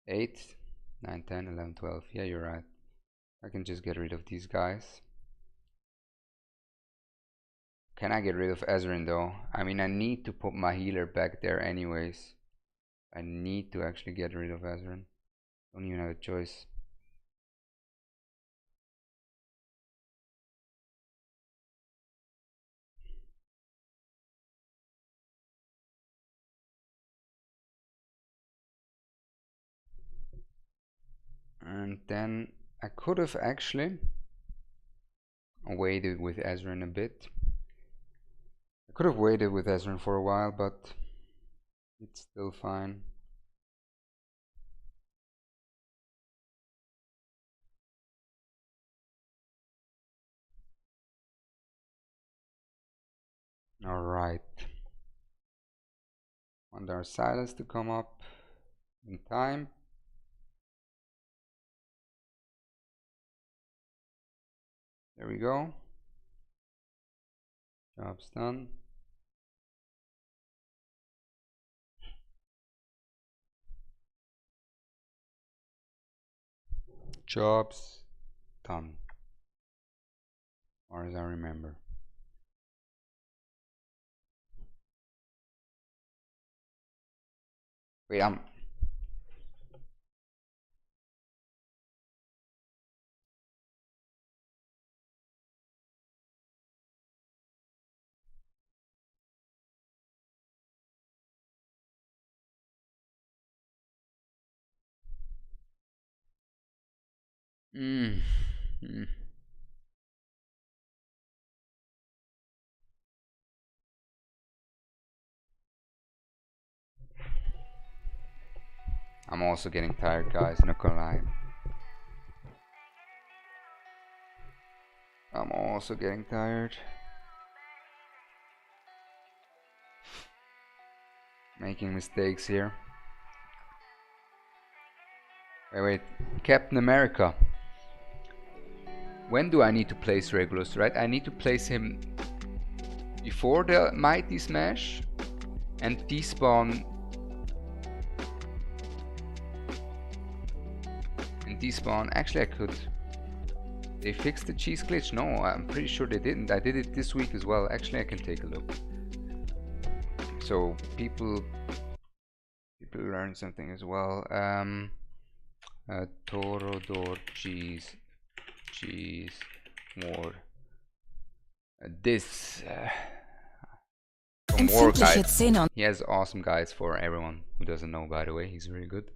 8, 9, 10, 11, 12. Yeah, you're right. I can just get rid of these guys. Can I get rid of Ezreal though? I mean, I need to put my healer back there anyways. I need to actually get rid of Ezreal. Don't even have a choice. And then I could have actually waited with Ezreal a bit. I could have waited with Ezreal for a while, but it's still fine. Alright. Want our Silas to come up in time. There we go. Job's done. Job's done. Or as I remember. Wait, Mm. Mm. I'm also getting tired, guys, not gonna lie. I'm also getting tired. Making mistakes here. Wait, Captain America. When do I need to place Regulus, right? I need to place him before the Mighty Smash and despawn. And despawn. Actually, I could. They fixed the cheese glitch? No, I'm pretty sure they didn't. I did it this week as well. Actually, I can take a look. So people learn something as well. Torodor cheese more. This from War Guides. He has awesome guides for everyone who doesn't know. By the way, he's really good.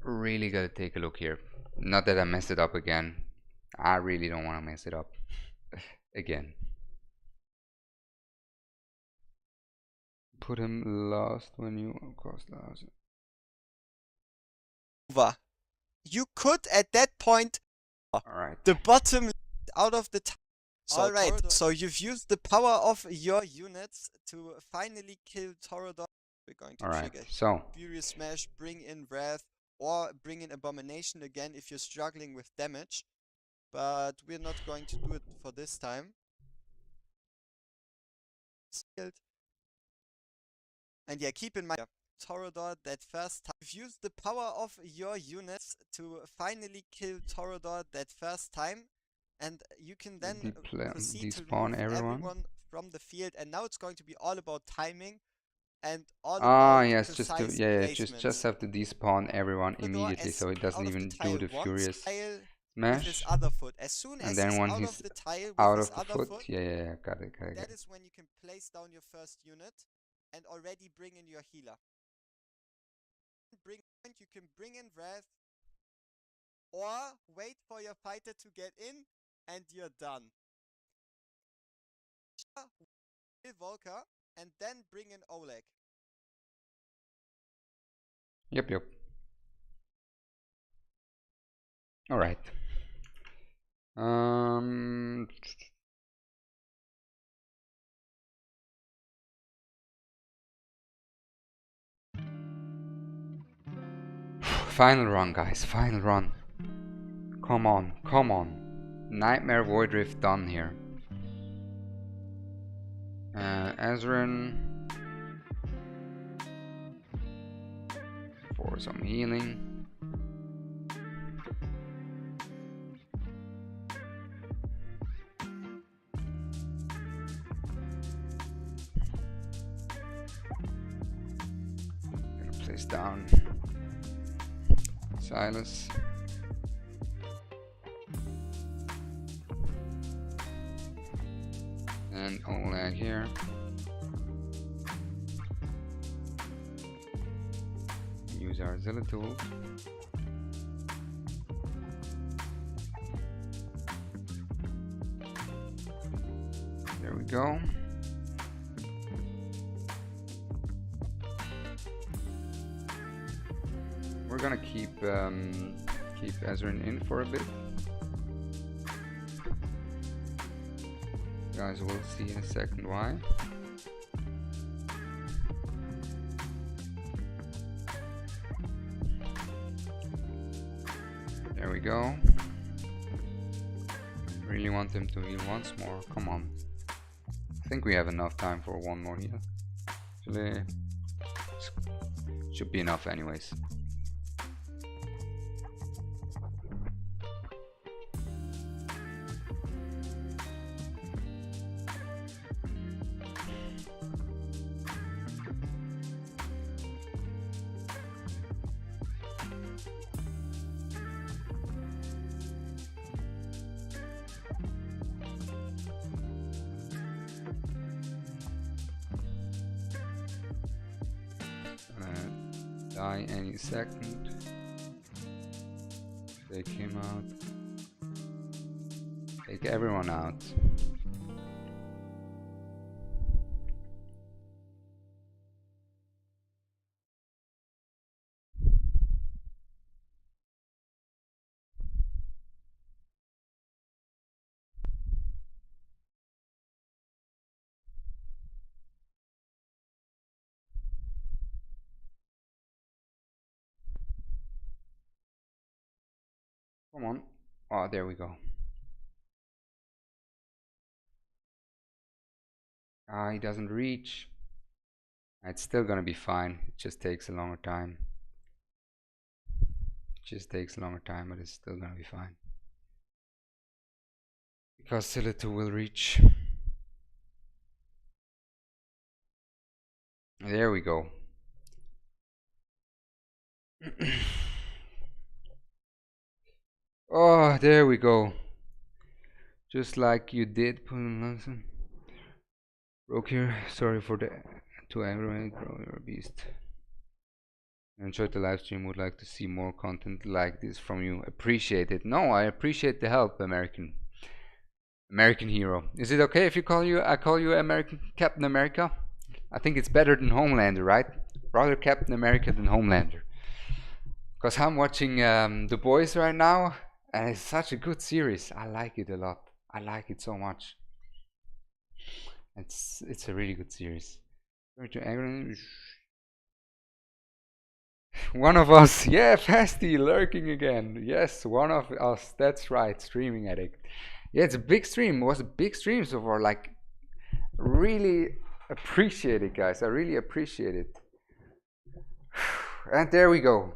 Really gotta take a look here. Not that I messed it up again. I really don't want to mess it up again. Put him last when you cross last. You could at that point. Alright. The bottom out of the. Alright, so you've used the power of your units to finally kill Torodor. We're going to trigger so Furious Smash, bring in Wrath, or bring in Abomination again if you're struggling with damage. But we're not going to do it for this time. And yeah, keep in mind, Torodor that first time. You've used the power of your units to finally kill Torodor that first time. And you can then proceed to remove everyone from the field. And now it's going to be all about timing. And all about just have to despawn everyone immediately, so it doesn't even do the Furious Smash. His other foot. As soon as and then when he's out of the foot, got it. That is when you can place down your first unit and already bring in your healer. You can bring in Wrath, or wait for your fighter to get in, and you're done. Kill Volker, and then bring in Oleg. Yep. Alright. Final run, guys. Final run. Come on. Nightmare Void Rift done here. Ezreal for some healing. Gonna place down Silas. And Oleg here. Use our Zilla tool. There we go. We're gonna keep Ezreal in for a bit. Guys, we'll see in a second why. There we go. Really want him to heal once more. Come on. I think we have enough time for one more heal. Actually, should be enough anyways. Die any second. Take him out. Take everyone out. Come on. Oh, there we go. Ah, he doesn't reach. It's still gonna be fine. It just takes a longer time. It just takes a longer time, but it's still gonna be fine. Because Silla 2 will reach. There we go. Oh, there we go. Just like you did, Broke here. Sorry for the to everyone, bro. You're a beast. Enjoyed the live stream. Would like to see more content like this from you. Appreciate it. No, I appreciate the help, American hero. Is it okay if I call you American Captain America? I think it's better than Homelander, right? Rather Captain America than Homelander. Because I'm watching The Boys right now, and it's such a good series. I like it a lot. I like it so much. It's a really good series. One of us, yeah, Fasty lurking again. Yes, one of us. That's right, streaming addict. Yeah, it's a big stream. It was a big stream so far. Like, really appreciate it, guys. I really appreciate it. And there we go.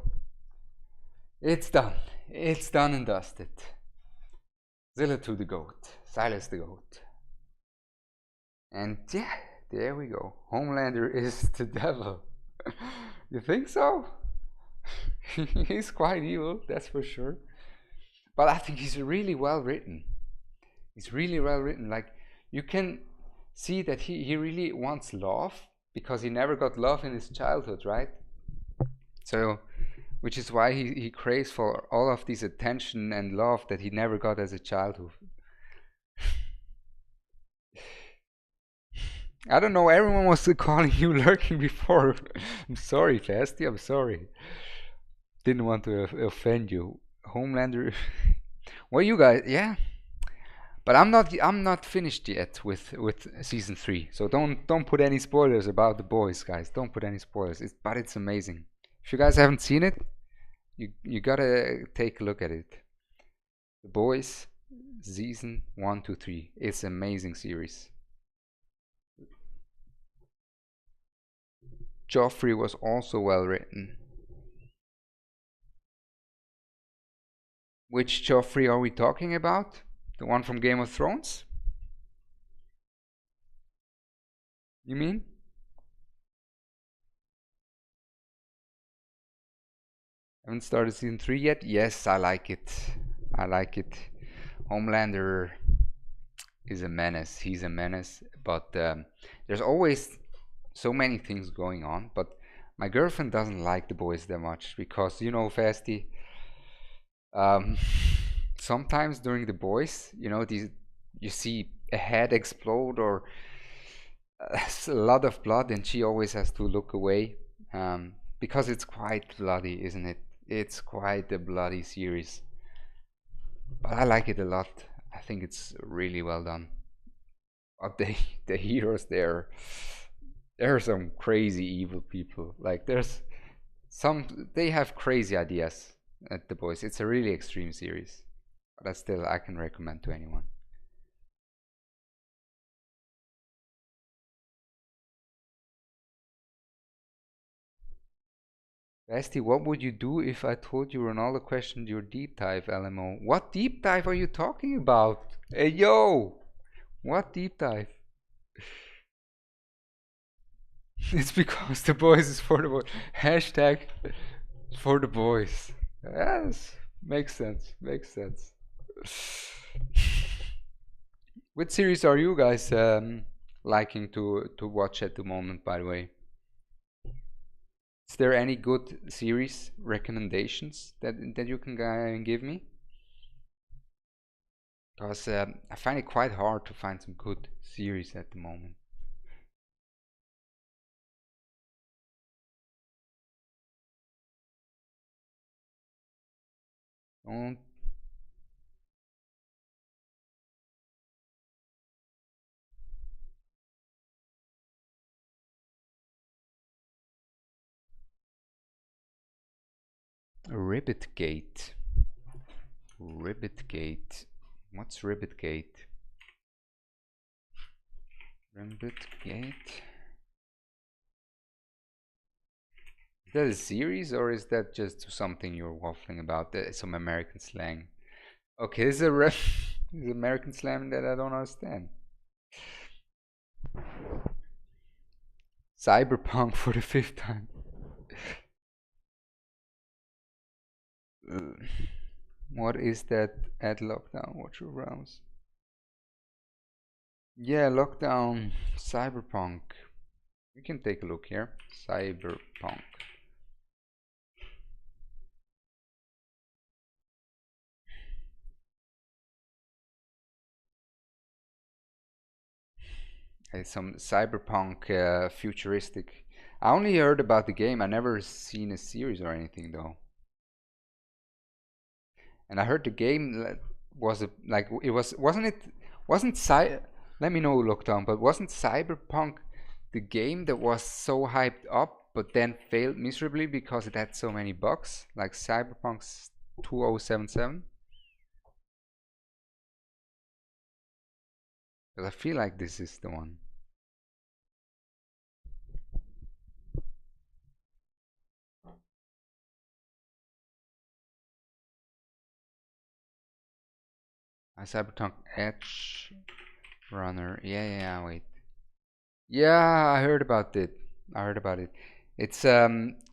It's done. It's done and dusted. Zilla to the goat. Silas the goat. And yeah, there we go. Homelander is the devil. You think so? He's quite evil, that's for sure. But I think he's really well written. He's really well written. Like, you can see that he really wants love because he never got love in his childhood, right? So, which is why he craves for all of this attention and love that he never got as a childhood. I don't know, everyone was calling you lurking before. I'm sorry, Fasty, I'm sorry. Didn't want to offend you. Homelander. Well, you guys, yeah. But I'm not finished yet with season 3. So don't put any spoilers about The Boys, guys. Don't put any spoilers. But it's amazing. If you guys haven't seen it, you gotta take a look at it. The Boys, season 1 to 3. It's an amazing series. Joffrey was also well written. Which Joffrey are we talking about? The one from Game of Thrones? You mean? Haven't started season 3 yet? Yes, I like it. I like it. Homelander is a menace. He's a menace. But there's always so many things going on. But my girlfriend doesn't like The Boys that much because, you know, Fasty, sometimes during The Boys, you know, you see a head explode or a lot of blood, and she always has to look away because it's quite bloody, isn't it? It's quite a bloody series, but I like it a lot. I think it's really well done. But the heroes there are some crazy evil people. Like, they have crazy ideas at The Boys. It's a really extreme series, but I can recommend to anyone. Basti, what would you do if I told you Ronaldo questioned your deep dive, LMO? What deep dive are you talking about? Hey, yo! What deep dive? It's because The Boys is for the boys. Hashtag for the boys. Yes, makes sense. Makes sense. Which series are you guys liking to watch at the moment, by the way? Is there any good series recommendations that you can give me? Because I find it quite hard to find some good series at the moment. Don't. Ribbitgate. Ribbitgate. What's Ribbitgate? Ribbitgate. Is that a series or is that just something you're waffling about? Some American slang. Okay, this is this is American slang that I don't understand. Cyberpunk for the 5th time. What is that at lockdown? Watch your rounds. Yeah, lockdown, cyberpunk. We can take a look here. Cyberpunk. Some cyberpunk futuristic. I only heard about the game. I never seen a series or anything though. And I heard the game was like it wasn't let me know lockdown, but wasn't Cyberpunk the game that was so hyped up but then failed miserably because it had so many bugs, like Cyberpunk 2077? Because I feel like this is the one. Cyberpunk Edge Runner. Yeah, wait. Yeah, I heard about it. It's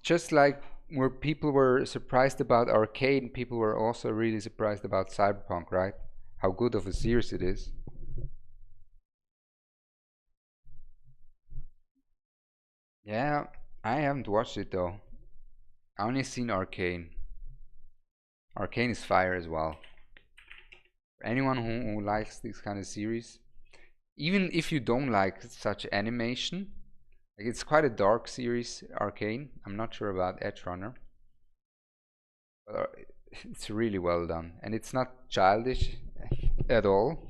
just like where people were surprised about Arcade, people were also really surprised about Cyberpunk, right? How good of a series it is. Yeah, I haven't watched it though. I only seen Arcane. Arcane is fire as well. Anyone who likes this kind of series, even if you don't like such animation, like it's quite a dark series, Arcane. I'm not sure about Edge Runner, but it's really well done, and it's not childish at all.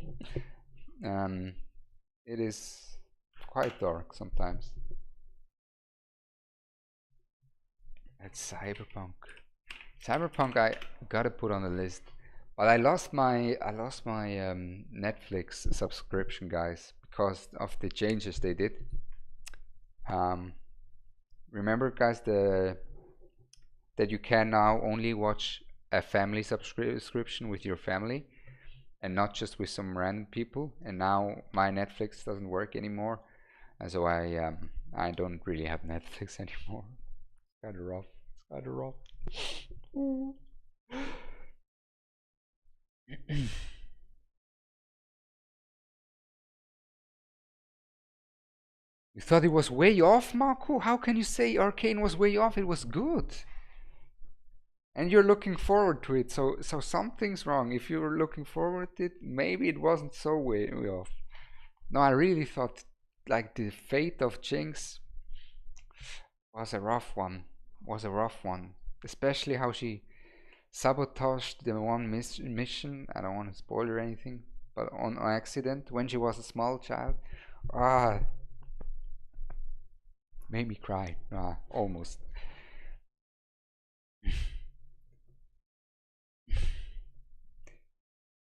It is quite dark sometimes. That's Cyberpunk. Cyberpunk, I gotta put on the list. But I lost my Netflix subscription, guys, because of the changes they did. Remember, guys, that you can now only watch a family subscription with your family, and not just with some random people. And now my Netflix doesn't work anymore, and so I don't really have Netflix anymore. It's kind of rough. It's kind of rough. You thought it was way off, Marco? How can you say Arcane was way off? It was good. And you're looking forward to it, so something's wrong. If you were looking forward to it, maybe it wasn't so way off. No, I really thought like the fate of Jinx was a rough one. Especially how she sabotaged the one mission. I don't want to spoil anything, but on accident when she was a small child. Made me cry. Almost.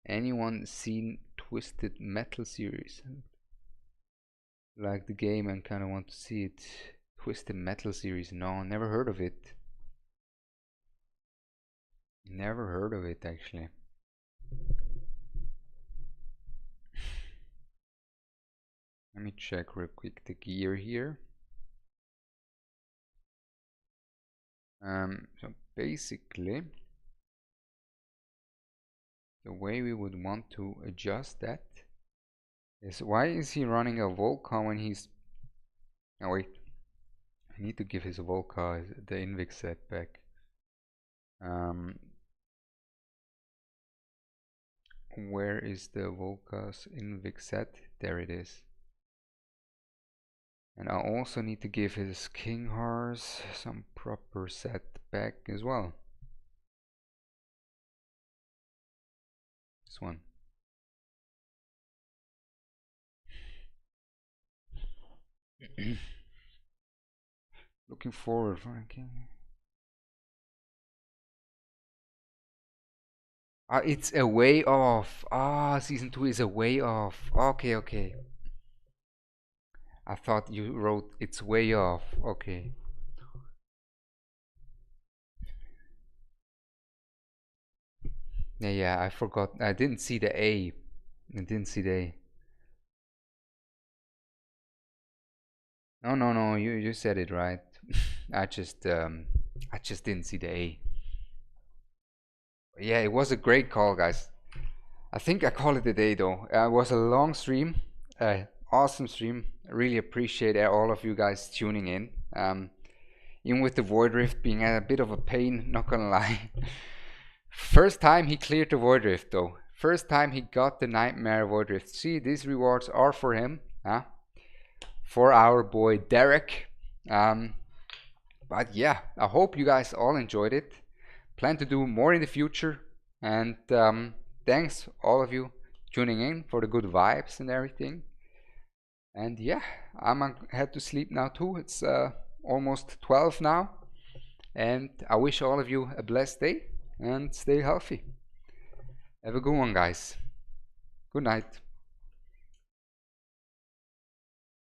Anyone seen Twisted Metal series? Like the game and kind of want to see it. Twisted Metal series? No, never heard of it. Never heard of it actually. Let me check real quick the gear here. So basically, the way we would want to adjust that is, why is he running a Volcom when he's... Oh wait, I need to give his Volca the Invix set back. Where is the Volca's Invix set? There it is. And I also need to give his King Horse some proper set back as well. This one. Looking forward for King. It's a way off. Season 2 is a way off. Okay, okay. I thought you wrote it's way off. Okay. Yeah, I forgot. I didn't see the A. I didn't see the A. No, you said it right. I just didn't see the A. Yeah, it was a great call, guys. I think I call it a day though. It was a long stream, awesome stream. I really appreciate all of you guys tuning in. Even with the Void Rift being a bit of a pain, not gonna lie. First time he cleared the Void Rift though. First time he got the Nightmare Void Rift. See, these rewards are for him, for our boy Derek. But yeah, I hope you guys all enjoyed it. Plan to do more in the future, and thanks all of you tuning in for the good vibes and everything. And yeah, I'm gonna head to sleep now too. It's almost 12 now, and I wish all of you a blessed day and stay healthy. Have a good one, guys. Good night.